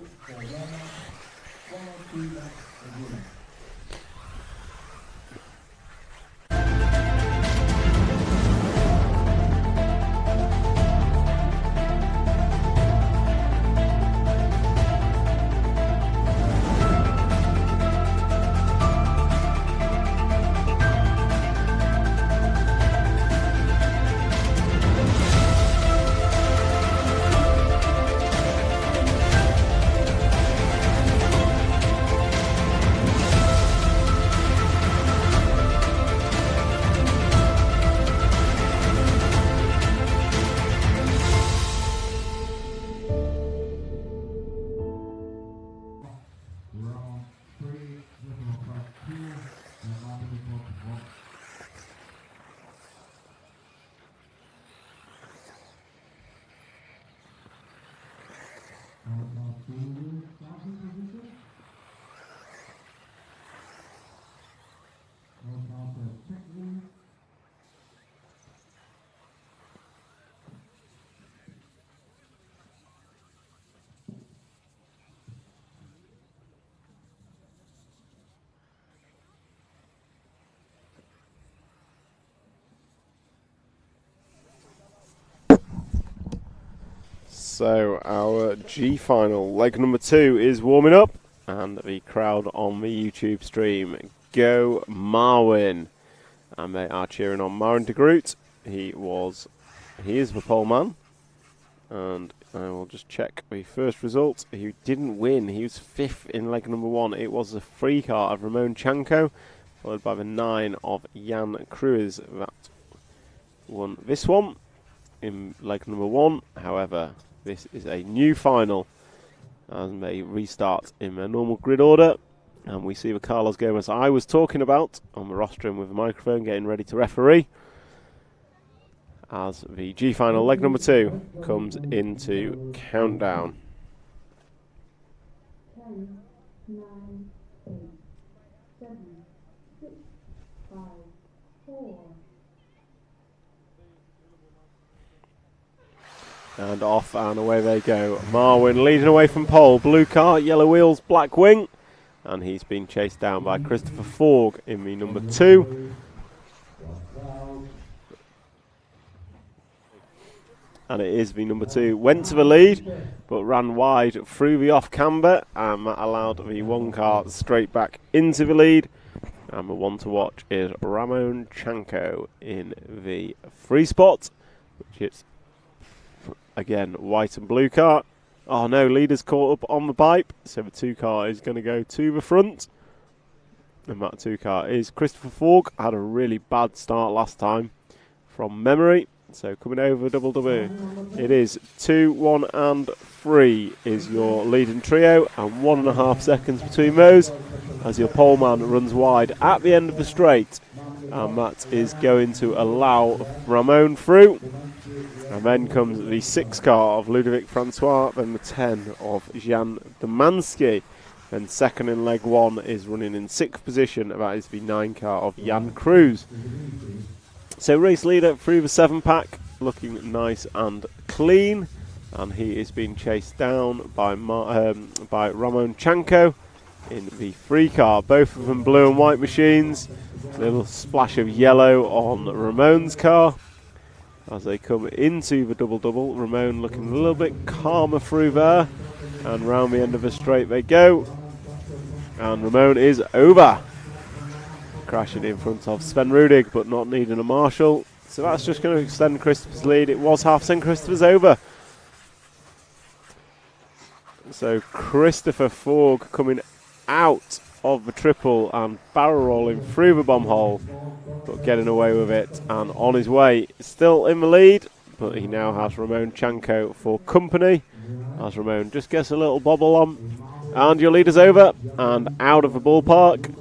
So our G final, leg number 2, is warming up, and the crowd on the YouTube stream go Marwin, and they are cheering on Marwin de Groot. He is the pole man, and I will just check the first result. He didn't win. He was 5th in leg number 1. It was the free car of Ramon Chanko, followed by the 9 of Jan Cruz that won this one in leg number 1. However, this is a new final, and they restart in their normal grid order. And we see the Carlos Gomez I was talking about on the rostrum with the microphone, getting ready to referee, as the G final, leg number 2, comes into countdown. 10, 9, 8, 7, 6, 5, 4. And off and away they go. Marwin leading away from pole. Blue car, yellow wheels, black wing. And he's been chased down by Christopher Forg in the number 2. And it is the number 2. Went to the lead, but ran wide through the off camber. And that allowed the 1 car straight back into the lead. And the one to watch is Ramon Chanko in the 3 spot, which is again white and blue car. Oh no, leader's caught up on the pipe, so the 2 car is going to go to the front. And that 2 car is Christopher Forg. Had a really bad start last time from memory, so coming over double W. It is 2, 1 and 3 is your leading trio, and 1.5 seconds between those as your pole man runs wide at the end of the straight, and that is going to allow Ramon through. And then comes the 6 car of Ludovic Francois, then the 10 of Jan Domansky. Then second in leg 1 is running in 6th position, that is the 9 car of Jan Cruz. So race leader through the 7-pack, looking nice and clean, and he is being chased down by Ramon Chanko in the 3 car. Both of them blue and white machines, a little splash of yellow on Ramon's car. as they come into the double-double. Ramon looking a little bit calmer through there, and round the end of the straight they go. And Ramon is over, crashing in front of Sven Rudig, but not needing a marshal. So that's just going to extend Christopher's lead. It was half sent. Christopher's over. So Christopher Fogg coming out of the triple and barrel rolling through the bomb hole, but getting away with it and on his way. Still in the lead, but he now has Ramon Chanko for company, as Ramon just gets a little bobble on. And your leader's over and out of the ballpark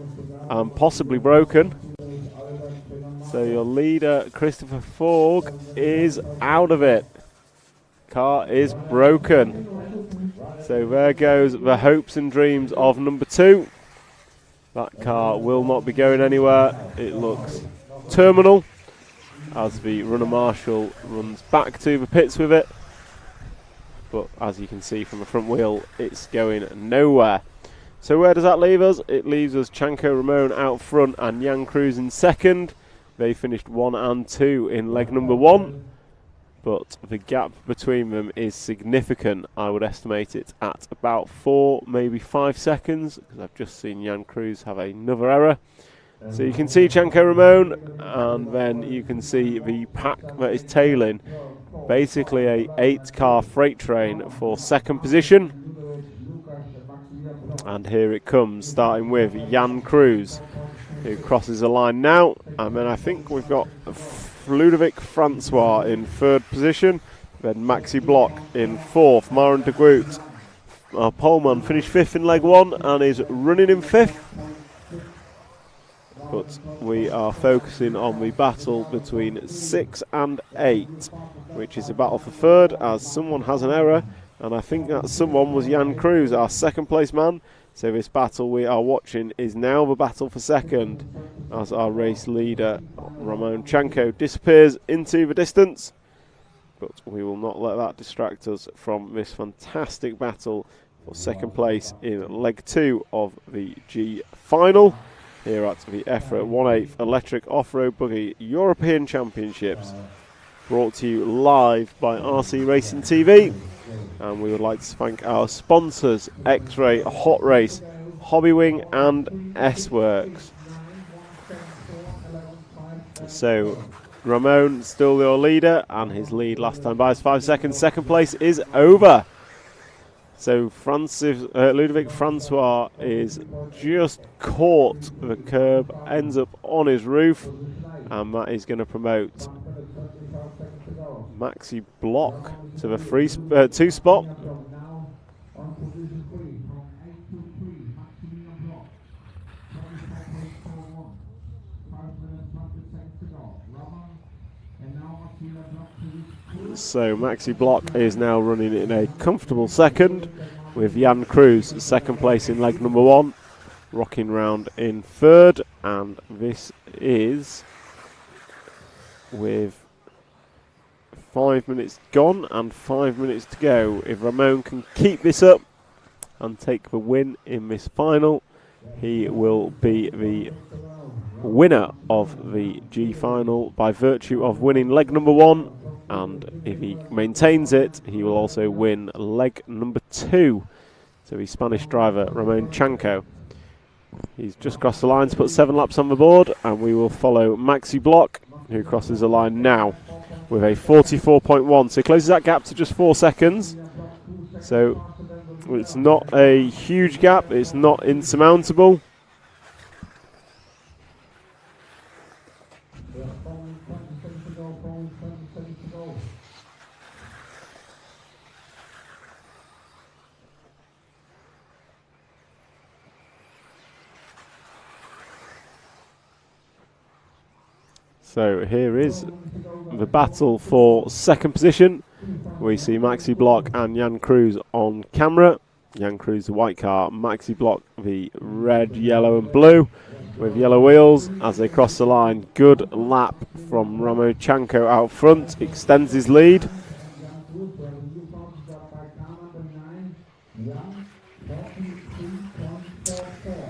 and possibly broken. So your leader, Christopher Fogg, is out of it. Car is broken. So there goes the hopes and dreams of number 2. That car will not be going anywhere. It looks terminal as the runner marshal runs back to the pits with it. But as you can see from the front wheel, it's going nowhere. So where does that leave us? It leaves us Chanko Ramon out front and Jan Cruz in second. They finished 1 and 2 in leg number 1. But the gap between them is significant. I would estimate it at about 4, maybe 5 seconds, because I've just seen Jan Cruz have another error. So you can see Chanko Ramon, and then you can see the pack that is tailing. Basically a 8-car freight train for second position. And here it comes, starting with Jan Cruz, who crosses the line now. And then I think we've got Ludovic Francois in 3rd position, then Maxi Block in 4th. Maren de Groot, our poleman, finished 5th in leg 1 and is running in 5th. But we are focusing on the battle between 6 and 8, which is a battle for 3rd, as someone has an error, and I think that someone was Jan Cruz, our 2nd place man. So this battle we are watching is now the battle for 2nd, as our race leader Ramon Chanko disappears into the distance. But we will not let that distract us from this fantastic battle for 2nd place in leg 2 of the G final here at the EFRA 1/8 Electric Off-Road Buggy European Championships, brought to you live by RC Racing TV. And we would like to thank our sponsors, X-Ray, Hot Race, Hobbywing and S-Works. So Ramon still your leader, and his lead last time by is 5 seconds. 2nd place is over. So Ludovic Francois is just caught the curb, ends up on his roof, and that is going to promote Maxi Block to the 2 spot. So Maxi Block is now running in a comfortable 2nd, with Jan Cruz 2nd place in leg number 1, rocking round in 3rd, and this is with 5 minutes gone and 5 minutes to go. If Ramon can keep this up and take the win in this final, he will be the winner of the G final by virtue of winning leg number 1, and if he maintains it, he will also win leg number 2. So the Spanish driver Ramon Chanko, he's just crossed the line to put 7 laps on the board, and we will follow Maxi Block, who crosses the line now with a 44.1. So he closes that gap to just 4 seconds. So it's not a huge gap, it's not insurmountable. So here is the battle for 2nd position. We see Maxi Block and Jan Cruz on camera. Jan Cruz the white car, Maxi Block the red, yellow and blue with yellow wheels as they cross the line. Good lap from Ramon Chanko out front, extends his lead.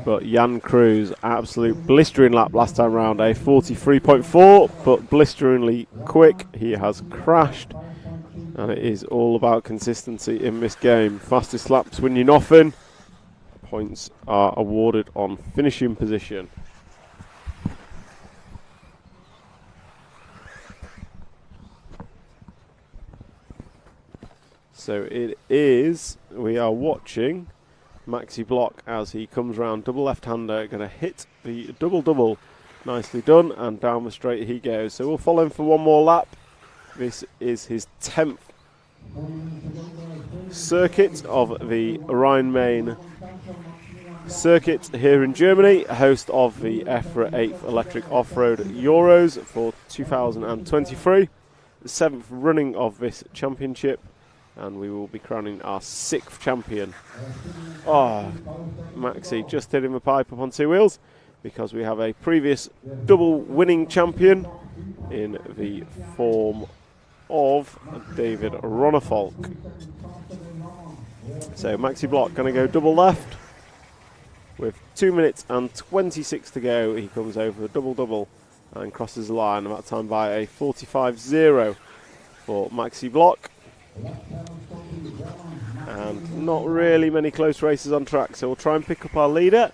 But Jan Cruz, absolute blistering lap last time round, a 43.4, but blisteringly quick. He has crashed, and it is all about consistency in this game. Fastest laps win you nothing. Points are awarded on finishing position. So it is, we are watching Maxi Block as he comes round, double left-hander, going to hit the double-double. Nicely done, and down the straight he goes. So we'll follow him for one more lap. This is his 10th circuit of the Rhein-Main circuit here in Germany, host of the EFRA 8th Electric Off-Road Euros for 2023. The 7th running of this championship, and we will be crowning our 6th champion. Oh, Maxi just hitting the pipe up on two wheels, because we have a previous double winning champion in the form of David Ronnefolk. So Maxi Block going to go double left with 2 minutes and 26 to go. He comes over the double-double and crosses the line, and that time by a 45.0 for Maxi Block. And not really many close races on track, so we'll try and pick up our leader,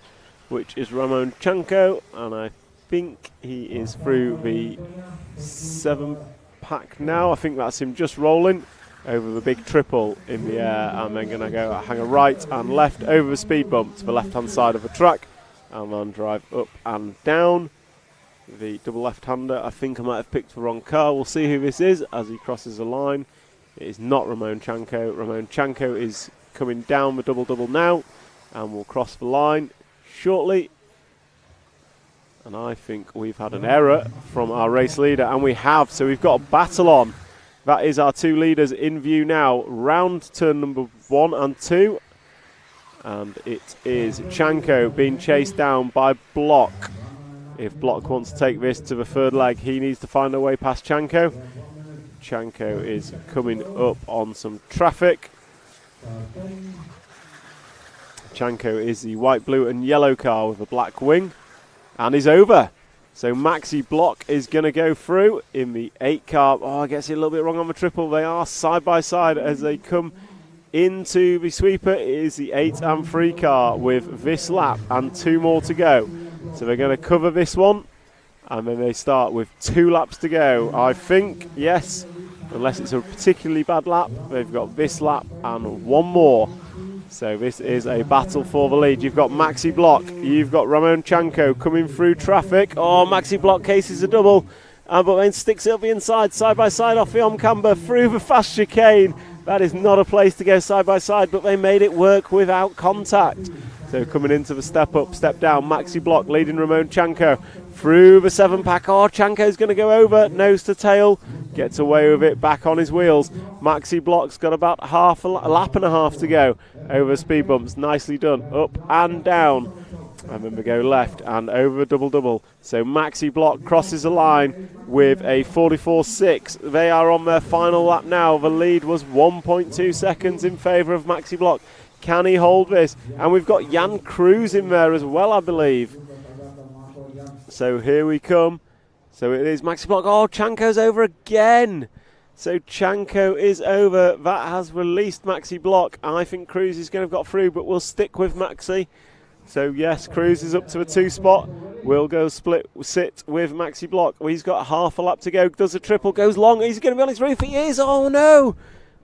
which is Ramon Chanko, and I think he is through the 7-pack now. I think that's him just rolling over the big triple in the air, and then going to go hang a right and left over the speed bump to the left-hand side of the track, and then drive up and down. The double left-hander, I think I might have picked the wrong car. We'll see who this is as he crosses the line. It is not Ramon Chanko. Ramon Chanko is coming down the double-double now and will cross the line shortly. And I think we've had an error from our race leader, and we have. So we've got a battle on. That is our two leaders in view now. Round turn number 1 and 2. And it is Chanko being chased down by Block. If Block wants to take this to the third leg, he needs to find a way past Chanko. Chanko is coming up on some traffic. Chanko is the white, blue and yellow car with a black wing, and is over. So Maxi Block is going to go through in the 8 car. Oh, I guess it a little bit wrong on the triple. They are side by side as they come into the sweeper. It is the 8 and 3 car with this lap and 2 more to go. So they're going to cover this one, and then they start with 2 laps to go, I think. Yes, unless it's a particularly bad lap. They've got this lap and 1 more. So this is a battle for the lead. You've got Maxi Block, you've got Ramon Chanko coming through traffic. Oh, Maxi Block cases a double, but then sticks it up the inside, side by side off the on-camber through the fast chicane. That is not a place to go side by side, but they made it work without contact. So coming into the step up, step down, Maxi Block leading Ramon Chanko through the 7-pack. Oh, Chanko's going to go over, nose to tail, gets away with it, back on his wheels. Maxi Block's got about a lap and a half to go over speed bumps. Nicely done, up and down. And then we go left and over a double-double. So Maxi Block crosses the line with a 44.6. They are on their final lap now. The lead was 1.2 seconds in favour of Maxi Block. Can he hold this? And we've got Jan Cruz in there as well, I believe. So here we come. So it is Maxi Block. Oh, Chanko's over again. So Chanko is over. That has released Maxi Block. I think Cruz is going to have got through, but we'll stick with Maxi. So yes, Cruz is up to a 2 spot. We'll go sit with Maxi Block. Well, he's got half a lap to go. Does a triple, goes long. He's going to be on his roof. He is. Oh no!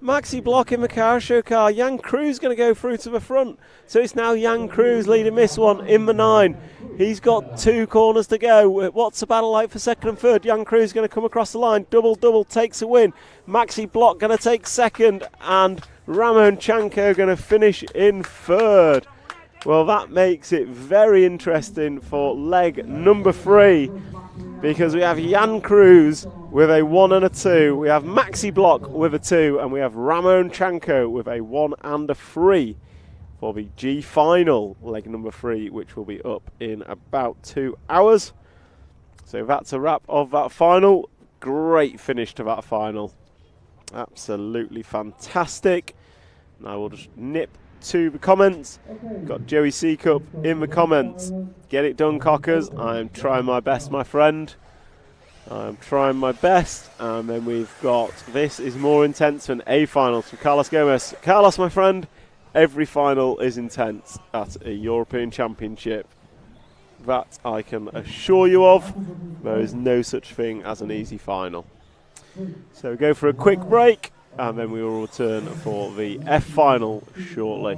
Maxi Block in the car show car. Jan Cruz going to go through to the front. So it's now Jan Cruz leading this one in the 9. He's got 2 corners to go. What's the battle like for second and third? Jan Cruz going to come across the line. Double takes a win. Maxi Block going to take second, and Ramon Chanko going to finish in third. Well, that makes it very interesting for leg number 3, because we have Jan Cruz with a 1 and a 2, we have Maxi Block with a 2, and we have Ramon Chanko with a 1 and a 3 for the G final, leg number 3, which will be up in about 2 hours. So that's a wrap of that final. Great finish to that final. Absolutely fantastic. Now we'll just nip to the comments. Got Joey C Cup in the comments. Get it done, Cockers. I am trying my best, my friend. I'm trying my best. And then we've got This Is More Intense than A Finals from Carlos Gomez. Carlos, my friend, every final is intense at a European Championship. That I can assure you of. There is no such thing as an easy final. So we go for a quick break, and then we will return for the F final shortly.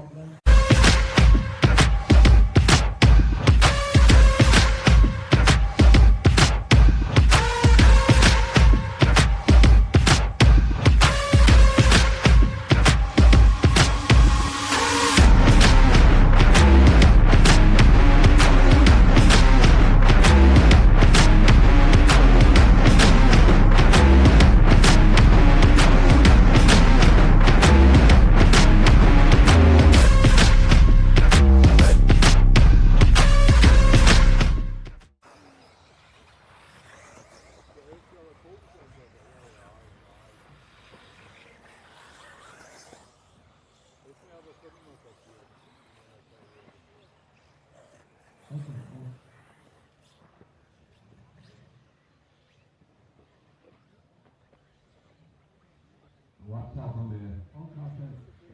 What's up on the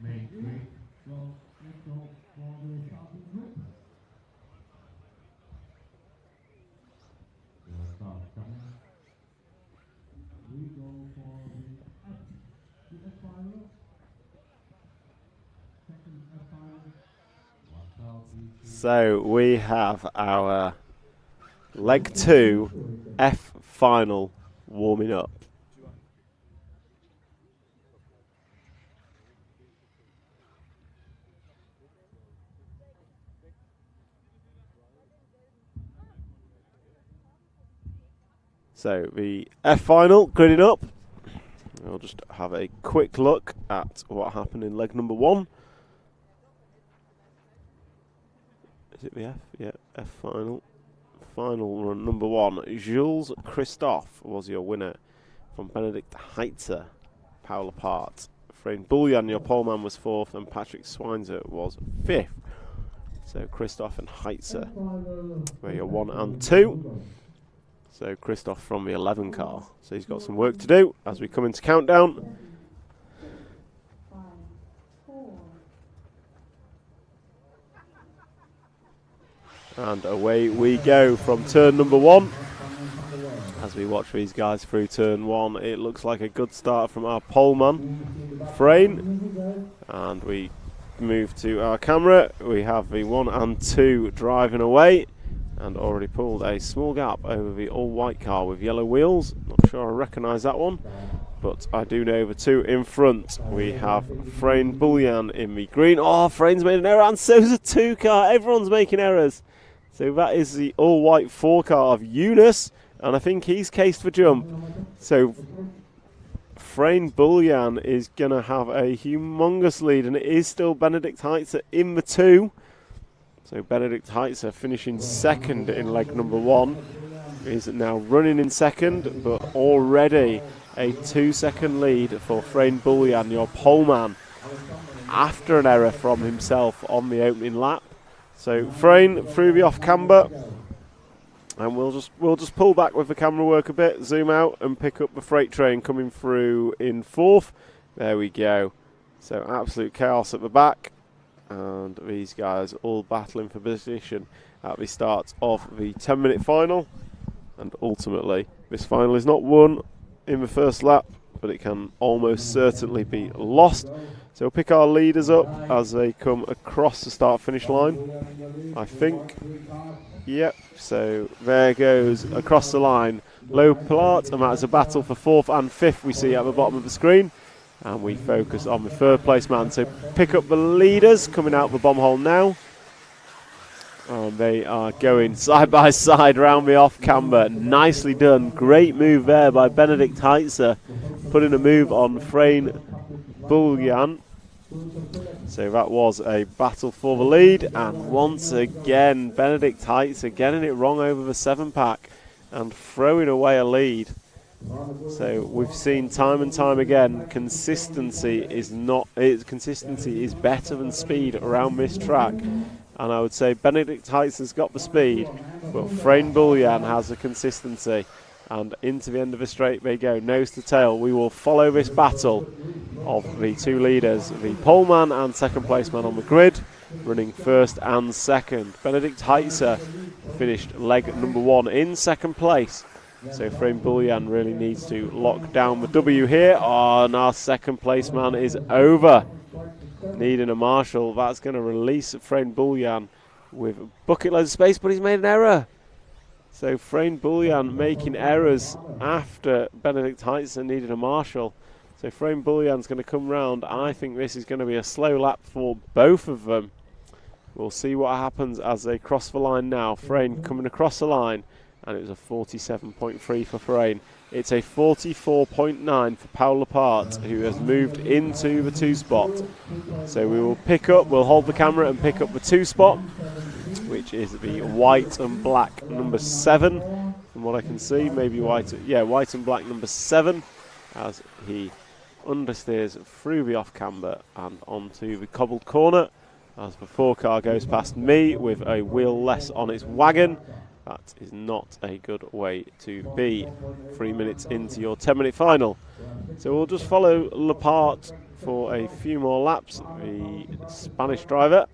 main grid? So let's go for the starting grid. The start coming. We go for the F final. Second F final. What's up? So we have our leg 2 F final warming up. So the F final gridding up. We'll just have a quick look at what happened in leg number 1. Is it the F? Yeah, F final. Final run number 1. Jules Christophe was your winner from Benedict Heitzer, Paul apart. Frame Bullion, your poleman, was 4th, and Patrick Swinzer was 5th. So Christophe and Heitzer were your 1 and 2. So Christophe from the 11 car. So he's got some work to do as we come into countdown. And away we go from turn number 1. As we watch these guys through turn 1, it looks like a good start from our poleman, Frayne. And we move to our camera. We have the 1 and 2 driving away. And already pulled a small gap over the all-white car with yellow wheels. Not sure I recognise that one, but I do know the 2 in front. We have Frayne Bullion in the green. Oh, Frayne's made an error, and so's a 2 car. Everyone's making errors. So that is the all-white 4 car of Eunice, and I think he's cased for jump. So Frayne Bullion is going to have a humongous lead, and it is still Benedict Heitzer in the 2. So Benedict Heitzer finishing 2nd in leg number 1 is now running in 2nd, but already a 2-second lead for Frayne Bullion, your poleman, after an error from himself on the opening lap. So Frayne through the off camber, and we'll just pull back with the camera work a bit, zoom out and pick up the freight train coming through in 4th. There we go. So absolute chaos at the back. And these guys all battling for position at the start of the 10-minute final. And ultimately, this final is not won in the first lap, but it can almost certainly be lost. So we'll pick our leaders up as they come across the start-finish line, I think. Yep, so there goes across the line Low Plart, and that is a battle for 4th and 5th we see at the bottom of the screen. And we focus on the 3rd place man. So pick up the leaders coming out the bomb hole now. And they are going side by side around the off camber. Nicely done. Great move there by Benedict Heitzer, putting a move on Frayne Bullion. So that was a battle for the lead. And once again, Benedict Heitzer getting it wrong over the 7-pack and throwing away a lead. So we've seen time and time again, consistency is better than speed around this track. And I would say Benedict Heitzer's got the speed, but Frane Bullian has the consistency. And into the end of the straight they go, nose to tail. We will follow this battle of the two leaders, the poleman and second place man on the grid, running first and second. Benedict Heitzer finished leg number 1 in second place. So Frane Bullian really needs to lock down the W here. Oh, and our second place man is over. Needing a marshal. That's going to release Frane Bullian with a bucket load of space, but he's made an error. So Frane Bullian making errors after Benedict Heitzer needed a marshal. So Frane Bullian's going to come round. I think this is going to be a slow lap for both of them. We'll see what happens as they cross the line now. Frane coming across the line, and it was a 47.3 for Frane. It's a 44.9 for Paul Lepart, who has moved into the 2 spot. So we will we'll hold the camera and pick up the 2 spot, which is the white and black number 7, from what I can see. Maybe white and black number 7, as he understeers through the off camber and onto the cobbled corner, as the 4 car goes past me with a wheel less on its wagon. That is not a good way to be 3 minutes into your 10-minute final. So we'll just follow Lepart for a few more laps. The Spanish driver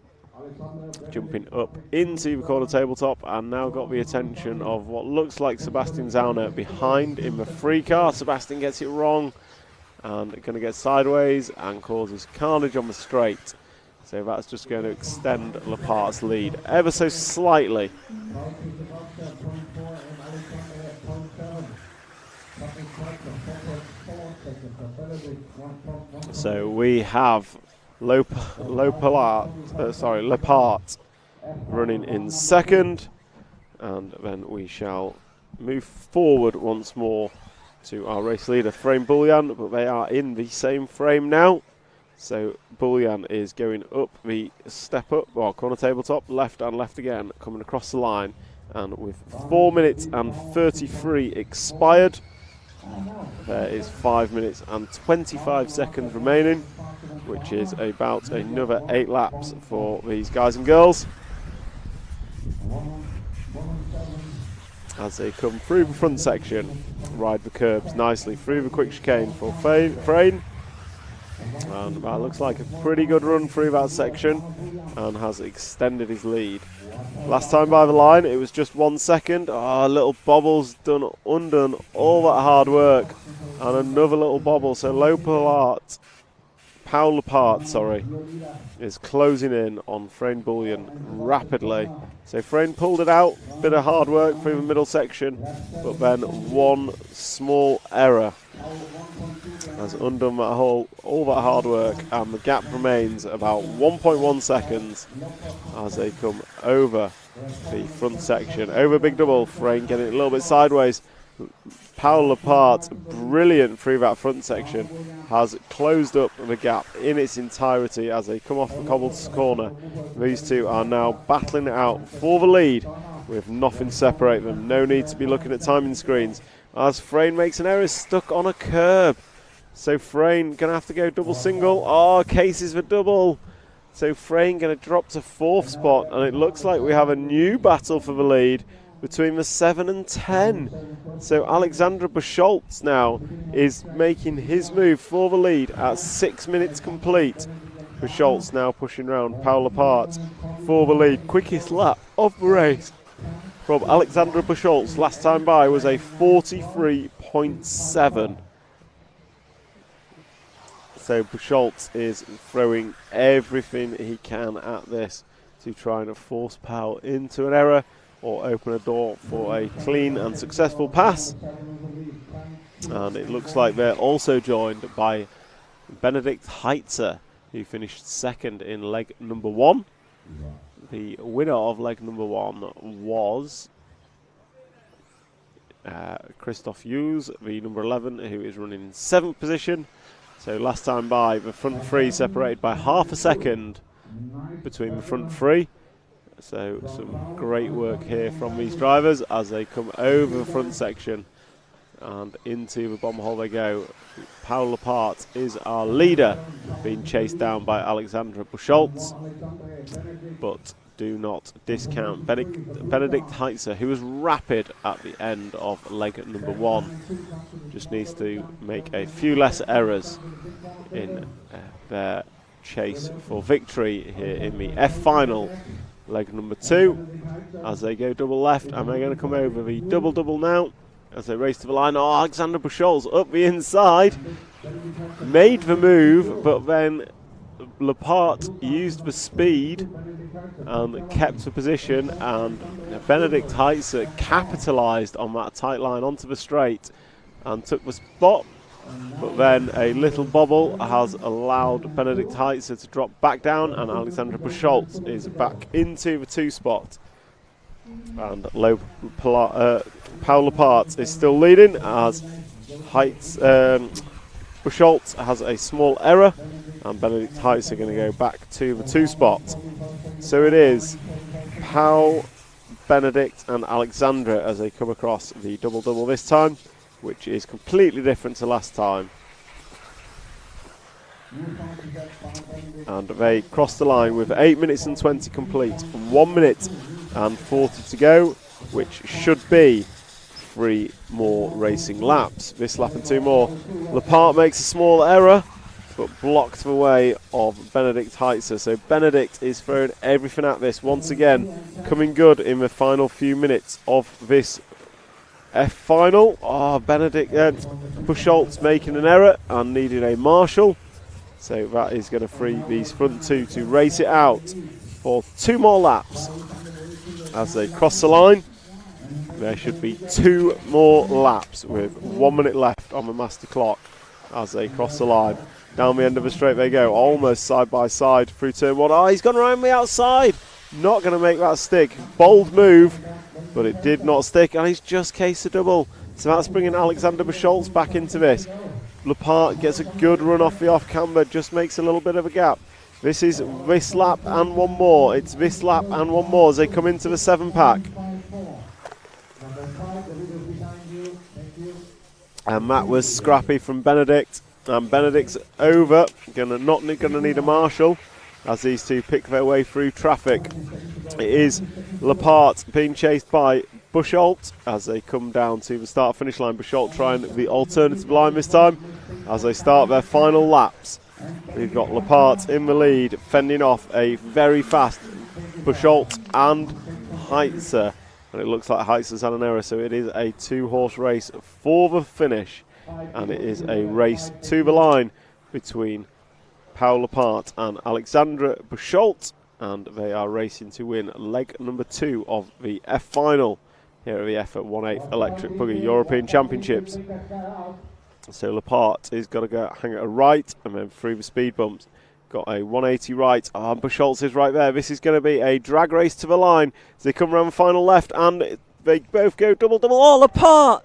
jumping up into the corner tabletop, and now got the attention of what looks like Sebastian Zauner behind in the 3 car. Sebastian gets it wrong and going to get sideways and causes carnage on the straight. So that's just going to extend Lepart's lead ever so slightly. So we have Lepart running in second, and then we shall move forward once more to our race leader, Frane Bullian, but they are in the same frame now. So Bullian is going up the step up, or corner tabletop, left and left again, coming across the line, and with 4 minutes and 33 expired, there is 5 minutes and 25 seconds remaining, which is about another 8 laps for these guys and girls, as they come through the front section, ride the curbs nicely through the quick chicane for Frane. And that looks like a pretty good run through that section, and has extended his lead. Last time by the line it was just 1 second. Little bobbles undone all that hard work, and another little bobble. So Paul Lepart, is closing in on Frane Bullian rapidly. So Frane pulled it out, bit of hard work through the middle section, but then one small error has undone that all that hard work, and the gap remains about 1.1 seconds as they come over the front section. Over big double, Frane getting it a little bit sideways. Paul Lepart, brilliant through that front section, has closed up the gap in its entirety as they come off the cobbled corner. These two are now battling it out for the lead with nothing separate them. No need to be looking at timing screens as Frane makes an error, stuck on a curb. So Frane going to have to go double single. Cases for double. So Frane going to drop to 4th spot, and it looks like we have a new battle for the lead between the 7 and 10. So Alexander Buscholtz now is making his move for the lead at 6 minutes complete. Buscholtz now pushing round Paul Lepart for the lead. Quickest lap of the race from Alexander Buscholtz last time by was a 43.7. So Buscholtz is throwing everything he can at this to try and force Paul into an error or open a door for a clean and successful pass. And it looks like they're also joined by Benedict Heitzer, who finished second in leg number 1. The winner of leg number 1 was Christoph Hughes, the number 11, who is running in 7th position. So last time by, the front 3 separated by half a second between the front 3. So some great work here from these drivers as they come over the front section and into the bomb hole they go. Paul Lepart is our leader, being chased down by Alexandra Buschholz, but do not discount Benedikt Heitzer, who was rapid at the end of leg number 1. Just needs to make a few less errors in their chase for victory here in the F final, leg number 2, as they go double left, and they're going to come over the double now as they race to the line. Oh, Alexander Buschholz up the inside, made the move, but then Lepart used the speed and kept the position, and Benedikt Heitzer capitalised on that tight line onto the straight and took the spot. But then a little bobble has allowed Benedikt Heitzer to drop back down, and Alexandra Buschholz is back into the 2 spot. And Paul Lepart is still leading as Buschholz has a small error, and Benedikt Heitzer are going to go back to the 2 spot. So it is Paul, Benedikt and Alexandra as they come across the double-double this time, which is completely different to last time. And they cross the line with 8 minutes and 20 complete, 1 minute and 40 to go, which should be 3 more racing laps. This lap and 2 more. Lepart makes a small error, but blocked the way of Benedikt Heitzer. So Benedikt is throwing everything at this once again, coming good in the final few minutes of this F final. Oh, Buschholz making an error and needing a marshal. So that is going to free these front 2 to race it out for 2 more laps. As they cross the line, there should be 2 more laps with 1 minute left on the master clock as they cross the line. Down the end of the straight they go, almost side by side through turn 1. Oh, he's gone around the outside. Not going to make that stick. Bold move, but it did not stick, and he's just cased a double. So that's bringing Alexander Buschholz back into this. Lepart gets a good run off the off camber, just makes a little bit of a gap. This is this lap and 1 more. It's this lap and 1 more as they come into the 7 pack. And that was scrappy from Benedikt. And Benedikt's over, not going to need a marshal as these 2 pick their way through traffic. It is Lepart being chased by Buschholz as they come down to the start-finish line. Buschholz trying the alternative line this time as they start their final laps. We've got Lepart in the lead, fending off a very fast Buschholz and Heitzer. And it looks like Heitzer's had an error, so it is a 2-horse race for the finish. And it is a race to the line between Paul Lepart and Alexandra Buschholz, and they are racing to win leg number 2 of the F final here at the EFRA 1/8 Electric Buggy European Championships. So Lepart is got to go hang at a right and then through the speed bumps. Got a 180 right, and Buschholz is right there. This is going to be a drag race to the line as they come around the final left, and they both go double-double. Oh, Lepart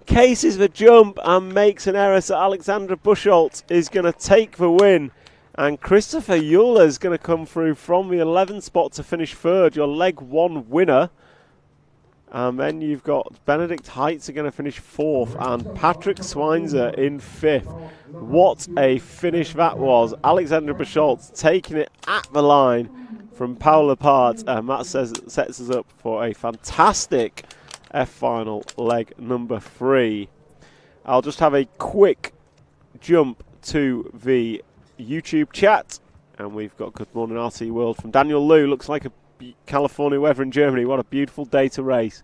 cases the jump and makes an error, so Alexandra Buschholz is going to take the win. And Christopher Euler is going to come through from the 11th spot to finish 3rd, your leg 1 winner. And then you've got Benedikt Heitzer going to finish 4th and Patrick Swinzer in 5th. What a finish that was. Alexandra Buschholz taking it at the line from Paul Lepart, and that sets us up for a fantastic F final leg number 3. I'll just have a quick jump to the YouTube chat, and we've got Good Morning RT World from Daniel Liu. Looks like a California weather in Germany. What a beautiful day to race.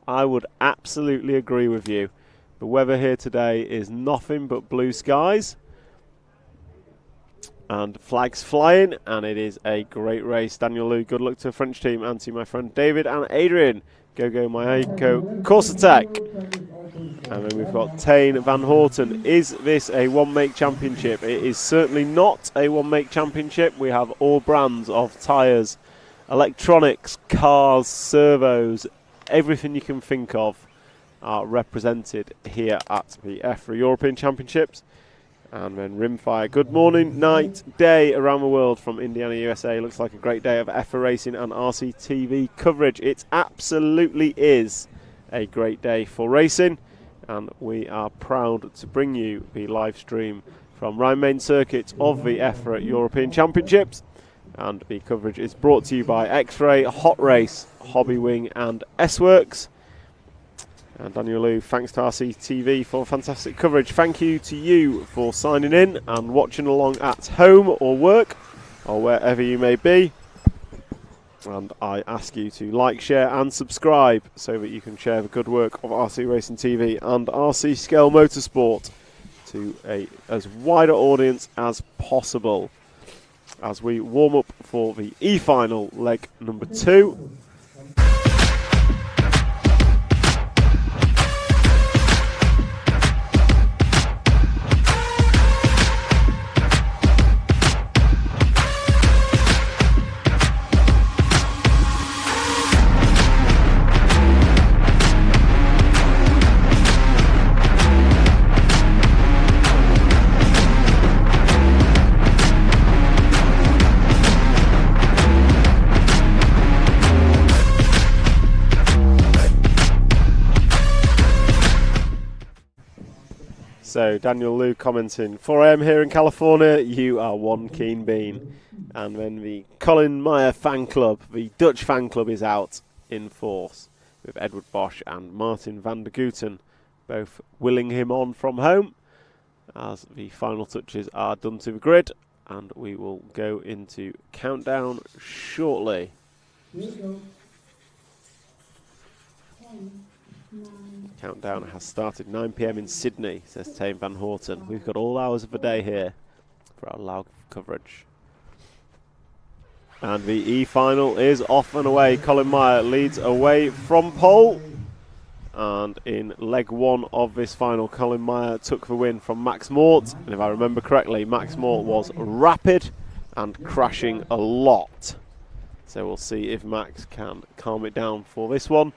I would absolutely agree with you. The weather here today is nothing but blue skies and flags flying, and it is a great race. Daniel Liu, good luck to the French team and to my friend David and Adrian. Go Maiko Course Attack. And then we've got Tane Van Horten. Is this a one-make championship? It is certainly not a one-make championship. We have all brands of tyres, electronics, cars, servos, everything you can think of are represented here at the EFRA European Championships. And then Rimfire. Good morning, night, day around the world from Indiana, USA. Looks like a great day of EFRA racing and RCTV coverage. It absolutely is a great day for racing. and we are proud to bring you the live stream from Rhein-main-circuit of the EFRA European Championships. And the coverage is brought to you by X-Ray, Hot Race, Hobbywing and S-Works. And Daniel Liu, thanks to RCTV for fantastic coverage. Thank you to you for signing in and watching along at home or work or wherever you may be. And I ask you to like, share and subscribe so that you can share the good work of RC Racing TV and RC Scale Motorsport to a as wide an audience as possible as we warm up for the E-final leg number 2. So Daniel Liu commenting, 4 AM here in California, you are one keen bean. And then the Colin Meyer fan club, the Dutch fan club, is out in force with Edward Bosch and Martin van der Guten both willing him on from home as the final touches are done to the grid, and we will go into countdown shortly. Countdown has started. 9 PM in Sydney, says Tame Van Horten. We've got all hours of the day here for our live coverage. And the E-final is off and away. Colin Meyer leads away from pole. And in leg 1 of this final, Colin Meyer took the win from Max Mort. And if I remember correctly, Max Mort was rapid and crashing a lot. So we'll see if Max can calm it down for this one.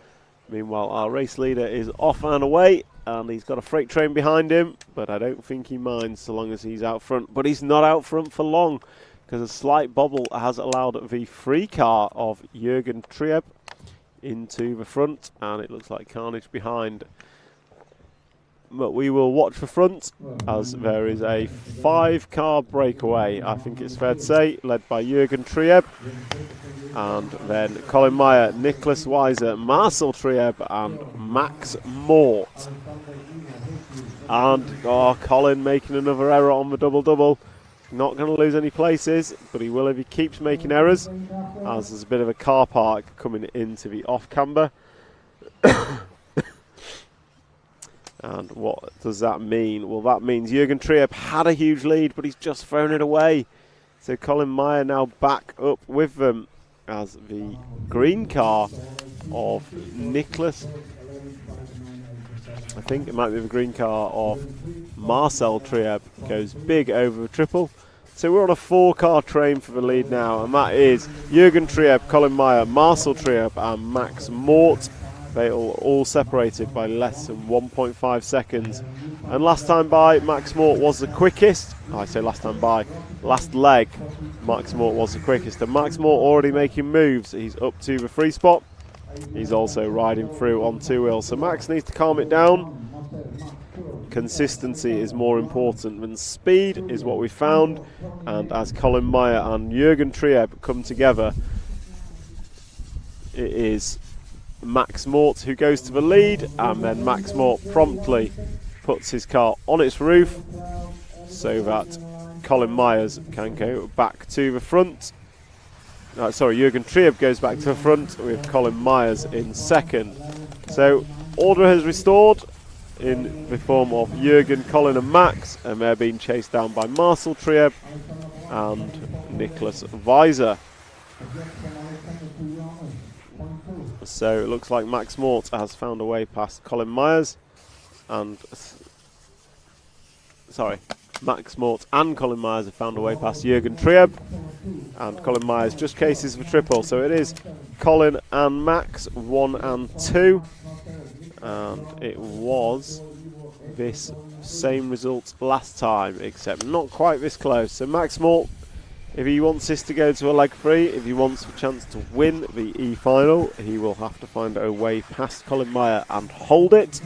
Meanwhile, our race leader is off and away, and he's got a freight train behind him, but I don't think he minds so long as he's out front. But he's not out front for long, because a slight bobble has allowed the free car of Jürgen Trieb into the front, and it looks like carnage behind. But we will watch the front, as there is a 5-car breakaway, I think it's fair to say, led by Jürgen Trieb. And then Colin Meyer, Nicholas Weiser, Marcel Trieb and Max Mort. And Colin making another error on the double-double. Not going to lose any places, but he will if he keeps making errors, as there's a bit of a car park coming into the off-camber. And what does that mean? Well, that means Jürgen Trieb had a huge lead, but he's just thrown it away. So Colin Meyer now back up with them as the green car of Nicholas. I think it might be the green car of Marcel Trieb goes big over the triple. So we're on a 4-car train for the lead now, and that is Jürgen Trieb, Colin Meyer, Marcel Trieb and Max Mort. They are all separated by less than 1.5 seconds. And last time by, Max Mort was the quickest. I say last time by, last leg, Max Mort was the quickest. And Max Mort already making moves. He's up to the free spot. He's also riding through on 2 wheels. So Max needs to calm it down. Consistency is more important than speed, is what we found. And as Colin Meyer and Jürgen Trieb come together, it is Max Mort who goes to the lead, and then Max Mort promptly puts his car on its roof so that Colin Myers can go back to the front. Jürgen Trieb goes back to the front with Colin Myers in second. So order has restored in the form of Jürgen, Colin and Max, and they're being chased down by Marcel Trieb and Nicholas Weiser. So it looks like Max Mort has found a way past Colin Myers, and Max Mort and Colin Myers have found a way past Jürgen Trieb, and Colin Myers just cases for triple. So it is Colin and Max 1 and 2, and it was this same result last time, except not quite this close. So Max Mort, if he wants this to go to a leg 3, if he wants a chance to win the E-final, he will have to find a way past Colin Meyer and hold it.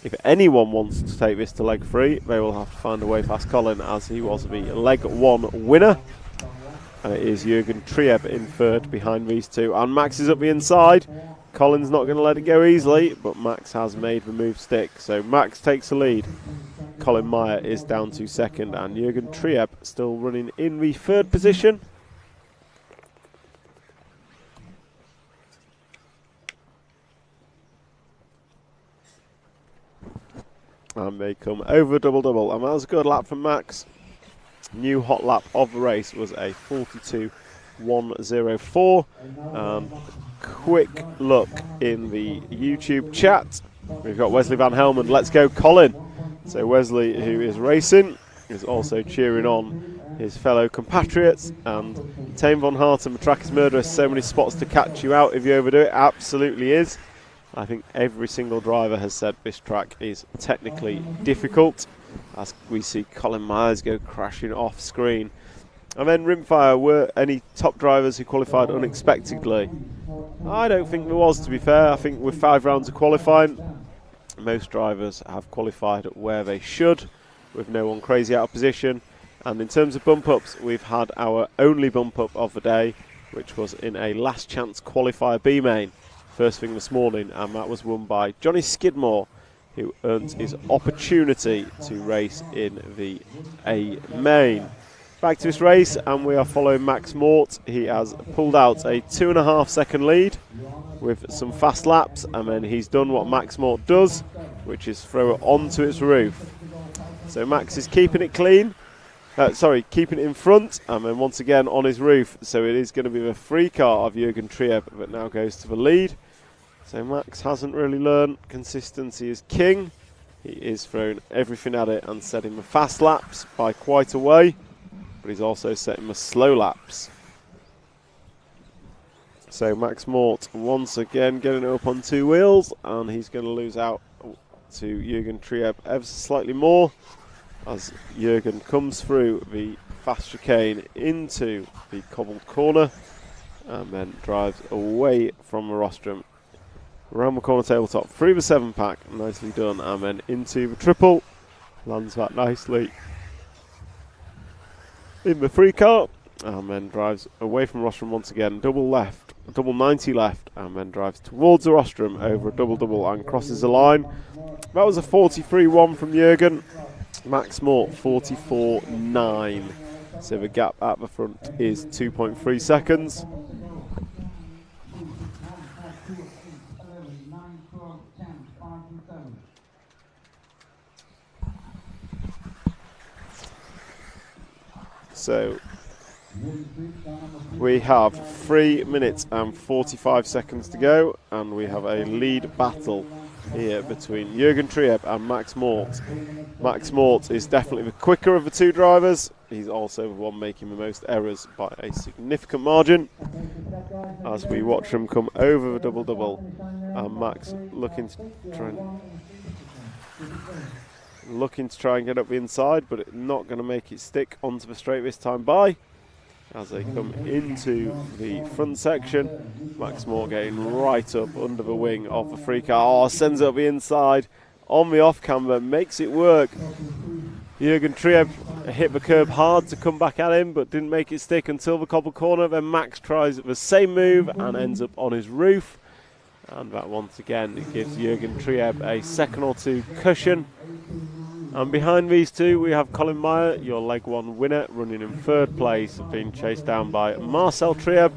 If anyone wants to take this to leg 3, they will have to find a way past Colin, as he was the leg 1 winner. And it is Jürgen Trieb in third behind these two. And Max is up the inside. Colin's not going to let it go easily, but Max has made the move stick. So Max takes the lead. Colin Meyer is down to second, and Jürgen Trieb still running in the third position. And they come over double-double, and that was a good lap from Max. New hot lap of the race was a 42.104. Quick look in the YouTube chat. We've got Wesley Van Helmond. Let's go, Colin. So Wesley, who is racing, is also cheering on his fellow compatriots. And Tame Von Harten, the track is murderous. So many spots to catch you out if you overdo it. Absolutely is. I think every single driver has said this track is technically difficult, as we see Colin Myers go crashing off screen. And then Rimfire, were any top drivers who qualified unexpectedly? I don't think there was, to be fair. I think with 5 rounds of qualifying, most drivers have qualified where they should, with no one crazy out of position. And in terms of bump ups, we've had our only bump up of the day, which was in a last chance qualifier B main. First thing this morning, and that was won by Johnny Skidmore, who earned his opportunity to race in the A main. Back to this race, and we are following Max Mort. He has pulled out a 2.5 second lead with some fast laps, and then he's done what Max Mort does, which is throw it onto its roof. So Max is keeping it clean, keeping it in front, and then once again on his roof. So it is going to be the free car of Jürgen Trieb that now goes to the lead. So Max hasn't really learned. Consistency is king. He is throwing everything at it and setting the fast laps by quite a way, but he's also setting the slow laps. So Max Mort once again getting up on 2 wheels, and he's going to lose out to Jürgen Trieb ever so slightly more, as Jürgen comes through the fast chicane into the cobbled corner and then drives away from the rostrum. Around the corner tabletop, through the 7-pack, nicely done, and then into the triple, lands that nicely in the 3 car, and then drives away from rostrum once again, double 90 left, and then drives towards the rostrum over a double and crosses the line. That was a 43.1 from Jürgen. Max Mort 44.9, so the gap at the front is 2.3 seconds. So we have 3 minutes and 45 seconds to go, and we have a lead battle here between Jürgen Trieb and Max Mort. Max Mort is definitely the quicker of the 2 drivers. He's also the one making the most errors by a significant margin, as we watch him come over the double, and Max looking to try and get up the inside, but not going to make it stick onto the straight this time by. As they come into the front section, Max Mort getting right up under the wing of the free car. Oh, sends it up the inside on the off camber, makes it work. Jürgen Trieb hit the curb hard to come back at him, but didn't make it stick until the cobble corner. Then Max tries the same move and ends up on his roof. And that once again gives Jürgen Trieb a second or 2 cushion. And behind these two, we have Colin Meyer, your leg 1 winner, running in 3rd place, being chased down by Marcel Trieb.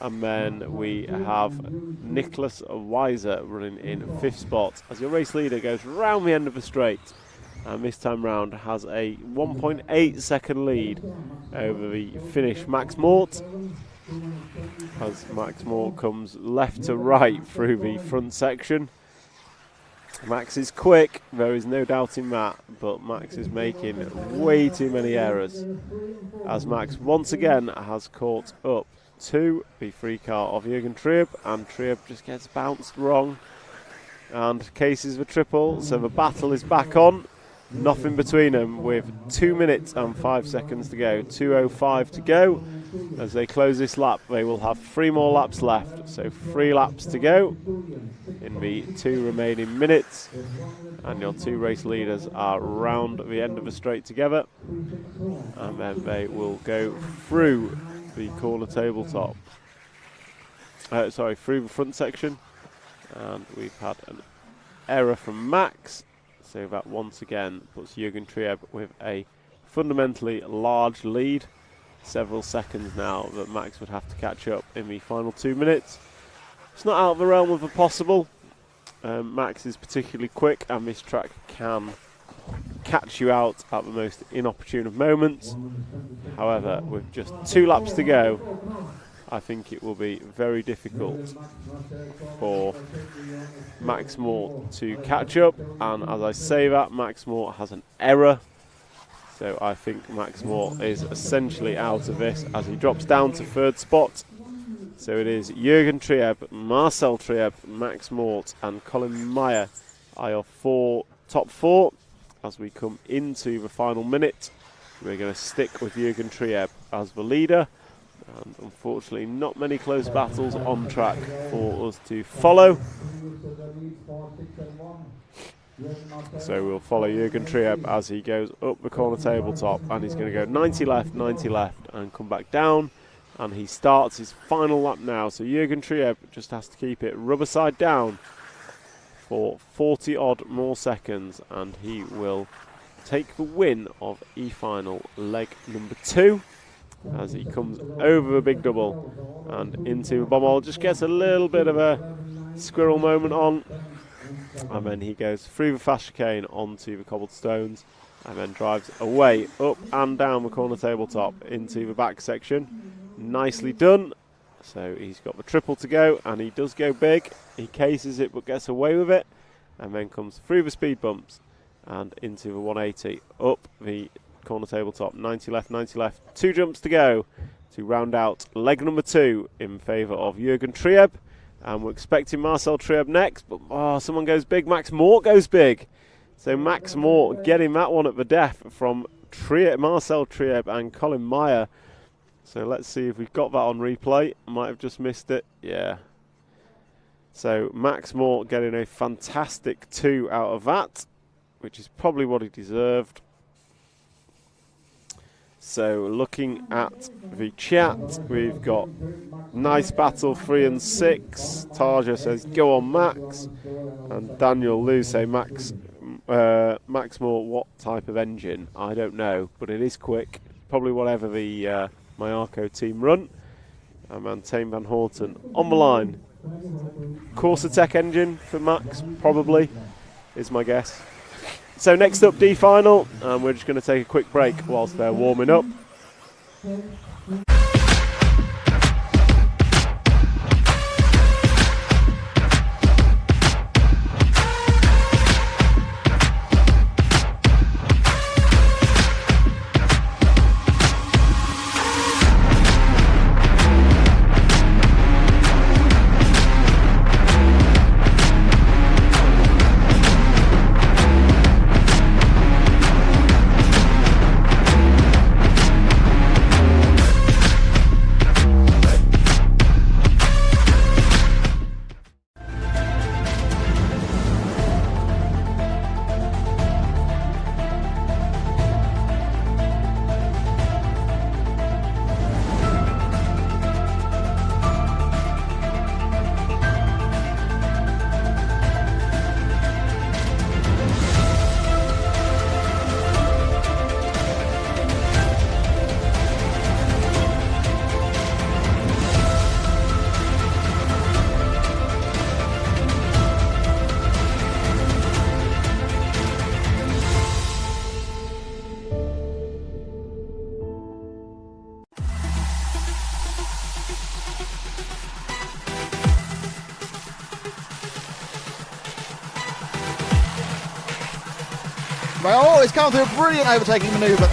And then we have Nicholas Weiser running in 5th spot, as your race leader goes round the end of the straight. And this time round has a 1.8 second lead over the Finnish Max Mort, as Max Mort comes left to right through the front section. Max is quick, there is no doubting that, but Max is making way too many errors, as Max once again has caught up to the free car of Jürgen Trieb, and Trieb just gets bounced wrong and cases the triple, so the battle is back on. Nothing between them with 2 minutes and 5 seconds to go, 2:05 to go, As they close this lap, they will have 3 more laps left. So 3 laps to go in the 2 remaining minutes. And your 2 race leaders are round the end of the straight together. And then they will go through the corner tabletop. Through the front section. And we've had an error from Max. So that once again puts Jürgen Trieb with a fundamentally large lead. Several seconds now that Max would have to catch up in the final 2 minutes. It's not out of the realm of the possible. Max is particularly quick, and this track can catch you out at the most inopportune of moments. However, with just 2 laps to go, I think it will be very difficult for Max Moore to catch up. And as I say that, Max Moore has an error. So I think Max Moore is essentially out of this as he drops down to 3rd spot. So it is Jürgen Trieb, Marcel Trieb, Max Mort and Colin Meyer are your top 4 as we come into the final minute. We're going to stick with Jürgen Trieb as the leader. And unfortunately not many close battles on track for us to follow. So we'll follow Jürgen Trieb as he goes up the corner tabletop, and he's going to go 90 left and come back down, and he starts his final lap now. So Jürgen Trieb just has to keep it rubber side down for 40 odd more seconds, and he will take the win of E-Final leg number 2 as he comes over the big double and into the bomb hole. Just gets a little bit of a squirrel moment on. And then he goes through the fast chicane onto the cobbled stones and then drives away, up and down the corner tabletop into the back section. Nicely done. So he's got the triple to go, and he does go big. He cases it but gets away with it, and then comes through the speed bumps and into the 180, up the corner tabletop, 90 left, 2 jumps to go to round out leg number 2 in favour of Jürgen Trieb. And we're expecting Marcel Trieb next, but someone goes big. Max Mort goes big. So Max Mort getting that one at the death from Marcel Trieb and Colin Meyer. So let's see if we've got that on replay. Might have just missed it. Yeah. So Max Mort getting a fantastic 2 out of that, which is probably what he deserved. So looking at the chat, we've got nice battle 3 and 6. Tarja says go on Max, and Daniel Liu say Max Moore, what type of engine? I don't know, but it is quick. Probably whatever the Myarko team run. And Tame Van Horten on the line. Corsa Tech engine for Max, probably, is my guess. So next up, D final, and we're just going to take a quick break whilst they're warming up. Oh, it's come through a brilliant overtaking manoeuvre.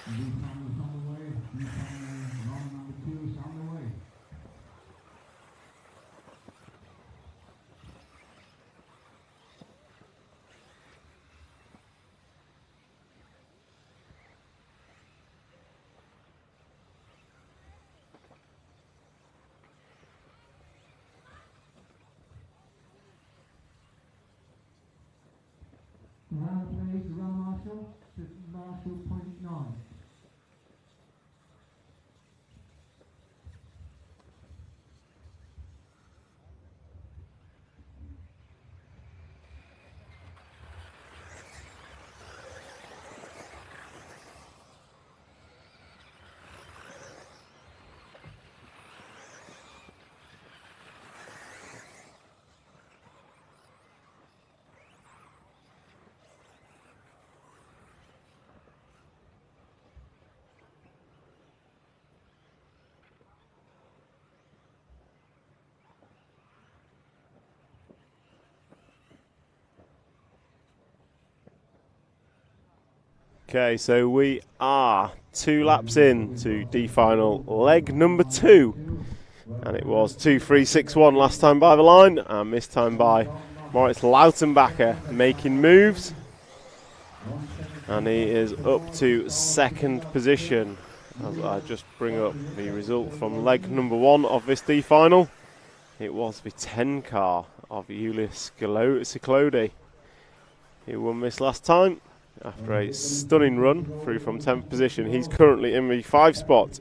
Round please, the round marshal to marshal point 9. Okay, so we are 2 laps in to D final leg number 2, and it was 2-3-6-1 last time by the line, and this time by Moritz Lautenbacher making moves, and he is up to 2nd position. As I just bring up the result from leg number 1 of this D final, it was the 10 car of Julius Ciclodi. He won this last time after a stunning run through from 10th position. He's currently in the 5 spot,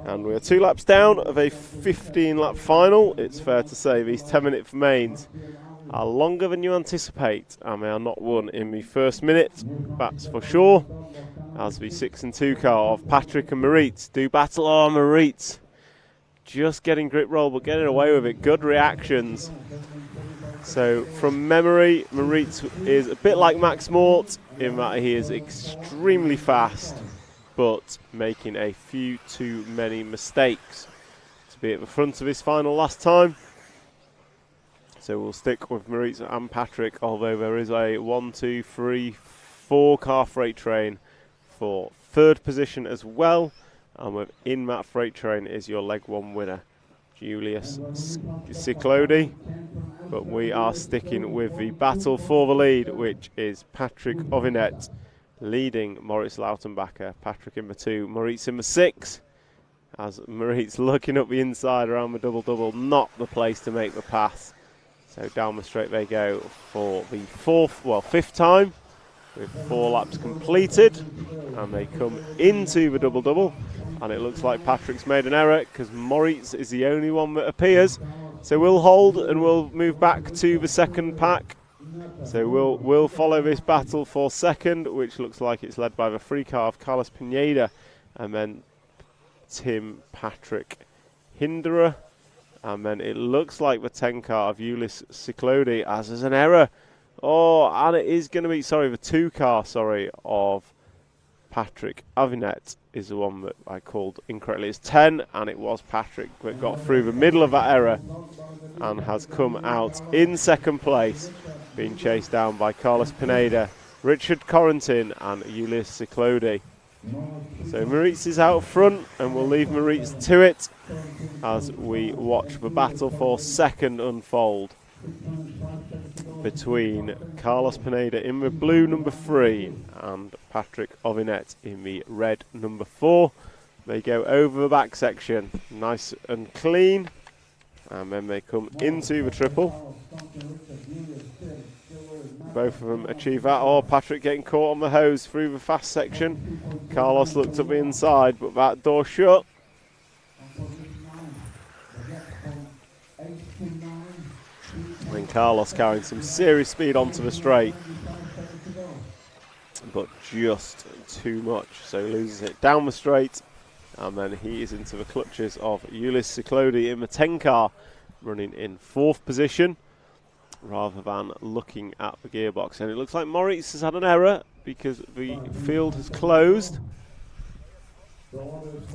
and we're 2 laps down of a 15 lap final. It's fair to say these 10-minute mains are longer than you anticipate, and they are not won in the first minute, that's for sure, as the 6 and 2 car of Patrick and Maritz do battle. Oh, Maritz just getting grip roll but getting away with it. Good reactions. So from memory, Maritz is a bit like Max Mort in that he is extremely fast but making a few too many mistakes to be at the front of his final last time. So we'll stick with Maritz and Patrick, although there is a 1, 2, 3, 4 car freight train for 3rd position as well, and within that freight train is your leg 1 winner, Julius Ciclodi. But we are sticking with the battle for the lead, which is Patrick Ovinet leading Moritz Lautenbacher. Patrick in the 2, Moritz in the 6, as Moritz looking up the inside around the double-double, not the place to make the pass. So down the straight they go for the 5th time, with 4 laps completed, and they come into the double-double, and it looks like Patrick's made an error because Moritz is the only one that appears. So we'll hold and we'll move back to the 2nd pack. So we'll follow this battle for 2nd, which looks like it's led by the 3 car of Carlos Pineda, and then Tim Patrick Hinderer, and then it looks like the 10 car of Julius Ciclodi, as there's an error. Oh, and it is going to be, the 2 car, of Patrick Avinet is the one that I called incorrectly. It's 10, and it was Patrick that got through the middle of that error and has come out in 2nd place, being chased down by Carlos Pineda, Richard Corentin and Julius Ciclodi. So Maritz is out front, and we'll leave Maritz to it as we watch the battle for 2nd unfold between Carlos Pineda in the blue number 3 and Patrick Ovinet in the red number 4. They go over the back section, nice and clean, and then they come into the triple. Both of them achieve that. Oh, Patrick getting caught on the hose through the fast section. Carlos looked up the inside, but that door shut. And Carlos carrying some serious speed onto the straight, but just too much, so loses it down the straight, and then he is into the clutches of Julius Ciclodi in the 10 car, running in 4th position rather than looking at the gearbox. And it looks like Moritz has had an error because the field has closed,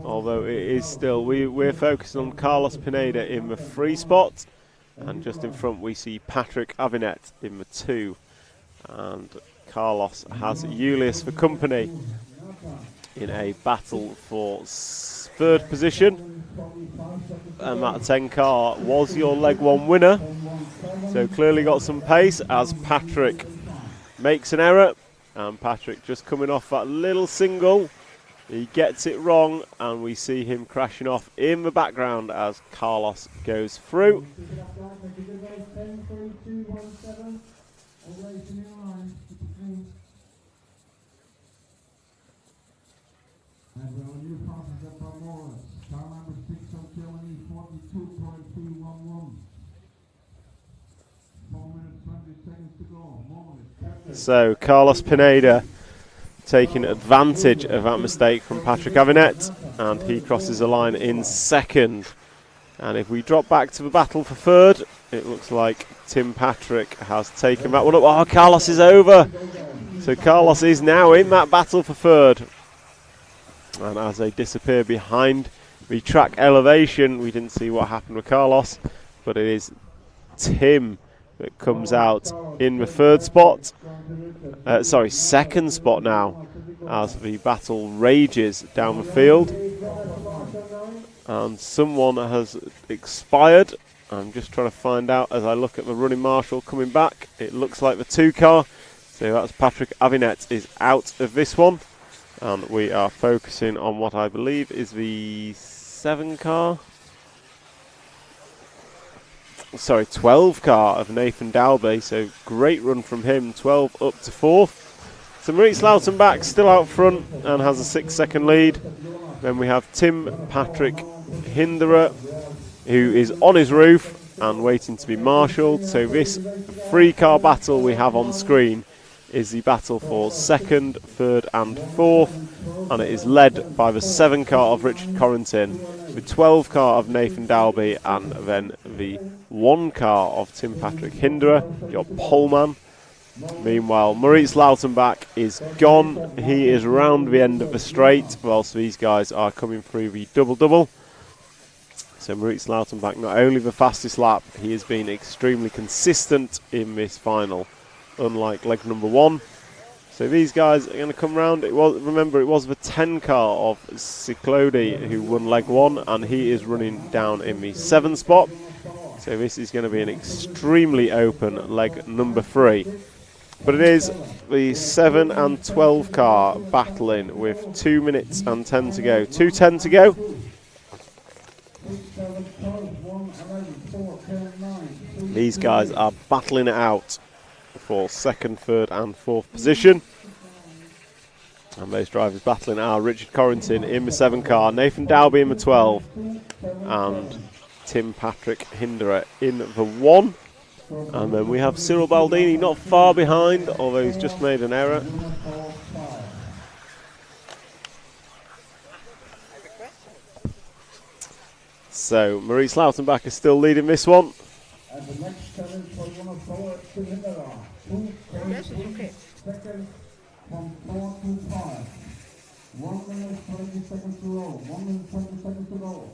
although it is still, we're focusing on Carlos Pineda in the 3 spot, and just in front we see Patrick Avinet in the 2, and Carlos has Julius for company in a battle for third position. And that 10 car was your leg one winner. So clearly got some pace as Patrick makes an error. And Patrick just coming off that little single. He gets it wrong and we see him crashing off in the background as Carlos goes through. So Carlos Pineda taking advantage of that mistake from Patrick Avinet, and he crosses the line in second. And if we drop back to the battle for third, it looks like Tim Patrick has taken that one up. Oh, Carlos is over. So Carlos is now in that battle for third. And as they disappear behind the track elevation, we didn't see what happened with Carlos, but it is Tim that comes out in the third spot. Second spot now, as the battle rages down the field. And someone has expired. I'm just trying to find out as I look at the running marshal coming back. It looks like the 2 car. So that's Patrick Avinet is out of this one. And we are focusing on what I believe is the 7 car. 12 car of Nathan Dalby, so great run from him, 12 up to 4th. So Maurice Lautenbach still out front and has a 6-second lead. Then we have Tim Patrick Hinderer, who is on his roof and waiting to be marshalled. So this 3-car battle we have on screen is the battle for 2nd, 3rd and 4th, and it is led by the 7 car of Richard Corrington, the 12 car of Nathan Dalby, and then the 1 car of Tim Patrick Hinderer, your poleman. Meanwhile, Maurice Lautenbach is gone. He is round the end of the straight, whilst these guys are coming through the double-double. So Maurice Lautenbach, not only the fastest lap, he has been extremely consistent in this final, unlike leg number 1. So these guys are going to come round. Remember, it was the 10 car of Ciclodi who won leg 1, and he is running down in the 7 spot. So this is going to be an extremely open leg number 3. But it is the 7 and 12 car battling with 2 minutes and 10 to go. 2:10 to go. These guys are battling it out for 2nd, 3rd and 4th position. And those drivers battling are Richard Corrington in the 7 car, Nathan Dalby in the 12, and Tim Patrick Hinderer in the 1. And then we have Cyril Baldini not far behind, although he's just made an error. So Maurice Lautenbach is still leading this one. And the next challenge for one of our Hinderer. 2 from 4 to 5. 1 minute 20 seconds to roll. 1 minute 20 seconds to roll.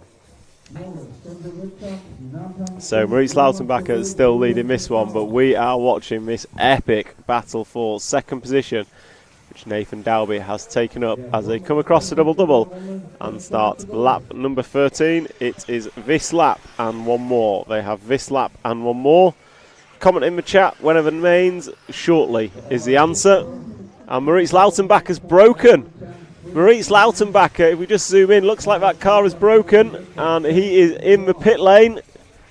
So Maurice Lautenbach is still leading this one, but we are watching this epic battle for 2nd position, which Nathan Dalby has taken up as they come across the double-double and start lap number 13. It is this lap and 1 more. They have this lap and 1 more. Comment in the chat whenever remains shortly is the answer. And Maurice Lautenbach has broken. Maurice Lautenbach, if we just zoom in, looks like that car is broken and he is in the pit lane.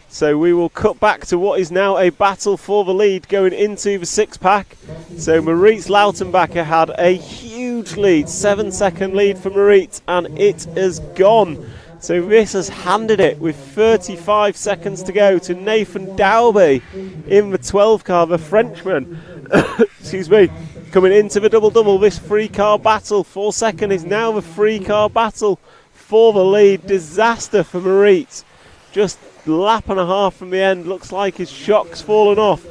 So we will cut back to what is now a battle for the lead going into the 6-pack. So Maurice Lautenbach had a huge lead, 7-second lead for Maurice, and it has gone. So this has handed it with 35 seconds to go to Nathan Dalby in the 12 car, the Frenchman. Excuse me. Coming into the double-double, this 3-car battle for 2nd is now the 3-car battle for the lead. Disaster for Maurice. Just lap and a half from the end. Looks like his shock's fallen off.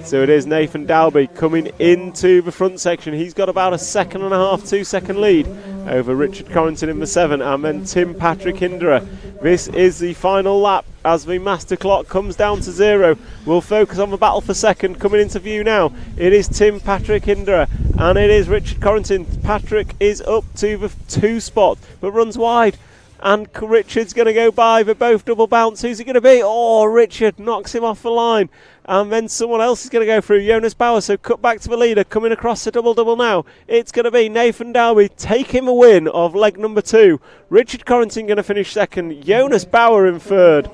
So it is Nathan Dalby coming into the front section. He's got about a 1.5 2-second lead over Richard Corrington in the 7, and then Tim Patrick Hinderer. This is the final lap as the master clock comes down to 0. We'll focus on the battle for 2nd. Coming into view now, it is Tim Patrick Hinderer and it is Richard Corrington. Patrick is up to the 2 spot, but runs wide. And Richard's going to go by. They're both double bounce. Who's it going to be? Oh, Richard knocks him off the line. And then someone else is going to go through. Jonas Bauer, so cut back to the leader. Coming across the double-double now. It's going to be Nathan Darby taking the win of leg number 2. Richard Corrington going to finish second. Jonas Bauer in third.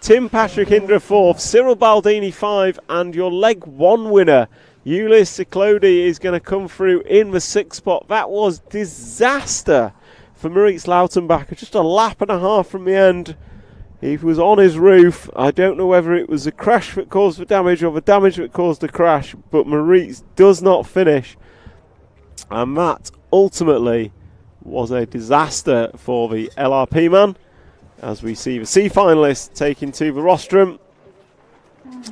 Tim Patrick Indra 4th. Cyril Baldini 5. And your leg 1 winner, Ulyss Ciclodi, is going to come through in the 6th spot. That was disaster for Maurice Lautenbacher. Just a lap and a half from the end. He was on his roof. I don't know whether it was the crash that caused the damage or the damage that caused the crash, but Maurice does not finish. And that ultimately was a disaster for the LRP man, as we see the C finalists taking to the rostrum.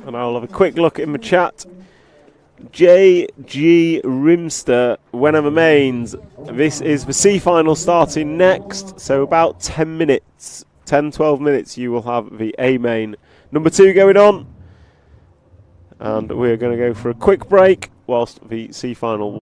And I'll have a quick look in the chat. JG Rimster, Wenham Mains. This is the C final starting next, so about 10 minutes, 10-12 minutes you will have the A main number 2 going on, and we're going to go for a quick break whilst the C final.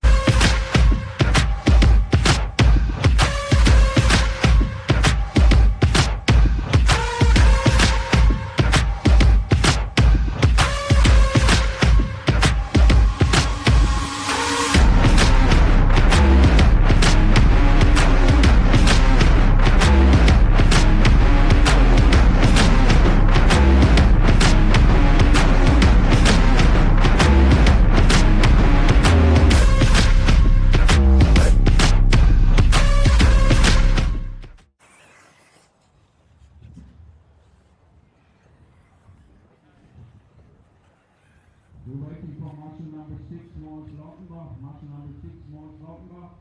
We're waiting for marshal number 6, Moritz Lautenbach. Marshal number 6, Moritz Lautenbach.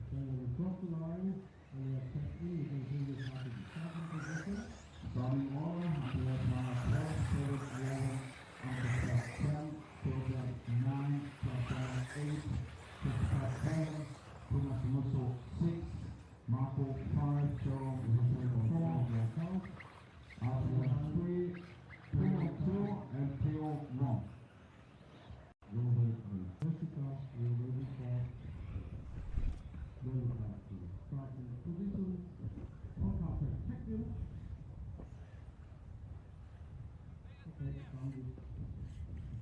Okay, we'll cross the line, and we have checked in. You can see this starting position. Starting order, until we have 12, 11, until 10, 12, 9, 12, 8, 12, 7, Thomas Musso 6, Marco 5, Joe 4, Alfred 3, Theo 2, and Theo 1. Starting position, okay,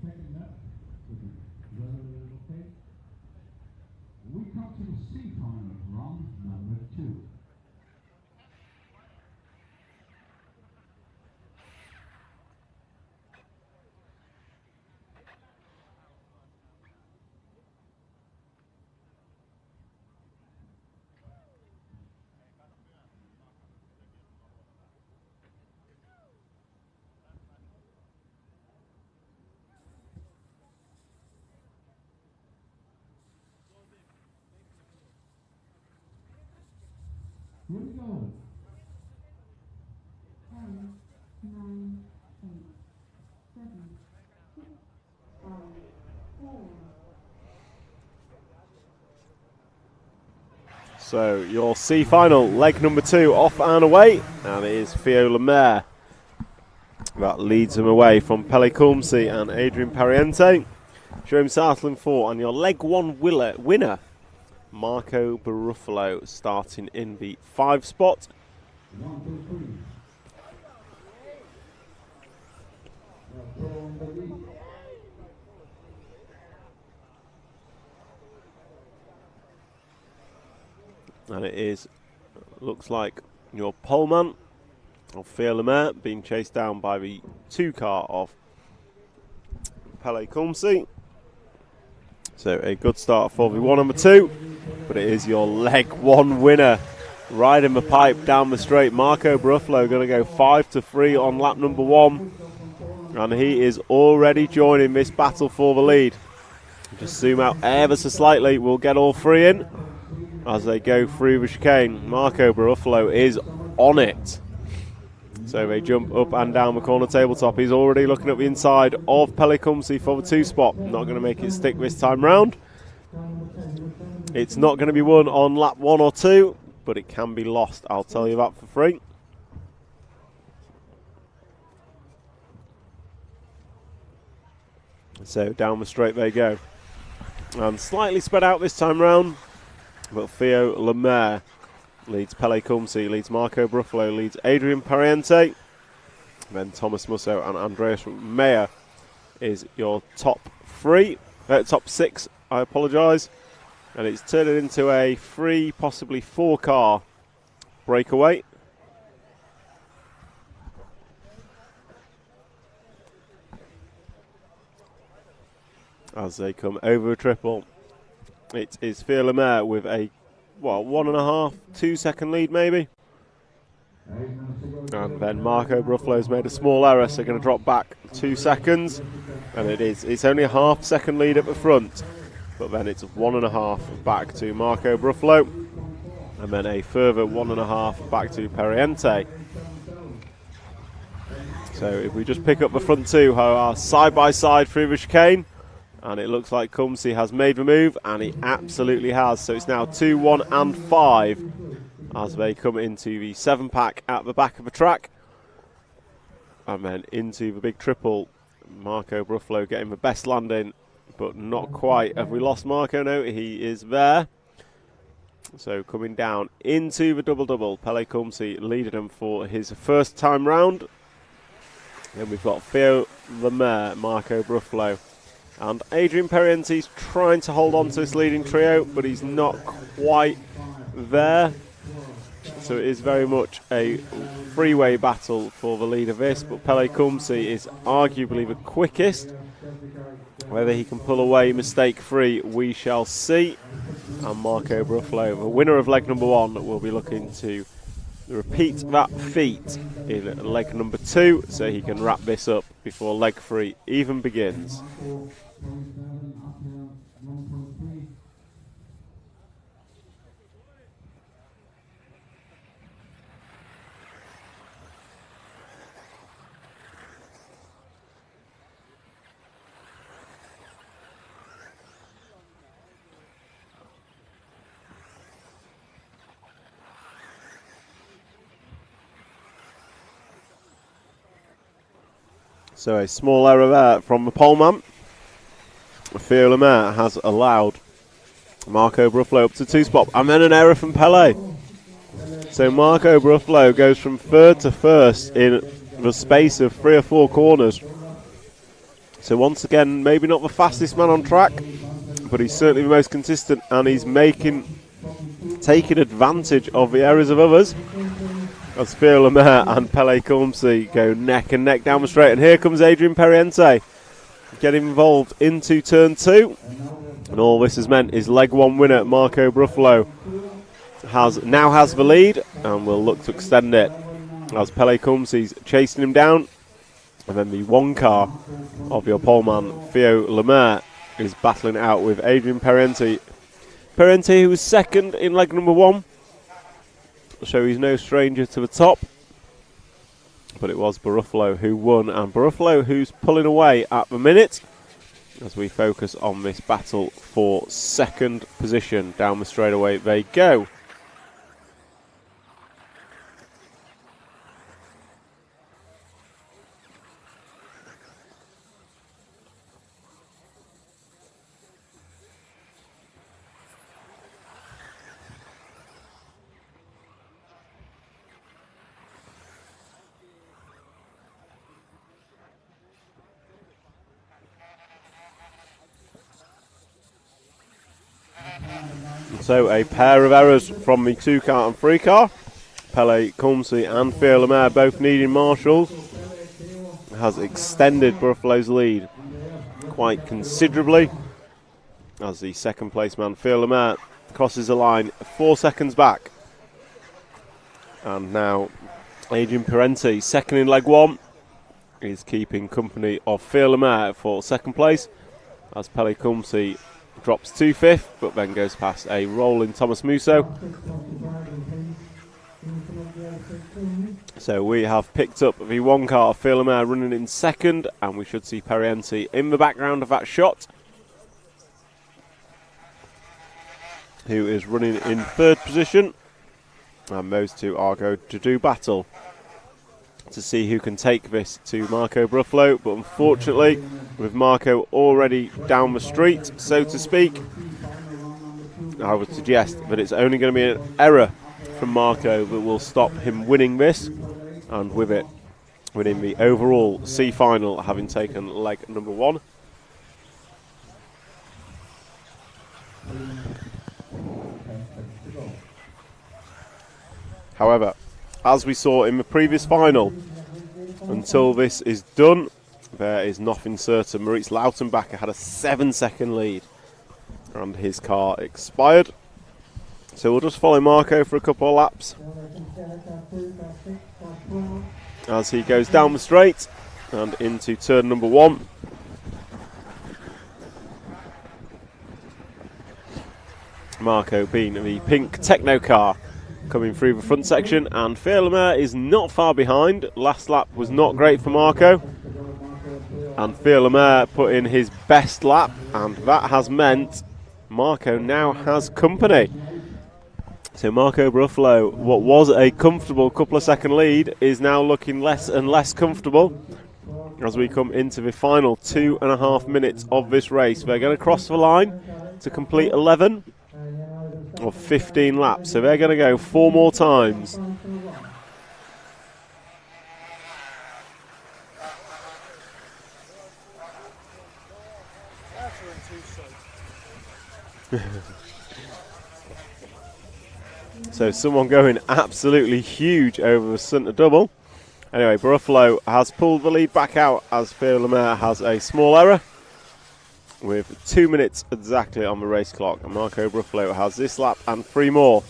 second lap, okay. We come to the C final round number 2. Here we go. 10, 9, 8, 7, 6, 5, 4. So your C final, leg number 2, off and away, and it is Theo Lemaire that leads him away from Pele Kulmsi and Adrian Pariente. Jerome Sartland 4, and your leg 1 winner, Marco Baruffalo, starting in the 5 spot. 1, 2, 3. And it is, looks like your poleman of Theo Lemaire being chased down by the 2 car of Pele Kulmsi. So a good start for the 1 and 2, but it is your leg 1 winner, riding the pipe down the straight. Marco Baruffalo going to go 5-3 on lap number 1, and he is already joining this battle for the lead. Just zoom out ever so slightly, we'll get all 3 in as they go through the chicane. Marco Baruffalo is on it. So they jump up and down the corner tabletop. He's already looking at the inside of Pele Kulmsi for the 2 spot. Not going to make it stick this time round. It's not going to be won on lap 1 or 2, but it can be lost. I'll tell you that for free. So down the straight they go. And slightly spread out this time round, but Theo Lemaire leads Pele Kumsi, leads Marco Bruffalo, leads Adrian Pariente. Then Thomas Musso and Andreas Meyer is your top top 6, I apologise. And it's turning into a 3, possibly 4 car breakaway. As they come over a triple, it is Theo Lemaire with a 1.5, 2 second lead maybe. And then Marco Bruffalo's made a small error, so going to drop back 2 seconds. And it's only a half second lead at the front, but then it's 1.5 back to Marco Bruffalo, and then a further 1.5 back to Pariente. So if we just pick up the front two, who are side by side through the chicane, and it looks like Kumsi has made the move, and he absolutely has. So it's now 2, 1 and 5 as they come into the 7-pack at the back of the track. And then into the big triple, Marco Bruffalo getting the best landing, but not quite. Have we lost Marco? No, he is there. So coming down into the double-double, Pele Kumsi leading them for his first time round. Then we've got Theo Lemaire, Marco Bruffalo, and Adrian Pariente's trying to hold on to this leading trio, but he's not quite there. So it is very much a freeway battle for the lead of this, but Pele Kumsi is arguably the quickest. Whether he can pull away mistake-free, we shall see. And Marco Bruffalo, the winner of leg number 1, will be looking to repeat that feat in leg number 2, so he can wrap this up before leg 3 even begins. So a small error there from the poleman. Theo Lemaire has allowed Marco Bruffalo up to 2 spot, and then an error from Pele. So Marco Bruffalo goes from 3rd to 1st in the space of 3 or 4 corners. So once again, maybe not the fastest man on track, but he's certainly the most consistent, and he's taking advantage of the errors of others. As Theo Lemaire and Pele Kumsi go neck and neck down the straight. And here comes Adrian Pariente getting involved into turn 2. And all this has meant is leg 1 winner Marco Bruffalo now has the lead and will look to extend it as Pele Kumsi's chasing him down. And then the 1 car of your poleman Theo Lemaire is battling out with Adrian Pariente. Pariente, who was 2nd in leg number 1. So he's no stranger to the top, but it was Bruffalo who won, and Bruffalo who's pulling away at the minute as we focus on this battle for 2nd position. Down the straightaway they go. So a pair of errors from the 2 car and 3 car. Pele Kumsi and Theo Lemaire both needing marshals. Has extended Bruffalo's lead quite considerably as the 2nd place man Theo Lemaire crosses the line 4 seconds back. And now Adrian Pariente, 2nd in leg 1, is keeping company of Theo Lemaire for 2nd place as Pele Kumsi drops to 5th, but then goes past a rolling Thomas Musso. So we have picked up the 1 car of Theo Lemaire running in 2nd, and we should see Pariente in the background of that shot, who is running in 3rd position, and those 2 are going to do battle. to see who can take this to Marco Bruffalo, but unfortunately, with Marco already down the street, so to speak, I would suggest that it's only going to be an error from Marco that will stop him winning this, and with it, winning the overall C final, having taken leg number 1. However, as we saw in the previous final, until this is done, there is nothing certain. Maurice Lautenbacher had a 7-second lead and his car expired. So we'll just follow Marco for a couple of laps as he goes down the straight and into turn number 1. Marco being the pink techno car coming through the front section, and Lemaire is not far behind. Last lap was not great for Marco, and Lemaire put in his best lap, and that has meant Marco now has company. So Marco Bruffalo, what was a comfortable couple of second lead, is now looking less and less comfortable as we come into the final 2.5 minutes of this race. They're going to cross the line to complete 11 or 15 laps, so they're going to go 4 more times. So someone going absolutely huge over the centre double. Anyway, Bruffalo has pulled the lead back out as Lemaire has a small error with 2 minutes exactly on the race clock. And Marco Bruffalo has this lap and 3 more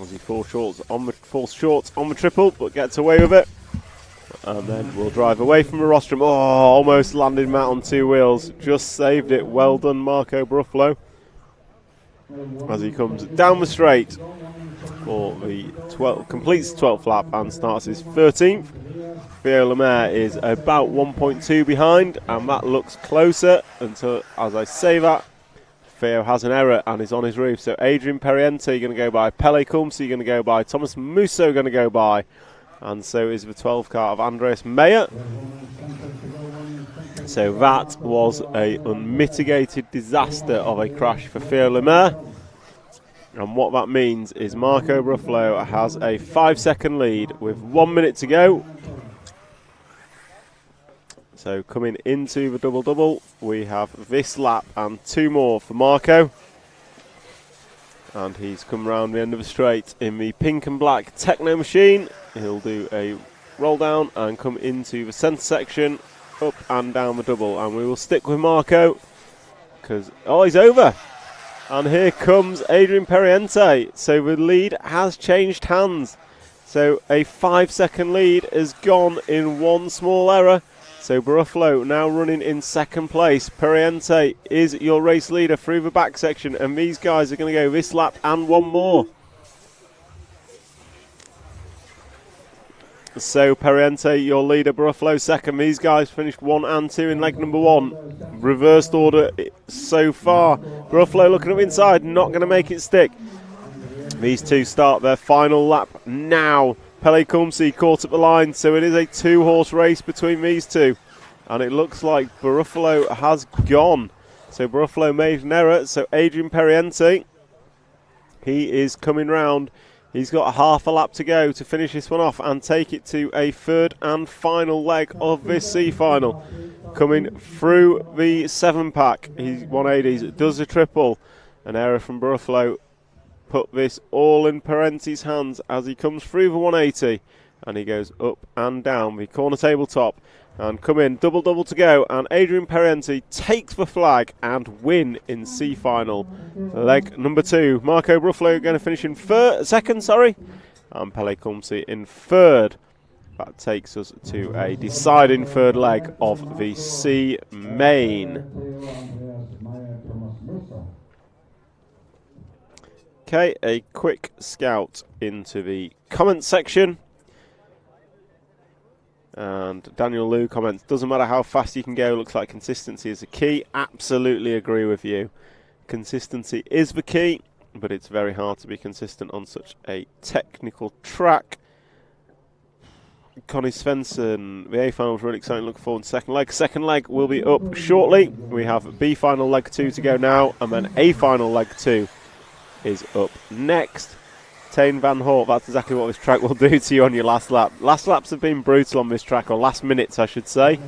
as he falls short on the triple, but gets away with it. And then we'll drive away from the rostrum. Oh, almost landed Matt on 2 wheels. Just saved it. Well done, Marco Bruffalo. As he comes down the straight for the completes the 12th lap and starts his 13th. Theo Lemaire is about 1.2 behind, and that looks closer until, as I say that, Theo has an error and is on his roof. So Adrian Periente going to go by, Pele Kumsi going to go by, Thomas Musso going to go by, and so is the 12 car of Andreas Meyer. So that was a unmitigated disaster of a crash for Theo Lemaire. And what that means is Marco Bruffalo has a 5-second lead with 1 minute to go. So coming into the double-double, we have this lap and 2 more for Marco. And he's come round the end of the straight in the pink and black Techno machine. He'll do a roll down and come into the centre section, up and down the double. And we will stick with Marco because, oh, he's over. And here comes Adrian Periente. So the lead has changed hands. So a 5-second lead has gone in 1 small error. So Bruffalo now running in 2nd place. Periente is your race leader through the back section, and these guys are going to go this lap and 1 more. So Periente, your leader, Bruffalo 2nd. These guys finished 1 and 2 in leg number 1. Reversed order so far. Bruffalo looking up inside, not going to make it stick. These two start their final lap now. Pele Kumsi caught up the line, so it is a 2-horse race between these two. And it looks like Bruffalo has gone. So Bruffalo made an error, so Adrian Periente, he is coming round. He's got half a lap to go to finish this one off and take it to a 3rd and final leg of this C final. Coming through the 7-pack, he's 180s, does a triple. An error from Bruffalo put this all in Periente's hands as he comes through the 180 and he goes up and down the corner tabletop and come in, double to go, and Adrian Periente takes the flag and win in C final. Leg number 2, Marco Bruffalo going to finish in 2nd, and Pele Kumsi in 3rd. That takes us to a deciding 3rd leg of the C main. Okay, a quick scout into the comment section. And Daniel Liu comments, doesn't matter how fast you can go, looks like consistency is the key. Absolutely agree with you. Consistency is the key, but it's very hard to be consistent on such a technical track. Connie Svensson. The A final was really exciting. Looking forward to second leg. Second leg will be up shortly. We have B final leg 2 to go now, and then A final leg 2 is up next. Tane Van Hoort, that's exactly what this track will do to you on your last lap. Last laps have been brutal on this track, or last minutes I should say.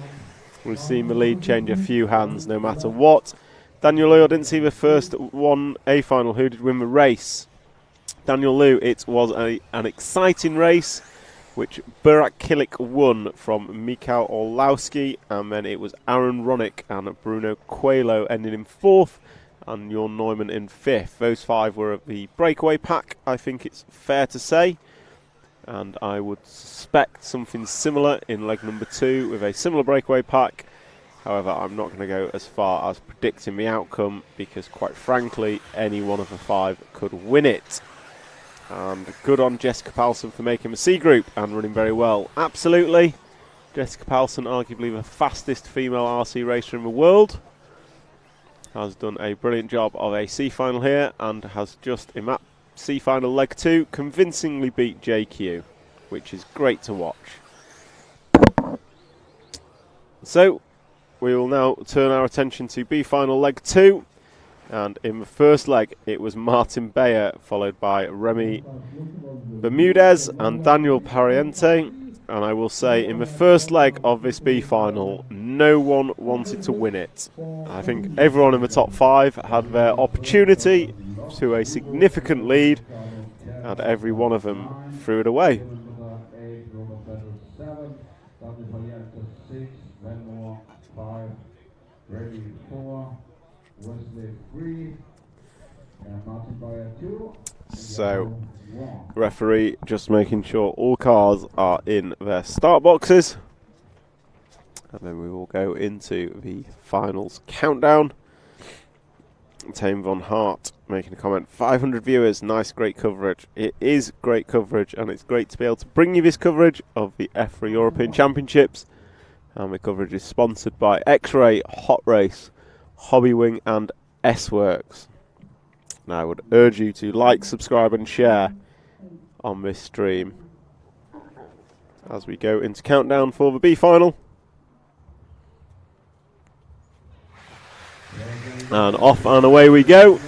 We've seen the lead change a few hands no matter what. Daniel Liu, I didn't see the first one A final. Who did win the race? Daniel Liu, it was an exciting race, which Burak Kilik won from Mikhail Orlowski, and then it was Aaron Ronick and Bruno Coelho ending in 4th, and Jorn Neumann in 5th. Those 5 were at the breakaway pack, I think it's fair to say. And I would suspect something similar in leg number 2 with a similar breakaway pack. However, I'm not going to go as far as predicting the outcome, because quite frankly, any one of the 5 could win it. And good on Jessica Paulson for making the C group and running very well. Absolutely. Jessica Paulson, arguably the fastest female RC racer in the world, has done a brilliant job of a C final here, and has just in that C final leg 2 convincingly beat JQ, which is great to watch. So we will now turn our attention to B final leg 2, and in the first leg it was Martin Beyer followed by Remy Bermudez and Daniel Pariente. And I will say, in the first leg of this B final, no one wanted to win it. I think everyone in the top 5 had their opportunity to a significant lead, and every one of them threw it away. So, referee just making sure all cars are in their start boxes, and then we will go into the finals countdown. Tame Von Hart making a comment, 500 viewers, nice, great coverage. It is great coverage, and it's great to be able to bring you this coverage of the EFRA European Championships, and the coverage is sponsored by X-Ray, Hot Race, Hobbywing and S-Works. Now I would urge you to like, subscribe and share on this stream as we go into countdown for the B final. And off and away we go.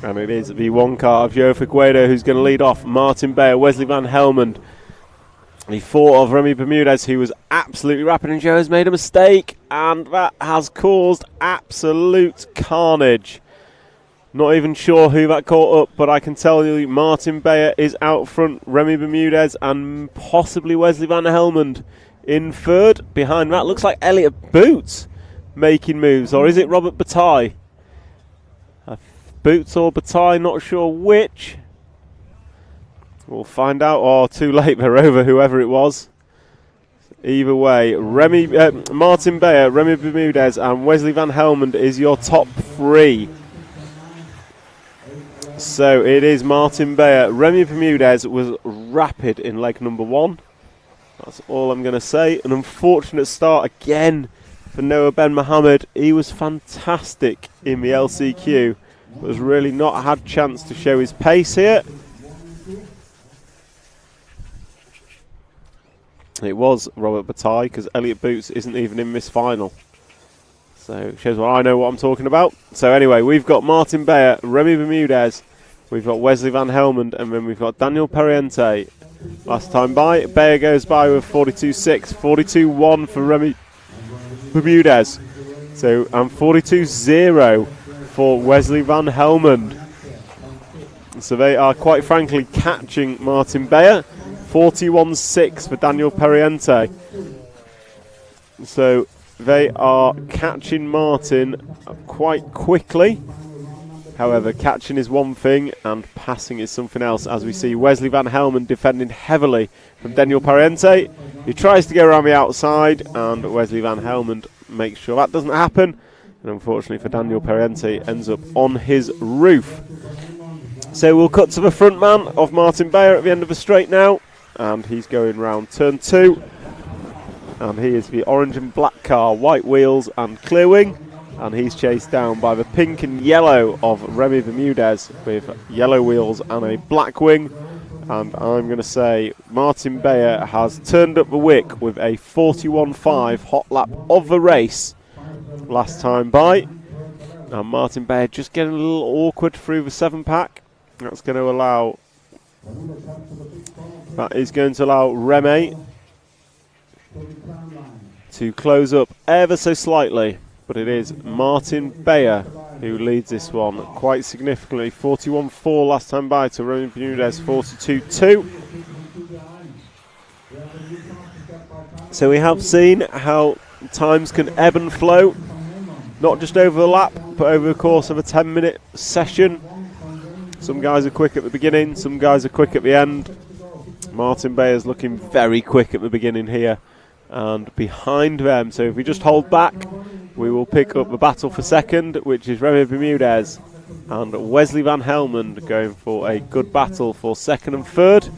And it is the one car of Joe Figueiredo who's going to lead off. Martin Beyer, Wesley Van Helmond, the 4 of Remy Bermudez, who was absolutely rapid, and Joe has made a mistake, and that has caused absolute carnage. Not even sure who that caught up, but I can tell you Martin Beyer is out front, Remy Bermudez and possibly Wesley Van Helmond in 3rd. Behind that looks like Elliot Boots making moves, or is it Robert Bataille? Boots or Bataille, not sure which. We'll find out. Oh, too late, they're over, whoever it was. Either way, Martin Beyer, Remy Bermudez and Wesley Van Helmond is your top 3. So it is Martin Beyer. Remy Bermudez was rapid in leg number 1. That's all I'm going to say. An unfortunate start again for Noah Ben Mohammed. He was fantastic in the LCQ, but has really not had chance to show his pace here. It was Robert Bataille, because Elliot Boots isn't even in this final. So it shows I know what I'm talking about. So anyway, we've got Martin Beyer, Remy Bermudez, we've got Wesley Van Helmond, and then we've got Daniel Pariente. Last time by, Beyer goes by with 42.6, 42.1 for Remy Bermudez. So, and 42.0 for Wesley Van Helmond. So they are quite frankly catching Martin Beyer. 41.6 for Daniel Pariente. So they are catching Martin quite quickly. However, catching is one thing and passing is something else, as we see Wesley Van Helmond defending heavily from Daniel Pariente. He tries to go around the outside, and Wesley Van Helmond makes sure that doesn't happen. And unfortunately for Daniel Pariente, ends up on his roof. So we'll cut to the front man of Martin Beyer at the end of the straight now. And he's going round turn 2. And he is the orange and black car, white wheels and clear wing. And he's chased down by the pink and yellow of Remy Bermudez with yellow wheels and a black wing. And I'm going to say Martin Bayer has turned up the wick with a 41.5 hot lap of the race last time by. And Martin Bayer just getting a little awkward through the 7-pack. That's going to allow... That is going to allow Remy to close up ever so slightly. But it is Martin Bayer who leads this one quite significantly. 41.4 last time by to Remy Bermudez, 42.2. So we have seen how times can ebb and flow, not just over the lap, but over the course of a 10-minute session. Some guys are quick at the beginning, some guys are quick at the end. Martin Bayer's looking very quick at the beginning here and behind them. So if we just hold back, we will pick up the battle for second, which is Remy Bermudez and Wesley Van Helmond going for a good battle for second and third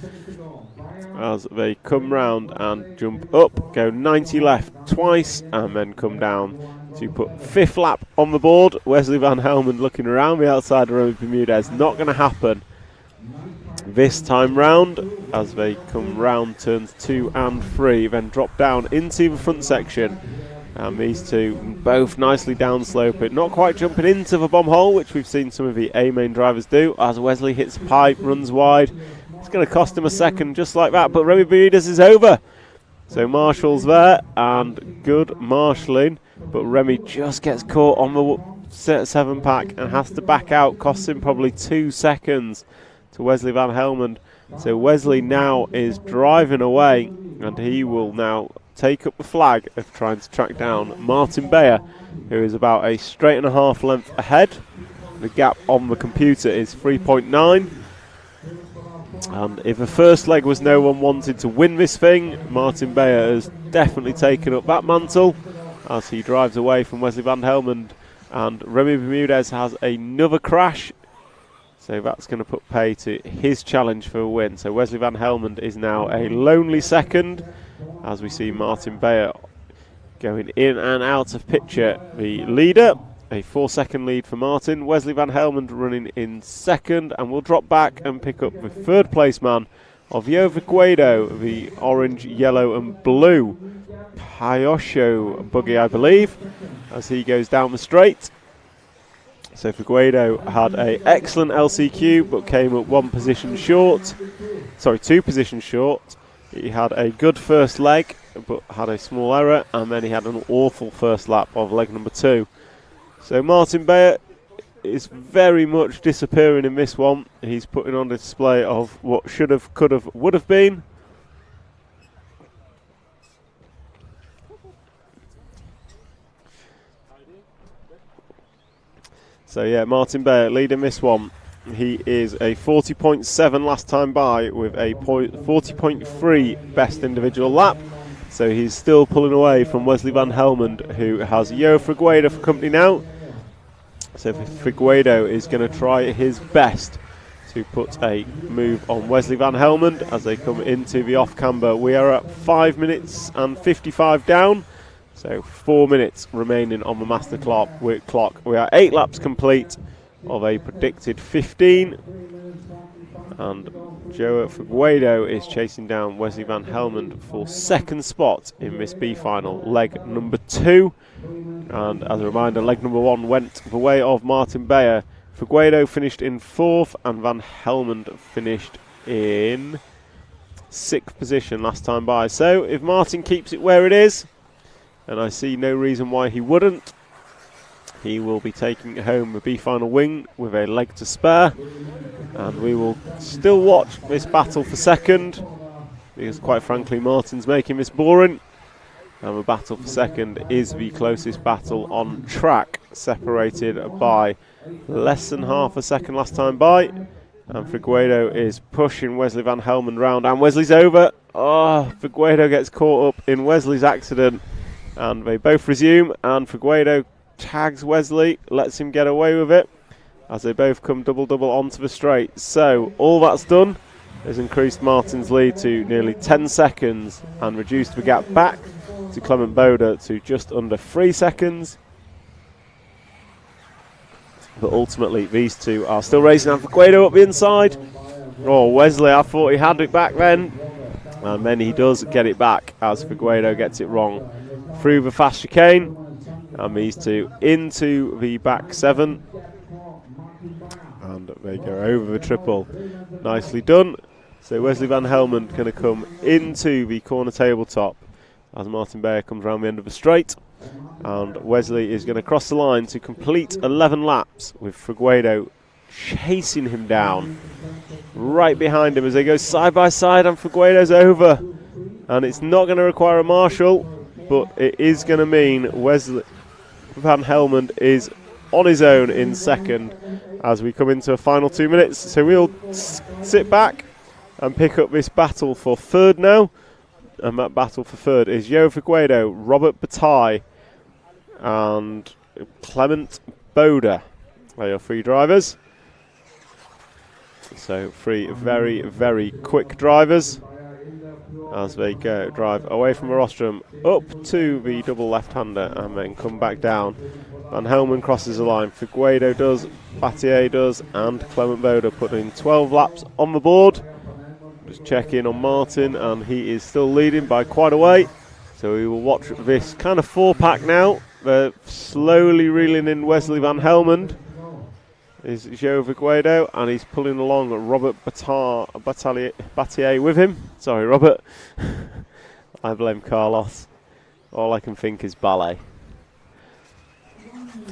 as they come round and jump up, go 90 left twice and then come down to put 5th lap on the board. Wesley Van Helmond looking around the outside of Remy Bermudez. Not going to happen this time round as they come round turns 2 and 3, then drop down into the front section. And these two both nicely downsloping, not quite jumping into the bomb hole, which we've seen some of the A-main drivers do, as Wesley hits a pipe, runs wide. It's going to cost him a second just like that, but Remy Bermudez is over. So Marshall's there, and good marshalling, but Remy just gets caught on the 7-pack and has to back out, costs him probably 2 seconds to Wesley Van Helmond. So Wesley now is driving away, and he will now take up the flag of trying to track down Martin Bayer, who is about a straight and a half length ahead. The gap on the computer is 3.9. And if the first leg was no one wanted to win this thing, Martin Bayer has definitely taken up that mantle as he drives away from Wesley Van Helmond. And Remy Bermudez has another crash, so that's going to put pay to his challenge for a win. So Wesley Van Helmond is now a lonely second, as we see Martin Bayer going in and out of picture. The leader, a 4-second lead for Martin. Wesley Van Helmond running in second, and we'll drop back and pick up the 3rd place man of Yo Figueiredo, the orange, yellow and blue Hayosho buggy, I believe, as he goes down the straight. So Figueiredo had an excellent LCQ, but came up 2 positions short. He had a good first leg, but had a small error, and then he had an awful first lap of leg number 2. So Martin Bayer is very much disappearing in this one. He's putting on a display of what should have, could have, would have been. So yeah, Martin Bayer leading this one. He is a 40.7 last time by with a 40.3 best individual lap. So he's still pulling away from Wesley Van Helmond, who has Yo Figueiredo for company now. So Figueiredo is going to try his best to put a move on Wesley Van Helmond as they come into the off-camber. We are at 5 minutes and 55 down. So 4 minutes remaining on the master clock. We are 8 laps complete of a predicted 15. And Joe Figueiredo is chasing down Wesley Van Helmond for 2nd spot in this B final, leg number 2. And as a reminder, leg number 1 went the way of Martin Bayer. Figueiredo finished in 4th and Van Helmond finished in 6th position last time by. So if Martin keeps it where it is, and I see no reason why he wouldn't, he will be taking home the B final win with a leg to spare. And we will still watch this battle for second, because quite frankly Martin's making this boring. And the battle for second is the closest battle on track, separated by less than half a second last time by. And Figueiredo is pushing Wesley Van Helmond round, and Wesley's over. Oh, Figueiredo gets caught up in Wesley's accident, and they both resume, and Figueiredo tags Wesley, lets him get away with it as they both come double onto the straight. So all that's done has increased Martin's lead to nearly 10 seconds and reduced the gap back to Clement Boda to just under 3 seconds. But ultimately these two are still racing, and Figueiredo up the inside. Oh, Wesley, I thought he had it back then. And then he does get it back as Figueiredo gets it wrong. Through the fast chicane. And these two into the back 7. And they go over the triple. Nicely done. So Wesley Van Helmond going to come into the corner tabletop as Martin Bayer comes around the end of the straight. And Wesley is going to cross the line to complete 11 laps with Figueiredo chasing him down. Right behind him as they go side by side, and Figueiredo's over. And it's not going to require a marshal, but it is going to mean Wesley Van Helmond is on his own in second as we come into a final 2 minutes. So we'll sit back and pick up this battle for third now. And that battle for third is Joe Figueiredo, Robert Bataille and Clement Boda. They are your 3 drivers. So 3 very, very quick drivers as they go drive away from the rostrum up to the double left-hander and then come back down. Van Helmond crosses the line, Figueiredo does, Bataille does, and Clement Boda putting 12 laps on the board. Just check in on Martin, and he is still leading by quite a way. So we will watch this kind of 4-pack now. They're slowly reeling in Wesley Van Helmond. Is Joe Figueiredo, and he's pulling along Robert Bataille with him. Sorry, Robert. I blame Carlos. All I can think is ballet.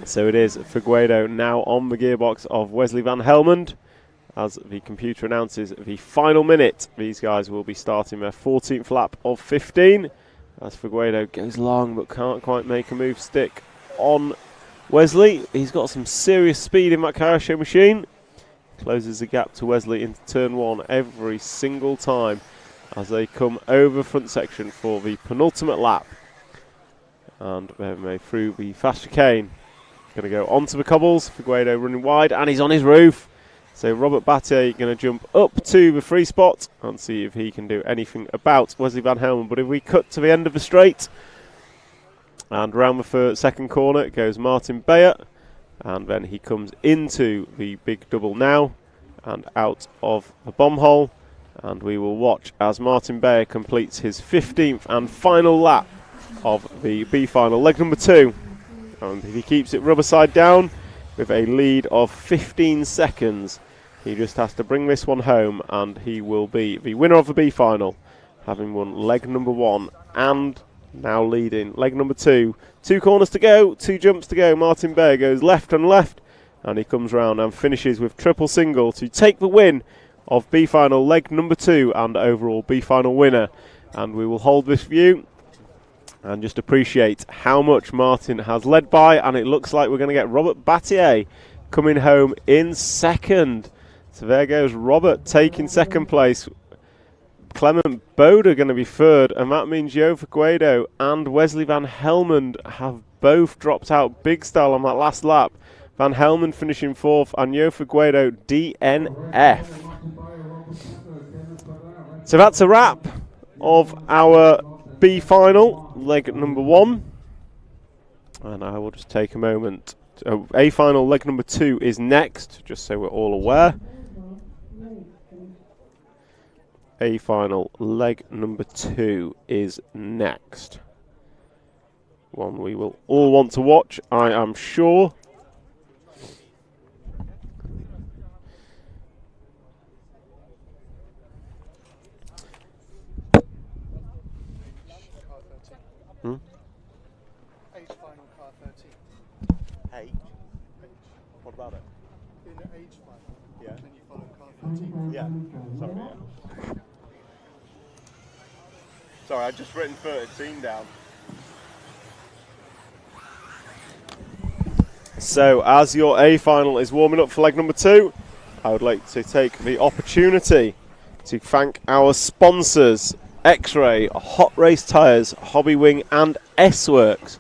So it is Figueiredo now on the gearbox of Wesley Van Helmond. As the computer announces the final minute, these guys will be starting their 14th lap of 15. As Figueiredo goes long but can't quite make a move stick on Wesley. He's got some serious speed in that Kaiosho machine. Closes the gap to Wesley into turn 1 every single time as they come over the front section for the penultimate lap. And they're through the fast chicane. Going to go onto the cobbles. Figueiredo running wide, and he's on his roof. So Robert Bataille going to jump up to the free spot and see if he can do anything about Wesley Van Helmond. But if we cut to the end of the straight, and round the second corner goes Martin Bayer, and then he comes into the big double now and out of the bomb hole, and we will watch as Martin Bayer completes his 15th and final lap of the B final, leg number 2, and if he keeps it rubber side down with a lead of 15 seconds, he just has to bring this one home and he will be the winner of the B final, having won leg number 1 and now leading leg number 2. 2 corners to go, 2 jumps to go. Martin Bayer goes left and left, and he comes round and finishes with triple single to take the win of B final leg number 2 and overall B final winner. And we will hold this view and just appreciate how much Martin has led by, and it looks like we're going to get Robert Bataille coming home in second. So there goes Robert taking second place. Clement Boda going to be third, and that means Joe Figueiredo and Wesley Van Helmond have both dropped out big style on that last lap. Van Helmond finishing 4th and Joe Figueiredo DNF. So that's a wrap of our B final, leg number 1. And I will just take a moment. A final, leg number 2 is next, just so we're all aware. A final, leg number 2 is next. One we will all want to watch, I am sure. H final, car 13. H? What about it? In the H final, yeah. then you follow car 13. Yeah, sorry, yeah. Sorry, I'd just written 13 down. So, as your A final is warming up for leg number 2, I would like to take the opportunity to thank our sponsors, X-Ray, Hot Race Tyres, Hobby Wing and S-Works,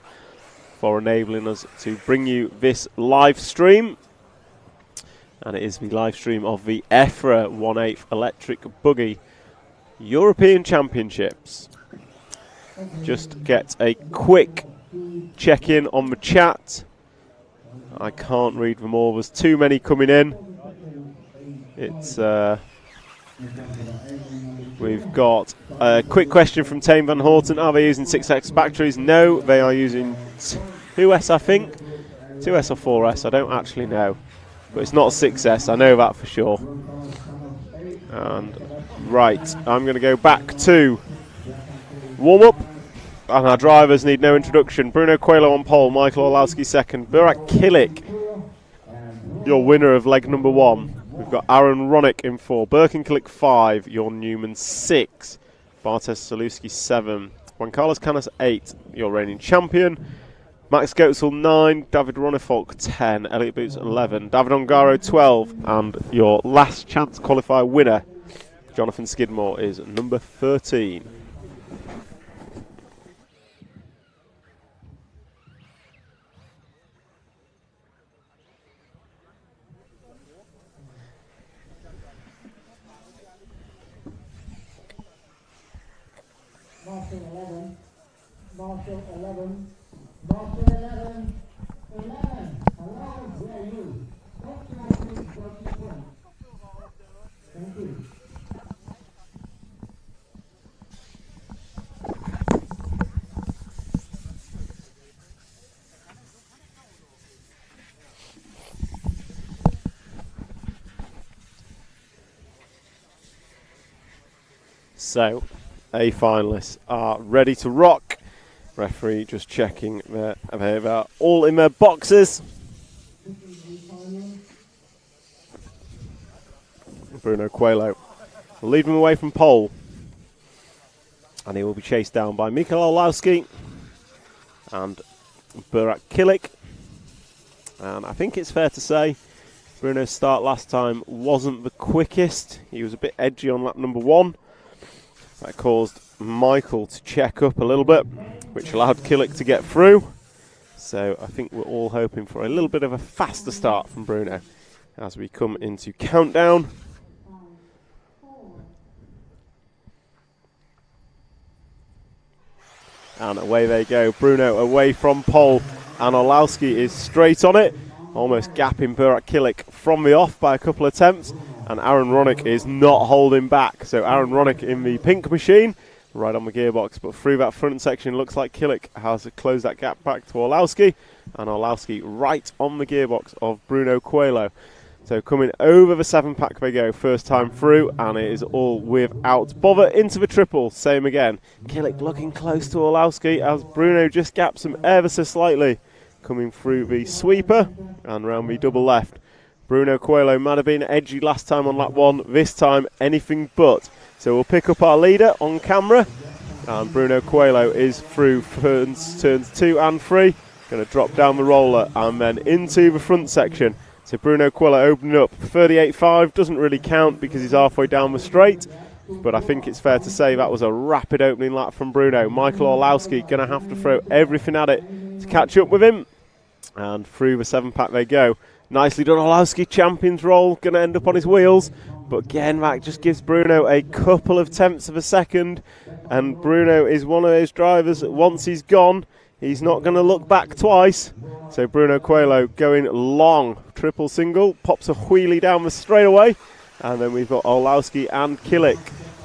for enabling us to bring you this live stream. And it is the live stream of the EFRA 1/8 Electric Buggy European Championships. Just get a quick check-in on the chat. I can't read them all, there's too many coming in. It's We've got a quick question from Tame Van Horten. Are they using 6S batteries? No, they are using 2S, I think. 2S or 4S, I don't actually know. But it's not 6S, I know that for sure. And right, I'm going to go back to warm-up. And our drivers need no introduction. Bruno Coelho on pole, Michael Orlowski second. Burak Kilik, your winner of leg number 1. We've got Aaron Ronick in 4. Birkenkilik 5. Your Newman 6. Bartosz Saluski 7. Juan Carlos Canas 8. Your reigning champion. Max Goetzel 9. David Ronifolk 10. Elliot Boots 11. David Ongaro 12. And your last chance qualifier winner, Jonathan Skidmore, is number 13. Marshall 11, Marshall 11, Marshall 11, 11, where are you? Stop talking, got your point. Thank you. So, A finalists are ready to rock. Referee just checking they're all in their boxes. Bruno Coelho will lead them away from pole. And he will be chased down by Mikael Orlowski and Burak Kilik. And I think it's fair to say Bruno's start last time wasn't the quickest. He was a bit edgy on lap number 1. That caused Michael to check up a little bit, which allowed Kilik to get through. So I think we're all hoping for a little bit of a faster start from Bruno as we come into countdown. And away they go. Bruno away from pole, and Orlowski is straight on it, almost gapping Burak Kilik from the off by a couple of attempts. And Aaron Ronick is not holding back. So Aaron Ronick in the pink machine, right on the gearbox. But through that front section, looks like Kilik has closed that gap back to Orlowski. And Orlowski right on the gearbox of Bruno Coelho. So coming over the 7-pack they go, first time through. And it is all without bother into the triple. Same again. Kilik looking close to Orlowski as Bruno just gaps him ever so slightly. Coming through the sweeper and round the double left. Bruno Coelho might have been edgy last time on lap 1, this time anything but. So we'll pick up our leader on camera, and Bruno Coelho is through turns 2 and 3. Going to drop down the roller and then into the front section. So Bruno Coelho opening up 38.5, doesn't really count because he's halfway down the straight, but I think it's fair to say that was a rapid opening lap from Bruno. Michael Orlowski going to have to throw everything at it to catch up with him, and through the 7-pack they go. Nicely done, Orlowski, champion's roll, going to end up on his wheels. But again, that just gives Bruno a couple of tenths of a second. And Bruno is one of those drivers that once he's gone, he's not going to look back twice. So Bruno Coelho going long, triple single, pops a wheelie down the straightaway. And then we've got Orlowski and Kilik.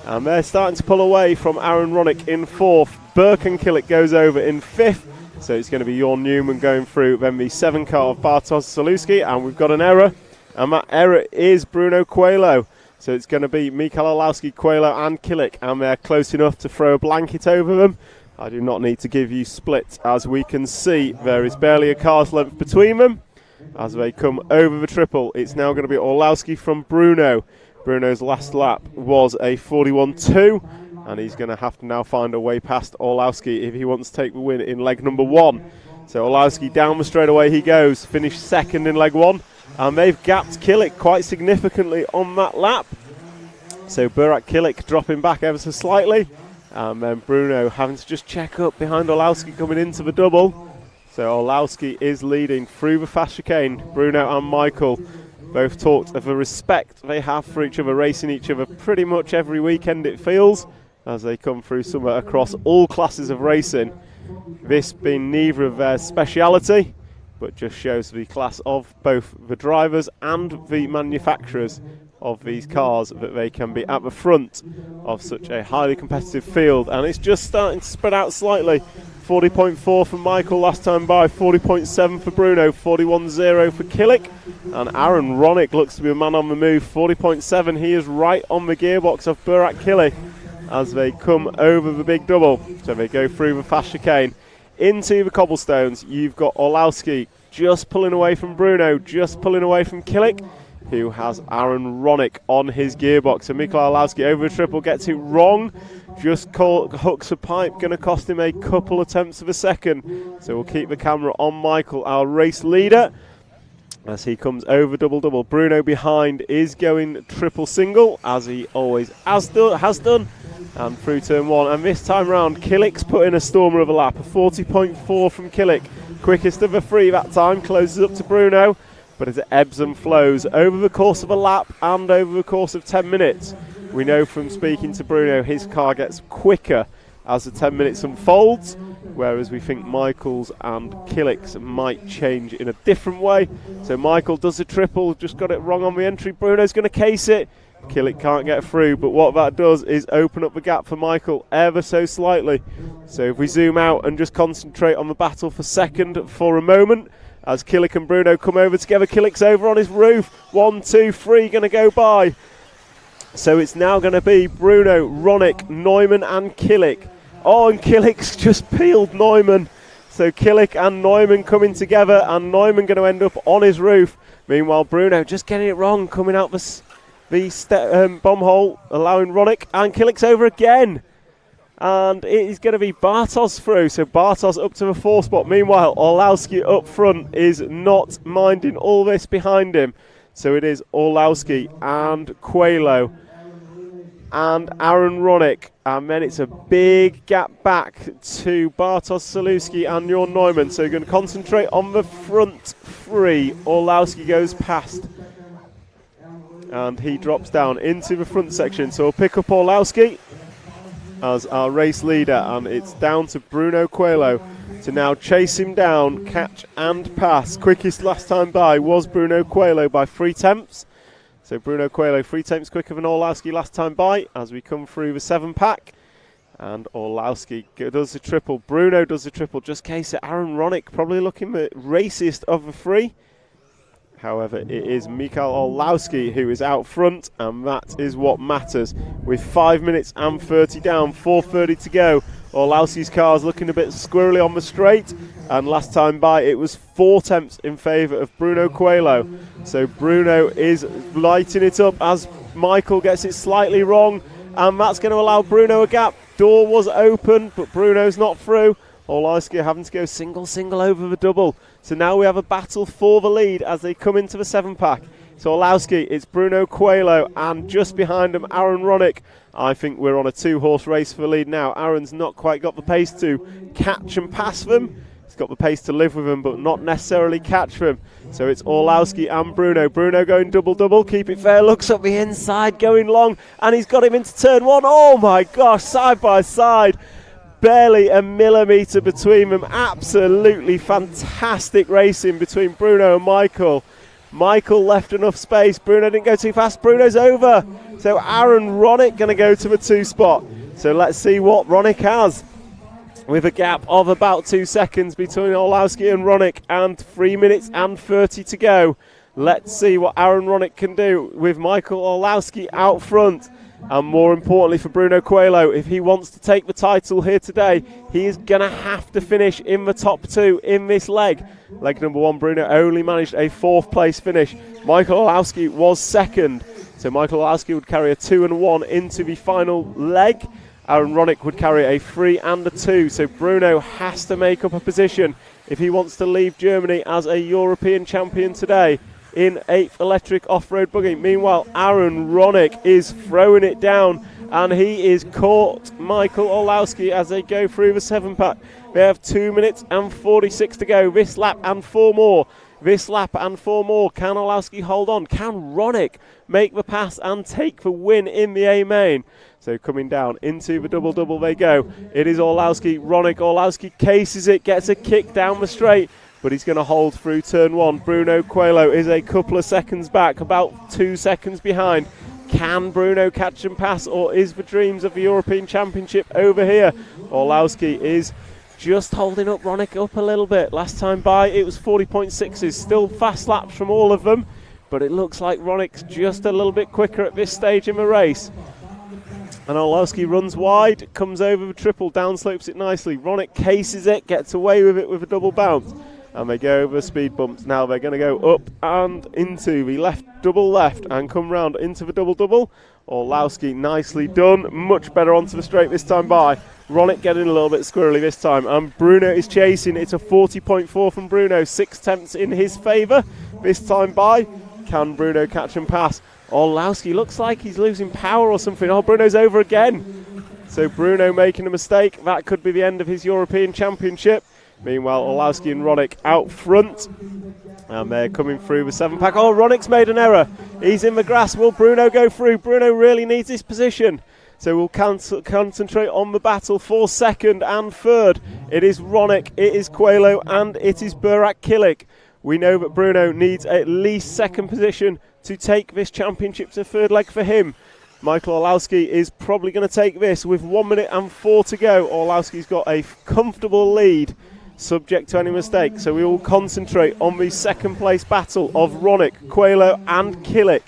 And they're starting to pull away from Aaron Ronick in 4th. Birkenkilik goes over in 5th. So it's going to be Jorn Newman going through, then the 7 car of Bartosz Saluski, and we've got an error, and that error is Bruno Coelho. So it's going to be Mikael Orlowski, Coelho and Kilik, and they're close enough to throw a blanket over them. I do not need to give you splits, as we can see there is barely a car's length between them. As they come over the triple, it's now going to be Orlowski from Bruno. Bruno's last lap was a 41.2. And he's going to have to now find a way past Orlowski if he wants to take the win in leg number 1. So Orlowski down the straightaway he goes, finished second in leg 1. And they've gapped Kilik quite significantly on that lap. So Burak Kilik dropping back ever so slightly. And then Bruno having to just check up behind Orlowski coming into the double. So Orlowski is leading through the fast chicane. Bruno and Michael both talked of the respect they have for each other, racing each other pretty much every weekend it feels, as they come through summer across all classes of racing. This being neither of their speciality, but just shows the class of both the drivers and the manufacturers of these cars that they can be at the front of such a highly competitive field. And it's just starting to spread out slightly. 40.4 for Michael last time by, 40.7 for Bruno, 41.0 for Killick, and Aaron Ronick looks to be a man on the move. 40.7, he is right on the gearbox of Burak Killick as they come over the big double. So they go through the fast chicane into the cobblestones. You've got Orlowski just pulling away from Bruno, just pulling away from Killick, who has Aaron Ronick on his gearbox. So Mikael Orlowski over the triple, gets it wrong, just hooks a pipe, going to cost him a couple attempts of a second. So we'll keep the camera on Michael, our race leader, as he comes over double-double. Bruno behind is going triple-single, as he always has done, and through turn one. And this time round, Killick's put in a stormer of a lap, a 40.4 from Killick. Quickest of the three that time, closes up to Bruno, but as it ebbs and flows over the course of a lap and over the course of 10 minutes. We know from speaking to Bruno, his car gets quicker as the 10 minutes unfolds, whereas we think Michael's and Killick's might change in a different way. So Michael does a triple, just got it wrong on the entry. Bruno's going to case it. Killick can't get through, but what that does is open up the gap for Michael ever so slightly. So if we zoom out and just concentrate on the battle for second for a moment, as Killick and Bruno come over together. Killick's over on his roof. 1, 2, 3 going to go by. So it's now going to be Bruno, Ronick, Neumann and Killick. Oh, and Killick's just peeled Neumann. So Killick and Neumann coming together, and Neumann going to end up on his roof. Meanwhile, Bruno just getting it wrong, coming out the bomb hole, allowing Ronick, and Killick's over again. And it is going to be Bartos through, so Bartos up to the 4 spot. Meanwhile, Orlowski up front is not minding all this behind him. So it is Orlowski and Coelho and Aaron Ronick. And then it's a big gap back to Bartos, Salewski and Jorn Neumann. So you're going to concentrate on the front 3. Orlowski goes past, and he drops down into the front section. So we'll pick up Orlowski as our race leader, and it's down to Bruno Coelho to now chase him down, catch and pass. Quickest last time by was Bruno Coelho by 3 tenths. So Bruno Coelho 3 tenths quicker than Orlowski last time by as we come through the 7-pack. And Orlowski does the triple, Bruno does the triple, just case it. Aaron Ronick probably looking the raciest of the 3. However, it is Mikael Orlowski who is out front, and that is what matters. With 5 minutes and 30 down, 4:30 to go. Orlowski's car's looking a bit squirrely on the straight, and last time by it was 4 tenths in favour of Bruno Coelho. So Bruno is lighting it up as Michael gets it slightly wrong, and that's going to allow Bruno a gap. Door was open, but Bruno's not through. Orlowski having to go single over the double. So now we have a battle for the lead as they come into the 7-pack. So Orlowski, it's Bruno Coelho, and just behind him, Aaron Ronick. I think we're on a 2-horse race for the lead now. Aaron's not quite got the pace to catch and pass them. He's got the pace to live with them, but not necessarily catch them. So it's Orlowski and Bruno. Bruno going double, keep it fair, looks up the inside, going long, and he's got him into turn 1. Oh my gosh, side by side. Barely a millimetre between them. Absolutely fantastic racing between Bruno and Michael. Michael left enough space. Bruno didn't go too fast. Bruno's over. So Aaron Ronick going to go to the 2 spot. So let's see what Ronick has. With a gap of about 2 seconds between Orlowski and Ronick, and 3 minutes and 30 to go. Let's see what Aaron Ronick can do with Michael Orlowski out front. And more importantly for Bruno Coelho, if he wants to take the title here today, he is going to have to finish in the top 2 in this leg. Leg number 1, Bruno only managed a 4th place finish. Michael Orlowski was 2nd. So Michael Orlowski would carry a 2 and 1 into the final leg. Aaron Ronick would carry a 3 and a 2. So Bruno has to make up a position if he wants to leave Germany as a European champion today in 8th electric off-road buggy. Meanwhile, Aaron Ronick is throwing it down, and he is caught Michael Orlowski as they go through the 7-pack. They have 2 minutes and 46 to go. This lap and 4 more. This lap and 4 more. Can Orlowski hold on? Can Ronick make the pass and take the win in the A main? So coming down into the double they go. It is Orlowski, Ronick. Orlowski cases it, gets a kick down the straight. but he's going to hold through turn 1. Bruno Coelho is a couple of seconds back, about 2 seconds behind. Can Bruno catch and pass, or is the dreams of the European Championship over here? Orlowski is just holding up Ronick up a little bit. Last time by it was 40.6s, still fast laps from all of them, but it looks like Ronick's just a little bit quicker at this stage in the race. And Orlowski runs wide, comes over the triple, downslopes it nicely. Ronick cases it, gets away with it with a double bounce. And they go over speed bumps. Now they're going to go up and into the left, double left, and come round into the double. Orlowski, nicely done. Much better onto the straight this time by. Ronick getting a little bit squirrely this time. And Bruno is chasing. It's a 40.4 from Bruno. 6 tenths in his favour this time by. Can Bruno catch and pass? Orlowski looks like he's losing power or something. Oh, Bruno's over again. So Bruno making a mistake. That could be the end of his European Championship. Meanwhile, Orlowski and Ronick out front. And they're coming through the 7-pack. Oh, Ronick's made an error. He's in the grass. Will Bruno go through? Bruno really needs this position. So we'll concentrate on the battle for second and third. It is Ronick, it is Coelho, and it is Burak Kilic. We know that Bruno needs at least second position to take this championship to third leg for him. Michael Orlowski is probably going to take this with 1 minute and 4 to go. Orlowski's got a comfortable lead, subject to any mistake. So we will concentrate on the second place battle of Ronick, Coelho and Kilic.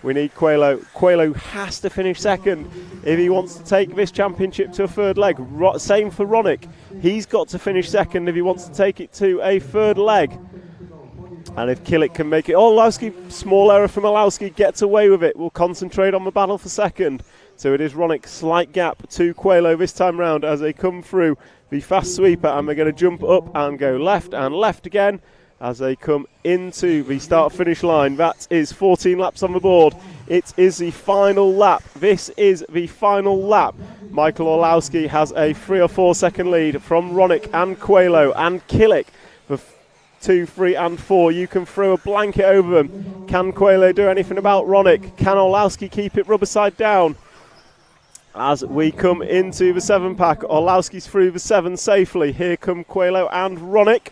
We need Coelho. Coelho has to finish second if he wants to take this championship to a third leg. Same for Ronick. He's got to finish second if he wants to take it to a third leg. And if Kilic can make it, Orlowski, small error from Orlowski, gets away with it. We'll concentrate on the battle for second. So it is Ronick, slight gap to Coelho this time round as they come through the fast sweeper, and we're going to jump up and go left and left again as they come into the start-finish line. That is 14 laps on the board. It is the final lap. This is the final lap. Michael Orlowski has a 3 or 4 second lead from Ronick and Coelho and Kilic. For 2, 3 and 4, you can throw a blanket over them. Can Coelho do anything about Ronick? Can Orlowski keep it rubber side down? As we come into the 7-pack, Orlowski's through the 7 safely. Here come Coelho and Ronick.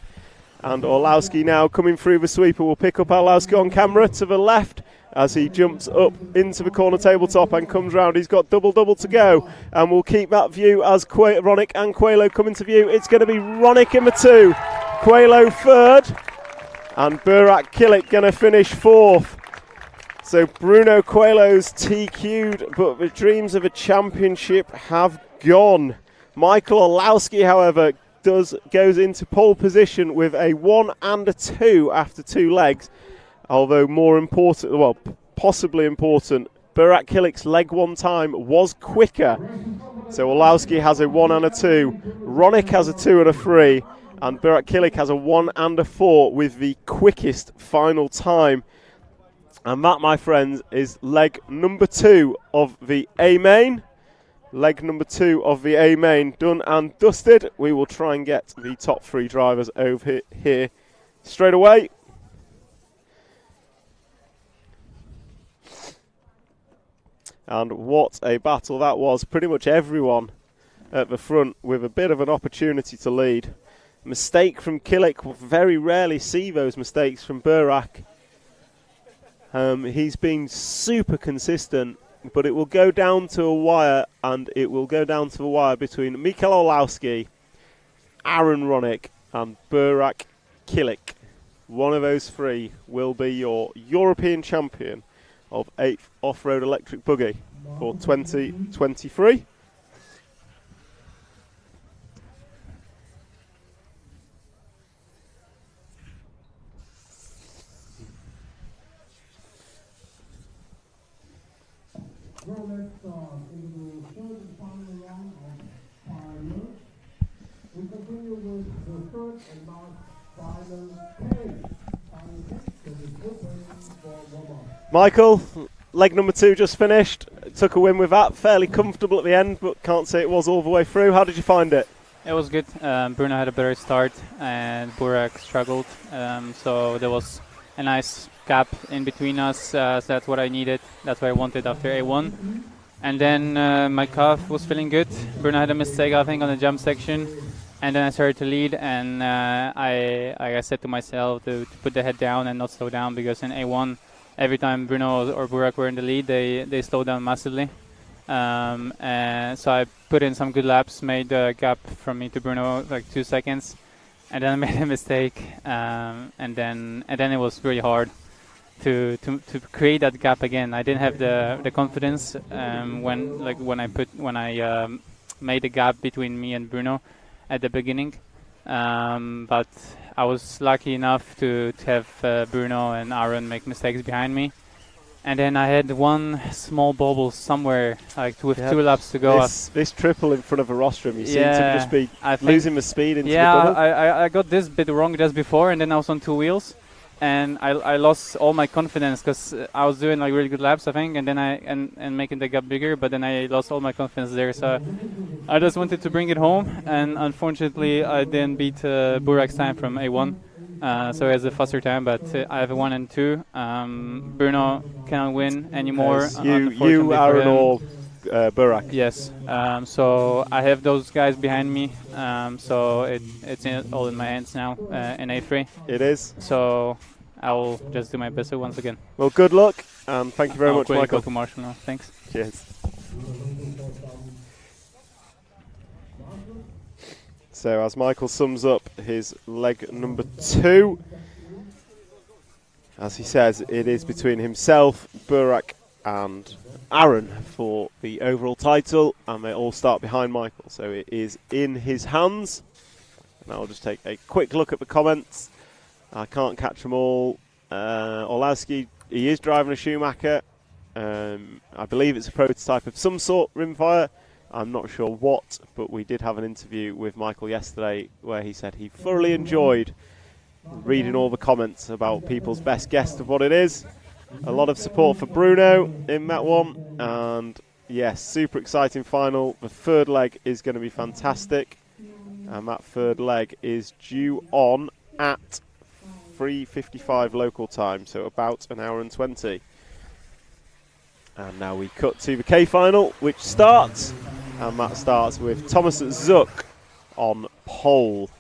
And Orlowski now coming through the sweeper. We'll pick up Orlowski on camera to the left as he jumps up into the corner tabletop and comes round. He's got double to go. And we'll keep that view as Ronick and Coelho come into view. It's going to be Ronick in the 2, Coelho 3rd, and Burak Kilic going to finish 4th. So Bruno Coelho's TQ'd, but the dreams of a championship have gone. Michael Orlowski, however, goes into pole position with a 1 and a 2 after 2 legs. Although more important, well, possibly important, Burak Kilic's leg 1 time was quicker. So Orlowski has a 1 and a 2. Ronick has a 2 and a 3. And Burak Kilic has a 1 and a 4 with the quickest final time. And that, my friends, is leg number 2 of the A main. Leg number 2 of the A main done and dusted. We will try and get the top 3 drivers over here straight away. And what a battle that was. Pretty much everyone at the front with a bit of an opportunity to lead. Mistake from Kilic. We'll very rarely see those mistakes from Burak. He's been super consistent, but it will go down to a wire, and it will go down to the wire between Michael Orlowski, Aaron Ronick, and Burak Kilic. One of those 3 will be your European champion of 8th Off-Road Electric Buggy for 2023. Well, let's start into the third and final round of final. We continue with the third and last final case. Final case that is open for warm-up. Michael, leg number 2 just finished. Took a win with that. Fairly comfortable at the end, but can't say it was all the way through. How did you find it? It was good. Bruno had a better start and Burak struggled. So there was a nice gap in between us. So that's what I needed. That's what I wanted after A1. And then my calf was feeling good. Bruno had a mistake, I think, on the jump section. And then I started to lead, and I said to myself to put the head down and not slow down, because in A1, every time Bruno or Burak were in the lead, they slowed down massively. And so I put in some good laps, made the gap from me to Bruno like 2 seconds, and then I made a mistake, and then it was really hard to create that gap again. I didn't have the confidence when I made the gap between me and Bruno at the beginning, but I was lucky enough to have Bruno and Aaron make mistakes behind me, and then I had one small bobble somewhere, like with 2 laps to go. This triple in front of a rostrum, you seem to just be losing the speed into the double. I got this bit wrong just before, and then I was on 2 wheels, and I lost all my confidence, because I was doing like really good laps, I think, and then and making the gap bigger, but then I lost all my confidence there. So I just wanted to bring it home, and unfortunately I didn't beat Burak's time from A1, so he has a faster time, but I have a 1 and 2. Bruno cannot win anymore. You, Aaron, or Burak? Yes. So I have those guys behind me. So it's all in my hands now in A3. It is. So I will just do my best once again. Well, good luck, and thank you very much, Michael. Go to Marshall now. Thanks. Cheers. So as Michael sums up his leg number 2, as he says, it is between himself, Burak, and Aaron for the overall title, and they all start behind Michael, so it is in his hands. And I'll just take a quick look at the comments. I can't catch them all. Olowski, he is driving a Schumacher. I believe it's a prototype of some sort, Rimfire. I'm not sure what, but we did have an interview with Michael yesterday where he said he thoroughly enjoyed reading all the comments about people's best guess of what it is. A lot of support for Bruno in that one, and yes, super exciting final. The third leg is going to be fantastic, and that third leg is due on at 3:55 local time, so about an hour and 20. And now we cut to the K final, which starts, and that starts with Thomas Zuck on pole.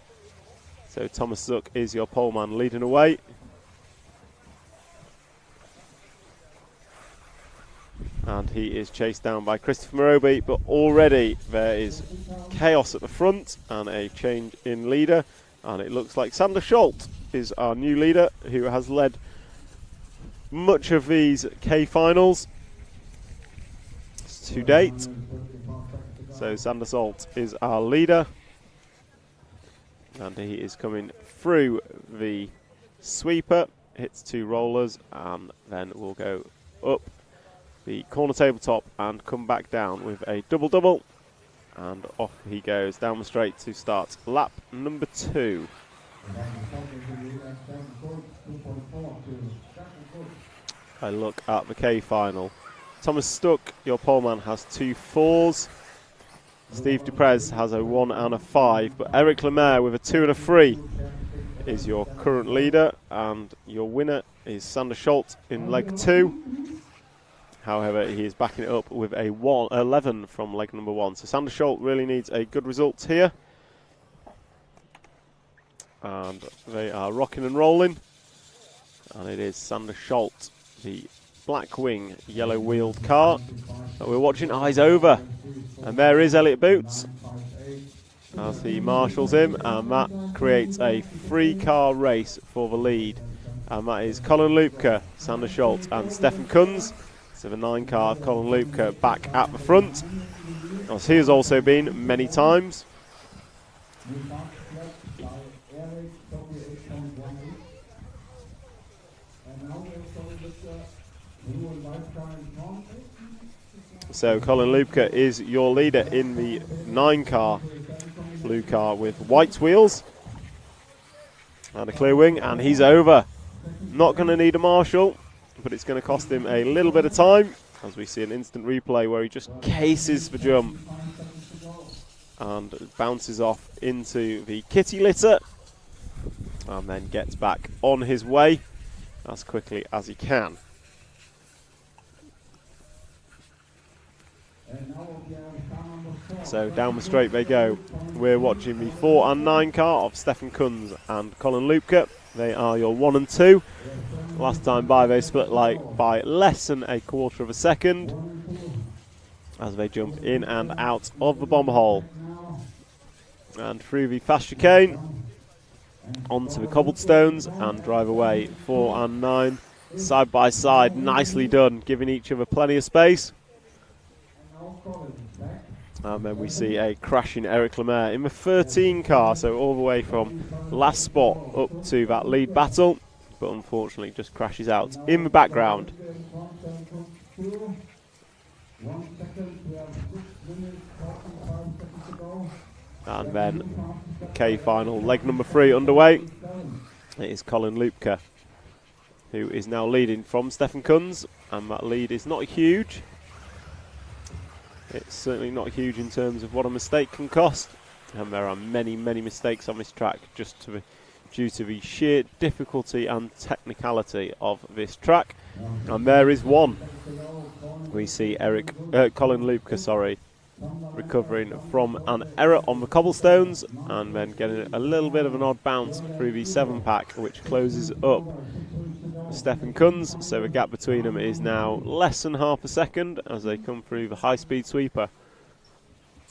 So Thomas Zuck is your pole man leading away. And he is chased down by Christopher Morobe, but already there is chaos at the front and a change in leader. And it looks like Sander Scholt is our new leader, who has led much of these K finals to date. So Sander Scholt is our leader, and he is coming through the sweeper, hits 2 rollers, and then we'll go up the corner tabletop and come back down with a double-double, and off he goes down the straight to start lap number 2. I look at the K final. Thomas Stuck, your poleman, has 2 4s. Steve Duprez has a 1 and a 5, but Eric Lemaire with a 2 and a 3 is your current leader, and your winner is Sander Scholt in leg 2. However, he is backing it up with a 11 from leg number 1. So Sander Scholt really needs a good result here. And they are rocking and rolling. And it is Sander Scholt, the black wing, yellow wheeled car that we're watching. Eyes over. And there is Elliot Boots as he marshals him. And that creates a 3-car race for the lead. And that is Colin Lupke, Sander Scholt, and Stefan Kunz. So the 9-car of Colin Lupke back at the front, as he has also been many times. So Colin Lupke is your leader in the 9-car, blue car with white wheels. And a clear wing, and he's over. Not going to need a marshal, but it's going to cost him a little bit of time, as we see an instant replay where he just cases the jump and bounces off into the kitty litter and then gets back on his way as quickly as he can. And now So down the straight they go. We're watching the 4 and 9 car of Stefan Kunz and Colin Lupke. They are your 1 and 2. Last time by they split by less than a quarter of a second as they jump in and out of the bomb hole. And through the fast chicane onto the cobblestones and drive away. 4 and 9 side by side, nicely done, giving each other plenty of space. And then we see a crashing Eric Lemaire in the 13 car, so all the way from last spot up to that lead battle, but unfortunately just crashes out in the background. And then K final, leg number 3 underway. It is Colin Lupke who is now leading from Stefan Kunz, and that lead is not huge. It's certainly not huge in terms of what a mistake can cost, and there are many, many mistakes on this track just due to the sheer difficulty and technicality of this track. And there is one. We see Colin Lupke, recovering from an error on the cobblestones and then getting a little bit of an odd bounce through the 7-pack, which closes up Stefan Kunz, so the gap between them is now less than half a second as they come through the high-speed sweeper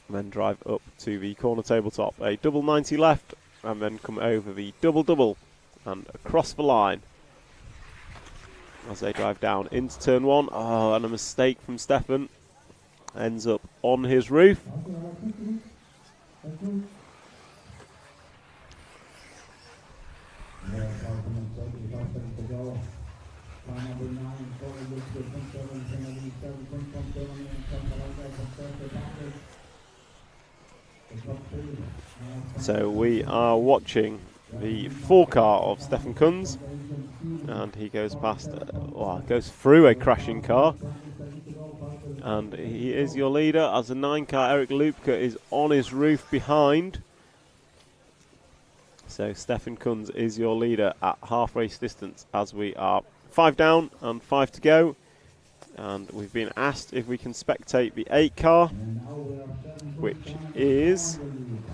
and then drive up to the corner tabletop. A double 90 left and then come over the double and across the line as they drive down into turn 1. Oh, and a mistake from Stefan ends up on his roof. So we are watching the 4 car of Stefan Kunz, and he goes past, goes through a crashing car, and he is your leader as the 9 car Eric Lupke is on his roof behind. So Stefan Kunz is your leader at half race distance as we are 5 down and 5 to go. And we've been asked if we can spectate the 8 car, which is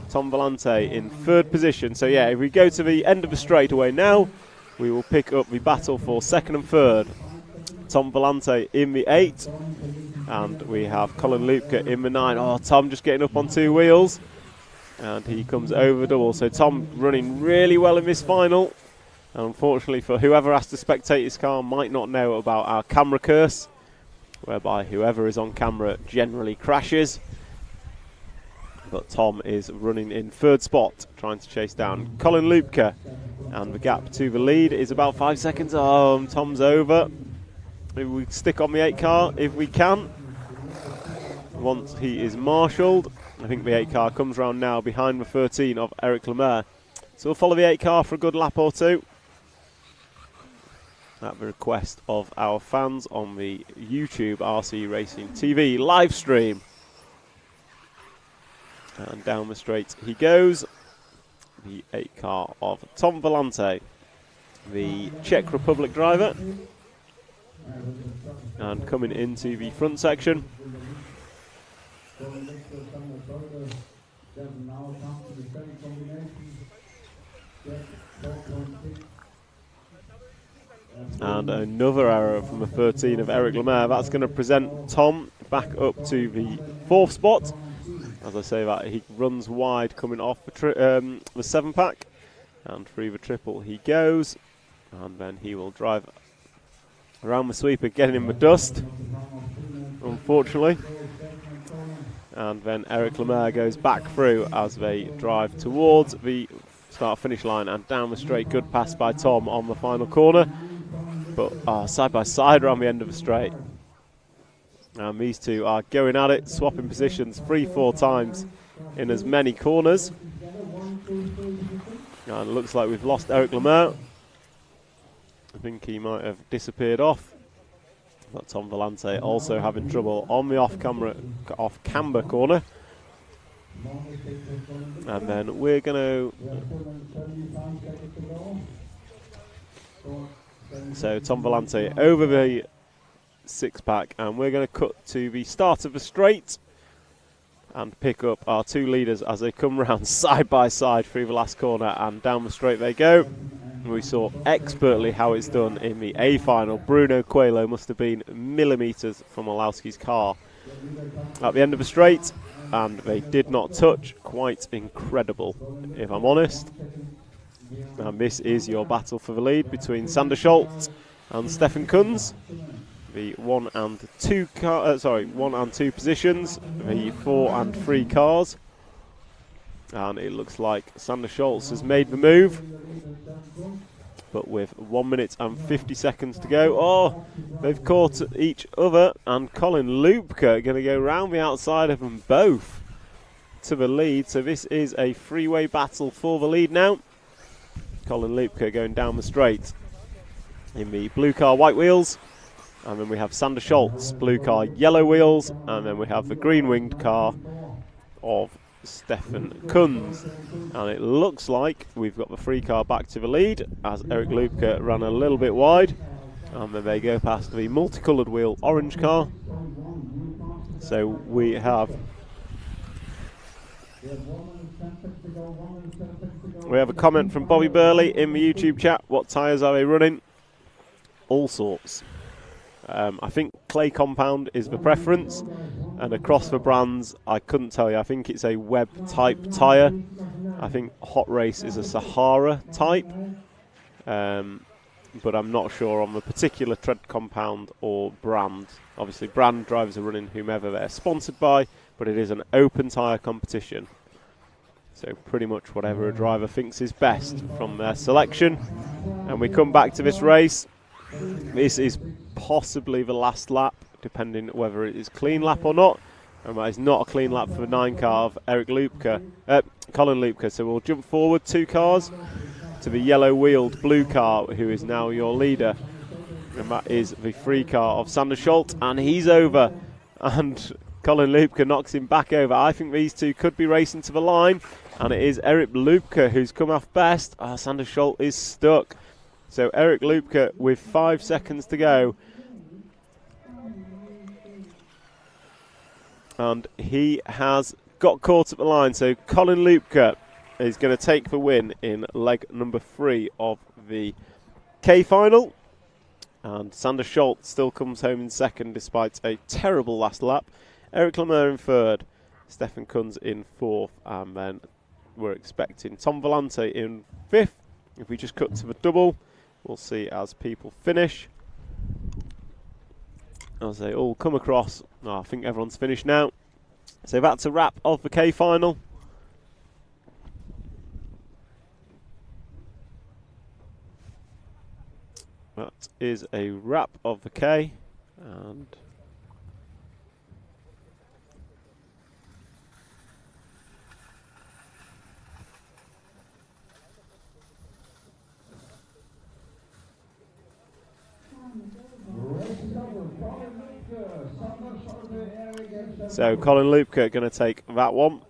Tom Vellante in 3rd position. So yeah, if we go to the end of the straightaway now, we will pick up the battle for 2nd and 3rd. Tom Vellante in the 8, and we have Colin Lupke in the 9. Oh, Tom just getting up on 2 wheels. And he comes over double. So Tom running really well in this final. And unfortunately for whoever has to spectate his car might not know about our camera curse, whereby whoever is on camera generally crashes. But Tom is running in 3rd spot, trying to chase down Colin Lupke. And the gap to the lead is about 5 seconds. Oh, Tom's over. Maybe we stick on the 8 car if we can. Once he is marshalled. I think the 8 car comes round now behind the 13 of Eric Lemaire. So we'll follow the 8 car for a good lap or 2. At the request of our fans on the YouTube RC Racing TV live stream. And down the straight he goes. The 8 car of Tom Vellante, the Czech Republic driver. And coming into the front section. And another error from the 13 of Eric Lemaire. That's going to present Tom back up to the 4th spot. As I say that, he runs wide coming off the 7-pack. And through the triple he goes. And then he will drive around the sweeper, getting in the dust, unfortunately. And then Eric Lemaire goes back through as they drive towards the start-finish line and down the straight. Good pass by Tom on the final corner. But side by side around the end of the straight. And these two are going at it, swapping positions 3-4 times in as many corners. And it looks like we've lost Eric Lemaire. I think he might have disappeared off. But Tom Vellante also having trouble on the off-camber corner. And then we're going to... So Tom Vellante over the 6-pack, and we're going to cut to the start of the straight and pick up our two leaders as they come round side by side through the last corner, and down the straight they go. We saw expertly how it's done in the A final. Bruno Coelho must have been millimetres from Orlowski's car at the end of the straight, and they did not touch. Quite incredible, if I'm honest. And this is your battle for the lead between Sander Scholz and Stefan Kunz. The 1 and 2 positions, the 4 and 3 cars. And it looks like Sander Scholz has made the move, but with 1 minute and 50 seconds to go. Oh, they've caught each other, and Colin Lupke going to go round the outside of them both to the lead. So this is a three-way battle for the lead now. Colin Lupke going down the straight in the blue car, white wheels. And then we have Sander Scholz, blue car, yellow wheels. And then we have the green-winged car of Stefan Kunz. And it looks like we've got the 3 car back to the lead as Eric Lupke ran a little bit wide. And then they go past the multicoloured wheel orange car. So we have a comment from Bobby Burley in the YouTube chat. What tyres are they running? All sorts. I think clay compound is the preference, and across the brands I couldn't tell you. I think it's a web type tyre. I think Hot Race is a Sahara type, but I'm not sure on the particular tread compound or brand. Obviously brand drivers are running whomever they're sponsored by, but it is an open tyre competition, so pretty much whatever a driver thinks is best from their selection. And we come back to this race. This is possibly the last lap, depending whether it is clean lap or not. And that is not a clean lap for the 9 car of Eric Lupke, Colin Lupke. So we'll jump forward 2 cars to the yellow-wheeled blue car, who is now your leader. And that is the 3 car of Sander Scholz, and he's over. And Colin Lupke knocks him back over. I think these two could be racing to the line, and it is Eric Lupke who's come off best. Sander Scholz is stuck. So Eric Lupke with 5 seconds to go. And he has got caught at the line. So Colin Lupke is going to take the win in leg number 3 of the K final. And Sander Scholz still comes home in second despite a terrible last lap. Eric Lemaire in third. Stefan Kunz in fourth. And then we're expecting Tom Volante in fifth. If we just cut to the double, we'll see as people finish. As they all come across. I think everyone's finished now. So that's a wrap of the K final. That is a wrap of the K. And so Colin Lupke going to take that one,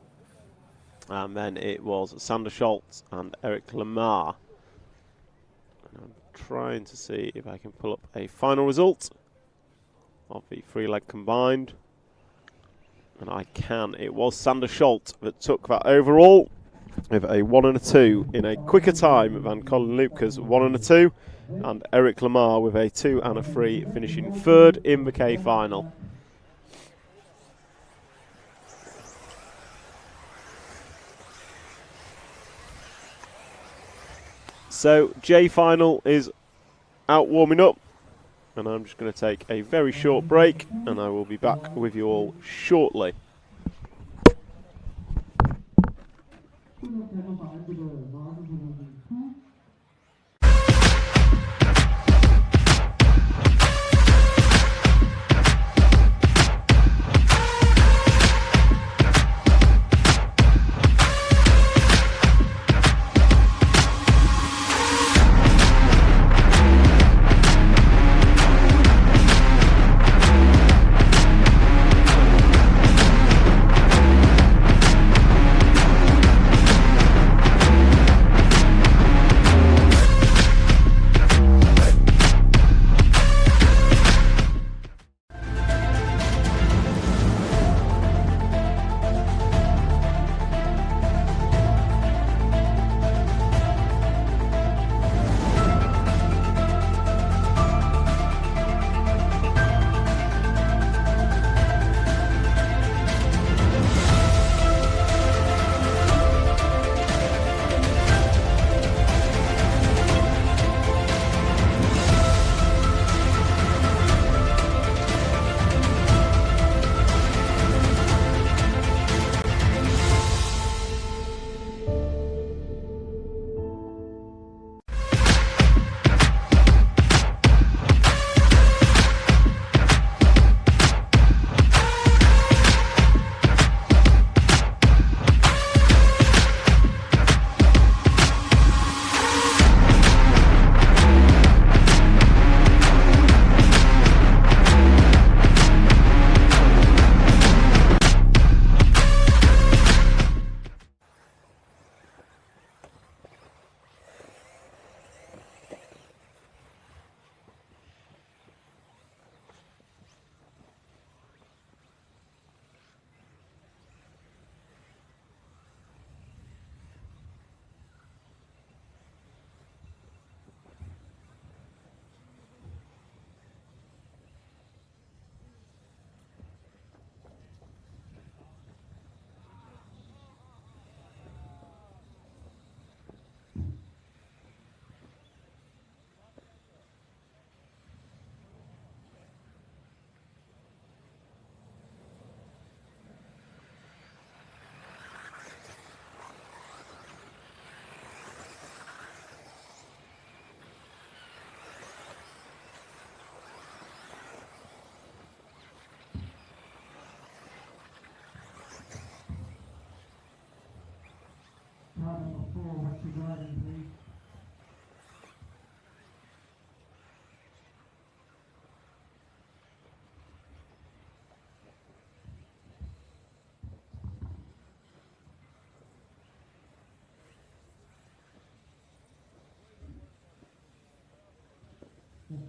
and then it was Sander Scholz and Eric Lemaire. And I'm trying to see if I can pull up a final result of the 3-leg combined, and I can. It was Sander Scholz that took that overall with a 1 and a 2 in a quicker time than Colin Lupke's 1 and a 2, and Eric Lemaire with a 2 and a 3, finishing third in the K final. So J final is out warming up, and I'm just going to take a very short break, and I will be back with you all shortly.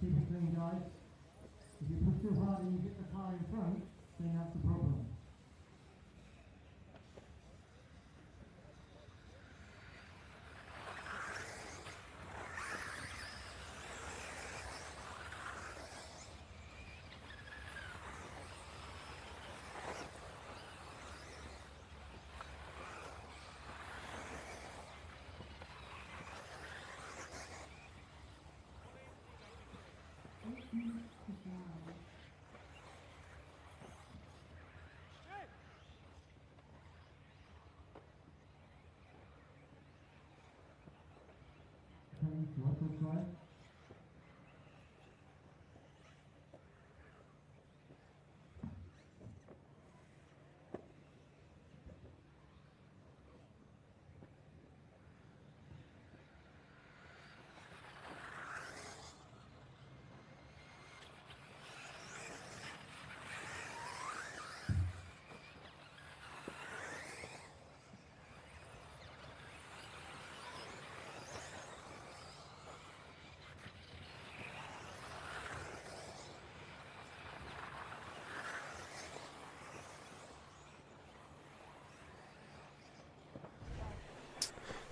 keep it clean, guys. If you push too hard and you get the car in front, then that's the problem.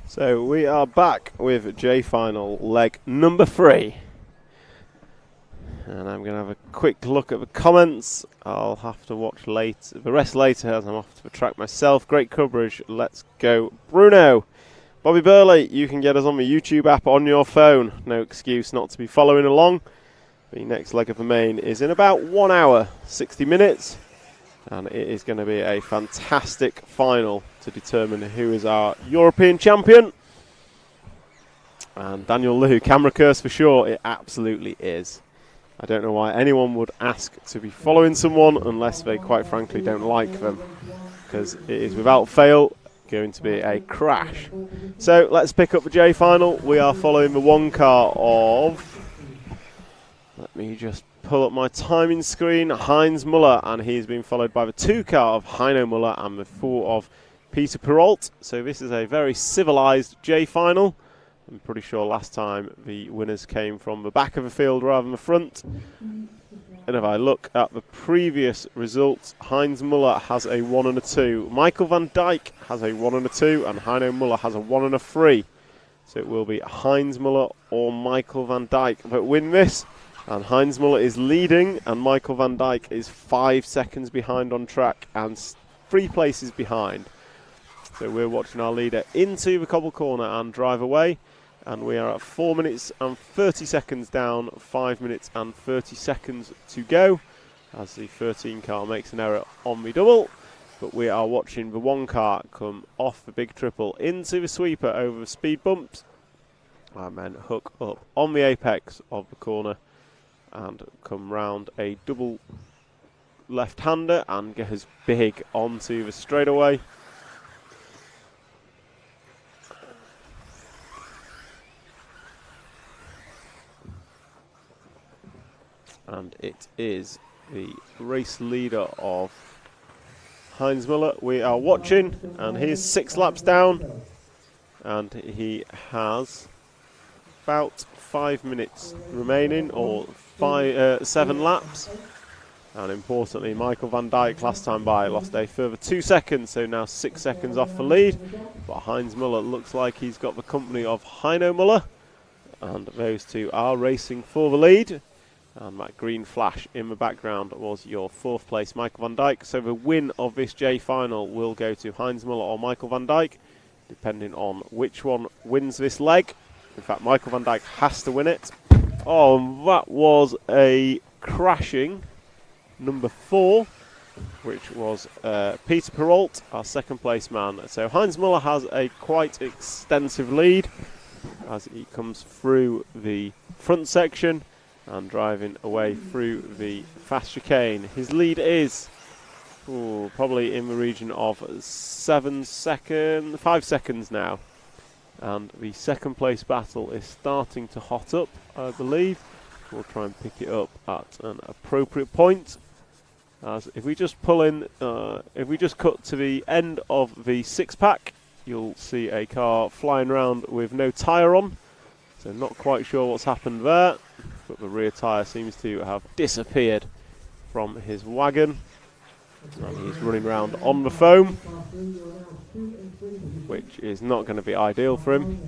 So we are back with J final leg number 3. And I'm going to have a quick look at the comments. I'll have to watch the rest later as I'm off to the track myself. Great coverage. Let's go, Bruno. Bobby Burley, you can get us on the YouTube app on your phone. No excuse not to be following along. The next leg of the main is in about 1 hour, 60 minutes. And it is going to be a fantastic final to determine who is our European champion. And Daniel Liu, camera curse for sure, it absolutely is. I don't know why anyone would ask to be following someone unless they quite frankly don't like them, because it is without fail going to be a crash. So let's pick up the J final. We are following the 1 car of, let me just pull up my timing screen, Heinz Muller, and he's been followed by the 2 car of Heino Muller and the 4 of Peter Perrault. So this is a very civilised J final. I'm pretty sure last time the winners came from the back of the field rather than the front. And if I look at the previous results, Heinz Muller has a 1 and a 2. Michael van Dijk has a 1 and a 2, and Heino Muller has a 1 and a 3. So it will be Heinz Muller or Michael van Dijk that win this. And Heinz Muller is leading, and Michael van Dijk is 5 seconds behind on track and 3 places behind. So we're watching our leader into the cobble corner and drive away. And we are at 4 minutes and 30 seconds down, 5 minutes and 30 seconds to go, as the 13 car makes an error on the double. But we are watching the 1 car come off the big triple into the sweeper over the speed bumps, and then hook up on the apex of the corner and come round a double left-hander and goes big onto the straightaway. And it is the race leader of Heinz Muller we are watching, and he's 6 laps down, and he has about 5 minutes remaining, or 7 laps. And importantly, Michael van Dijk last time by lost a further 2 seconds, so now 6 seconds off the lead. But Heinz Muller looks like he's got the company of Heino Muller, and those 2 are racing for the lead. And that green flash in the background was your 4th place Michael van Dijk. So the win of this J final will go to Heinz Muller or Michael van Dijk, depending on which one wins this leg. In fact, Michael van Dijk has to win it. Oh, that was a crashing number 4, which was Peter Perrault, our 2nd place man. So Heinz Muller has a quite extensive lead as he comes through the front section and driving away through the fast chicane. His lead is probably in the region of 5 seconds now. And the 2nd place battle is starting to hot up, I believe. We'll try and pick it up at an appropriate point. As if we just pull in, if we just cut to the end of the 6-pack, you'll see a car flying around with no tyre on. So not quite sure what's happened there. but the rear tyre seems to have disappeared from his wagon. And he's running around on the foam, which is not going to be ideal for him.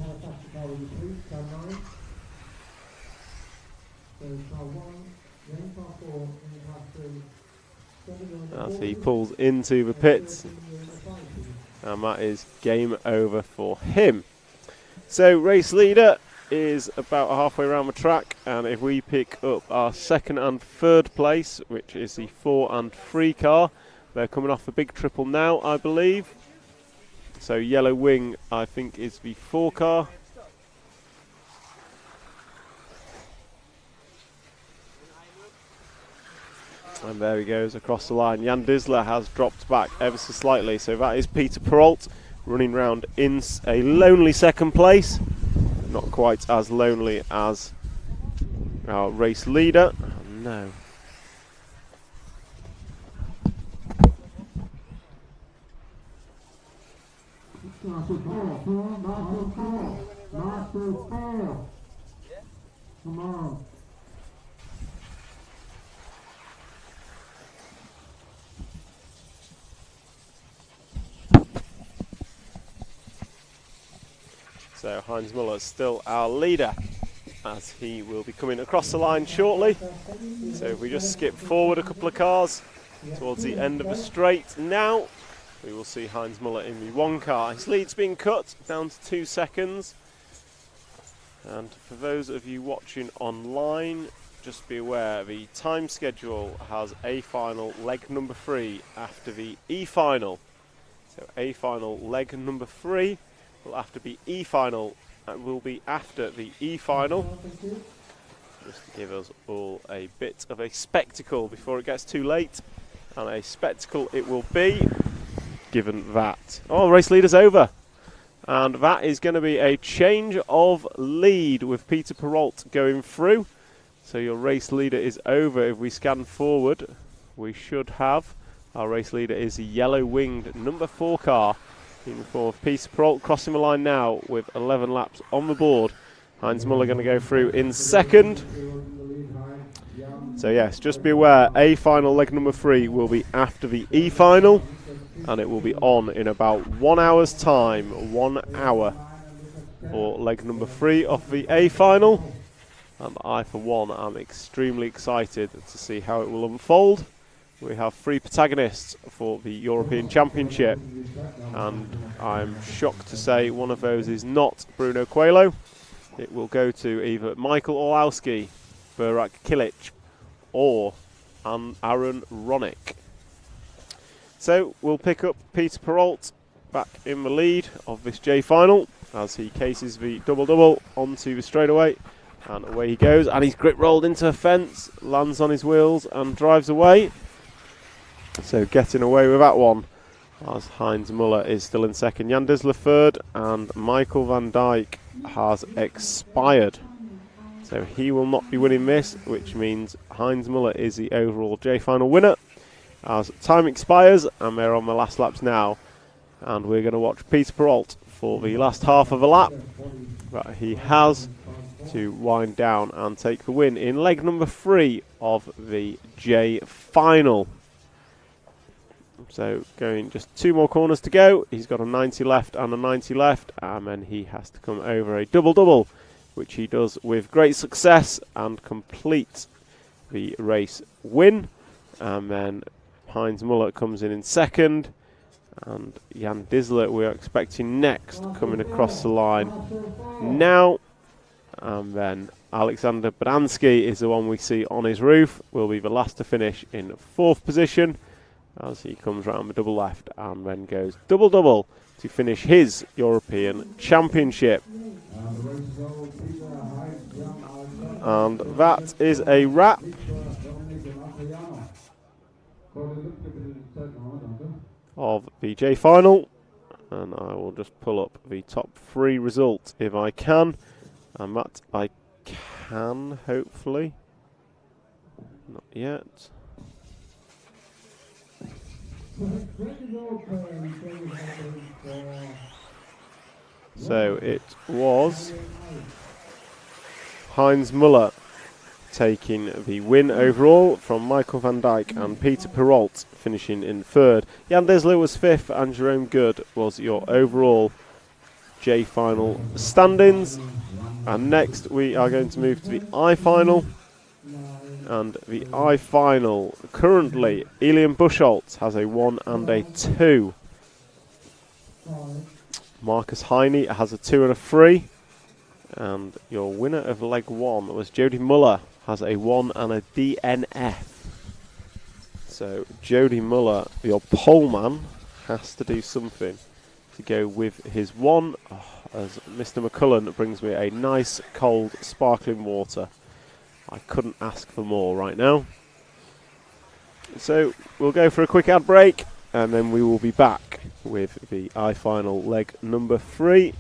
As he pulls into the pits, and that is game over for him. So race leader is about halfway around the track, and if we pick up our second and third place, which is the 4 and 3 car, they're coming off a big triple now, I believe. So yellow wing, I think, is the 4 car. And there he goes across the line. Jan Disler has dropped back ever so slightly, so that is Peter Perrault running round in a lonely second place. Not quite as lonely as our race leader. Oh, no. Come on. So Heinz Müller is still our leader, as he will be coming across the line shortly. So if we just skip forward a couple of cars towards the end of the straight now, we will see Heinz Müller in the 1 car. His lead's been cut down to 2 seconds. And for those of you watching online, just be aware the time schedule has A final leg number 3 after the E final. So A final leg number 3 will have to be E final, and will be after the E final, just to give us all a bit of a spectacle before it gets too late. And a spectacle it will be, given that. Oh, race leader's over, and that is going to be a change of lead with Peter Perrault going through. So your race leader is over. If we scan forward, we should have our race leader is the yellow winged number 4 car in the form of Peter Perrault, crossing the line now with 11 laps on the board. Heinz Müller going to go through in second. So yes, just be aware, A final leg number 3 will be after the E final, and it will be on in about 1 hour's time. 1 hour for leg number 3 of the A final. And I, for one, am extremely excited to see how it will unfold. We have 3 protagonists for the European Championship, and I'm shocked to say one of those is not Bruno Coelho. It will go to either Michael Orlowski, Burak Kilic, or Aaron Ronick. So we'll pick up Peter Perrault back in the lead of this J final as he cases the double-double onto the straightaway, and away he goes, and he's grip rolled into a fence, lands on his wheels and drives away. So getting away with that one, as Heinz Müller is still in second, Jan Disler third, and Michael van Dijk has expired. So he will not be winning this, which means Heinz Müller is the overall J final winner. As time expires, and they're on the last laps now, and we're going to watch Peter Perrault for the last half of a lap that he has to wind down and take the win in leg number 3 of the J final. So going just 2 more corners to go. He's got a 90 left and a 90 left, and then he has to come over a double-double, which he does with great success and complete the race win. And then Heinz Müller comes in second, and Jan Disler we are expecting next, coming across the line now. And then Alexander Bransky is the one we see on his roof, will be the last to finish in 4th position, as he comes round the double left and then goes double-double to finish his European Championship. And that is a wrap of the J final, and I will just pull up the top 3 results if I can, and that I can, hopefully. Not yet. So it was Heinz Müller taking the win overall from Michael van Dijk and Peter Perrault finishing in third. Jan Desler was fifth and Jerome Good was your overall J final standings. And next we are going to move to the I final. And the I final, currently Elian Buschholz has a 1 and a 2. Marcus Heine has a 2 and a 3. And your winner of leg 1 was Jody Muller, has a 1 and a DNF. So Jody Muller, your poleman, has to do something to go with his 1. As Mr. McCullen brings me a nice cold sparkling water. I couldn't ask for more right now. So we'll go for a quick ad break and then we will be back with the I final leg number 3.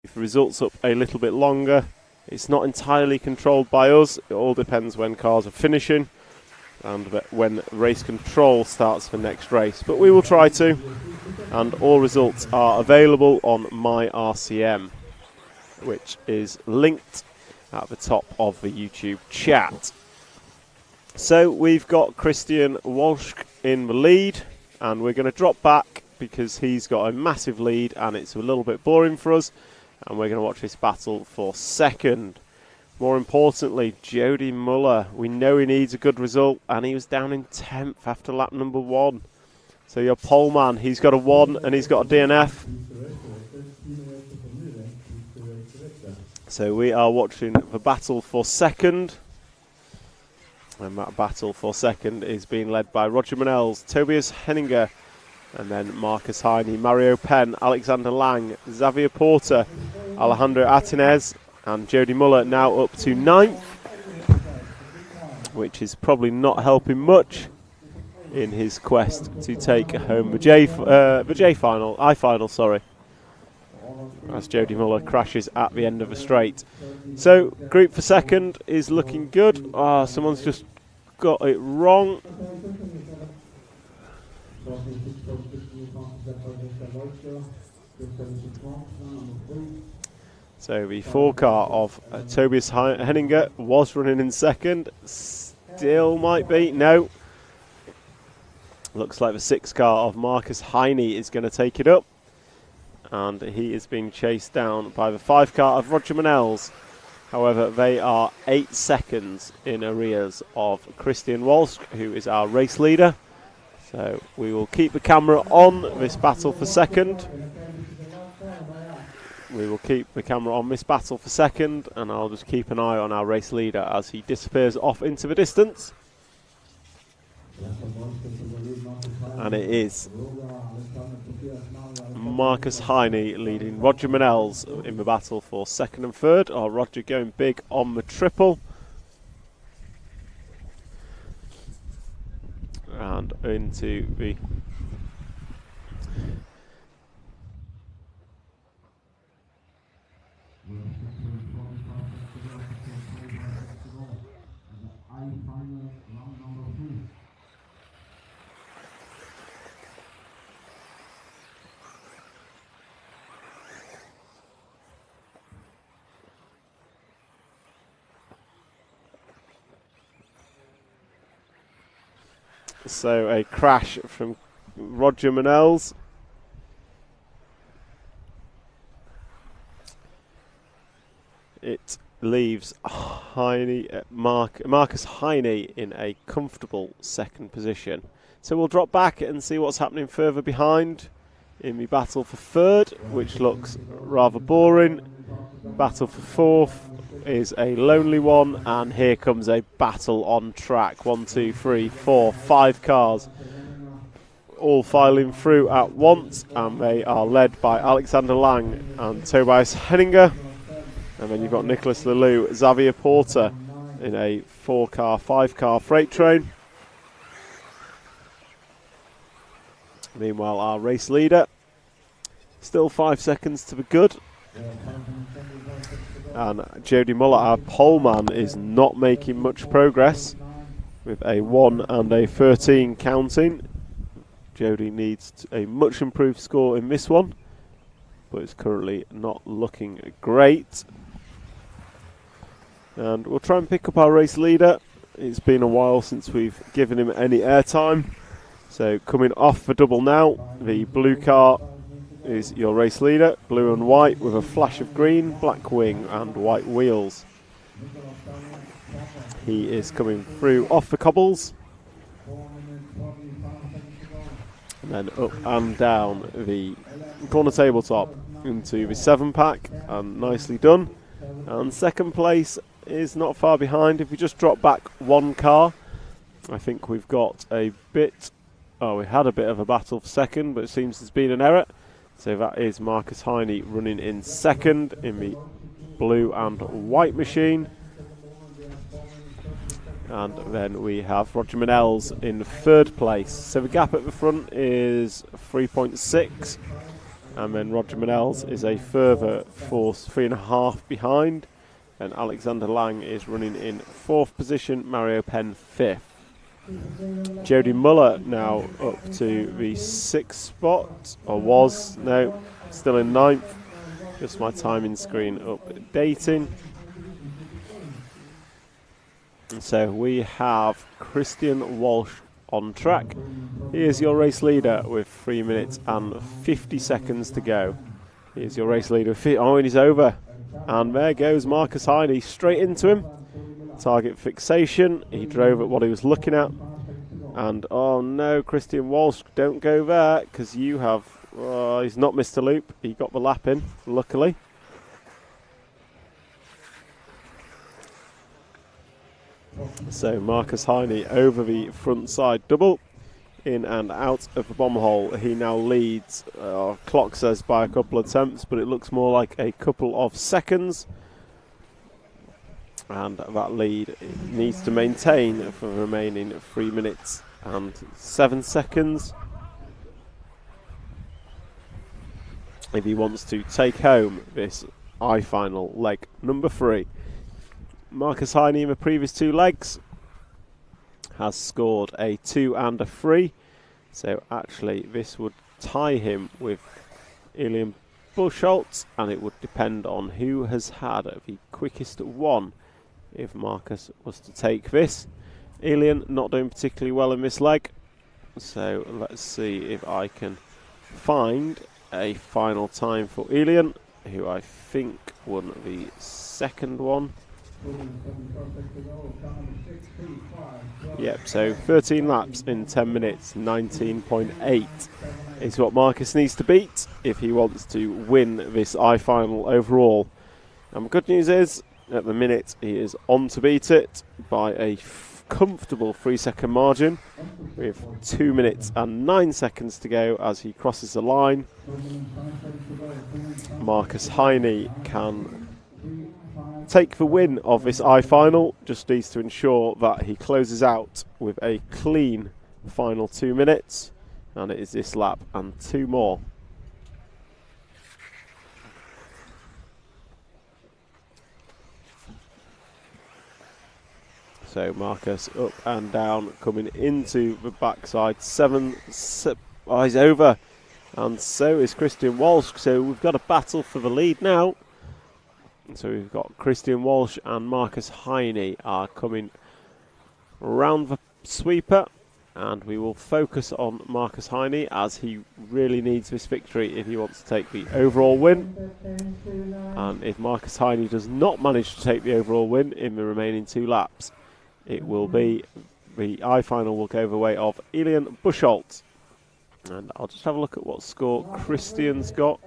If the results up a little bit longer, it's not entirely controlled by us. It all depends when cars are finishing and when race control starts for next race. But we will try to, and all results are available on my RCM, which is linked at the top of the YouTube chat. So we've got Christian Walsh in the lead, and we're going to drop back because he's got a massive lead and it's a little bit boring for us. And we're going to watch this battle for second. More importantly, Jody Muller. We know he needs a good result, and he was down in 10th after lap number 1. So your pole man, he's got a 1 and he's got a DNF. So we are watching the battle for second. And that battle for second is being led by Roger Manels, Tobias Henninger, and then Marcus Heine, Mario Penn, Alexander Lang, Xavier Porter, Alejandro Atinez, and Jody Muller now up to 9th, which is probably not helping much in his quest to take home the J final, I final, sorry, as Jody Muller crashes at the end of the straight. So group for second is looking good. Someone's just got it wrong. So the 4 car of Tobias Henninger was running in second, still might be, no. Looks like the 6 car of Marcus Heine is going to take it up, and he is being chased down by the 5 car of Roger Manels. However, they are 8 seconds in arrears of Christian Walsh, who is our race leader. So we will keep the camera on this battle for second. We will keep the camera on this battle for second, and I'll just keep an eye on our race leader as he disappears off into the distance. And it is Marcus Heine leading Roger Manels in the battle for second and third. Roger going big on the triple. And into the So a crash from Roger Manels. It leaves Marcus Heine in a comfortable second position. So we'll drop back and see what's happening further behind in the battle for third, which looks rather boring. Battle for fourth is a lonely one, and here comes a battle on track. 1, 2, 3, 4, 5 cars all filing through at once, and they are led by Alexander Lang and Tobias Henninger. And then you've got Nicholas Leloup, Xavier Porter in a 4-car, 5-car freight train. Meanwhile, our race leader, still 5 seconds to the good. And Jody Muller, our poleman, is not making much progress with a 1 and a 13 counting. Jody needs a much improved score in this one, but it's currently not looking great. And we'll try and pick up our race leader. It's been a while since we've given him any airtime. So coming off the double now, the blue car is your race leader, blue and white with a flash of green, black wing and white wheels. He is coming through off the cobbles, and then up and down the corner tabletop into the 7-pack, and nicely done. And second place is not far behind. If we just drop back 1 car, I think we've got a bit, we had a bit of a battle for second, but it seems there's been an error. So that is Marcus Heine running in second in the blue and white machine. And then we have Roger Manels in third place. So the gap at the front is 3.6. And then Roger Manels is a further 3.5 behind. And Alexander Lang is running in 4th position, Mario Penn 5th. Jody Muller now up to the 6th spot, or was, no, still in 9th. Just my timing screen updating. And so we have Christian Walsh on track. He is your race leader with 3 minutes and 50 seconds to go. He is your race leader. And he's over. And there goes Marcus Heine straight into him. Target fixation. He drove at what he was looking at. And oh no, Christian Walsh, don't go there, because you have, he's not missed a loop. He got the lap in, luckily. So Marcus Heine over the front side double, in and out of the bomb hole. He now leads, clock says by a couple of attempts, but it looks more like a couple of seconds. And that lead needs to maintain for the remaining 3 minutes and 7 seconds if he wants to take home this I-final leg number 3. Marcus Heine in the previous 2 legs has scored a 2 and a 3, so actually this would tie him with Elian Buchholz, and it would depend on who has had the quickest one if Marcus was to take this. Elian not doing particularly well in this leg, so let's see if I can find a final time for Elian. who I think won the second one. Yep, so 13 laps in 10 minutes, 19.8 is what Marcus needs to beat if he wants to win this I-final overall. And the good news is, at the minute, he is on to beat it by a comfortable 3-second margin with 2 minutes and 9 seconds to go as he crosses the line. Marcus Heine can take the win of this I-final, just needs to ensure that he closes out with a clean final 2 minutes, and it is this lap and 2 more. So Marcus up and down, coming into the backside. He's over, and so is Christian Walsh. So we've got a battle for the lead now. So we've got Christian Walsh and Marcus Heine are coming round the sweeper, and we will focus on Marcus Heine as he really needs this victory if he wants to take the overall win. And if Marcus Heine does not manage to take the overall win in the remaining 2 laps, it will be the I-final will go the way of Elian Buchholz. And I'll just have a look at what score Christian's got.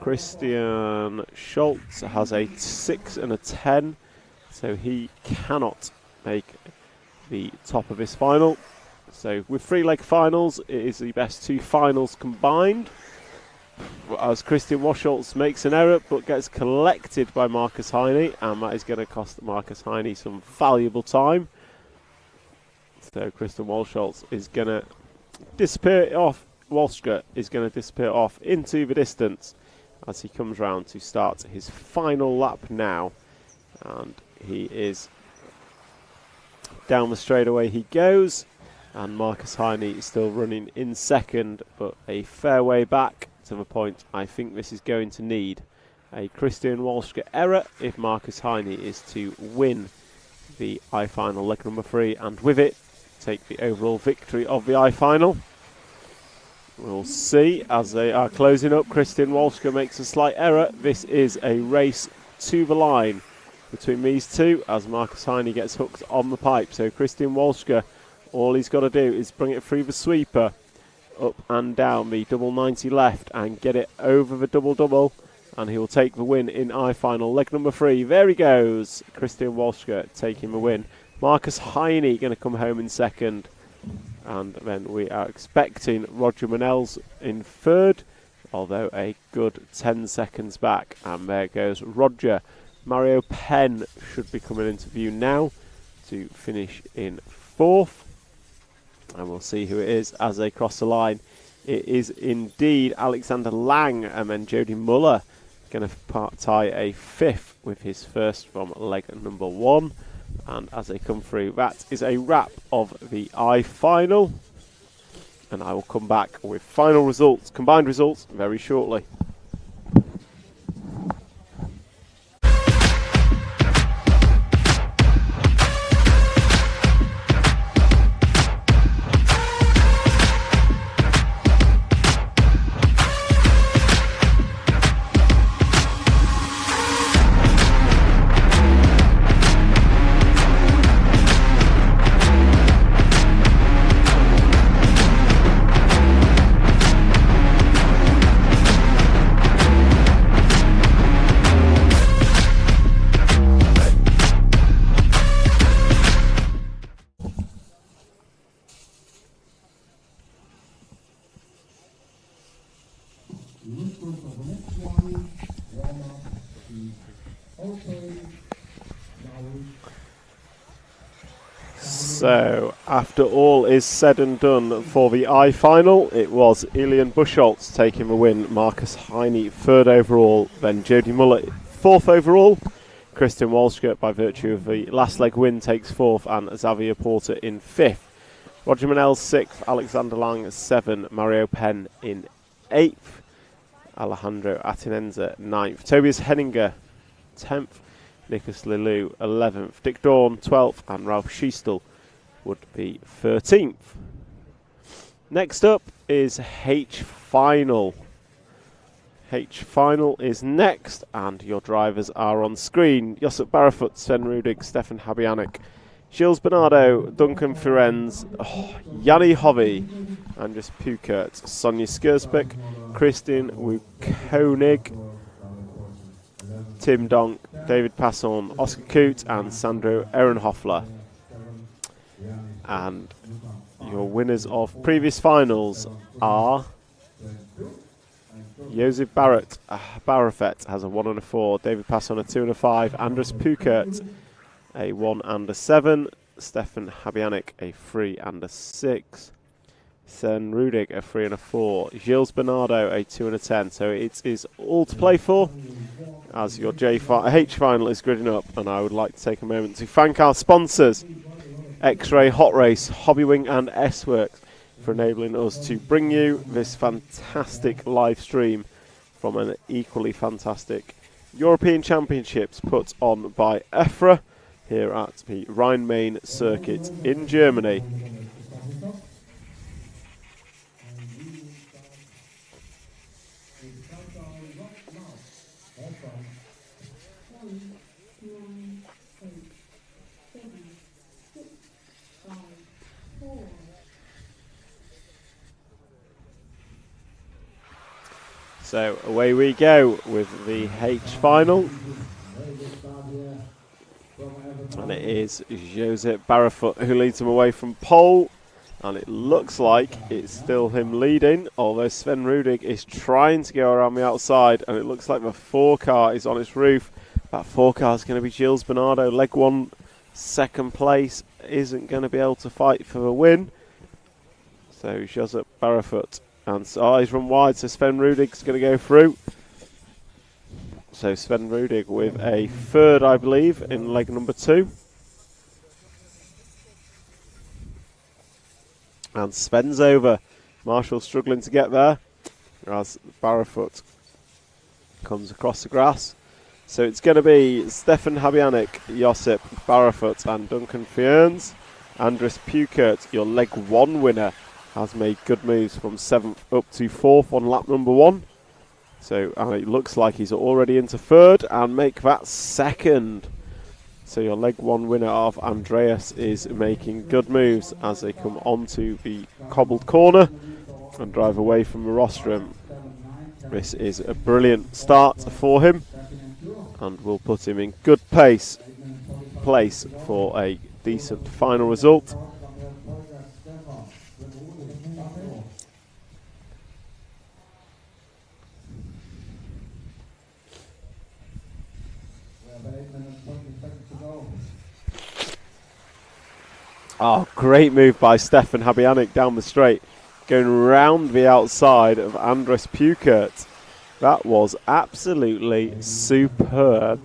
Christian Schultz has a 6 and a 10, so he cannot make the top of this final. So with 3-leg finals, it is the best 2 finals combined. As Christian Schultz makes an error but gets collected by Marcus Heine, and that is going to cost Marcus Heine some valuable time. So Christian Schultz is going to disappear off. Walshka is going to disappear off into the distance as he comes round to start his final lap now, and he is down the straightaway he goes, and Marcus Heine is still running in second, but a fair way back to the point I think this is going to need a Christian Walshka error if Marcus Heine is to win the I-final leg number 3, and with it take the overall victory of the I-final. We'll see as they are closing up. Christian Walshka makes a slight error. This is a race to the line between these two as Marcus Heine gets hooked on the pipe. So Christian Walshka, all he's got to do is bring it through the sweeper, up and down the double 90 left, and get it over the double-double, and he will take the win in I-final leg number 3. There he goes, Christian Walshka taking the win. Marcus Heine going to come home in second. And then we are expecting Roger Manel's in third, although a good 10 seconds back. And there goes Roger. Mario Penn should be coming into view now to finish in 4th. And we'll see who it is as they cross the line. It is indeed Alexander Lang, and then Jody Muller going to tie a 5th with his first from leg number 1. And as they come through, that is a wrap of the I-final. And I will come back with final results, combined results, very shortly. So, after all is said and done for the I-final, it was Elian Buchholz taking the win, Marcus Heine 3rd overall, then Jody Muller 4th overall, Christian Walshka, by virtue of the last leg win, takes 4th, and Xavier Porter in 5th. Roger Manel 6th, Alexander Lang 7, Mario Penn in 8th, Alejandro Atinenza 9th, Tobias Henninger 10th, Nicholas Lelou 11th, Dick Dawn 12th, and Ralph Schiestel would be 13th. Next up is H final. H final is next, and your drivers are on screen. Josip Barrefoot, Sven Rudig, Stefan Habianic, Gilles Bernardo, Duncan Firenze, Yanni Hovey, Andres Pukert, Sonja Skursbeck, Christian Wukonig, Tim Donk, David Passon, Oscar Coote and Sandro Ehrenhoffler. And your winners of previous finals are Joseph Barrafet has a 1 and a 4, David Passon a 2 and a 5, Andres Pukert a 1 and a 7, Stefan Habianic a 3 and a 6, Sven Rudig a 3 and a 4, Gilles Bernardo a 2 and a 10. So it is all to play for as your H final is gridding up, and I would like to take a moment to thank our sponsors, X-Ray, Hot Race, Hobbywing and S-Works, for enabling us to bring you this fantastic live stream from an equally fantastic European Championships put on by EFRA here at the Rhein-Main-Circuit in Germany. So away we go with the H final, and it is Josep Barrefoot who leads him away from pole, and it looks like it's still him leading, although Sven Rudig is trying to go around the outside, and it looks like the 4 car is on its roof. That 4 car is going to be Gilles Bernardo, leg 1, second place, isn't going to be able to fight for the win. So Josep Barrefoot. And he's run wide, so Sven Rudig's going to go through. So Sven Rudig with a 3rd, I believe, in leg number 2. And Sven's over. Marshall struggling to get there as Barrefoot comes across the grass. So it's going to be Stefan Habianic, Josip Barrefoot and Duncan Firenze. Andres Pukert, your leg 1 winner, has made good moves from 7th up to 4th on lap number 1. So it looks like he's already into 3rd and make that 2nd. So your leg 1 winner of Andreas is making good moves as they come onto the cobbled corner and drive away from the rostrum. This is a brilliant start for him and will put him in good place for a decent final result. Oh, great move by Stefan Habianic down the straight, going round the outside of Andres Pukert. That was absolutely superb.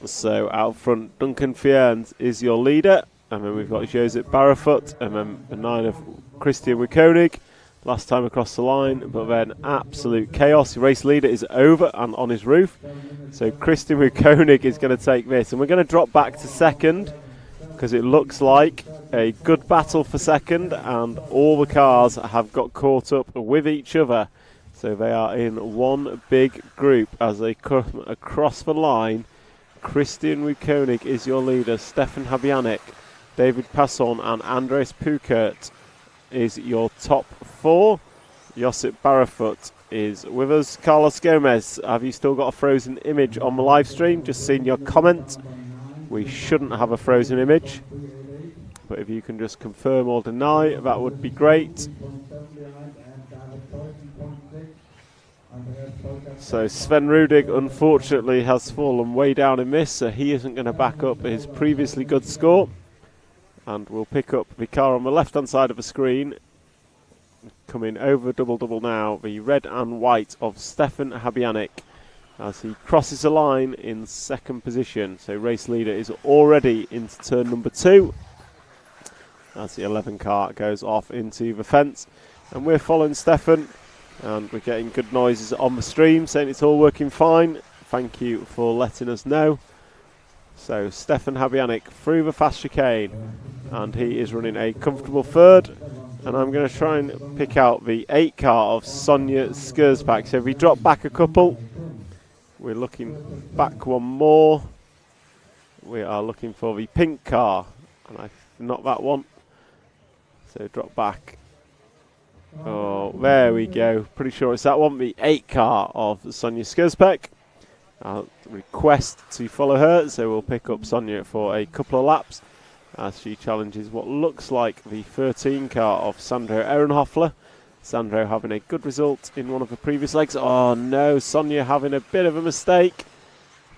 So out front, Duncan Firenze is your leader, and then we've got Josep Barrefoot, and then the 9 of Christian Wukonig. Last time across the line, but then absolute chaos. The race leader is over and on his roof. So Christian Wukonig is going to take this. And we're going to drop back to 2nd because it looks like a good battle for 2nd, and all the cars have got caught up with each other. So they are in one big group as they come across the line. Christian Wukonig is your leader. Stefan Habianic, David Passon and Andres Pukert is your top 4. Josip Barrefoot is with us. Carlos Gomez, have you still got a frozen image on the live stream? Just seen your comment. We shouldn't have a frozen image, but if you can just confirm or deny, that would be great. So Sven Rudig unfortunately has fallen way down in this, so he isn't going to back up his previously good score. And we'll pick up the car on the left-hand side of the screen. Coming over double-double now, the red and white of Stefan Habianic as he crosses the line in 2nd position. So race leader is already into turn number 2 as the 11 car goes off into the fence. And we're following Stefan, and we're getting good noises on the stream saying it's all working fine. Thank you for letting us know. So Stefan Habyanik through the fast chicane, and he is running a comfortable third. And I'm going to try and pick out the 8 car of Sonia Skurspak. So if we drop back a couple, we're looking back one more. We are looking for the pink car, and not that one. So drop back. Oh, there we go. Pretty sure it's that one, the 8 car of Sonia Skurspak. I'll request to follow her, so we'll pick up Sonia for a couple of laps as she challenges what looks like the 13 car of Sandro Ehrenhoffler. Sandro having a good result in one of the previous legs. Oh no, Sonia having a bit of a mistake,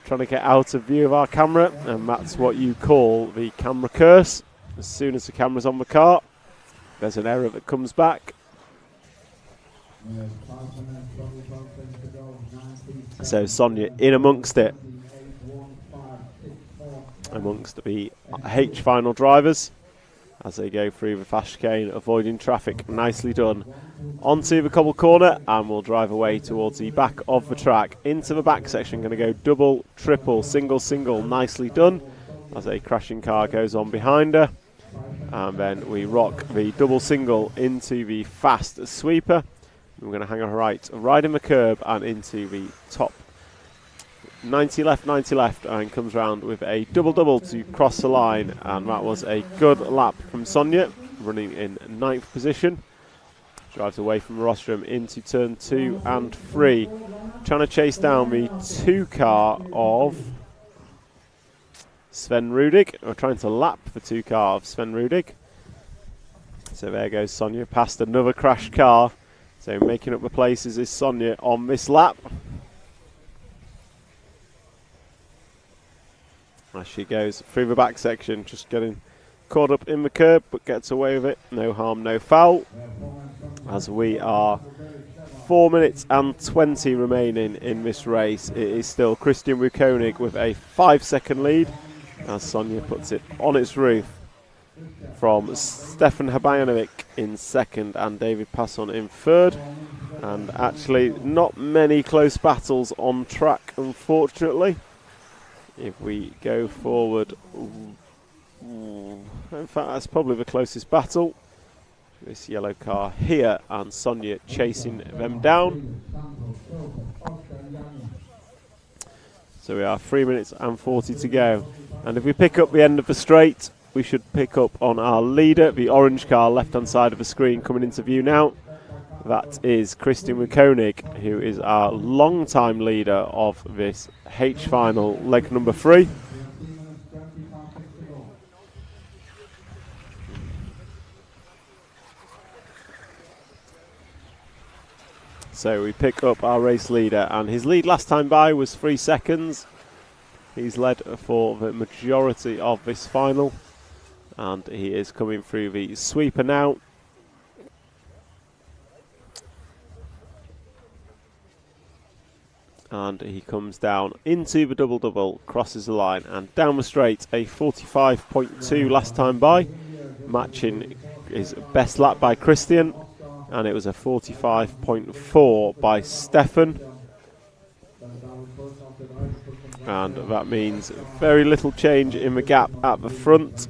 trying to get out of view of our camera, and that's what you call the camera curse. As soon as the camera's on the car, there's an error that comes back. So Sonia in amongst it, amongst the H final drivers as they go through the fast chicane, avoiding traffic. Nicely done. Onto the cobble corner, and we'll drive away towards the back of the track. Into the back section, going to go double, triple, single, single. Nicely done as a crashing car goes on behind her. And then we rock the double single into the fast sweeper. We're going to hang a right in the curb and into the top 90 left, and comes round with a double to cross the line. And that was a good lap from Sonia, running in 9th position. Drives away from the rostrum into turn 2 and 3. Trying to chase down the 2 car of Sven Rudig, or trying to lap the 2 car of Sven Rudig. So there goes Sonia past another crashed car. So making up the places is Sonia on this lap. As she goes through the back section, just getting caught up in the curb, but gets away with it. No harm, no foul. As we are 4 minutes and 20 remaining in this race, it is still Christian Wukonig with a 5-second lead, as Sonia puts it on its roof from Stefan Habajanovic in 2nd and David Passon in 3rd. And actually not many close battles on track, unfortunately. If we go forward, in fact that's probably the closest battle. This yellow car here, and Sonia chasing them down. So we are 3 minutes and 40 to go. And if we pick up the end of the straight, we should pick up on our leader, the orange car left hand side of the screen coming into view now. That is Christian Wukonig, who is our long-time leader of this H final, leg number 3. So we pick up our race leader, and his lead last time by was 3 seconds. He's led for the majority of this final, and he is coming through the sweeper now. And he comes down into the double, crosses the line, and down the straight, a 45.2 last time by, matching his best lap by Christian, and it was a 45.4 by Stefan. And that means very little change in the gap at the front.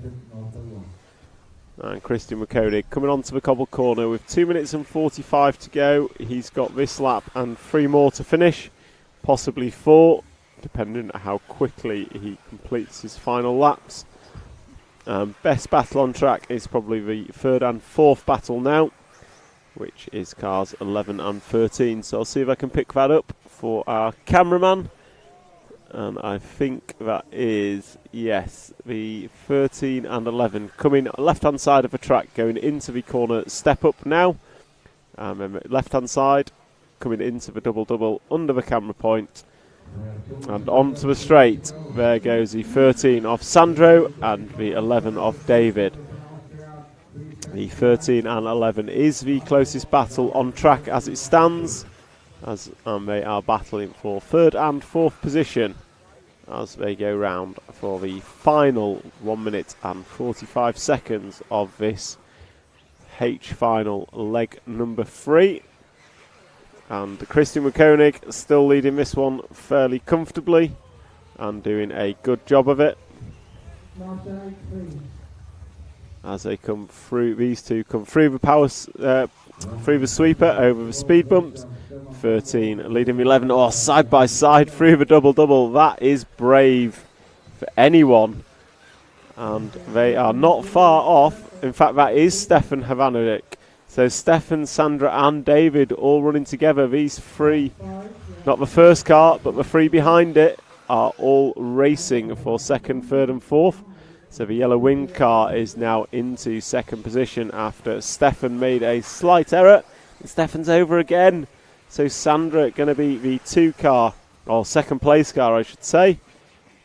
And Christian Wukonig coming onto the cobble corner with 2 minutes and 45 to go. He's got this lap and 3 more to finish. Possibly 4, depending on how quickly he completes his final laps. Best battle on track is probably the 3rd and 4th battle now, which is cars 11 and 13. So I'll see if I can pick that up for our cameraman. And I think that is, yes, the 13 and 11 coming left hand side of the track, going into the corner step up now. And left hand side, coming into the double under the camera point, and onto the straight. There goes the 13 of Sandro and the 11 of David. The 13 and 11 is the closest battle on track as it stands, as they are battling for 3rd and 4th position as they go round for the final 1 minute and 45 seconds of this H final, leg number 3. And Christian Wukonig still leading this one fairly comfortably, and doing a good job of it. Marshall 3. As they come through, these two come through the power, through the sweeper over the speed bumps. 13 leading 11, or side by side through the double. That is brave for anyone, and they are not far off. In fact, that is Stefan Havanovic. So Stefan, Sandra and David all running together. These three, not the first car, but the three behind it, are all racing for second, third and fourth. So the yellow wing car is now into second position after Stefan made a slight error. And Stefan's over again. So Sandra going to be the 2 car, or second place car I should say.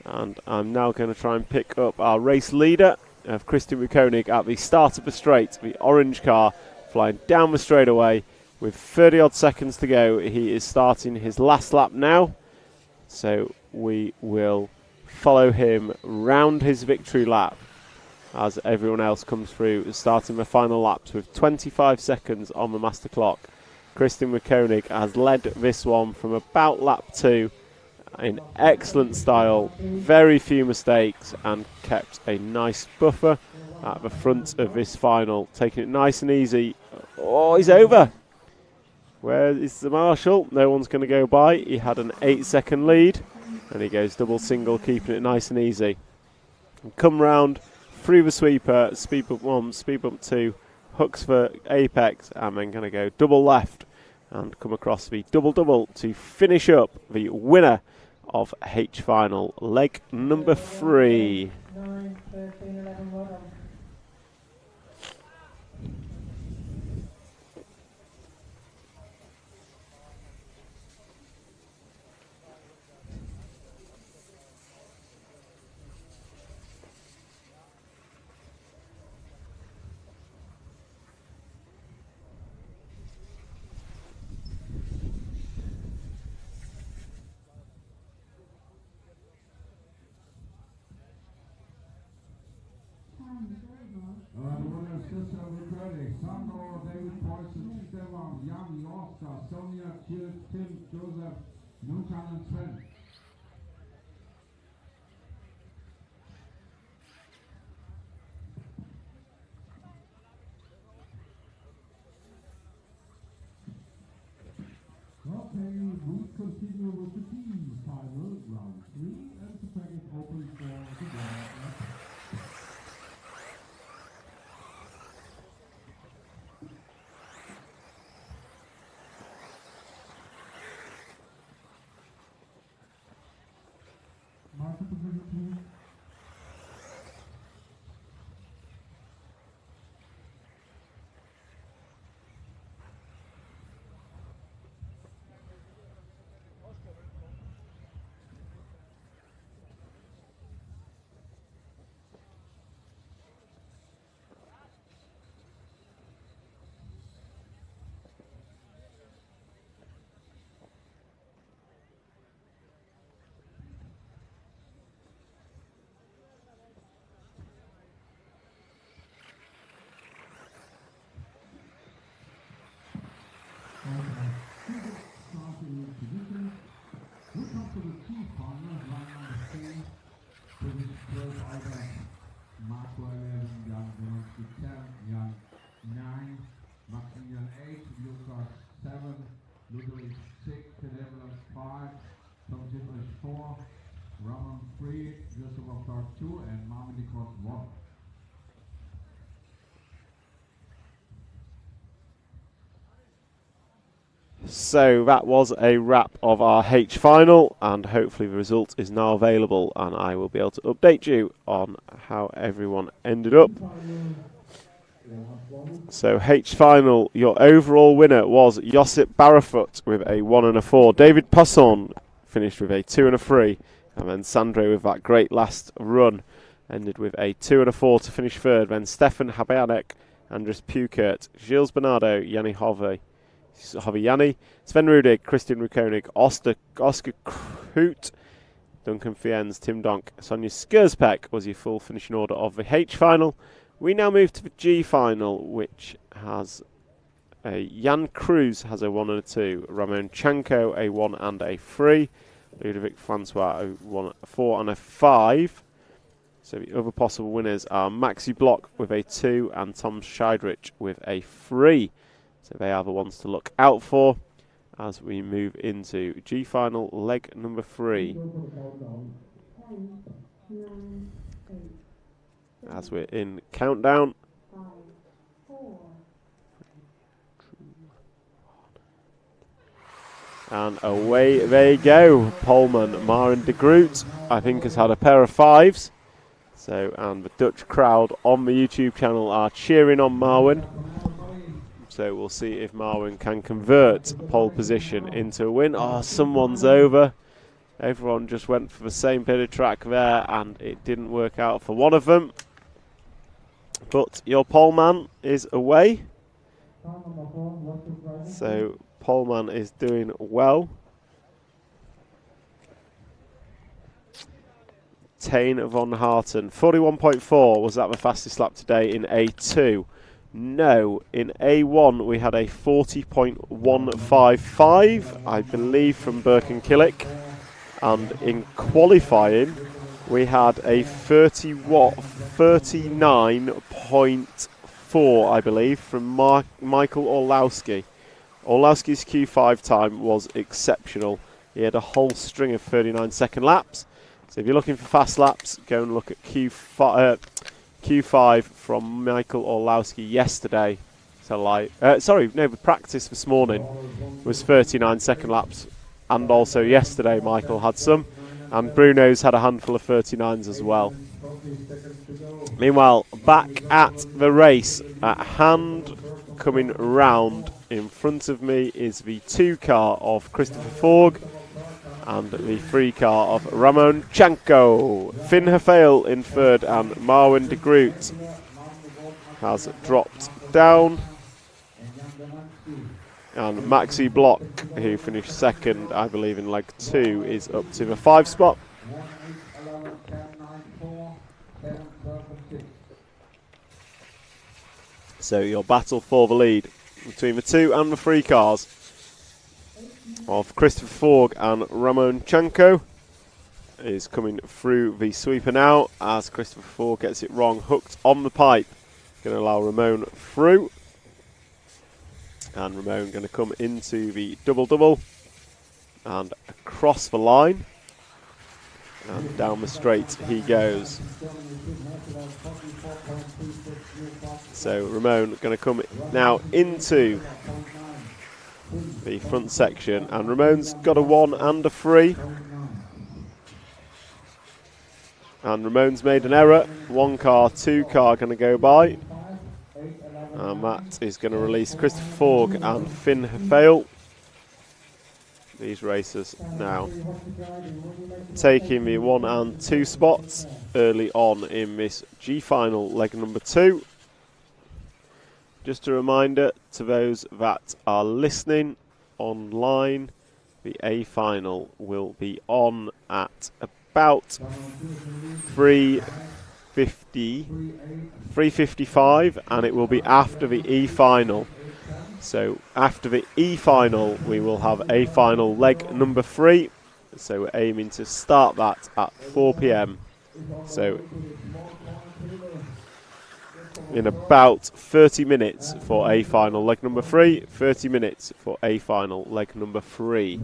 And I'm now going to try and pick up our race leader of Christian Wukonig at the start of the straight. The orange car flying down the straightaway with 30 odd seconds to go. He is starting his last lap now. So we will follow him round his victory lap as everyone else comes through, starting the final laps with 25 seconds on the master clock. Christian Wukonig has led this one from about lap 2 in excellent style, very few mistakes, and kept a nice buffer at the front of this final, taking it nice and easy. Oh, he's over. Where is the marshal? No one's going to go by. He had an 8-second lead, and he goes double single, keeping it nice and easy. And come round through the sweeper, speed bump 1, speed bump 2, hooks for apex, and then going to go double left and come across the double to finish up the winner of H final, leg number 3. 9, 13, 11, well done. Sandro, David Poulsen, Stefan, Jan, Oscar, Sonja, Jill, Tim, Joseph, Nukan and Sven. Okay, we continue with the team final, round 3, and the track is open for the warm-up. Marshal position 2. So that was a wrap of our H final, and hopefully the result is now available and I will be able to update you on how everyone ended up. So H final, your overall winner was Josip Barafut with a 1 and a 4. David Posson finished with a 2 and a 3, and then Sandro with that great last run ended with a 2 and a 4 to finish third. Then Stefan Habianek, Andres Pukert, Gilles Bernardo, Yanni Hoviani, Sven Rudig, Christian Wukonig, Oscar Kroot, Duncan Fiennes, Tim Donk, Sonja Skurzpek was your full finishing order of the H final. We now move to the G final, which has Jan Cruz has a 1 and a 2, Ramon Chanko a 1 and a 3, Ludovic Francois won a 4 and a 5. So the other possible winners are Maxi Block with a 2 and Tom Scheidrich with a 3. So they are the ones to look out for as we move into G final leg number 3. As we're in countdown. And away they go. Polman, Maren de Groot, I think, has had a pair of 5s. So, and the Dutch crowd on the YouTube channel are cheering on Marwin. So we'll see if Marwin can convert pole position into a win. Oh, someone's over. Everyone just went for the same bit of track there, and it didn't work out for one of them. But your poleman is away. So poleman is doing well. Tane von Harten, 41.4. Was that the fastest lap today in A2? No. In A1 we had a 40.155, I believe, from Birkenkillik. And in qualifying we had a 39.4, I believe, from Michael Orlowski. Orlowski's Q5 time was exceptional. He had a whole string of 39-second laps. So if you're looking for fast laps, go and look at Q5 from Michael Orlowski yesterday. So the practice this morning was 39-second laps, and also yesterday Michael had some, and Bruno's had a handful of 39s as well. Meanwhile, back at the race, at hand, coming round in front of me is the 2 car of Christopher Forg and the 3 car of Ramon Chanko. Finn Herfael in 3rd, and Marwin de Groot has dropped down. And Maxi Block, who finished 2nd, I believe, in leg 2, is up to the 5 spot. So your battle for the lead between the 2 and the 3 cars of Christopher Forg and Ramon Chanko is coming through the sweeper now, as Christopher Forg gets it wrong, hooked on the pipe. Going to allow Ramon through. And Ramon going to come into the double-double and across the line. And down the straight he goes. So Ramon going to come now into the front section, and Ramon's got a 1 and a 3. And Ramon's made an error. 1 car, 2 car going to go by. And that is going to release Christopher Forg and Finn Herfael. These racers now taking the 1 and 2 spots early on in this G final leg number 2. Just a reminder to those that are listening online, the A final will be on at about 3:55, and it will be after the E final. So after the E final we will have A final leg number 3. So we're aiming to start that at 4 p.m. So in about 30 minutes for A final leg number 3, 30 minutes for A final leg number 3.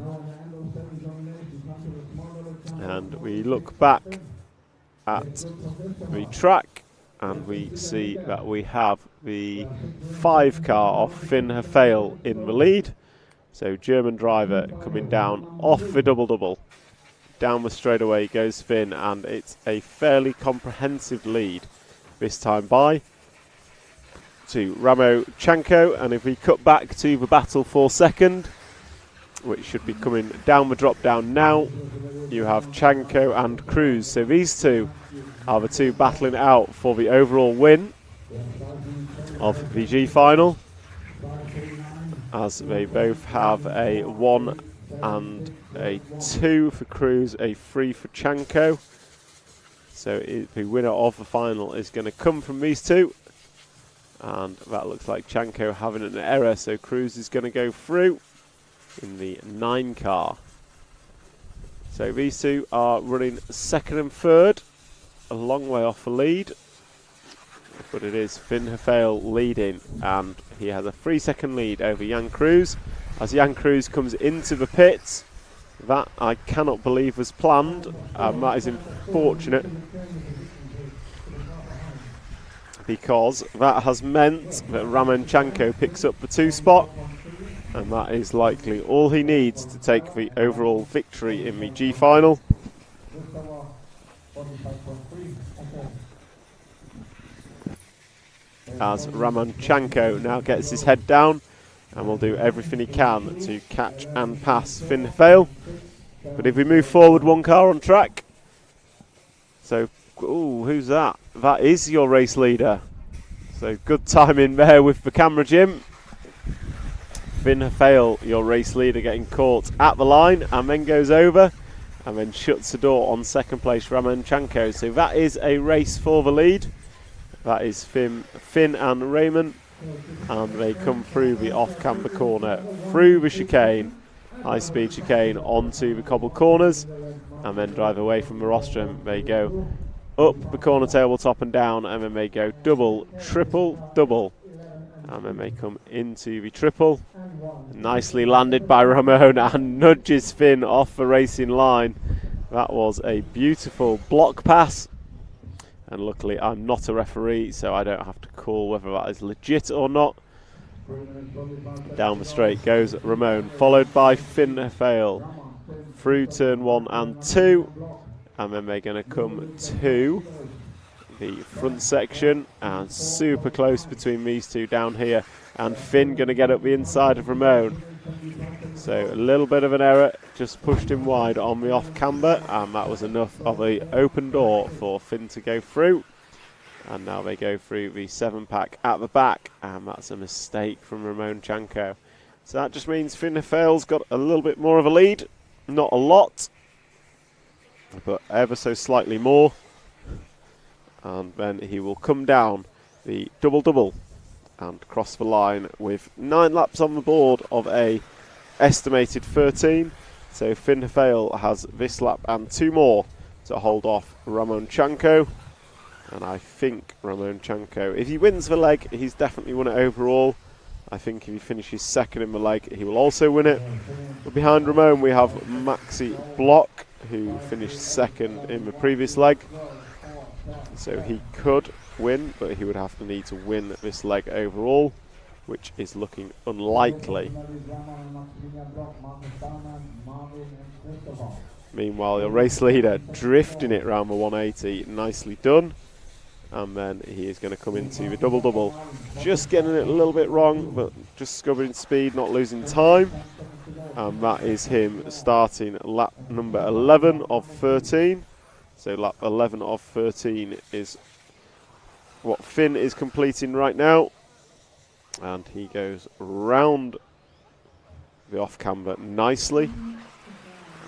And we look back at the track and we see that we have the 5 car of Finn Herfael in the lead. So German driver coming down off the double-double. Down the straightaway goes Finn, and it's a fairly comprehensive lead this time by to Ramo Chanko. And if we cut back to the battle for 2nd, which should be coming down the drop down now, you have Chanko and Cruz. So these 2 are the 2 battling out for the overall win of the G final, as they both have a 1 and a 2 for Cruz, a 3 for Chanko. So the winner of the final is going to come from these 2. And that looks like Chanko having an error, so Cruz is going to go through in the 9 car. So these two are running second and third, a long way off the lead. But it is Finn Hefele leading, and he has a 3-second lead over Jan Cruz. As Jan Cruz comes into the pits, that I cannot believe was planned, and that is unfortunate, because that has meant that Ramenchenko picks up the 2 spot, and that is likely all he needs to take the overall victory in the G final. As Ramenchenko now gets his head down and will do everything he can to catch and pass Finn Hefele. But if we move forward 1 car on track, so, ooh, who's that? That is your race leader. So good timing there with the camera, Jim. Finn Hefele, your race leader, getting caught at the line and then goes over and then shuts the door on second place Ramenchenko. So that is a race for the lead. That is Finn and Raymond, and they come through the off-camber corner, through the chicane, high-speed chicane, onto the cobbled corners, and then drive away from the rostrum. They go up the corner tabletop and down, and then they go double, triple, double, and then they come into the triple. Nicely landed by Ramon, and nudges Finn off the racing line. That was a beautiful block pass. And luckily I'm not a referee, so I don't have to call whether that is legit or not. Down the straight goes Ramon, followed by Finn Hefele through turn 1 and 2. And then they're going to come to the front section, and super close between these two down here. And Finn going to get up the inside of Ramon. So a little bit of an error, just pushed him wide on the off camber, and that was enough of an open door for Finn to go through. And now they go through the 7-pack at the back, and that's a mistake from Ramenchenko. So that just means Finn Hefele's got a little bit more of a lead, not a lot, but ever so slightly more. And then he will come down the double-double and cross the line with 9 laps on the board of a estimated 13. So Finn Hefele has this lap and 2 more to hold off Ramenchenko. And I think Ramenchenko, if he wins the leg, he's definitely won it overall. I think if he finishes second in the leg, he will also win it. But behind Ramon, we have Maxi Block, who finished second in the previous leg. So he could win, but he would have to need to win this leg overall, which is looking unlikely. Meanwhile, the race leader drifting it around the 180, nicely done. And then he is going to come into the double-double, just getting it a little bit wrong, but just scubbering speed, not losing time. And that is him starting lap number 11 of 13. So lap 11 of 13 is what Finn is completing right now. And he goes round the off-camber nicely.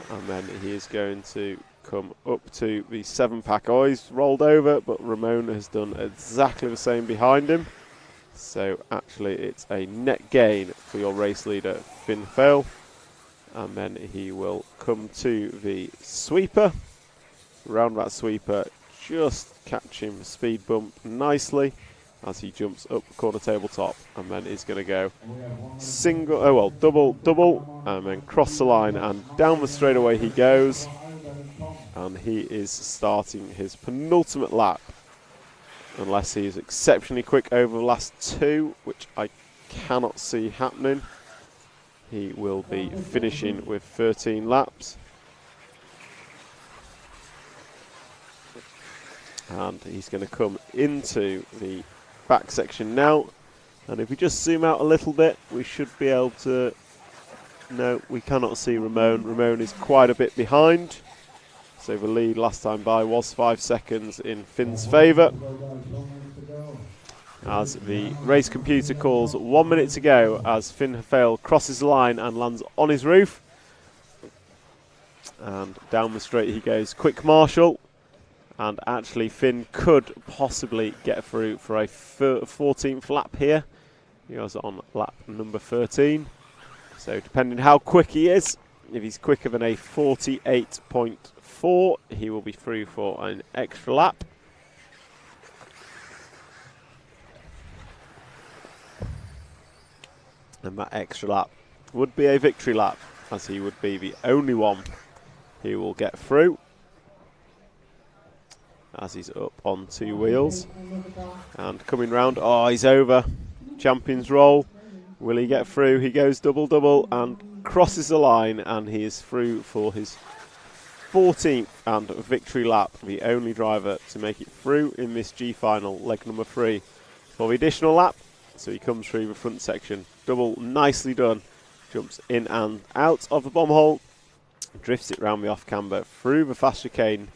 And then he is going to come up to the 7-pack. Oh, he's rolled over, but Ramon has done exactly the same behind him. So actually it's a net gain for your race leader, Finn Hefele. And then he will come to the sweeper. Round that sweeper, just catching the speed bump nicely as he jumps up the corner tabletop, and then he's going to go double, and then cross the line and down the straightaway he goes, and he is starting his penultimate lap, unless he is exceptionally quick over the last 2, which I cannot see happening. He will be finishing with 13 laps. And he's going to come into the back section now. And if we just zoom out a little bit, we should be able to... No, we cannot see Ramon. Ramon is quite a bit behind. So the lead last time by was 5 seconds in Finn's favour. As the race computer calls 1 minute to go as Finn Hefele crosses the line and lands on his roof. And down the straight he goes, quick marshal. And actually Finn could possibly get through for a 14th lap here. He was on lap number 13. So depending how quick he is, If he's quicker than a 48.4, he will be through for an extra lap. And that extra lap would be a victory lap, as he would be the only one who will get through, as he's up on 2 wheels. And coming round, oh, he's over. Champion's roll. Will he get through? He goes double and crosses the line, and he is through for his 14th and victory lap, the only driver to make it through in this G final, leg number 3. For the additional lap, so he comes through the front section. Double, nicely done. Jumps in and out of the bomb hole, drifts it round the off camber, through the fast chicane,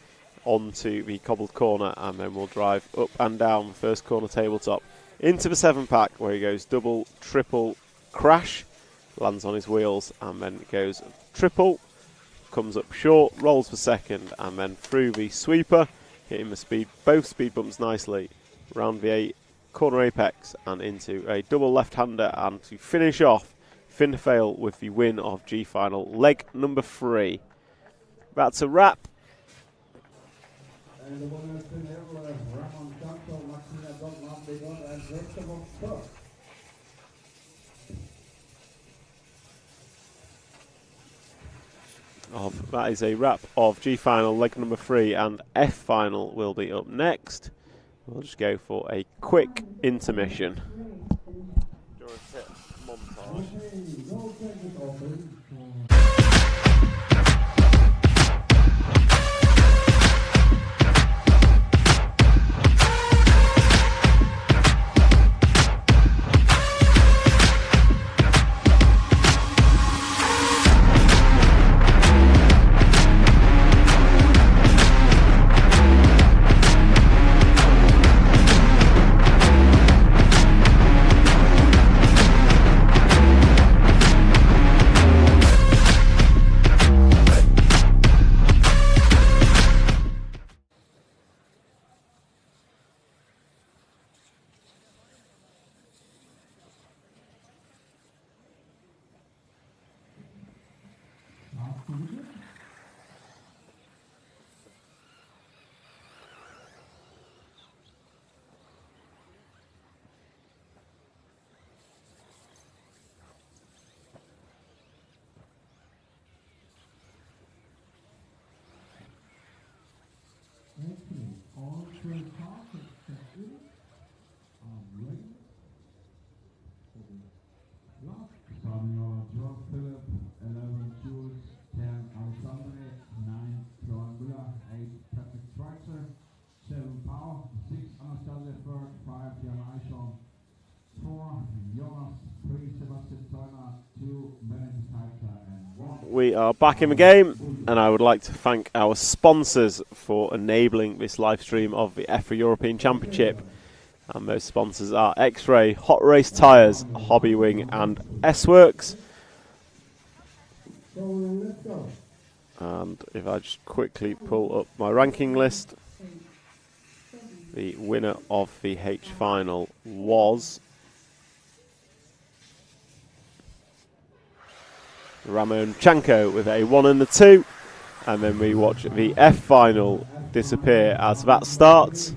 onto the cobbled corner, and then we'll drive up and down the first corner tabletop into the 7-pack, where he goes double, triple, crash, lands on his wheels, and then goes triple, comes up short, rolls for second, and then through the sweeper, hitting the both speed bumps nicely, round the corner apex and into a double left-hander, and to finish off, Finn Fail with the win of G final, leg number 3. That's a wrap. And the winner has been Ramon Santo, Martina Dortmund, and Westervok. That is a wrap of G final, leg number 3, and F final will be up next. We'll just go for a quick intermission. All 3 cars are ready. Starting over 12 Philip, 11 Jules, 10 Alexander, 9 Florian Müller, 8 Patrick Schweitzer, 7 Power, 6 Anastasia Berg, 5 Jan Eichhorn, 4 Jonas, 3 Sebastian Zeuner, 2 Benedikt Heitler, and 1. We are back in the game, and I would like to thank our sponsors for enabling this live stream of the EFRA European Championship. And those sponsors are X-Ray, Hot Race Tyres, Hobbywing and S-Works. And if I just quickly pull up my ranking list, the winner of the H final was Ramon Chanko with a 1 and a 2. And then we watch the F final disappear as that starts.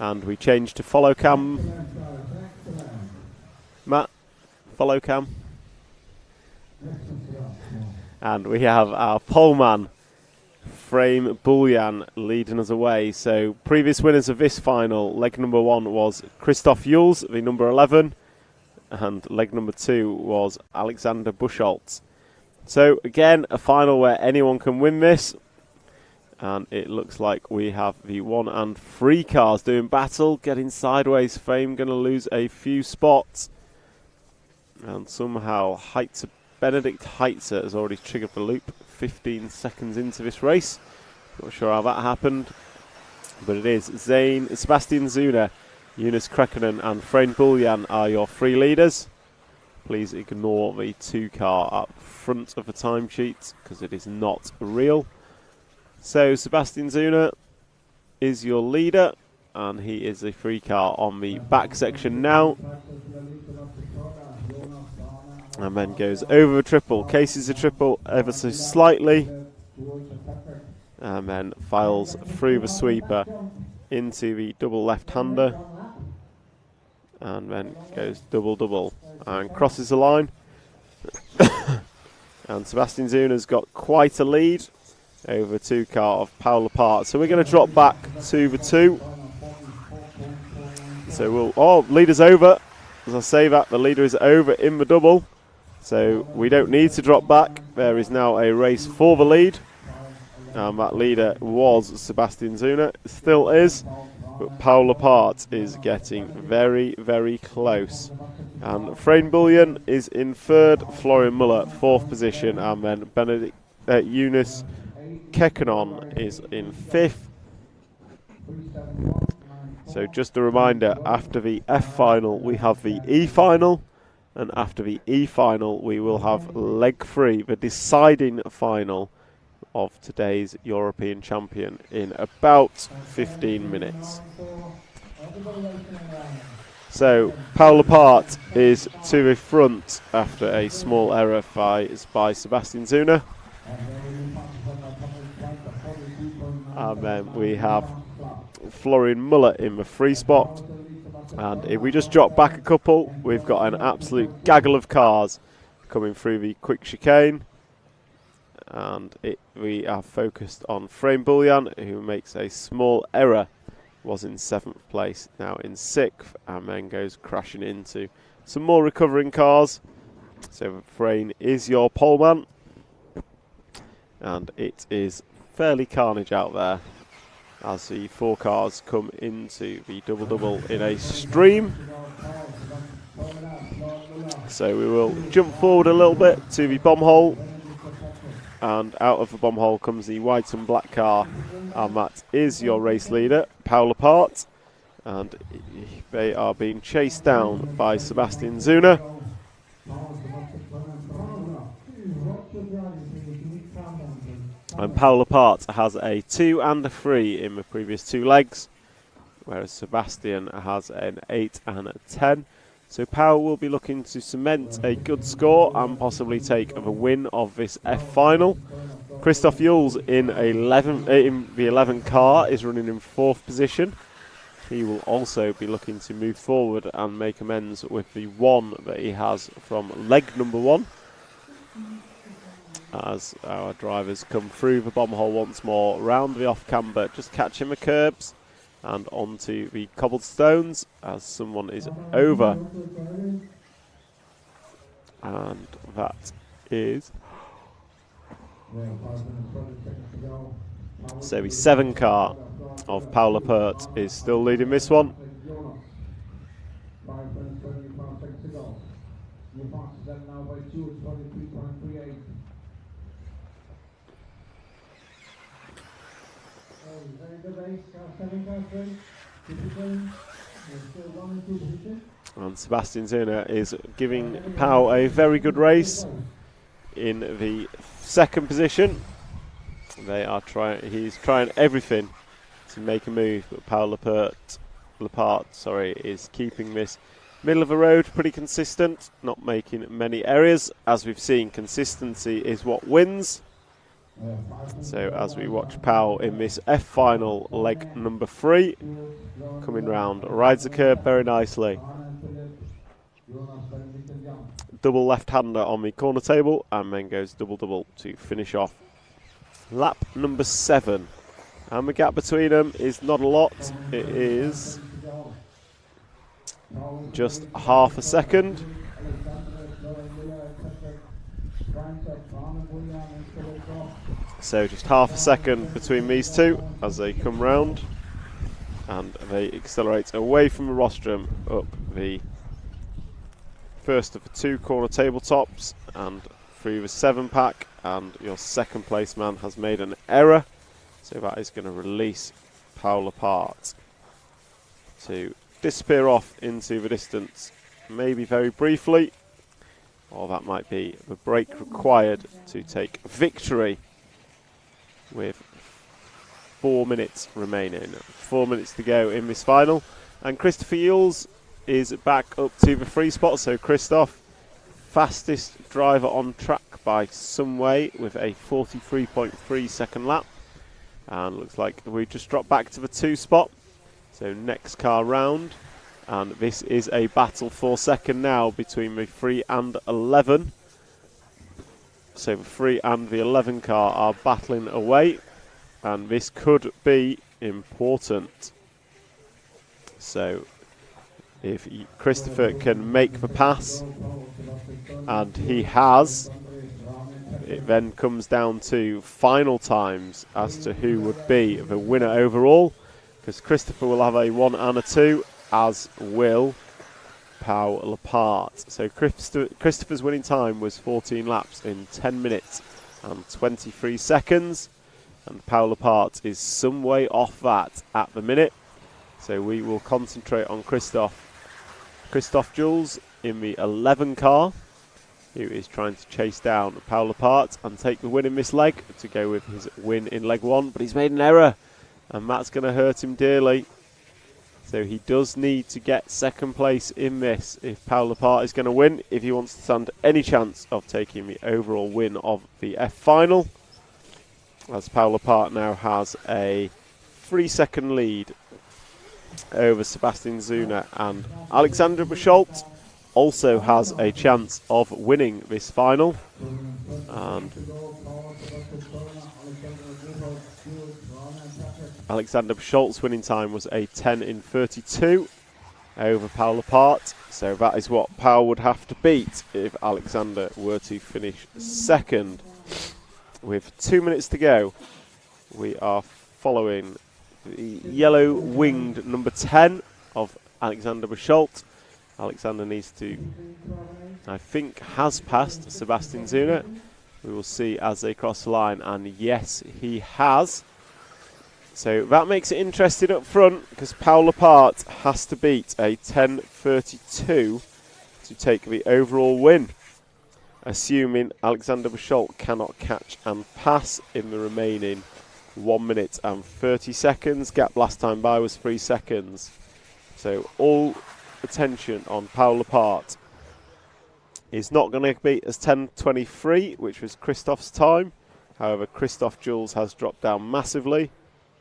And we change to follow cam. Matt, follow cam. And we have our poleman, Frame Bullian, leading us away. So previous winners of this final, leg number 1 was Christoph Jules, the number 11. And leg number 2 was Alexander Buchholz. So again, a final where anyone can win this. And it looks like we have the 1 and 3 cars doing battle, getting sideways. Frame going to lose a few spots. And somehow Benedikt Heitzer has already triggered the loop 15 seconds into this race. Not sure how that happened. But it is Zane, Sebastian Zuner, Eunice Krekkonen and Frame Bullian are your 3 leaders. Please ignore the 2 car up front of the timesheet because it is not real. So Sebastian Zuner is your leader, and he is a 3 car on the back section now. and then goes over the triple, cases the triple ever so slightly, and then files through the sweeper into the double left-hander, and then goes double-double and crosses the line. And Sebastian Zuna's got quite a lead over the 2 car of Paul Apart. So we're going to drop back to the 2. So leader's over. As I say that, the leader is over in the double. So we don't need to drop back. There is now a race for the lead. And that leader was Sebastian Zuna, still is. But Paul Apart is getting very, very close. And Frame Bullion is in 3rd, Florian Muller 4th position, and then Benedict Eunice Kekkonen is in 5th. So just a reminder, after the F final we have the E final, and after the E final we will have leg 3, the deciding final of today's European champion, in about 15 minutes. So Paul Apart is to the front after a small error by Sebastian Zuna. And then we have Florian Muller in the 3 spot. And if we just drop back a couple, we've got an absolute gaggle of cars coming through the quick chicane. And we are focused on Frame Bullion, who makes a small error. Was in 7th place, now in 6th, and then goes crashing into some more recovering cars. So Frame is your poleman, and it is fairly carnage out there as the 4 cars come into the double-double in a stream. So we will jump forward a little bit to the bomb hole, and out of the bomb hole comes the white and black car, and that is your race leader, Paul Apart, and they are being chased down by Sebastian Zuna. And Paul Apart has a 2 and a 3 in the previous 2 legs, whereas Sebastian has an 8 and a 10. So Paul will be looking to cement a good score and possibly take the win of this F final. Christoph Jules in the 11 car is running in 4th position. He will also be looking to move forward and make amends with the 1 that he has from leg number 1. As our drivers come through the bomb hole once more, round the off camber, just catching the curbs and onto the cobblestones as someone is over. And that is... So the 7 car of Paul Apart is still leading this one. And Sebastian Zuna is giving Pau a very good race in the 2nd position. He's trying everything to make a move, but Paul Apart is keeping this middle of the road pretty consistent, not making many errors. As we've seen, consistency is what wins. So as we watch Pau in this F final leg number 3, coming round, rides the curb very nicely. Double left-hander on the corner table, and then goes double-double to finish off lap number 7. And the gap between them is not a lot. It is just half a second. So just half a second between these two as they come round, and they accelerate away from the rostrum up the first of the 2 corner tabletops and through the 7-pack, and your 2nd place man has made an error, so that is going to release Paul Apart to disappear off into the distance, maybe very briefly, or that might be the break required to take victory with 4 minutes remaining. 4 minutes to go in this final, and Christopher Yules is back up to the 3 spot. So Christoph, fastest driver on track by some way with a 43.3 second lap. And looks like we just dropped back to the 2 spot. So next car round. And this is a battle for second now between the 3 and 11. So the 3 and the 11 car are battling away. And this could be important. So if Christopher can make the pass, and he has, it then comes down to final times as to who would be the winner overall, because Christopher will have a 1 and a 2, as will Pau Lepart. So Christopher's winning time was 14 laps in 10 minutes and 23 seconds, and Pau Lepart is some way off that at the minute. So we will concentrate on Christoph Jules in the 11 car, who is trying to chase down Pau Lepart and take the win in this leg to go with his win in leg 1. But he's made an error, and that's going to hurt him dearly. So he does need to get second place in this if Pau Lepart is going to win, if he wants to stand any chance of taking the overall win of the F final. As Pau Lepart now has a 3-second lead over Sebastian Zuna, and Alexander Bischolt also has a chance of winning this final. And Alexander Bischolt's winning time was a 10 in 32 over Pau Lepart. So that is what Pau would have to beat if Alexander were to finish second. With 2 minutes to go, we are following the yellow-winged number 10 of Alexander Bischolt. Alexander needs to, I think, has passed Sebastian Zuna. We will see as they cross the line, and yes, he has. So that makes it interesting up front, because Pau Lepart has to beat a 10.32 to take the overall win, assuming Alexander Bischolt cannot catch and pass in the remaining 1 minute and 30 seconds. Gap last time by was 3 seconds. So all attention on Pau Lepart. Is not going to be as 10.23, which was Christoph's time. However, Christoph Jules has dropped down massively.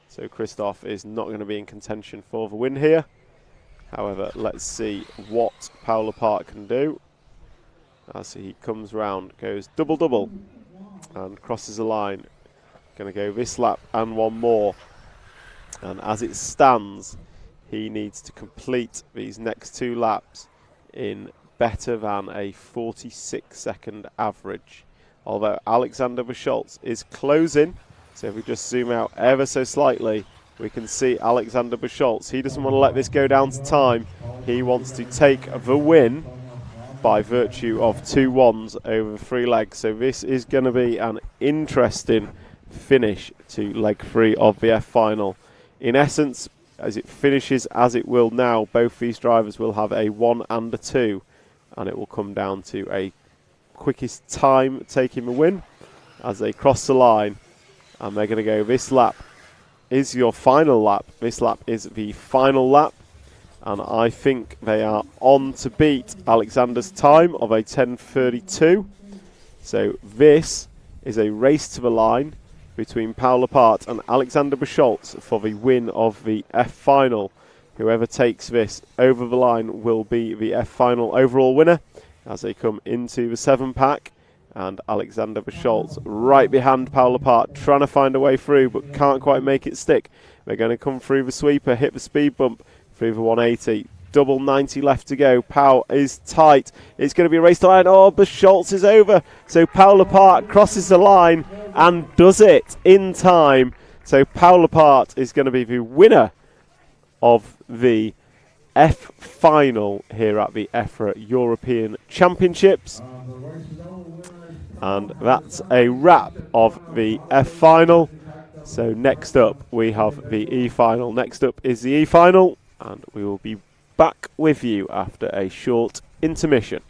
So Christoph is not going to be in contention for the win here. However, let's see what Pau Lepart can do. As he comes round, goes double-double and crosses the line. Going to go this lap and one more. And as it stands, he needs to complete these next 2 laps in better than a 46-second average. Although Alexander Bischolt is closing, so if we just zoom out ever so slightly, we can see Alexander Bischolt. He doesn't want to let this go down to time. He wants to take the win by virtue of 2 1s over 3 legs. So this is going to be an interesting finish to leg 3 of the F final. In essence, as it finishes as it will now, both these drivers will have a 1 and a 2, and it will come down to a quickest time taking the win as they cross the line. And they're going to go, this lap is your final lap. This lap is the final lap, and I think they are on to beat Alexander's time of a 10.32. So this is a race to the line between Pau Lepart and Alexander Bischolt for the win of the F final. Whoever takes this over the line will be the F final overall winner as they come into the 7-pack. And Alexander Bischolt right behind Pau Lepart, trying to find a way through, but can't quite make it stick. They're going to come through the sweeper, hit the speed bump through the 180. Double 90 left to go. Pau is tight. It's going to be a race to line. Oh, Bischolt is over. So Pau Lepart crosses the line and does it in time. So Pau Lepart is going to be the winner of the F final here at the EFRA European Championships. And that's a wrap of the F final. So next up we have the E final. Next up is the E final, and we will be back with you after a short intermission.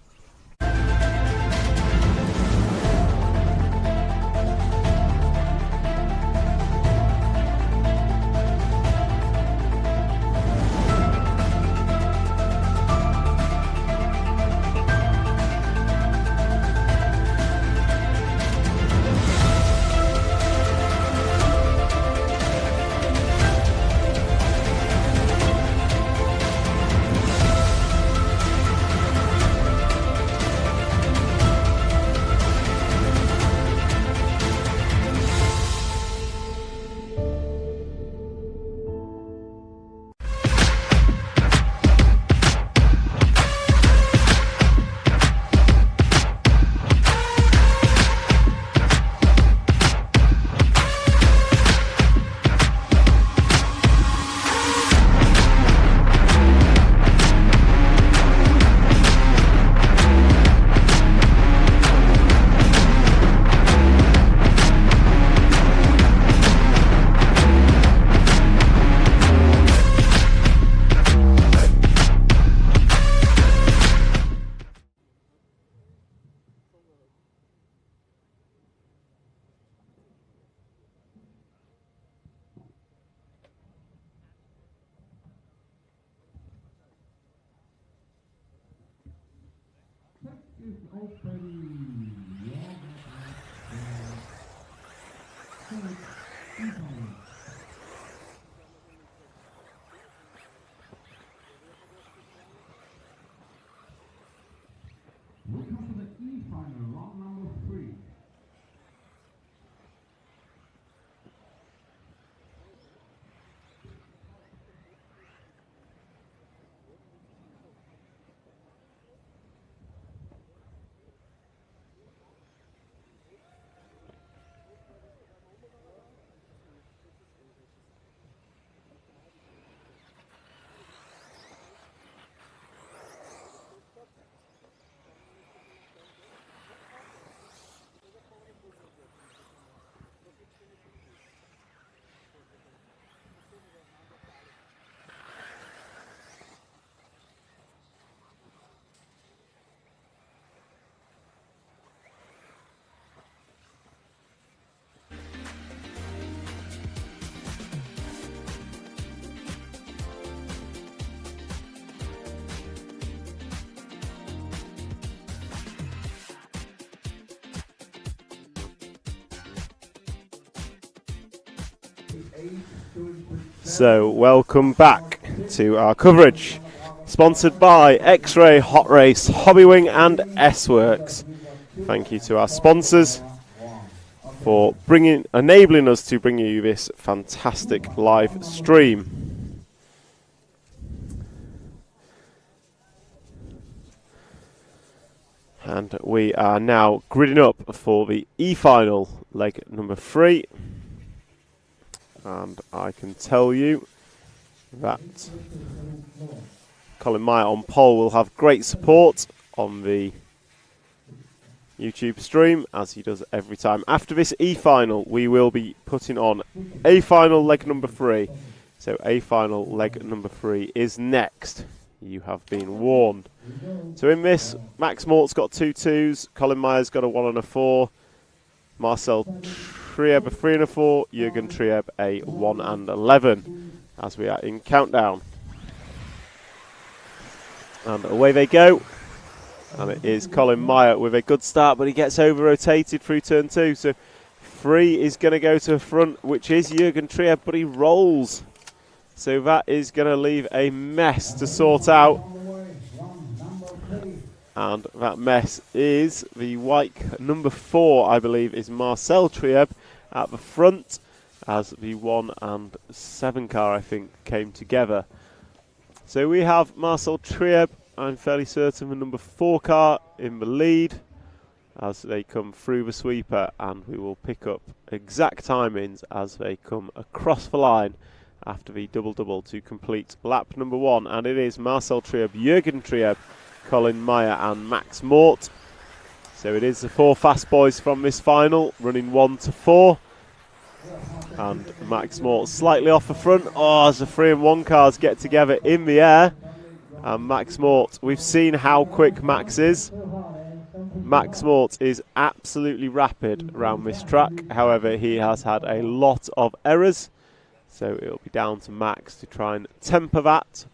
We come to the E final, round number 3. So, welcome back to our coverage, sponsored by X-Ray, Hot Race, Hobbywing and S-Works. Thank you to our sponsors for enabling us to bring you this fantastic live stream. And we are now gridding up for the E-final, leg number 3. And I can tell you that Colin Meyer on pole will have great support on the YouTube stream, as he does every time. After this E-final, we will be putting on A-final leg number 3. So A-final leg number 3 is next. You have been warned. So in this, Max Mort's got 2 2s, Colin Meyer's got a 1 and a 4, Marcel Trieb a 3 and a 4, Jürgen Trieb a 1 and 11, as we are in countdown. And away they go. And it is Colin Meyer with a good start, but he gets over-rotated through turn 2. So 3 is going to go to the front, which is Jürgen Trieb, but he rolls. So that is going to leave a mess to sort out. And that mess is the white number 4, I believe, is Marcel Trieb at the front, as the 1 and 7 car, I think, came together. So we have Marcel Trieb, I'm fairly certain, the number 4 car in the lead as they come through the sweeper, and we will pick up exact timings as they come across the line after the double-double to complete lap number 1. And it is Marcel Trieb, Jürgen Trieb, Colin Meyer and Max Mort. So it is the 4 fast boys from this final, running 1 to 4. And Max Mort slightly off the front. Oh, as the 3 and 1 cars get together in the air. And Max Mort, we've seen how quick Max is. Max Mort is absolutely rapid around this track. However, he has had a lot of errors. So it'll be down to Max to try and temper that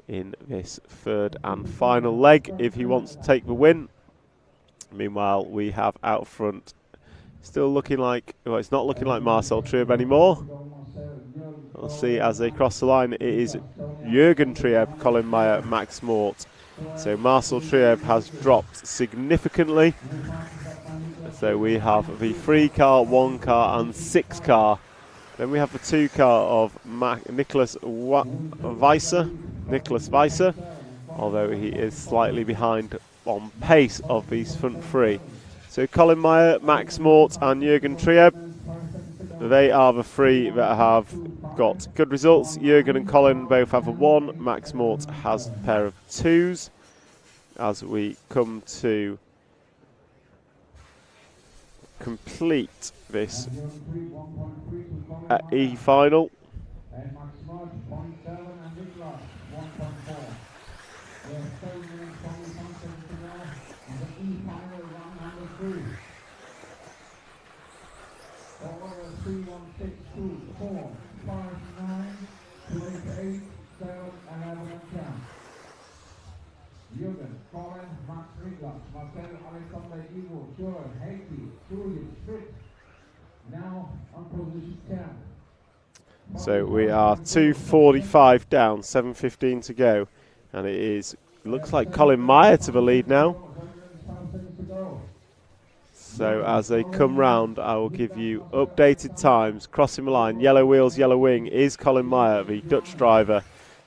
in this 3rd and final leg if he wants to take the win. Meanwhile, we have out front still looking like, well, it's not looking like Marcel Trieb anymore. We'll see as they cross the line. It is Jürgen Trieb, Colin Meyer, Max Mort. So Marcel Trieb has dropped significantly. So we have the 3 car, 1 car and 6 car. Then we have the 2 car of Nicholas Weiser, although he is slightly behind on pace of these front 3. So Colin Meyer, Max Mort and Jürgen Trieb, they are the 3 that have got good results. Jürgen and Colin both have a 1, Max Mort has a pair of 2s. As we come to complete this E-final. So we are 2:45 down, 7:15 to go, and it looks like Colin Meyer to the lead now. So as they come round, I will give you updated times. Crossing the line, yellow wheels, yellow wing is Colin Meyer, the Dutch driver,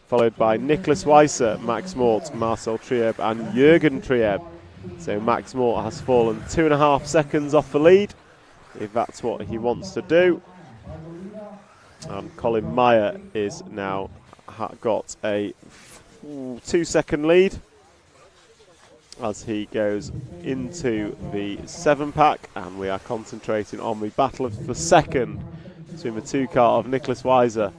followed by Nicholas Weiser, Max Mort, Marcel Trieb and Jürgen Trieb. So Max Mort has fallen 2.5 seconds off the lead, if that's what he wants to do. And Colin Meyer is now got a 2-second lead as he goes into the 7-pack, and we are concentrating on the battle for second between the 2 car of Nicholas Weiser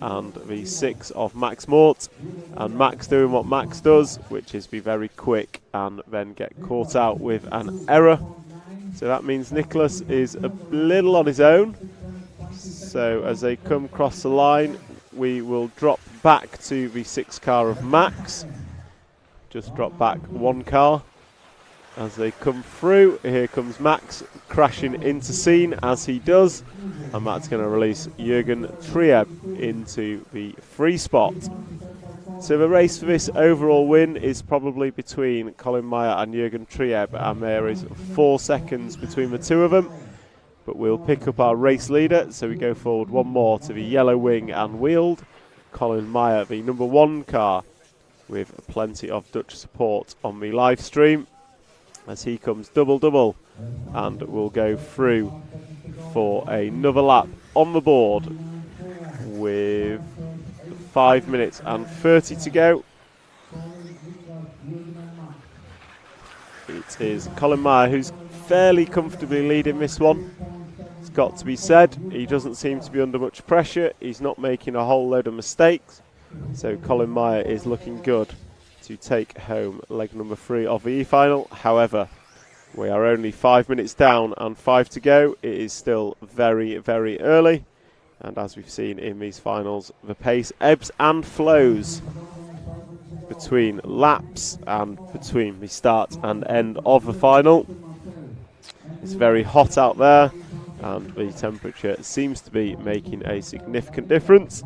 and the 6 of Max Mort, and Max doing what Max does, which is be very quick and then get caught out with an error. So that means Nicholas is a little on his own. So as they come across the line, we will drop back to the 6 car of Max. Just drop back 1 car. As they come through, here comes Max crashing into scene as he does, and that's going to release Jürgen Trieb into the free spot. So the race for this overall win is probably between Colin Meyer and Jürgen Trieb, and there is 4 seconds between the 2 of them. But we'll pick up our race leader, so we go forward 1 more to the yellow wing and wheeled. Colin Meyer, the number 1 car, with plenty of Dutch support on the live stream, as he comes double and will go through for another lap on the board with 5 minutes and 30 to go. It is Colin Meyer who's fairly comfortably leading this one. It's got to be said, he doesn't seem to be under much pressure, he's not making a whole load of mistakes, so Colin Meyer is looking good to take home leg number 3 of the E-final. However, we are only 5 minutes down and 5 to go. It is still very, very early, and as we've seen in these finals, the pace ebbs and flows between laps and between the start and end of the final. It's very hot out there, and the temperature seems to be making a significant difference.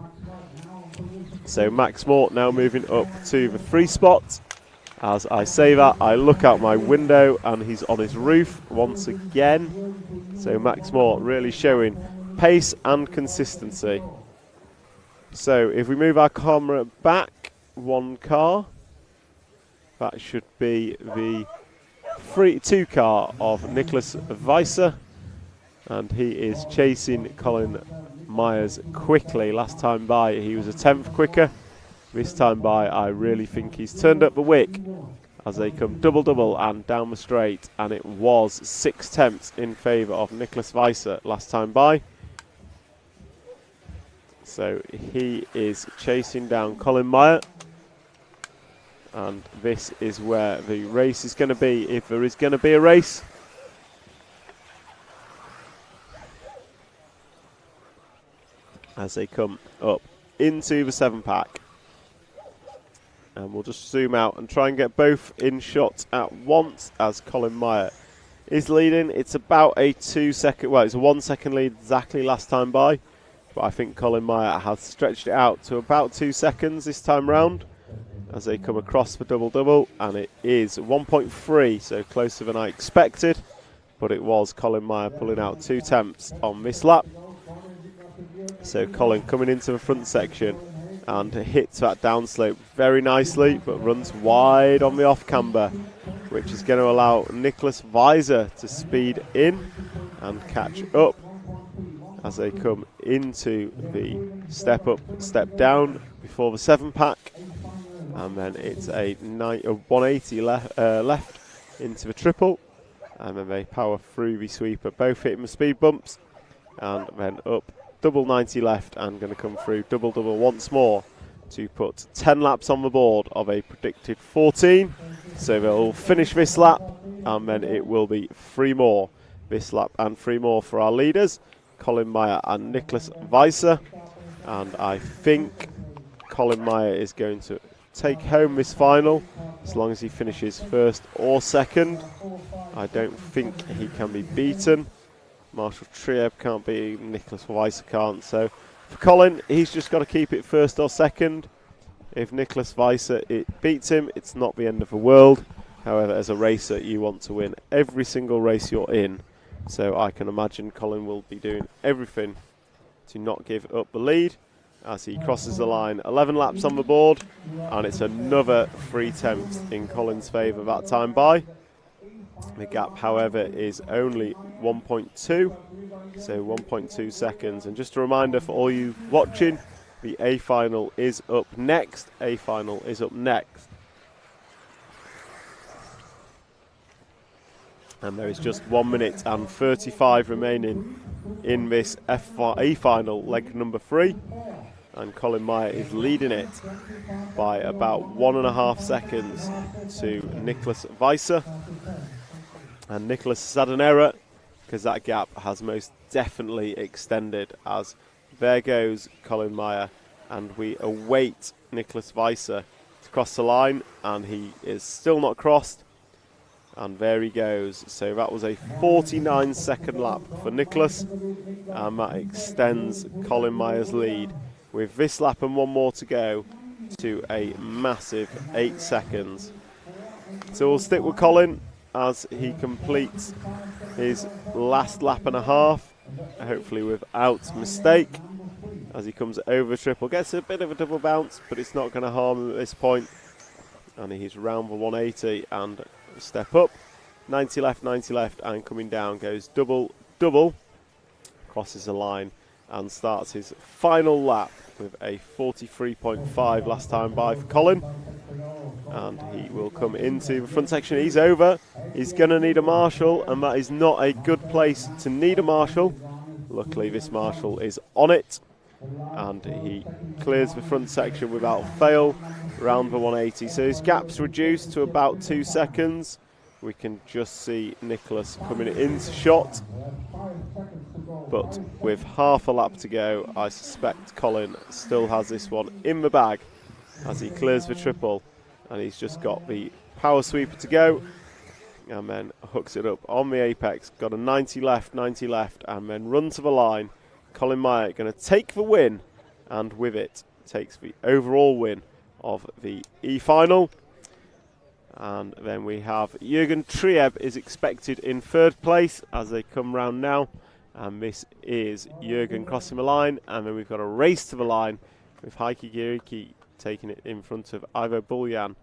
So Max Mort now moving up to the free spot. As I say that, I look out my window and he's on his roof once again. So Max Mort really showing pace and consistency. So if we move our camera back 1 car, that should be the 2 car of Nicholas Weiser, and he is chasing Colin Myers quickly. Last time by he was a 10th quicker. This time by I really think he's turned up the wick as they come double and down the straight, and it was 6 tenths in favour of Nicholas Weiser last time by. So he is chasing down Colin Meyer, and this is where the race is going to be, if there is going to be a race. As they come up into the 7-pack. And we'll just zoom out and try and get both in shot at once as Colin Meyer is leading. It's about a 2-second, well, it's a 1 second lead exactly last time by, but I think Colin Meyer has stretched it out to about 2 seconds this time round as they come across for double, and it is 1.3, so closer than I expected, but it was Colin Meyer pulling out 2 tenths on this lap. So Colin coming into the front section and hits that downslope very nicely, but runs wide on the off camber, which is going to allow Nicholas Weiser to speed in and catch up as they come into the step up, step down before the 7-pack, and then it's a 180 left into the triple, and then they power through the sweeper, both hitting the speed bumps, and then up double 90 left, and going to come through double once more to put 10 laps on the board of a predicted 14. So they'll finish this lap, and then it will be 3 more this lap and 3 more for our leaders, Colin Meyer and Nicholas Weiser. And I think Colin Meyer is going to take home this final as long as he finishes first or second. I don't think he can be beaten. Marshall Trieb can't be, Nicholas Weiser can't. So for Colin, he's just got to keep it first or second. If Nicholas Weiser beats him, it's not the end of the world. However, as a racer, you want to win every single race you're in. So I can imagine Colin will be doing everything to not give up the lead as he crosses the line. 11 laps on the board, and it's another 3/10 in Colin's favour that time by. The gap, however, is only 1.2, so 1.2 seconds. And just a reminder for all you watching, the A final is up next. A final is up next. And there is just 1 minute and 35 remaining in this A final, leg number 3. And Colin Meyer is leading it by about 1.5 seconds to Nicholas Weiser. And Nicholas has had an error because that gap has most definitely extended, as there goes Colin Meyer, and we await Nicholas Weiser to cross the line, and he is still not crossed, and there he goes. So that was a 49-second lap for Nicholas, and that extends Colin Meyer's lead with this lap and one more to go to a massive 8 seconds. So we'll stick with Colin as he completes his last lap and a half, hopefully without mistake, as he comes over triple. Gets a bit of a double bounce, but it's not going to harm him at this point. And he's round the 180 and step up. 90 left, and coming down goes double, crosses the line and starts his final lap with a 43.5 last time by for Colin. And he will come into the front section. He's over. He's going to need a marshal, and that is not a good place to need a marshal. Luckily, this marshal is on it, and he clears the front section without fail, round the 180. So his gap's reduced to about 2 seconds. We can just see Nicholas coming into shot, but with half a lap to go, I suspect Colin still has this one in the bag as he clears the triple. And he's just got the power sweeper to go, and then hooks it up on the apex. Got a 90 left, and then run to the line. Colin Meyer going to take the win, and with it takes the overall win of the E-final. And then we have Jürgen Trieb is expected in 3rd place as they come round now. And this is Jürgen crossing the line, and then we've got a race to the line with Heikki Giericke taking it in front of Ivo Buljan,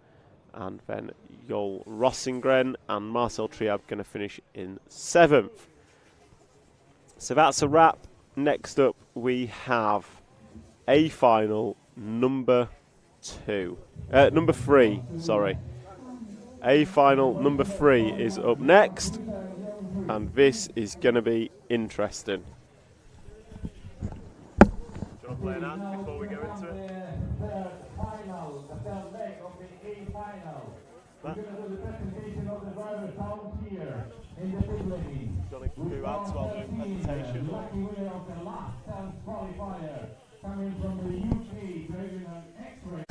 and then Joel Rossingren and Marcel Trieb going to finish in 7th. So that's a wrap. Next up we have A final number 3, sorry. A final number 3 is up next, and this is going to be interesting. Do you want to play an ad before we go into it? Final, the third leg of the A final. We're going to do the presentation of the driver found here in the pit lane. Do you want to do ads while doing presentation? Lucky winner of the last chance qualifier, coming from the UK, driving an X-ray.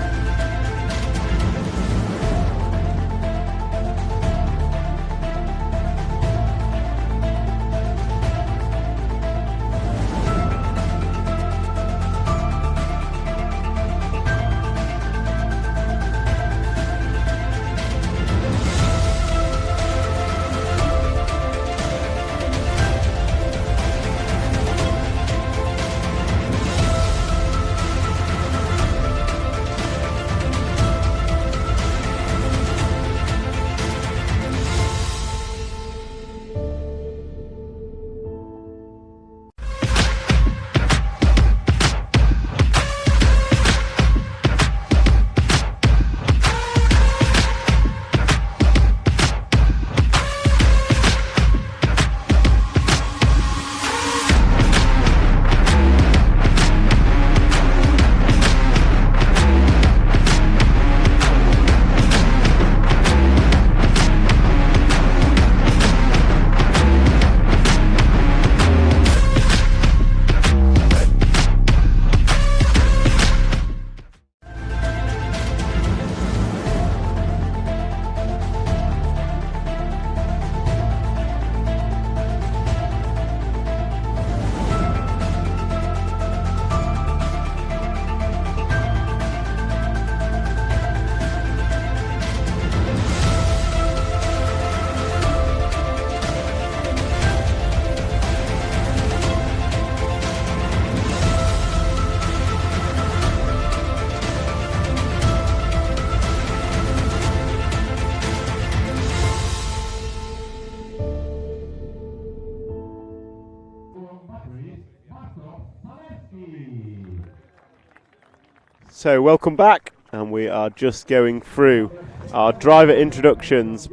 So welcome back, and we are just going through our driver introductions.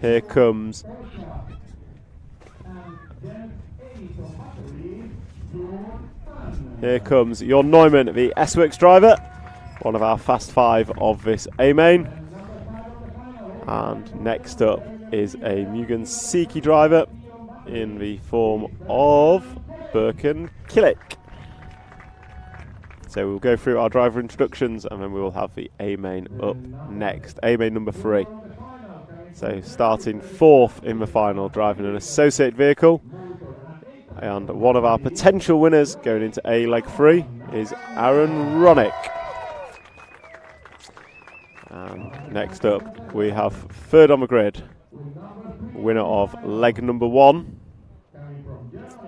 Here comes your Neumann, the S-Works driver, one of our Fast 5 of this A-main. And next up is a Mugen Siki driver in the form of Birken Killick. So we'll go through our driver introductions, and then we will have the A-main up next. A-main number 3. So starting 4th in the final, driving an associated vehicle. And one of our potential winners going into A leg 3 is Aaron Ronick. And next up we have 3rd on the grid, winner of leg number 1,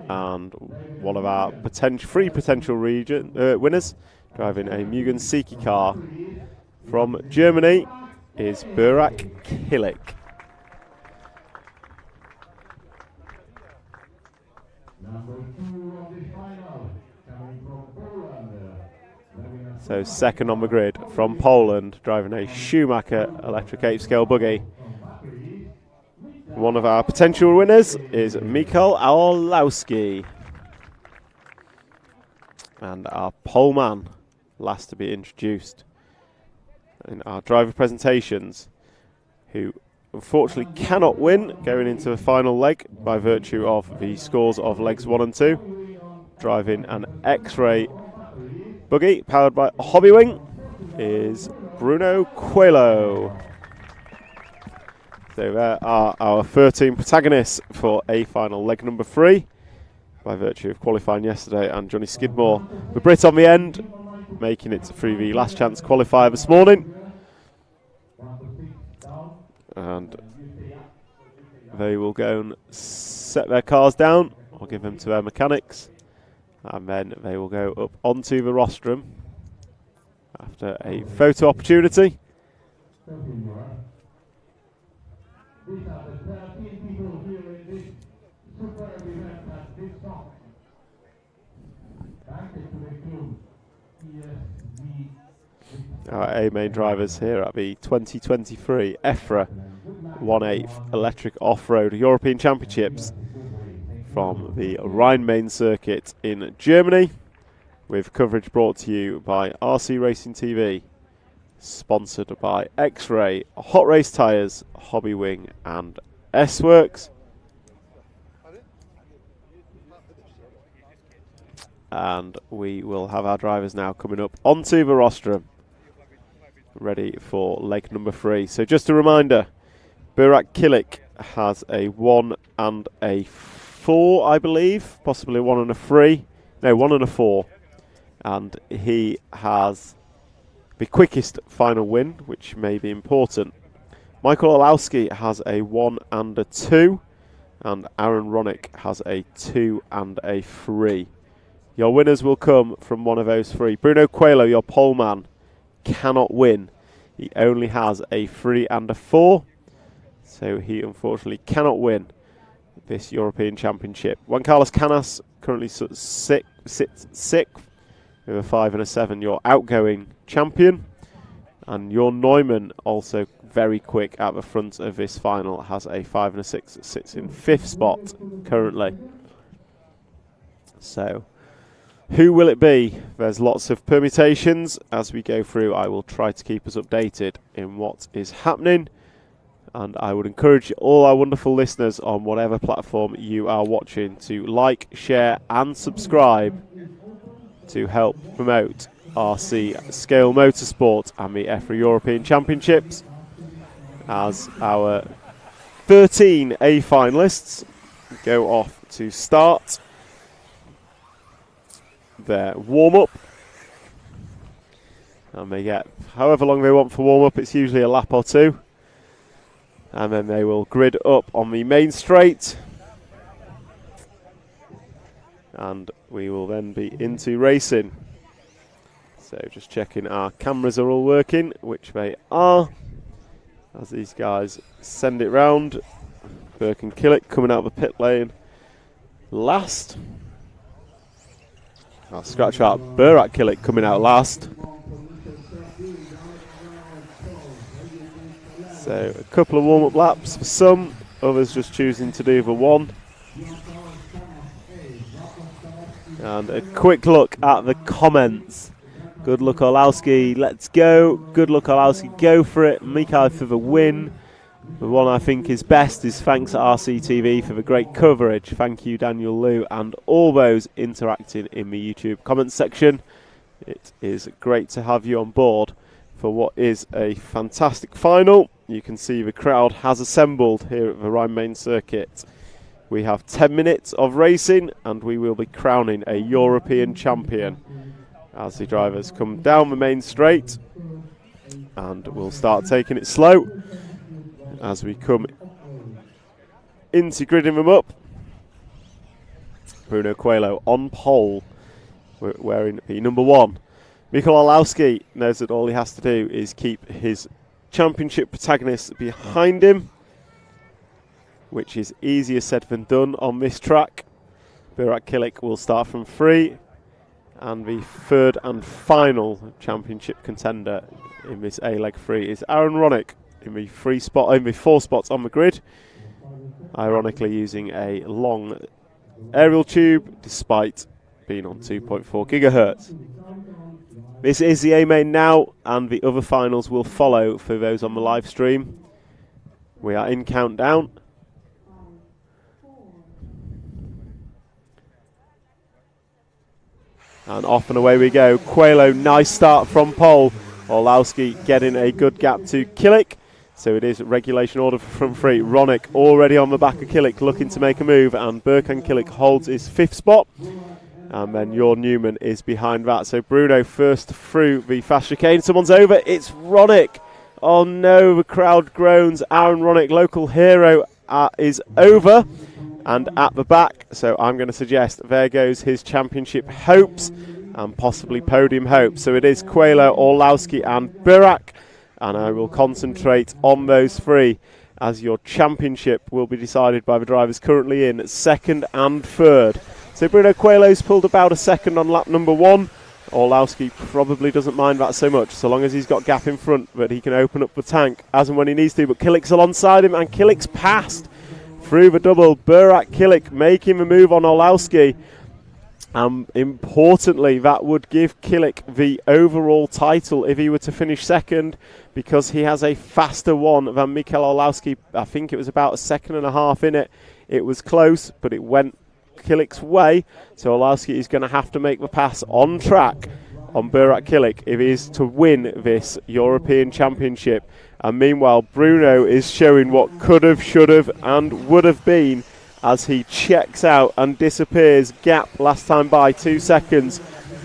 and one of our 3 potential winners driving a Mugen Siki car from Germany is Burak Killick. So 2nd on the grid from Poland, driving a Schumacher electric 8-scale buggy. One of our potential winners is Mikael Orlowski. And our pole man, last to be introduced in our driver presentations, who unfortunately cannot win going into the final leg by virtue of the scores of legs 1 and 2. Driving an X-Ray buggy powered by Hobbywing is Bruno Coelho. So there are our 13 protagonists for a final leg number 3 by virtue of qualifying yesterday, and Johnny Skidmore, the Brit on the end, making it through the last chance qualifier this morning. And they will go and set their cars down, or give them to their mechanics, and then they will go up onto the rostrum after a photo opportunity. Our A-main drivers here at the 2023 EFRA 1/8 Electric Off-Road European Championships from the Rhein-main-circuit in Germany, with coverage brought to you by RC Racing TV, sponsored by X-Ray, Hot Race Tyres, Hobbywing and S-Works. And we will have our drivers now coming up onto the rostrum, ready for leg number 3. So just a reminder, Burak Killick has a 1 and a 4, I believe, possibly 1 and a 3. No, 1 and a 4. And he has the quickest final win, which may be important. Michael Orlowski has a 1 and a 2, and Aaron Ronick has a 2 and a 3. Your winners will come from one of those 3. Bruno Coelho, your pole man, cannot win. He only has a 3 and a 4, so he unfortunately cannot win this European Championship. Juan Carlos Canas currently sits 6th with a 5 and a 7, your outgoing champion. And your Neumann, also very quick at the front of this final, has a 5 and a 6, sits in 5th spot currently. So who will it be? There's lots of permutations. As we go through, I will try to keep us updated in what is happening. And I would encourage all our wonderful listeners on whatever platform you are watching to like, share and subscribe to help promote RC Scale Motorsport and the EFRA European Championships, as our 13 A finalists go off to start their warm-up, and they get however long they want for warm-up. It's usually a lap or 2, and then they will grid up on the main straight, and we will then be into racing. So just checking our cameras are all working, which they are, as these guys send it round. Birken Killick coming out of the pit lane last. I'll scratch out Burak Kilik coming out last. So a couple of warm-up laps for some, others just choosing to do the one. And a quick look at the comments. Good luck Orlowski, let's go. Good luck Orlowski, go for it. Mikhail for the win. The one I think is best is thanks to RCTV for the great coverage. Thank you Daniel Liu and all those interacting in the YouTube comments section. It is great to have you on board for what is a fantastic final. You can see the crowd has assembled here at the Rhein-main-circuit. We have 10 minutes of racing and we will be crowning a European champion as the drivers come down the main straight, and we'll start taking it slow as we come into gridding them up. Bruno Coelho on pole, wearing the number 1. Michael Orlowski knows that all he has to do is keep his championship protagonist behind him, which is easier said than done on this track. Burak Kilik will start from 3, and the third and final championship contender in this A-leg 3 is Aaron Ronick in the 4 spots on the grid, ironically using a long aerial tube despite being on 2.4 gigahertz. This is the A-main now, and the other finals will follow for those on the live stream. We are in countdown. And off and away we go. Coelho, nice start from pole. Orlowski getting a good gap to Kilik. So it is regulation order for front 3. Ronick already on the back of Kilik looking to make a move, and Burkan Kilik holds his 5th spot. And then Jorn Newman is behind that. So Bruno first through the fast chicane. Someone's over. It's Ronick. Oh no, the crowd groans. Aaron Ronick, local hero, is over and at the back. So I'm going to suggest there goes his championship hopes and possibly podium hopes. So it is Coelho, Orlowski and Burak. And I will concentrate on those 3 as your championship will be decided by the drivers currently in 2nd and 3rd. So Bruno Coelho's pulled about a 2nd on lap number 1. Orlowski probably doesn't mind that so much, so long as he's got gap in front, but he can open up the tank as and when he needs to. But Kilik's alongside him, and Kilik's passed through the double. Burak Kilik making the move on Orlowski. Importantly, that would give Kilik the overall title if he were to finish 2nd, because he has a faster one than Michael Orlowski. I think it was about a 2.5 seconds in it. It was close, but it went Kilik's way, so Orlowski is going to have to make the pass on track on Burak Kilik if he is to win this European Championship. And meanwhile, Bruno is showing what could have, should have and would have been as he checks out and disappears. Gap last time by 2 seconds.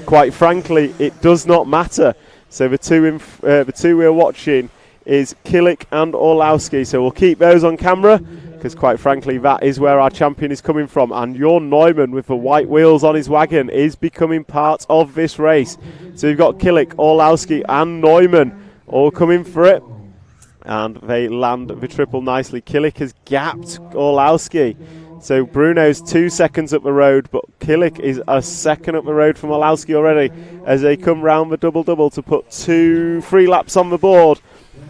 Quite frankly, it does not matter. So the two we're watching is Kilik and Orlowski, so we'll keep those on camera, because quite frankly that is where our champion is coming from. And Jorn Neumann with the white wheels on his wagon is becoming part of this race. So you've got Kilik, Orlowski and Neumann all coming for it, and they land the triple nicely. Kilik has gapped Orlowski, so Bruno's 2 seconds up the road, but Kilik is a 2nd up the road from Orlowski already as they come round the double-double to put 3 laps on the board.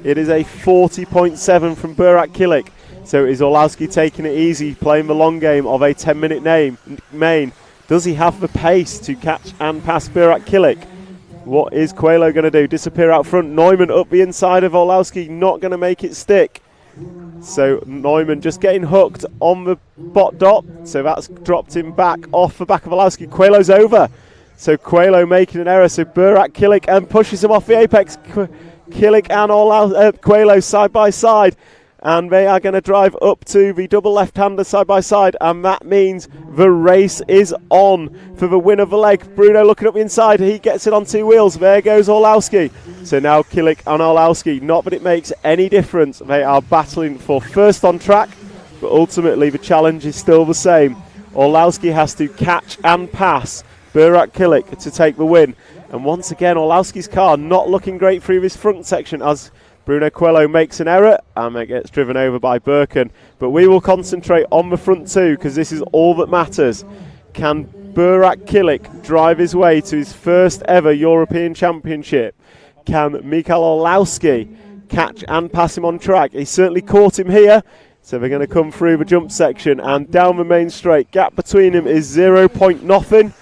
It is a 40.7 from Burak Kilik. So is Orlowski taking it easy, playing the long game of a 10-minute main? Does he have the pace to catch and pass Burak Kilik? What is Coelho going to do? Disappear out front. Neumann up the inside of Orlowski, not going to make it stick. So Neumann just getting hooked on the bot dot. So that's dropped him back off the back of Orlowski. Coelho's over. So Coelho making an error. So Burak Kilik and pushes him off the apex. Kilik and Coelho side by side. And they are going to drive up to the double left-hander side by side, and that means the race is on for the win of the leg. Bruno looking up the inside, he gets it on 2 wheels. There goes Orlowski. So now Kilik and Orlowski, not that it makes any difference. They are battling for first on track, but ultimately the challenge is still the same. Orlowski has to catch and pass Burak Kilik to take the win. And once again, Orlowski's car not looking great through this front section as Bruno Coelho makes an error and it gets driven over by Burkan. But we will concentrate on the front 2 because this is all that matters. Can Burak Kilik drive his way to his first ever European Championship? Can Mikael Orlowski catch and pass him on track? He certainly caught him here. So they're going to come through the jump section and down the main straight. Gap between them is 0 point nothing.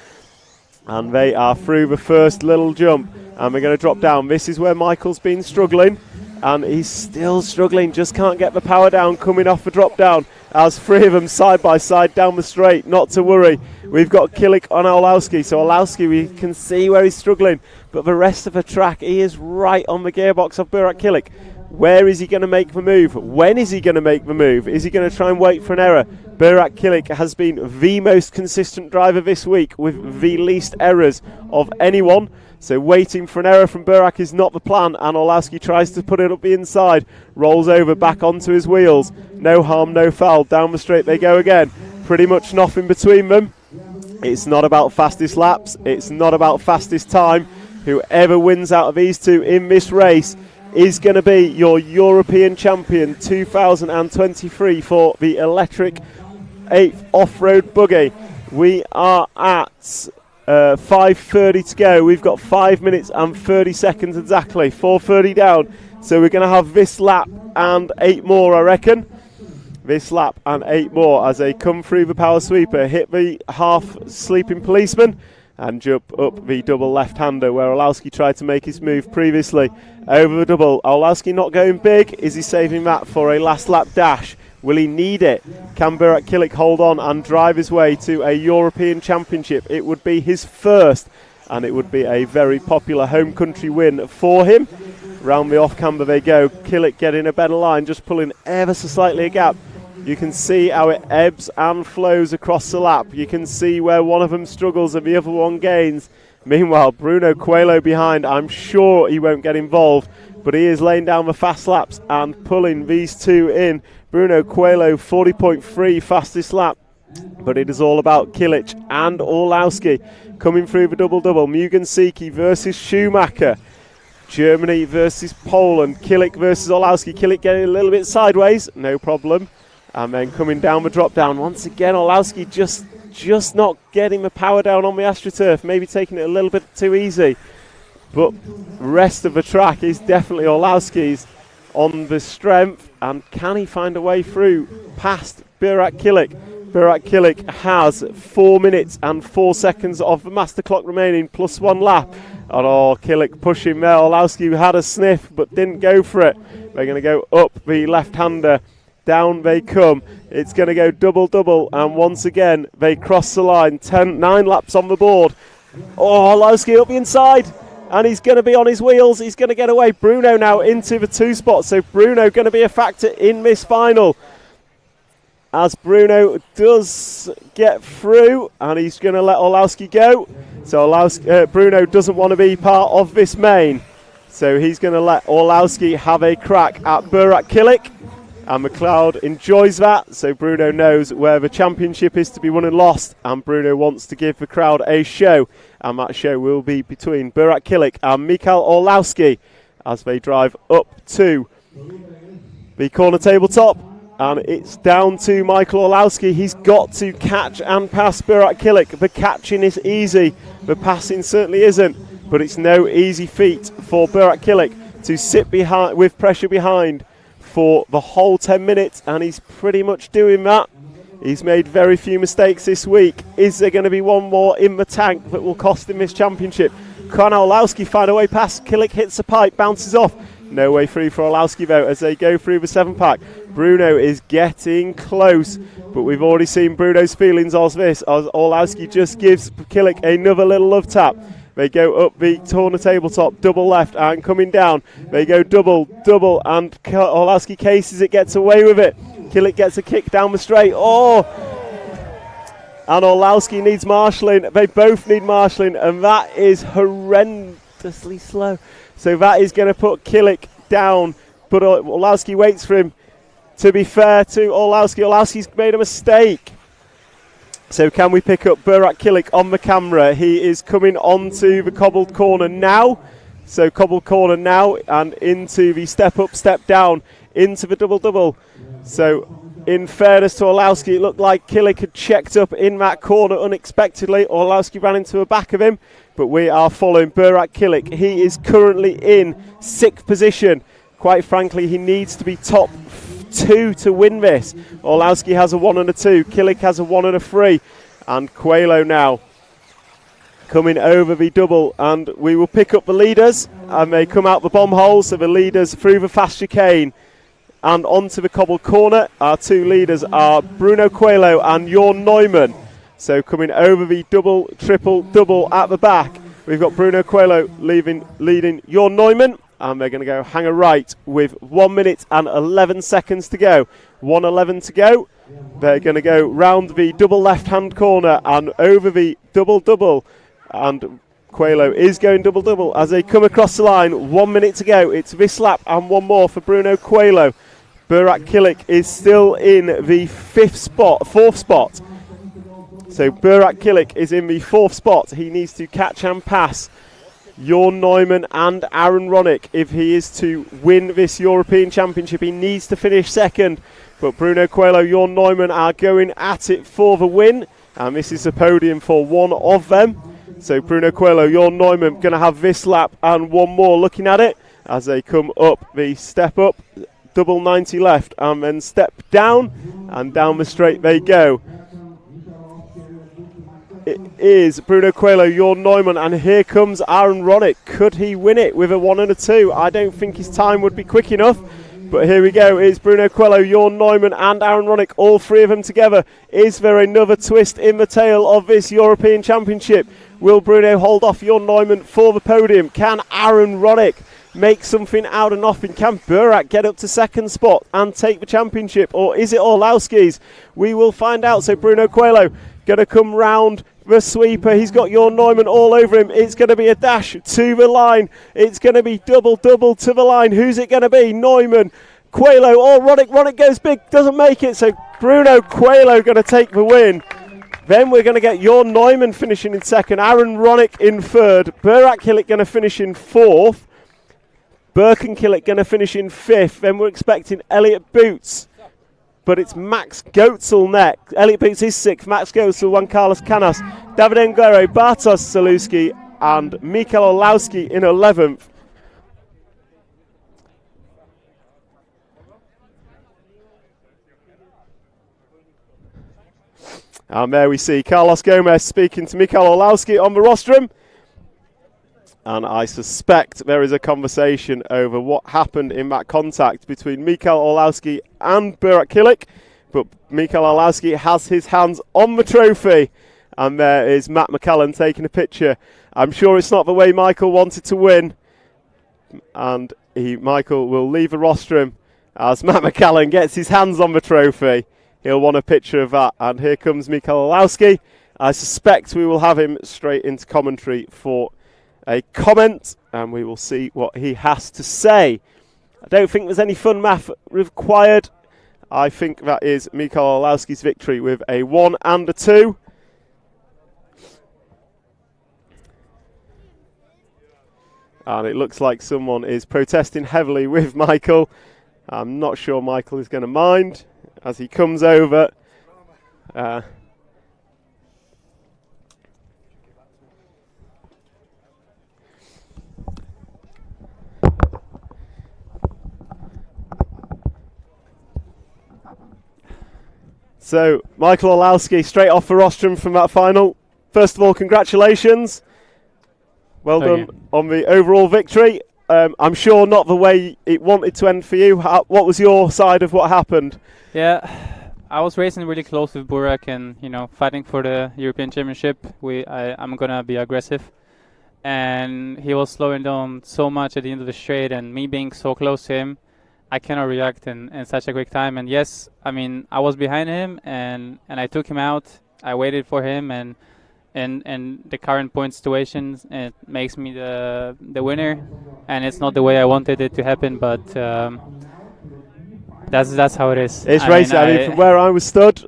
And they are through the first little jump. And we're going to drop down. This is where Michael's been struggling. And he's still struggling. Just can't get the power down coming off the drop down. As three of them side by side down the straight. Not to worry. We've got Kilik on Orlowski. So Orlowski, we can see where he's struggling. But the rest of the track, he is right on the gearbox of Burak Kilik. Where is he going to make the move? When is he going to make the move? Is he going to try and wait for an error? Burak Kilik has been the most consistent driver this week with the least errors of anyone. So waiting for an error from Burak is not the plan, and Orlowski tries to put it up the inside. Rolls over back onto his wheels. No harm, no foul. Down the straight they go again. Pretty much nothing between them. It's not about fastest laps. It's not about fastest time. Whoever wins out of these two in this race is going to be your European champion 2023 for the electric 8th off-road buggy. We are at 5:30 to go. We've got 5 minutes and 30 seconds exactly. 4:30 down. So we're going to have this lap and 8 more, I reckon. This lap and 8 more as they come through the power sweeper, hit the half-sleeping policeman, and jump up the double left-hander where Orlowski tried to make his move previously. Over the double. Orlowski not going big. Is he saving that for a last lap dash? Will he need it? Can Burak Kilik hold on and drive his way to a European Championship? It would be his first, and it would be a very popular home country win for him. Round the off-camber they go. Kilik getting a better line, just pulling ever so slightly a gap. You can see how it ebbs and flows across the lap. You can see where one of them struggles and the other one gains. Meanwhile, Bruno Coelho behind. I'm sure he won't get involved, but he is laying down the fast laps and pulling these two in. Bruno Coelho, 40.3 fastest lap. But it is all about Kilik and Orlowski coming through the double-double. Mugen Siki versus Schumacher. Germany versus Poland. Kilik versus Orlowski. Kilik getting a little bit sideways. No problem. And then coming down the drop down. Once again, Orlowski just not getting the power down on the AstroTurf. Maybe taking it a little bit too easy. But the rest of the track is definitely Orlowski's on the strength. And can he find a way through past Burak Kilik? Burak Kilik has 4 minutes and 4 seconds of the master clock remaining, plus 1 lap. And Kilik pushing there. Orlowski had a sniff but didn't go for it. They're going to go up the left-hander. Down they come. It's going to go double-double, and once again they cross the line. 9 laps on the board. Orlowski up the inside, and he's going to be on his wheels. He's going to get away. Bruno now into the 2 spot, so Bruno going to be a factor in this final. As Bruno does get through, and he's going to let Orlowski go. So Bruno doesn't want to be part of this main, so he's going to let Orlowski have a crack at Burak Kilik. And McLeod enjoys that, so Bruno knows where the championship is to be won and lost, and Bruno wants to give the crowd a show, and that show will be between Burak Kilik and Mikael Orlowski as they drive up to the corner tabletop, and it's down to Michael Orlowski. He's got to catch and pass Burak Kilik. The catching is easy, the passing certainly isn't, but it's no easy feat for Burak Kilik to sit behind with pressure behind for the whole 10 minutes, and he's pretty much doing that. He's made very few mistakes this week. Is there going to be one more in the tank that will cost him this championship? Can Orlowski find a way past? Kilik hits the pipe, bounces off. No way through for Orlowski though as they go through the 7-pack. Bruno is getting close, but we've already seen Bruno's feelings of this as Orlowski just gives Kilik another little love tap. They go up the corner tabletop, double left, and coming down. They go double, and Orlowski cases it, gets away with it. Kilik gets a kick down the straight. And Orlowski needs marshalling. They both need marshalling, and that is horrendously slow. So that is going to put Kilik down, but Orlowski waits for him. To be fair to Orlowski's made a mistake. So can we pick up Burak Kilik on the camera? He is coming onto the cobbled corner now. So cobbled corner now and into the step up, step down, into the double-double. So In fairness to Orlowski, it looked like Killick had checked up in that corner unexpectedly. Orlowski ran into the back of him, but we are following Burak Killick. He is currently in 6th position. Quite frankly, he needs to be top 2 to win this. Orlowski has a 1 and a 2. Killick has a 1 and a 3. And Coelho now coming over the double, and we will pick up the leaders, and they come out the bomb hole, so the leaders through the fast chicane and onto the cobbled corner. Our 2 leaders are Bruno Coelho and Jorn Neumann. So coming over the double, triple, double at the back, we've got Bruno Coelho leading Jorn Neumann, and they're going to go hanger right with 1 minute and 11 seconds to go. 1:11 to go. They're going to go round the double left-hand corner and over the double-double. And Coelho is going double-double as they come across the line. 1 minute to go. It's this lap and one more for Bruno Coelho. Burak Killick is still in the 4th spot. So Burak Killick is in the 4th spot. He needs to catch and pass Jorn Neumann and Aaron Ronick if he is to win this European Championship. He needs to finish 2nd. But Bruno Coelho, Jorn Neumann are going at it for the win. And this is the podium for one of them. So Bruno Coelho, Jorn Neumann going to have this lap and one more looking at it as they come up the step up, double 90 left and then step down, and down the straight they go. It is Bruno Coelho, Jorn Neumann, and here comes Aaron Ronick. Could he win it with a 1 and a 2? I don't think his time would be quick enough. But here we go, it's Bruno Coelho, Jorn Neumann and Aaron Ronick, all 3 of them together. Is there another twist in the tail of this European Championship? Will Bruno hold off Jorn Neumann for the podium? Can Aaron Ronick make something out of nothing? Can Burak get up to 2nd spot and take the championship? Or is it Orlowski's? We will find out. So Bruno Coelho going to come round the sweeper. He's got Jorn Neumann all over him. It's going to be a dash to the line. It's going to be double to the line. Who's it going to be? Neumann, Coelho, or Ronick. Ronick goes big, doesn't make it. So Bruno Coelho going to take the win. Then we're going to get Jorn Neumann finishing in 2nd, Aaron Ronick in 3rd, Burak Killick going to finish in 4th, Birkenkillick going to finish in 5th. Then we're expecting Elliot Boots, but it's Max Goetzel next. Elliot Boots is 6th, Max Goetzel, Juan Carlos Canas, David Enguero, Bartosz Saluski and Mikael Orlowski in 11th. And there we see Carlos Gomez speaking to Mikael Orlowski on the rostrum. And I suspect there is a conversation over what happened in that contact between Mikael Orlowski and Burak Killick. But Mikael Orlowski has his hands on the trophy. And there is Matt McCallan taking a picture. I'm sure it's not the way Michael wanted to win. And Michael will leave the rostrum as Matt McCallan gets his hands on the trophy. He'll want a picture of that. And here comes Mikael Orlowski. I suspect we will have him straight into commentary for a comment, and we will see what he has to say. I don't think there's any fun math required. I think that is Mikael Orlowski's victory with a 1 and a 2. And it looks like someone is protesting heavily with Michael. I'm not sure Michael is going to mind as he comes over. So, Michael Orlowski straight off the rostrum from that final. First of all, congratulations. Well done on the overall victory. I'm sure not the way it wanted to end for you. What was your side of what happened? Yeah, I was racing really close with Burak and, fighting for the European Championship. I'm going to be aggressive. And he was slowing down so much at the end of the straight, and me being so close to him, I cannot react in such a quick time. And yes, I was behind him and I took him out. I waited for him, and the current point situation, it makes me the winner. And it's not the way I wanted it to happen, but that's how it is. It's racing. From where I was stood,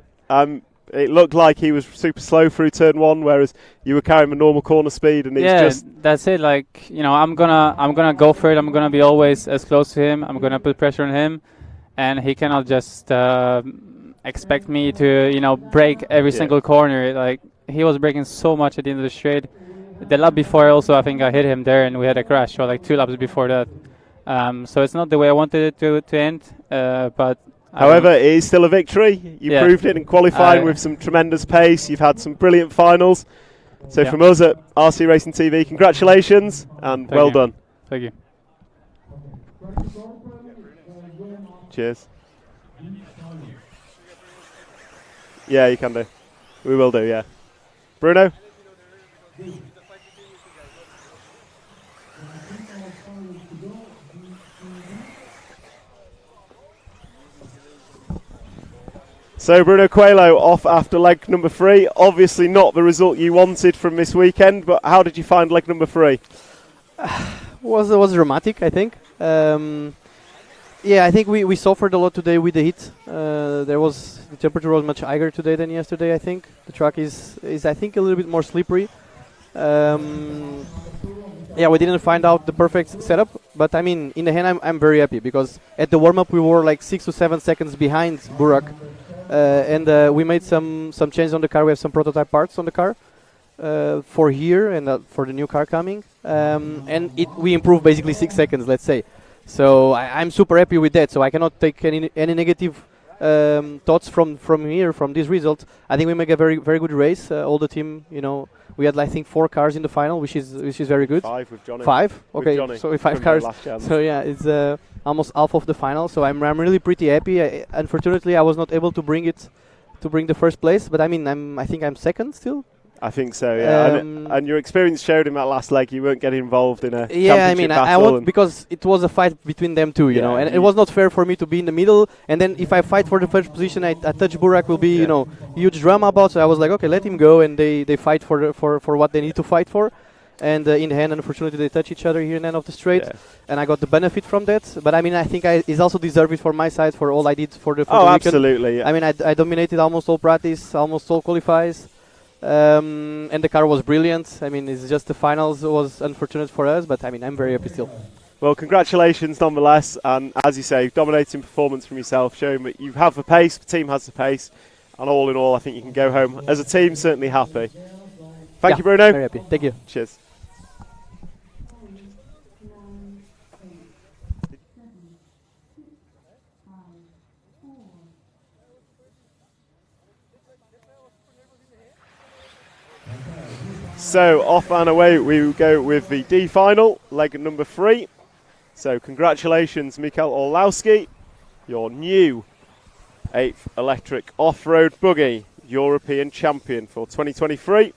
it looked like he was super slow through turn 1, whereas you were carrying the normal corner speed, and it's just that's it. I'm gonna go for it. I'm gonna be always as close to him. I'm gonna put pressure on him, and he cannot just expect me to break every single corner. Like, he was breaking so much at the end of the straight. The lap before also, I think I hit him there and we had a crash, or like 2 laps before that. So it's not the way I wanted it to end, but however, it is still a victory. You proved it in qualifying with some tremendous pace. You've had some brilliant finals. So from us at RC Racing TV, congratulations and well done. Thank you. Cheers. Yeah, you can do. We will do, yeah. Bruno? So Bruno Coelho off after leg number 3. Obviously not the result you wanted from this weekend, but how did you find leg number 3? Was dramatic, I think. Yeah, I think we suffered a lot today with the heat. The temperature was much higher today than yesterday. I think the track is I think a little bit more slippery. Yeah, we didn't find out the perfect setup, but I mean, in the end, I'm very happy because at the warm up we were like 6 to 7 seconds behind Burak, and we made some changes on the car. We have some prototype parts on the car for here and for the new car coming, and we improved basically 6 seconds, let's say. So I'm super happy with that. So I cannot take any negative thoughts from here, from this result. I think we make a very good race. All the team, we had I think 4 cars in the final, which is very good. 5 with Johnny. 5, okay. Johnny. So 5 cars. So yeah, it's almost half of the final. So I'm really pretty happy. Unfortunately, I was not able to bring the first place, but I mean I think I'm second still. I think so, yeah. And your experience showed in that last leg you weren't getting involved in a championship I mean, battle. I want, because it was a fight between them two, you know, and it was not fair for me to be in the middle. And then if I fight for the first position, I touch Burak will be, huge drama about. So I was like, okay, let him go, and they fight for what they need to fight for. And in the end, unfortunately, they touch each other here in the end of the straight, and I got the benefit from that. But I mean, I think it's also deserved it for my side for all I did for the weekend. Absolutely. Yeah. I mean, I dominated almost all practice, almost all qualifies. And the car was brilliant. I mean, it's just the finals was unfortunate for us, but I mean, I'm very happy still. Well, congratulations nonetheless, and as you say, dominating performance from yourself, showing that you have the pace, the team has the pace, and all in all, I think you can go home as a team certainly happy. Thank you, Bruno. Very happy. Thank you. Cheers. So off and away we go with the D final, leg number 3. So congratulations, Mikael Orlowski, your new 8th electric off-road buggy European champion for 2023.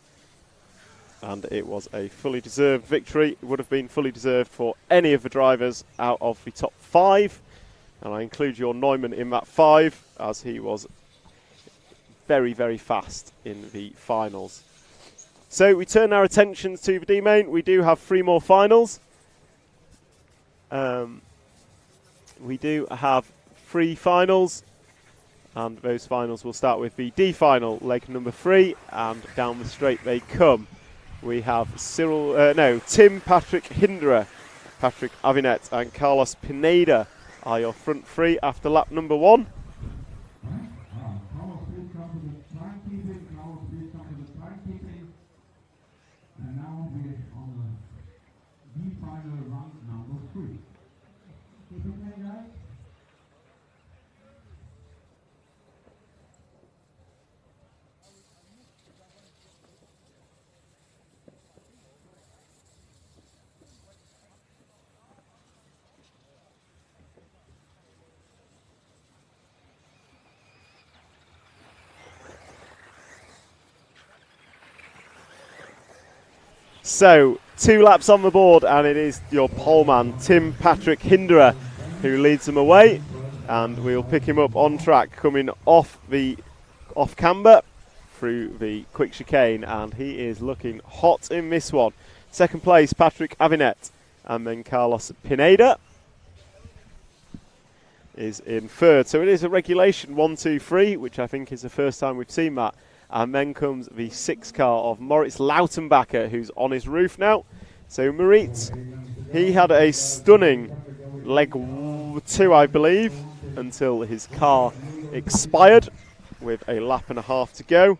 And it was a fully deserved victory. It would have been fully deserved for any of the drivers out of the top 5. And I include your Neumann in that 5, as he was very, very fast in the finals. So we turn our attentions to the D-main. We do have 3 more finals. We do have 3 finals, and those finals will start with the D final, leg number 3, and down the straight they come. We have Tim Patrick Hinderer, Patrick Avinet, and Carlos Pineda are your front 3 after lap number 1. So, 2 laps on the board, and it is your poleman, Tim Patrick Hinderer, who leads them away. And we'll pick him up on track, coming off camber through the quick chicane, and he is looking hot in this one. Second place, Patrick Avinet, and then Carlos Pineda is in third. So it is a regulation 1, 2, 3, which I think is the first time we've seen that. And then comes the 6 car of Moritz Lautenbacher, who's on his roof now. So Moritz, he had a stunning leg 2, I believe, until his car expired. with a lap and a half to go.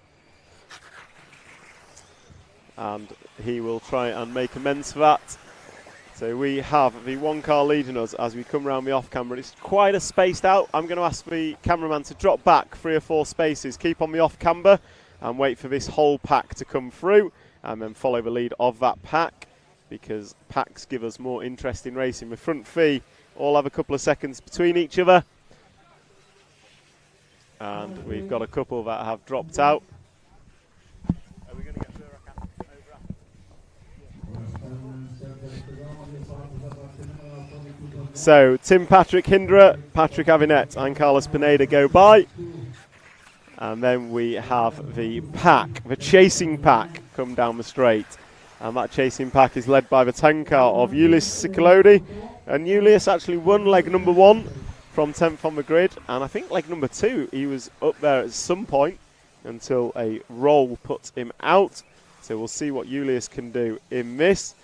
And he will try and make amends for that. So we have the one car leading us as we come round the off camera. It's quite a spaced out. I'm going to ask the cameraman to drop back 3 or 4 spaces, keep on the off camber and wait for this whole pack to come through and then follow the lead of that pack, because packs give us more interest in racing. The front three all have a couple of seconds between each other. And we've got a couple that have dropped out. Are we going to get So Tim Patrick Hindra, Patrick Avinet and Carlos Pineda go by. And then we have the pack, the chasing pack, come down the straight. And that chasing pack is led by the 10 car of Julius Ciclodi. And Julius actually won leg number 1 from 10th on the grid. And I think leg number 2, he was up there at some point until a roll put him out. So we'll see what Julius can do in this.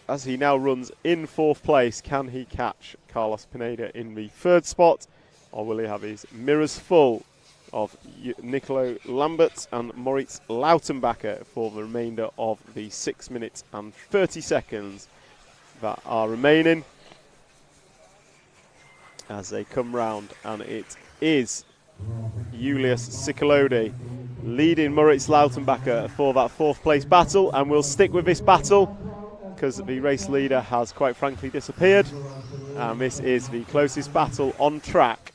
As he now runs in 4th place, can he catch Carlos Pineda in the 3rd spot? Or will he have his mirrors full of Nicolo Lambert and Moritz Lautenbacher for the remainder of the 6 minutes and 30 seconds that are remaining as they come round? And it is Julius Ciclodi leading Moritz Lautenbacher for that 4th place battle, and we'll stick with this battle because the race leader has quite frankly disappeared, and this is the closest battle on track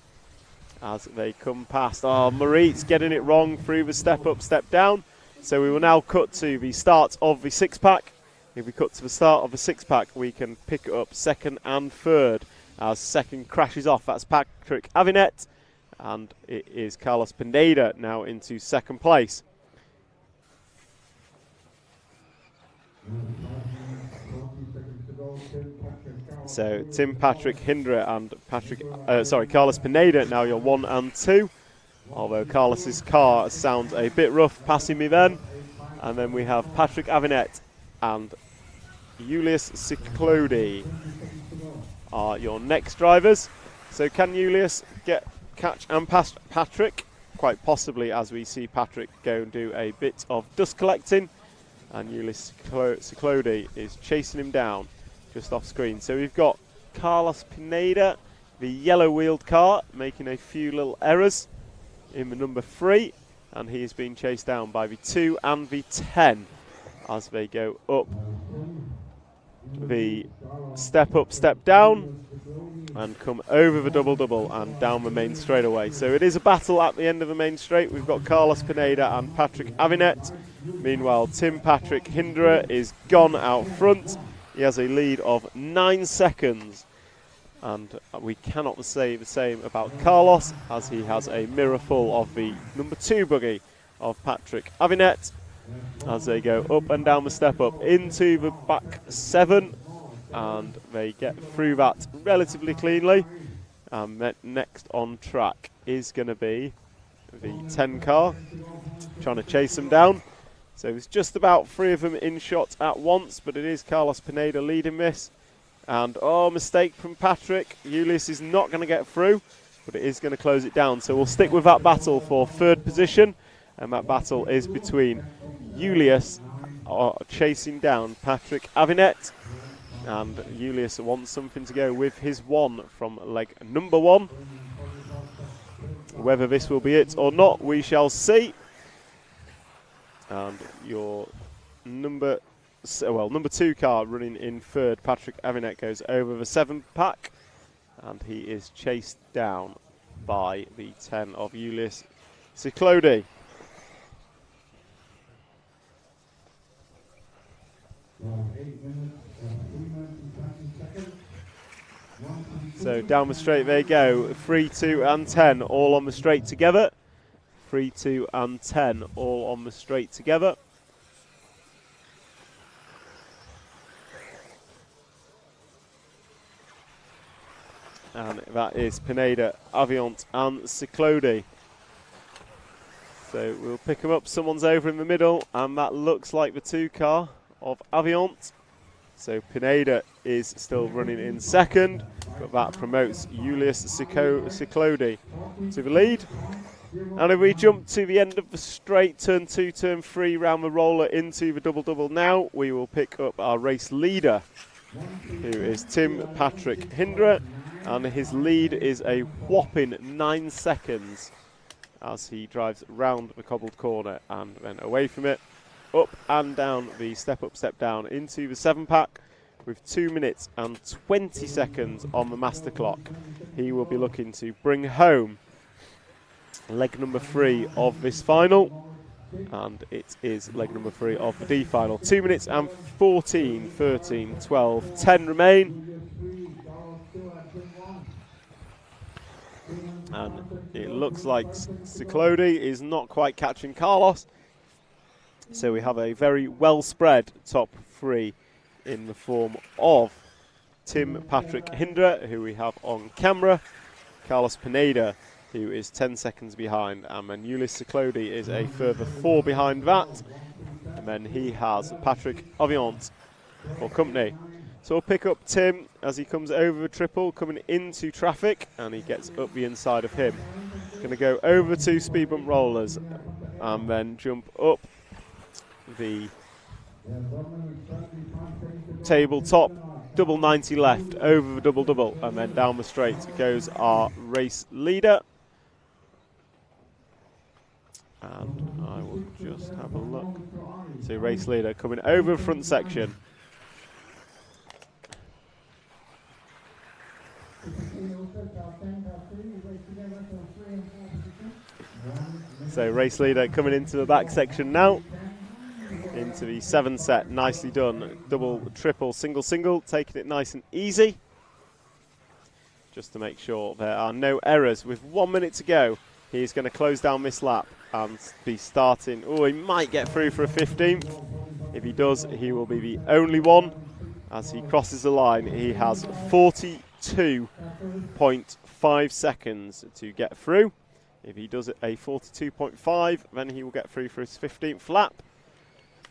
as they come past. Oh, Moritz getting it wrong through the step up, step down. So we will now cut to the start of the 6-pack. If we cut to the start of the 6-pack, we can pick up 2nd and 3rd as 2nd crashes off. That's Patrick Avinet, and it is Carlos Pineda now into 2nd place. So Tim Patrick Hindra and Carlos Pineda now your 1 and 2. Although Carlos's car sounds a bit rough passing me then. And then we have Patrick Avinet and Julius Ciclodi are your next drivers. So can Julius catch and pass Patrick? Quite possibly, as we see Patrick go and do a bit of dust collecting. And Julius Ciclodi is chasing him down just off screen. So we've got Carlos Pineda, the yellow wheeled car, making a few little errors in the number 3, and he is being chased down by the 2 and the 10 as they go up the step up, step down, and come over the double and down the main straightaway. So it is a battle at the end of the main straight. We've got Carlos Pineda and Patrick Avinet. Meanwhile, Tim Patrick Hindra is gone out front. He has a lead of 9 seconds. And we cannot say the same about Carlos, as he has a mirror full of the number 2 buggy of Patrick Avinet as they go up and down the step up into the back 7. And they get through that relatively cleanly. Next on track is going to be the 10 car, trying to chase them down. So it's just about 3 of them in shot at once, but it is Carlos Pineda leading this. And mistake from Patrick. Julius is not going to get through, but it is going to close it down. So we'll stick with that battle for 3rd position, and that battle is between Julius chasing down Patrick Avinet. And Julius wants something to go with his 1 from leg number 1. Whether this will be it or not, we shall see. And your number 2 car running in 3rd, Patrick Avinet, goes over the 7-pack, and he is chased down by the 10 of Julius Ciclodi. So down the straight they go, 3, 2 and 10 all on the straight together. 3, 2 and 10 all on the straight together. And that is Pineda, Aviant and Ciclodi. So we'll pick them up, someone's over in the middle, and that looks like the 2 car of Aviant. So Pineda is still running in 2nd, but that promotes Julius Ciclodi to the lead. And if we jump to the end of the straight, turn 2, turn 3, round the roller into the double-double now, we will pick up our race leader, who is Tim Patrick Hindra, and his lead is a whopping 9 seconds as he drives round the cobbled corner and then away from it, up and down the step-up, step-down into the 7-pack with 2 minutes and 20 seconds on the master clock. He will be looking to bring home leg number 3 of this final, and it is leg number 3 of the D final. 2 minutes and 14, 13, 12, 10 remain. And it looks like Ciclodi is not quite catching Carlos, so we have a very well spread top 3 in the form of Tim Patrick Hindra, who we have on camera, Carlos Pineda, who is 10 seconds behind, and then Ulyss Ciclodi is a further 4 behind that, and then he has Patrick Aviant for company. So we'll pick up Tim as he comes over the triple, coming into traffic, and he gets up the inside of him. Going to go over 2 speed bump rollers, and then jump up the tabletop, double 90 left, over the double-double, and then down the straight goes our race leader. And I will just have a look. So race leader coming over the front section. So race leader coming into the back section now. Into the 7 set, nicely done. Double, triple, single, single, taking it nice and easy. Just to make sure there are no errors. With 1 minute to go, he's going to close down this lap and be starting. Oh, he might get through for a 15th. If he does, he will be the only one. As he crosses the line, he has 42.5 seconds to get through. If he does it a 42.5, then he will get through for his 15th lap.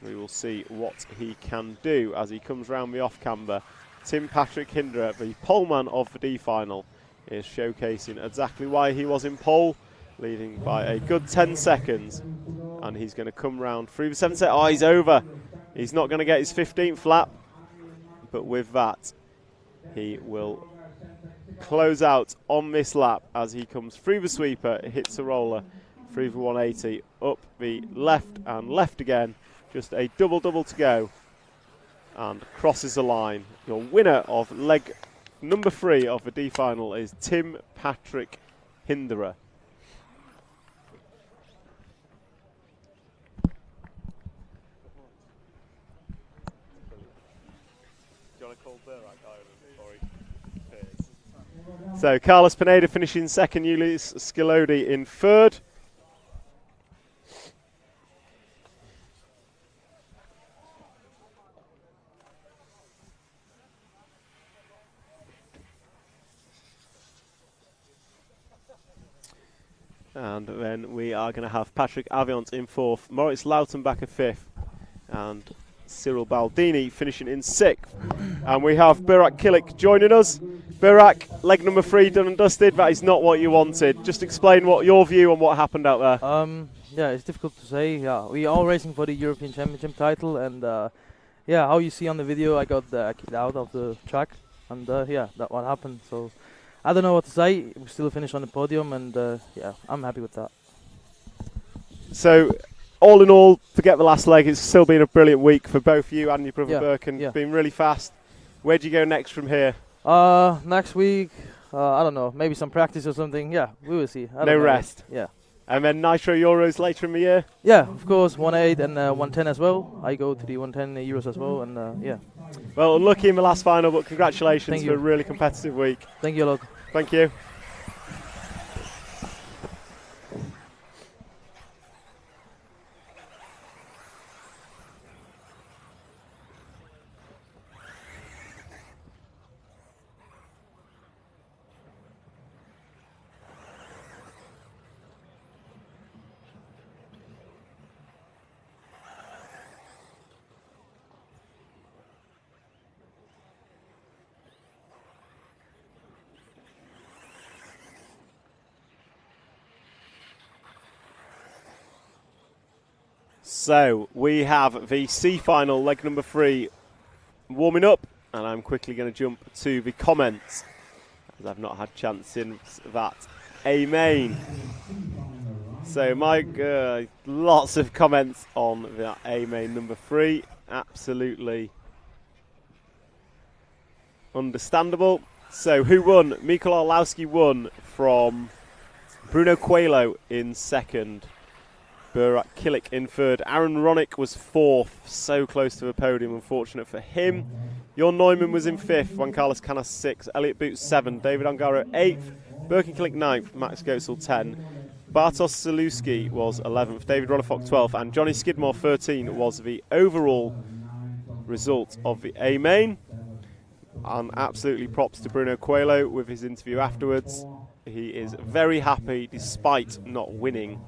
We will see what he can do as he comes round the off-camber. Tim Patrick Hindra, the poleman of the D final, is showcasing exactly why he was in pole, leading by a good 10 seconds. And he's going to come round through the 7th set. Oh, he's over. He's not going to get his 15th lap. But with that, he will close out on this lap as he comes through the sweeper, hits the roller, through the 180, up the left and left again. Just a double-double to go. And crosses the line. Your winner of leg number 3 of the D final is Tim Patrick Hindra. So Carlos Pineda finishing second, Ulyss Ciclodi in third. And then we are going to have Patrick Aviant in fourth, Moritz Lautenbacher fifth, and Cyril Baldini finishing in sixth. And we have Burak Kilik joining us. Burak, leg number 3 done and dusted. That is not what you wanted. Just explain what your view on what happened out there. Yeah, it's difficult to say. Yeah, we are racing for the European Championship title, and yeah, how you see on the video, I got kicked out of the track, and yeah, that what happened. So I don't know what to say. We still finished on the podium, and yeah, I'm happy with that. So, all in all, forget the last leg. It's still been a brilliant week for both you and your brother Birkin. Yeah. Been really fast. Where do you go next from here? Next week, I don't know. Maybe some practice or something. Yeah, we will see. No rest. Yeah. And then Nitro Euros later in the year? Yeah, of course, 1.8 and 110 as well. I go to the 110 Euros as well, and yeah. Well, unlucky in the last final, but congratulations Thank for you. a really competitive week. Thank you a lot. Thank you. So we have the C final, leg number 3, warming up, and I'm quickly going to jump to the comments, as I've not had chance since that A main. So Mike, lots of comments on that A main number 3, absolutely understandable. So who won? Mikkel Orlowski won from Bruno Coelho in second. Burak Kilik in third. Aaron Ronick was fourth, so close to the podium, unfortunate for him. Jon Neumann was in fifth, Juan Carlos Canas 6th, Elliot Boots 7th, David Ongaro 8th, Birkin Kilik 9th, Max Goetzel 10th, Bartosz Zaluski was 11th, David Rolofox 12th, and Johnny Skidmore 13 was the overall result of the A main. And absolutely props to Bruno Coelho with his interview afterwards. He is very happy despite not winning,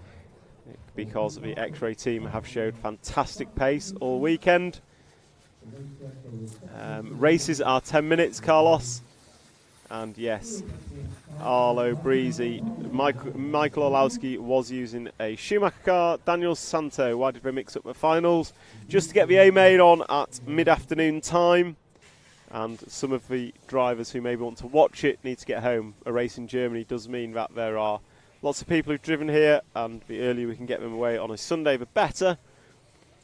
because the X-Ray team have showed fantastic pace all weekend. Races are 10 minutes, Carlos. And yes, Arlo Breezy, Michael Orlowski was using a Schumacher car. Daniel Santo, why did they mix up the finals? Just to get the A main on at mid-afternoon time. And some of the drivers who maybe want to watch it need to get home. A race in Germany does mean that there are lots of people who've driven here, and the earlier we can get them away on a Sunday, the better.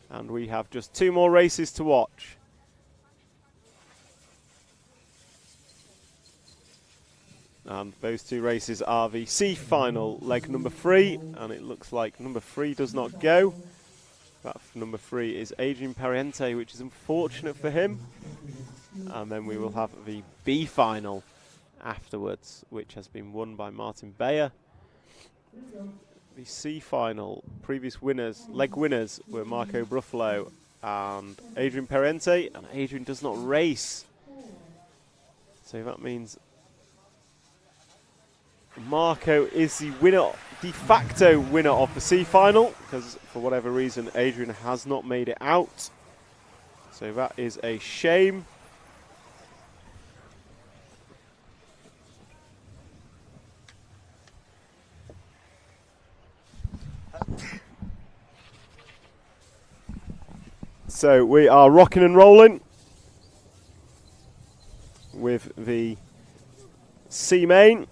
And we have just 2 more races to watch. And those 2 races are the C final, leg number 3, and it looks like number 3 does not go. That number 3 is Adrian Pariente, which is unfortunate for him. And then we will have the B final afterwards, which has been won by Martin Bayer. The C final, previous winners, leg winners, were Marco Bruffalo and Adrian Pariente, and Adrian does not race. So that means Marco is the winner, de facto winner of the C final, because for whatever reason Adrian has not made it out. So that is a shame. So we are rocking and rolling with the C main,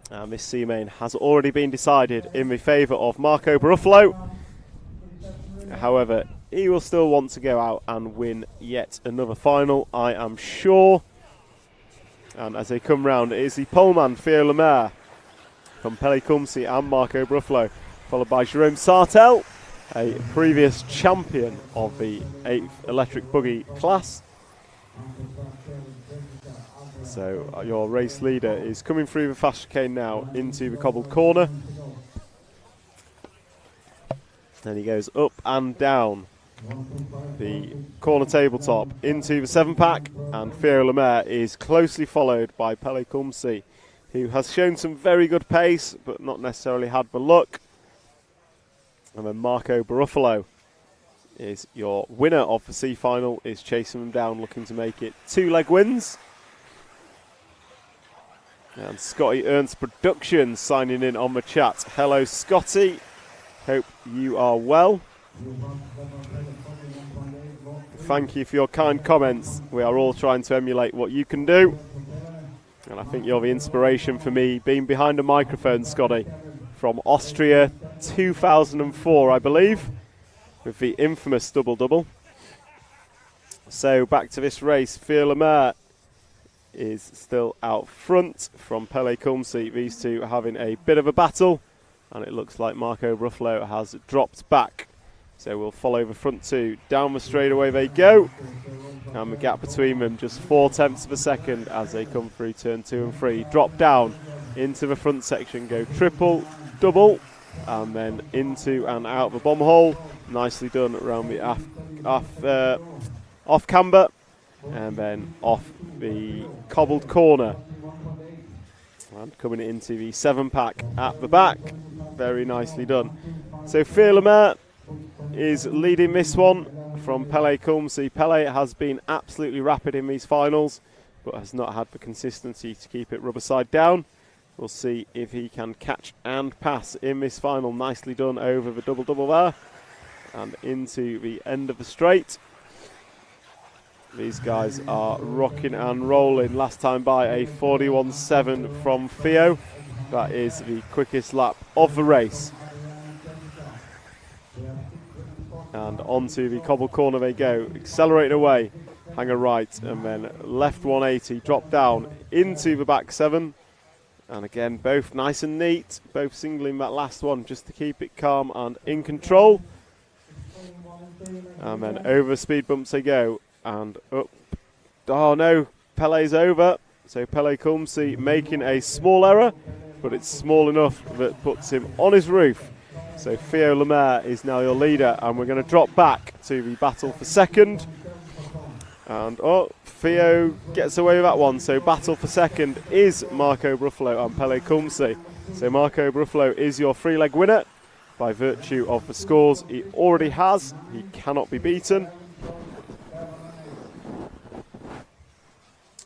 and this C main has already been decided in the favour of Marco Bruffalo. However, he will still want to go out and win yet another final, I am sure. And as they come round, it is the poleman Theo Lemaire from Pele Kumsi and Marco Bruffalo, followed by Jerome Sartel, a previous champion of the 8th electric buggy class. So your race leader is coming through the fast chicane now into the cobbled corner. Then he goes up and down the corner tabletop into the 7-pack, and Theo Lemaire is closely followed by Pele Kumsi, who has shown some very good pace but not necessarily had the luck. And then Marco Bruffalo is your winner of the C final, is chasing them down, looking to make it 2 leg wins. And Scotty Ernst Productions signing in on the chat. Hello Scotty, hope you are well. Thank you for your kind comments. We are all trying to emulate what you can do. And I think you're the inspiration for me being behind a microphone, Scotty, from Austria 2004, I believe, with the infamous double-double. So back to this race. Theo Lemaire is still out front from Pele Kumsi. These two are having a bit of a battle, and it looks like Marco Bruffalo has dropped back. So we'll follow the front 2. Down the straightaway they go, and the gap between them just 0.4 of a second as they come through turn 2 and 3. Drop down into the front section, go triple, double, and then into and out the bomb hole. Nicely done around the off camber, and then off the cobbled corner. And coming into the 7-pack at the back. Very nicely done. So Theo Lemaire is leading this one from Pele Kumsi. Pele has been absolutely rapid in these finals, but has not had the consistency to keep it rubber side down. We'll see if he can catch and pass in this final. Nicely done over the double-double there. and into the end of the straight. These guys are rocking and rolling. Last time by a 41.7 from Theo. That is the quickest lap of the race. And onto the cobble corner they go, accelerating away, hang a right, and then left 180, drop down into the back 7. And again, both nice and neat, both singling that last one just to keep it calm and in control. And then over speed bumps they go, and up. Oh no, Pele's over. So Pele Kumsi making a small error, but it's small enough that puts him on his roof. So Theo Lemaire is now your leader, and we're going to drop back to the battle for second. And Theo gets away with that one. So battle for second is Marco Bruffalo and Pele Kumsi. So Marco Bruffalo is your 3-leg winner by virtue of the scores he already has. He cannot be beaten.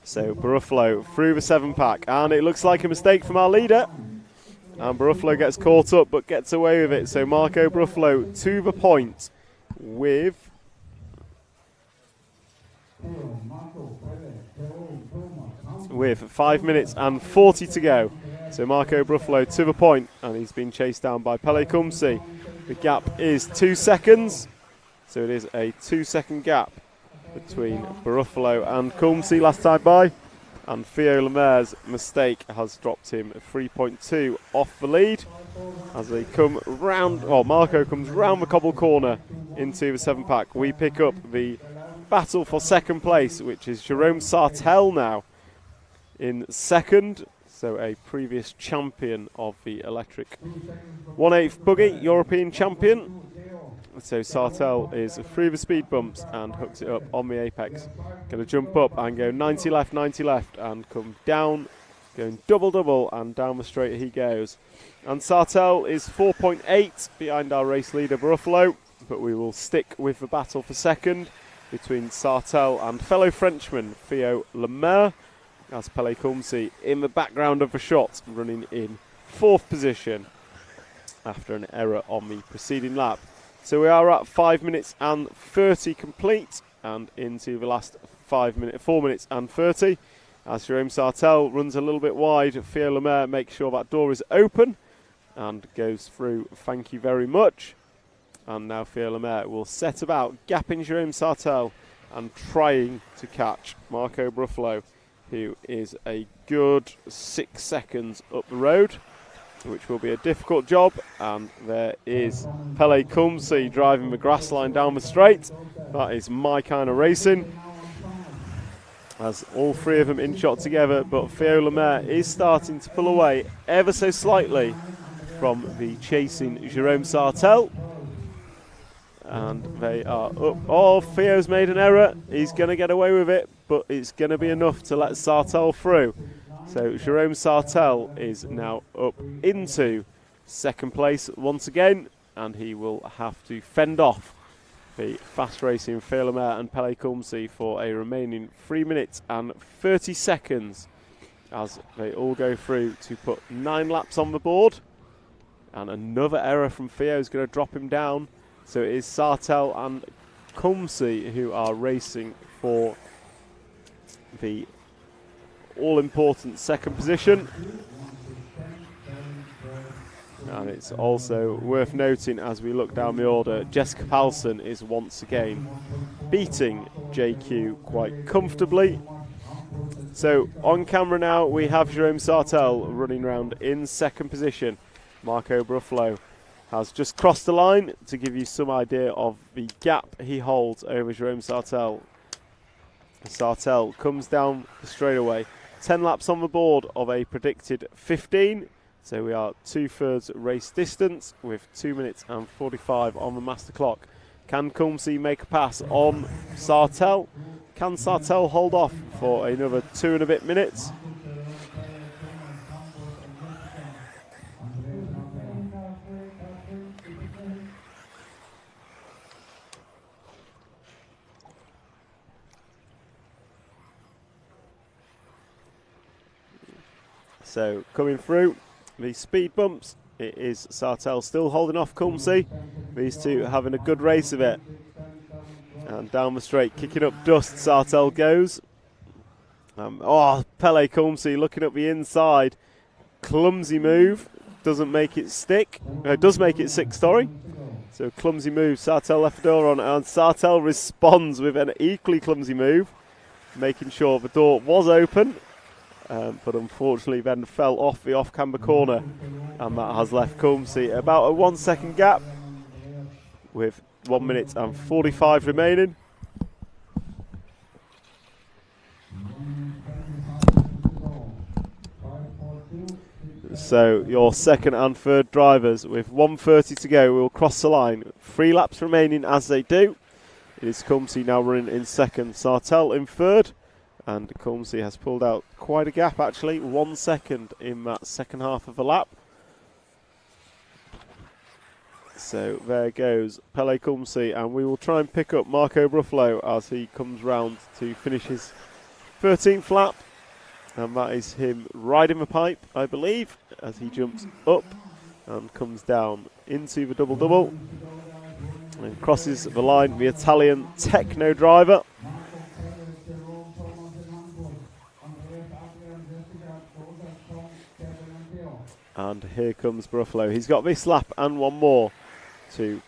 So Bruffalo through the 7-pack, and it looks like a mistake from our leader. And Bruffalo gets caught up but gets away with it. So Marco Bruffalo to the point with 5 minutes and 40 to go. So Marco Bruffalo to the point, and he's been chased down by Pele Kumsi. The gap is 2 seconds, so it is a 2-second gap between Bruffalo and Kumsi last time by. And Theo Lemaire's mistake has dropped him 3.2 off the lead as they come round. Well, Marco comes round the cobble corner into the 7-pack. We pick up the battle for second place, which is Jerome Sartell now in second. So a previous champion of the electric 1/8 buggy, European champion. So Sartell is through the speed bumps and hooks it up on the apex. Going to jump up and go 90 left, 90 left, and come down, going double, and down the straight he goes. And Sartell is 4.8 behind our race leader Bruffalo, but we will stick with the battle for second between Sartell and fellow Frenchman Theo Lemaire, as Pele Kumsi in the background of the shot, running in 4th position after an error on the preceding lap. So we are at 5 minutes and 30 complete, and into the last 4 minutes and 30. As Jerome Sartell runs a little bit wide, Theo Lemaire makes sure that door is open and goes through. Thank you very much. And now Theo Lemaire will set about gapping Jerome Sartell and trying to catch Marco Bruffalo, who is a good 6 seconds up the road, which will be a difficult job. And there is Pele Kumsi driving the grass line down the straight. That is my kind of racing. As all 3 of them in shot together, but Theo Lemaire is starting to pull away ever so slightly from the chasing Jerome Sartell. And they are up. Oh, Theo's made an error. He's going to get away with it, but it's going to be enough to let Sartell through. So Jerome Sartell is now up into second place once again, and he will have to fend off the fast racing Theo Lemaire and Pele Kumsi for a remaining 3 minutes and 30 seconds as they all go through to put 9 laps on the board. And another error from Theo is going to drop him down. So it is Sartell and Kumsi who are racing for the all-important second position. And it's also worth noting, as we look down the order, Jessica Palson is once again beating JQ quite comfortably. So on camera now we have Jerome Sartell running around in second position. Marco Bruffalo has just crossed the line. To give you some idea of the gap he holds over Jerome Sartell, Sartell comes down the straightaway. 10 laps on the board of a predicted 15. So we are 2/3 race distance with 2 minutes and 45 on the master clock. Can Kumsi make a pass on Sartell? Can Sartell hold off for another 2 and a bit minutes? So coming through the speed bumps, it is Sartell still holding off Kumsi. These two having a good race of it. And down the straight, kicking up dust, Sartell goes. Pele Kumsi looking up the inside. Clumsy move. Doesn't make it stick. It does make it 6, sorry. So clumsy move. Sartell left the door on, and Sartell responds with an equally clumsy move, making sure the door was open. But unfortunately then fell off the off-camber corner, and that has left Kumsi about a 1 second gap with 1 minute and 45 remaining. So your second and third drivers with 1:30 to go will cross the line. 3 laps remaining as they do. It is Kumsi now running in second, Sartell in third, and Kumsi has pulled out quite a gap actually, 1 second in that second half of the lap. So there goes Pele Kumsi, and we will try and pick up Marco Bruffalo as he comes round to finish his 13th lap. And that is him riding the pipe, I believe, as he jumps up and comes down into the double-double. And crosses the line, the Italian techno driver. And here comes Bruffalo. He's got this lap and one more to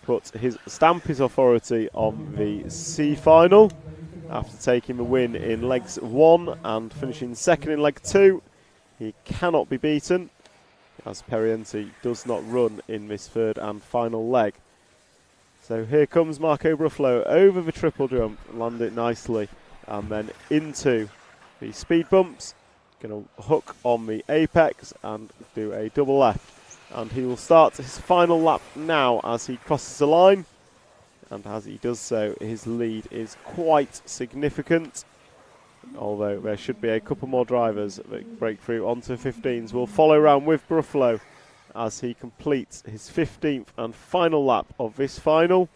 stamp his authority on the C final. After taking the win in legs 1 and finishing second in leg 2, he cannot be beaten, as Perienti does not run in this third and final leg. So here comes Marco Bruffalo over the triple jump, land it nicely, and then into the speed bumps. Going to hook on the apex and do a double left. And he will start his final lap now as he crosses the line. And as he does so, his lead is quite significant. Although there should be a couple more drivers that break through onto 15s. We'll follow around with Bruffalo as he completes his 15th and final lap of this final.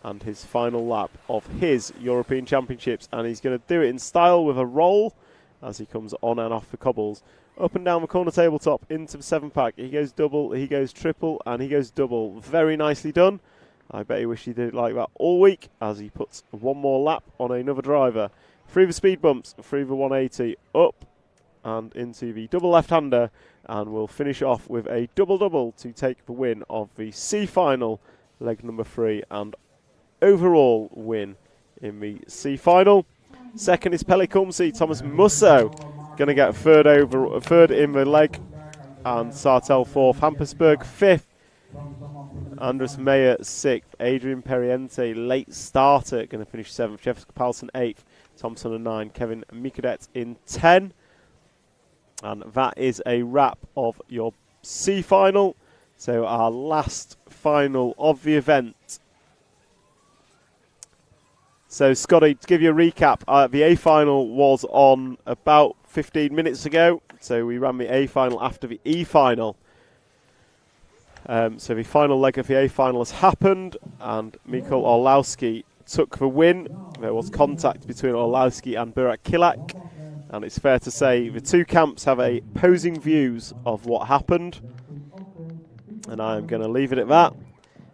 And his final lap of his European Championships. And he's going to do it in style with a roll as he comes on and off the cobbles. Up and down the corner tabletop into the 7-pack. He goes double, he goes triple, and he goes double. Very nicely done. I bet he wished he did it like that all week as he puts one more lap on another driver. Through the speed bumps, through the 180, up and into the double left-hander, and we'll finish off with a double-double to take the win of the C final, leg number 3, and overall win in the C final. Second is Pele Kumsi. Thomas Musso going to get third in the leg, and Sartell 4th. Hampersberg 5th. Andres Meyer 6th, Adrian Periente, late starter, going to finish 7th, Jessica Palsson 8th, Thompson in 9, Kevin Mikadet in 10. And that is a wrap of your C final. So our last final of the event. So Scotty, to give you a recap, the A final was on about 15 minutes ago. So we ran the A final after the E final. So the final leg of the A final has happened, and Mikhail Orlowski took the win. There was contact between Orlowski and Burak Kilak, and it's fair to say the two camps have opposing views of what happened, and I am going to leave it at that.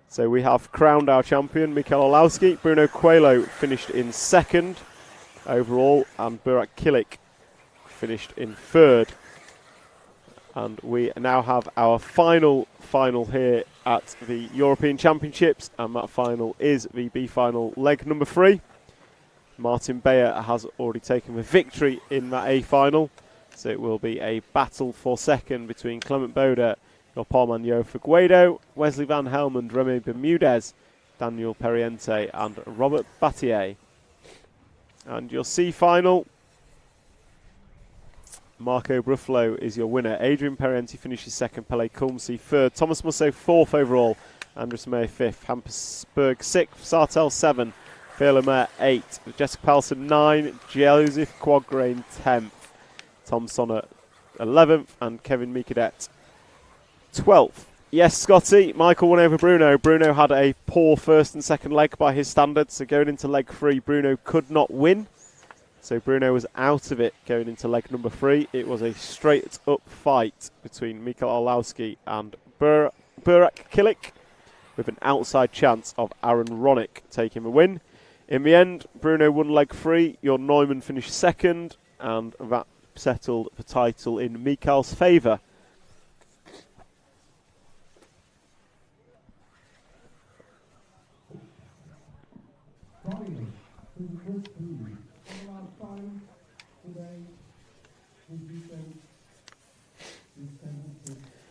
So we have crowned our champion, Mikhail Orlowski. Bruno Coelho finished in second overall, and Burak Kilak finished in third. And we now have our final here at the European Championships, and that final is the B final leg number 3. Martin Bayer has already taken the victory in that A final, so it will be a battle for second between Clement Boda, Yoparman Figueiredo, Wesley Van Helmond, Remy Bermudez, Daniel Periente, and Robert Battier. And your C final, Marco Bruffalo is your winner. Adrian Periente finishes second, Pele Kumsi third, Thomas Musso 4th overall, Andres Meyer 5th, Hampersberg 6th, Sartell 7th, Lemaire 8th, Jessica Palsson 9, Joseph Quagrain 10th, Tom Sonner 11th, and Kevin Mikadet 12th. Yes, Scotty, Michael won over Bruno. Bruno had a poor first and second leg by his standards, so going into leg 3, Bruno could not win. So Bruno was out of it going into leg number 3. It was a straight-up fight between Mikhail Orlowski and Burak Kilak. with an outside chance of Aaron Ronick taking the win. In the end, Bruno won leg 3, Jon Neumann finished second, and that settled the title in Mikael's favour.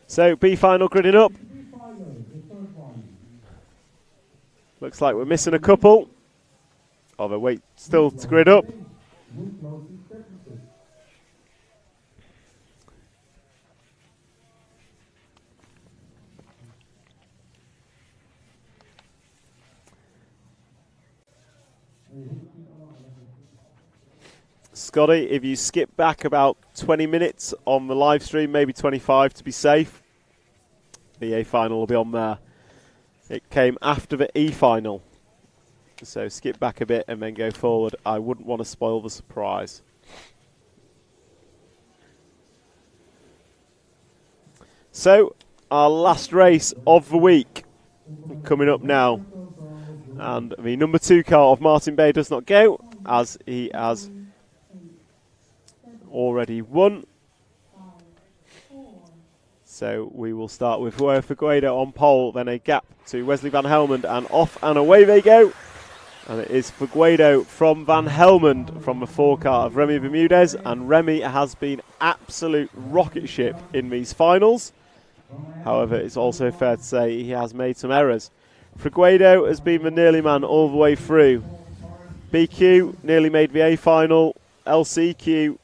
So B final gridding up. Looks like we're missing a couple. Oh, they wait still to grid up. Scotty, if you skip back about 20 minutes on the live stream, maybe 25 to be safe, the A final will be on there. It came after the E final, so skip back a bit and then go forward. I wouldn't want to spoil the surprise. So, our last race of the week coming up now, and the number 2 car of Martin Bay does not go, as he has already won. So we will start with Figueiredo on pole, then a gap to Wesley Van Helmond, and off and away they go. And it is Figueiredo from Van Helmond from the 4 car of Remy Bermudez, and Remy has been absolute rocket ship in these finals. However, it's also fair to say he has made some errors. Figueiredo has been the nearly man all the way through. BQ nearly made the A final. LCQ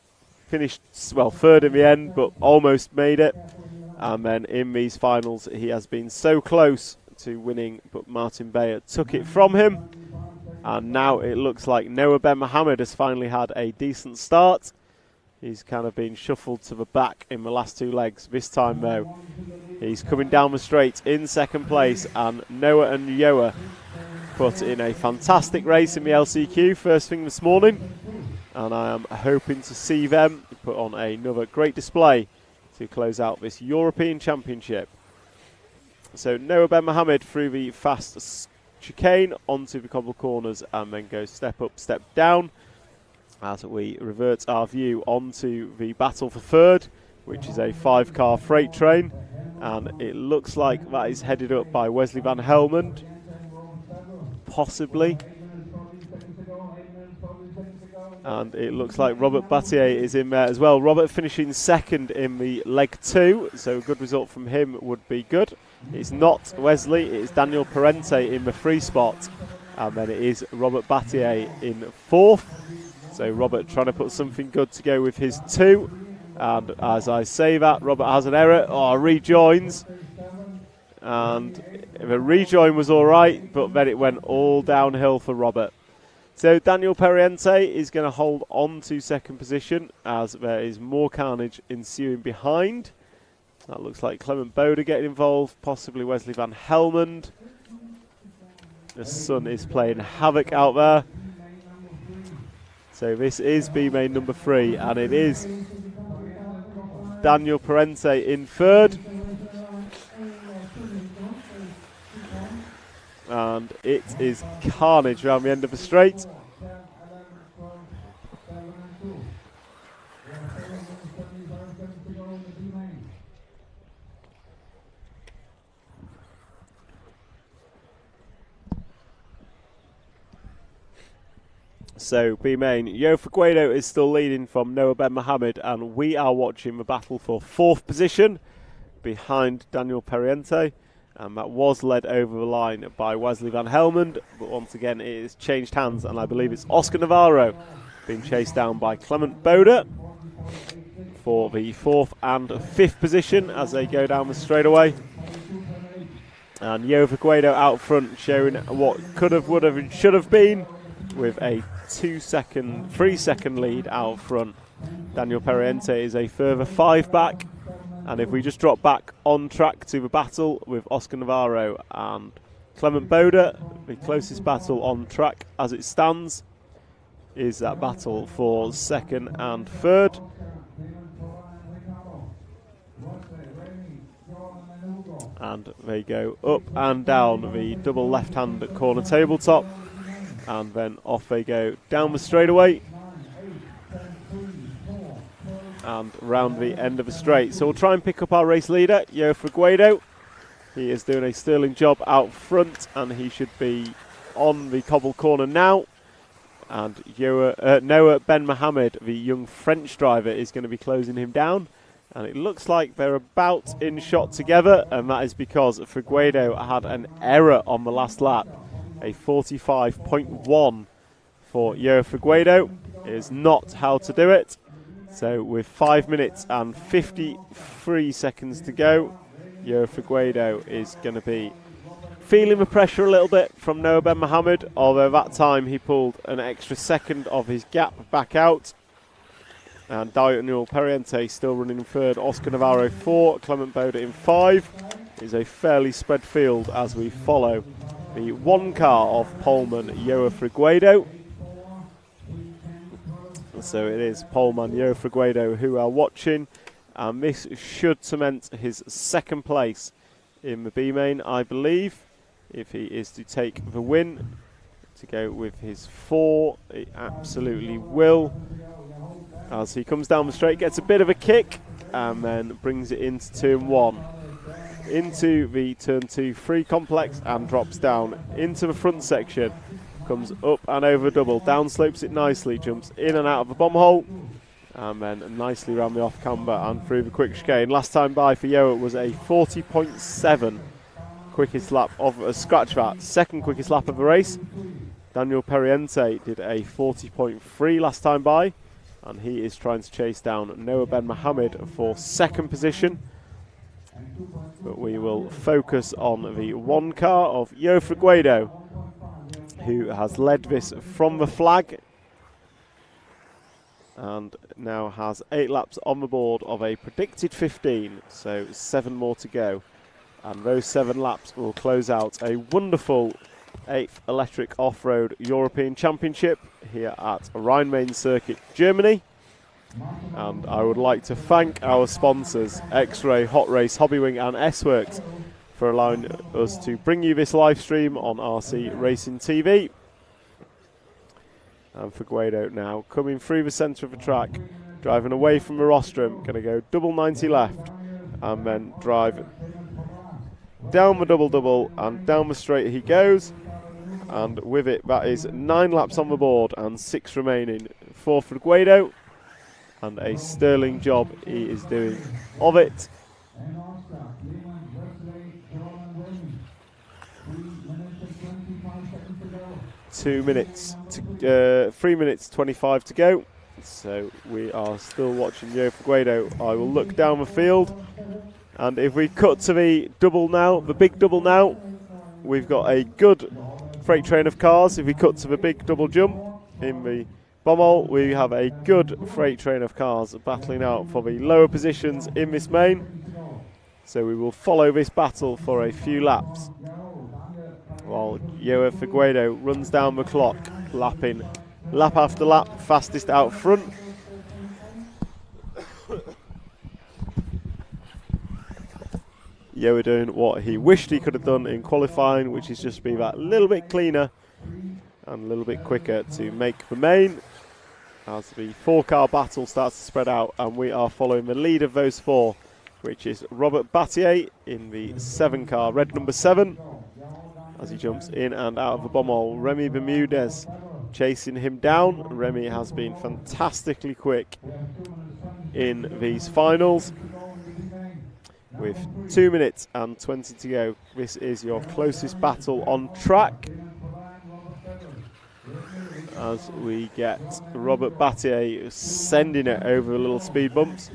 finished, well, 3rd in the end, but almost made it. And then in these finals, he has been so close to winning, but Martin Bayer took it from him. And now it looks like Noah Ben Mohammed has finally had a decent start. He's kind of been shuffled to the back in the last 2 legs. This time, though, he's coming down the straight in 2nd place. And Noah and Yoa put in a fantastic race in the LCQ first thing this morning. And I am hoping to see them put on another great display to close out this European Championship. So Noah Ben Mohammed through the fast chicane onto the cobble corners, and then goes step up, step down, as we revert our view onto the battle for 3rd, which is a 5 car freight train, and it looks like that is headed up by Wesley Van Helmond, possibly. And it looks like Robert Battier is in there as well. Robert finishing 2nd in the leg 2, so a good result from him would be good. It's not Wesley, it is Daniel Parente in the 3 spot, and then it is Robert Battier in 4th. So Robert trying to put something good to go with his 2, and as I say that, Robert has an error. Rejoins, and the rejoin was alright, but then it went all downhill for Robert. So Daniel Periente is going to hold on to 2nd position, as there is more carnage ensuing behind. That looks like Clement Boda getting involved, possibly Wesley Van Helmond. The sun is playing havoc out there. So this is B main number 3, and it is Daniel Parente in 3rd. And it is carnage around the end of the straight. So B main, Yo Figueiredo is still leading from Noah Ben Mohammed, and we are watching the battle for 4th position behind Daniel Periente. And that was led over the line by Wesley Van Helmond, but once again it has changed hands, and I believe it's Oscar Navarro being chased down by Clement Boda for the 4th and 5th position as they go down the straightaway. And Yo Figueiredo out front, showing what could have, would have, and should have been, with a 3 second lead out front. Daniel Periente is a further 5 back. And if we just drop back on track to the battle with Oscar Navarro and Clement Boda, the closest battle on track as it stands is that battle for 2nd and 3rd. and they go up and down the double left-hand corner tabletop, and then off they go down the straightaway and round the end of the straight. So we'll try and pick up our race leader, EFRA Europameisterschaft. He is doing a sterling job out front, and he should be on the cobble corner now. And Noah Ben Mohammed, the young French driver, is going to be closing him down. And it looks like they're about in shot together, and that is because Figueiredo had an error on the last lap. A 45.1 for EFRA Europameisterschaft is not how to do it. So with 5 minutes and 53 seconds to go, EFRA Europameisterschaft is going to be feeling the pressure a little bit from Noah Ben Mohammed, although that time he pulled an extra second of his gap back out. And Daniel Periente still running in third, Oscar Navarro 4, Clement Boda in 5. Is a fairly spread field as we follow the one car of poleman EFRA Europameisterschaft. So it is poleman EFRA Europameisterschaft who are watching, and this should cement his second place in the B main, I believe, if he is to take the win. To go with his 4, he absolutely will. As he comes down the straight, gets a bit of a kick, and then brings it into turn 1. Into the turn 2 free complex, and drops down into the front section. Comes up and over double, down slopes it nicely, jumps in and out of the bomb hole, and then nicely around the off camber and through the quick chicane. Last time by for Yoa was a 40.7 quickest lap of a scratch that, second quickest lap of the race. Daniel Periente did a 40.3 last time by, and he is trying to chase down Noah Ben Mohammed for second position. But we will focus on the one car of EFRA Europameisterschaft, who has led this from the flag and now has 8 laps on the board of a predicted 15, so 7 more to go. And those 7 laps will close out a wonderful 8th Electric Off-Road European Championship here at Rhein-Main-Circuit, Germany. And I would like to thank our sponsors, X-Ray, Hot Race, Hobbywing and S-Works, for allowing us to bring you this live stream on RC Racing TV. And Figueiredo now coming through the centre of the track, driving away from the rostrum, going to go double 90 left, and then drive down the double and down the straight he goes. And with it, that is 9 laps on the board and 6 remaining for Figueiredo. And a sterling job he is doing of it. 2 minutes to 3 minutes 25 to go. So we are still watching EFRA Europameisterschaft. I will look down the field, and if we cut to the double now, the big double now, we've got a good freight train of cars. If we cut to the big double jump in the Bommel, we have a good freight train of cars battling out for the lower positions in this main. So we will follow this battle for a few laps, while EFRA Europameisterschaft runs down the clock, lapping lap after lap, fastest out front. Yoa doing what he wished he could have done in qualifying, which is just be that little bit cleaner and a little bit quicker to make the main. As the 4-car battle starts to spread out, and we are following the lead of those 4, which is Robert Battier in the 7-car, red number 7, as he jumps in and out of the Bommel. Remy Bermudez chasing him down. Remy has been fantastically quick in these finals. With 2 minutes and 20 to go, this is your closest battle on track, as we get Robert Battier sending it over the little speed bumps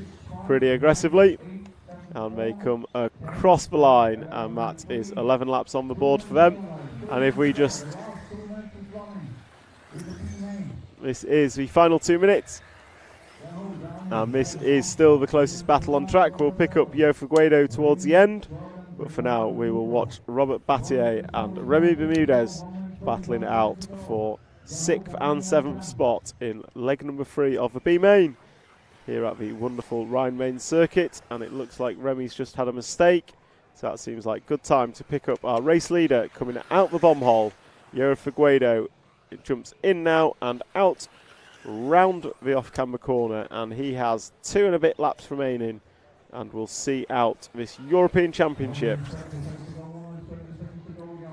pretty aggressively, and they come across the line, and that is 11 laps on the board for them. And if we just, this is the final 2 minutes, and this is still the closest battle on track. We'll pick up EFRA Europameisterschaft towards the end, but for now we will watch Robert Battier and Remy Bermudez battling it out for 6th and 7th spot in leg number 3 of the B main here at the wonderful Rhein-Main-Circuit. And it looks like Remy's just had a mistake, So that seems like good time to pick up our race leader coming out the bomb hole. Joe Figueiredo, it jumps in now and out round the off-camber corner, and he has 2 and a bit laps remaining, and we'll see out this European Championship,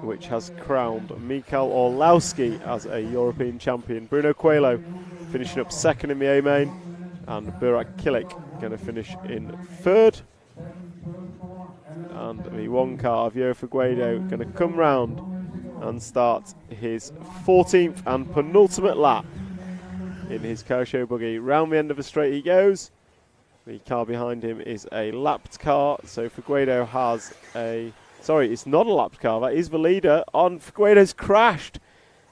which has crowned Mikael Orlowski as a European champion. Bruno Coelho finishing up second in the A main, and Burak Kilik going to finish in third. And the one car of Joe Figueiredo going to come round and start his 14th and penultimate lap in his Kosho buggy. Round the end of the straight he goes. The car behind him is a lapped car, so Figueiredo has a... Sorry, it's not a lapped car, that is the leader. On Figueiredo's crashed.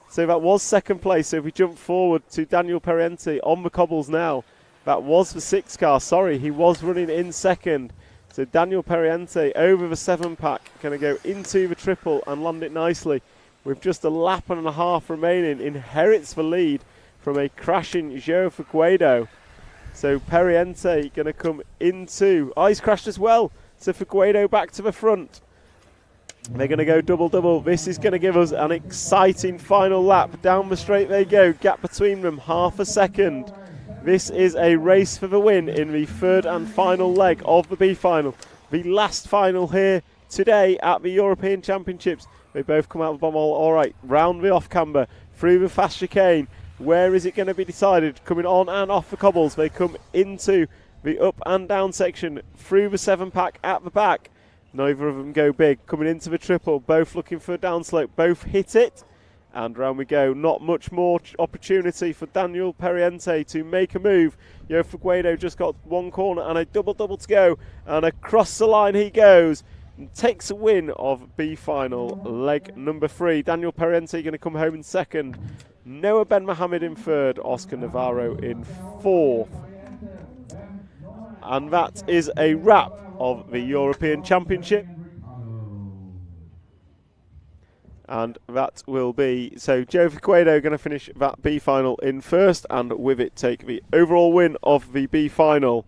So that was second place. So if we jump forward to Daniel Periente on the cobbles now, that was the 6 car. Sorry, he was running in second. So Daniel Periente over the 7-pack, going to go into the triple and land it nicely. With just a lap and a half remaining, inherits the lead from a crashing Joe Figueiredo. So Periente going to come into... Oh, he's crashed as well. So Figueiredo back to the front. They're going to go double-double. This is going to give us an exciting final lap. Down the straight they go. Gap between them, half a second. This is a race for the win in the third and final leg of the B final. The last final here today at the European Championships. They both come out of the bomb hole. All right, round the off-camber, through the fast chicane. Where is it going to be decided? Coming on and off the cobbles. They come into the up and down section, through the 7-pack at the back. Neither of them go big. Coming into the triple, both looking for a downslope. Both hit it. And round we go. Not much more opportunity for Daniel Periente to make a move. Joe Figueiredo just got one corner and a double-double to go. And across the line he goes. And takes a win of B final leg number 3. Daniel Periente going to come home in second. Noah Ben Mohammed in third. Oscar Navarro in fourth. And that is a wrap of the European Championship. And that will be, so Joe Figueiredo going to finish that B final in first, and with it take the overall win of the B final.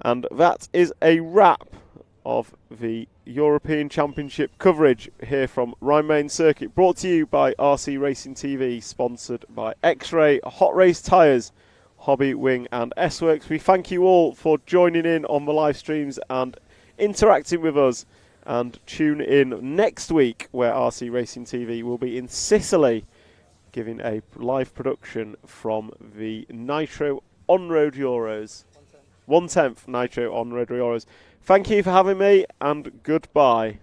And that is a wrap of the European Championship coverage here from Rhein-Main-Circuit, brought to you by RC Racing TV, sponsored by X-Ray, Hot Race Tyres, Hobby Wing and S-Works. We thank you all for joining in on the live streams and interacting with us, and tune in next week where RC Racing TV will be in Sicily giving a live production from the Nitro On-Road Euros. 1/10 Nitro On-Road Euros. Thank you for having me, and goodbye.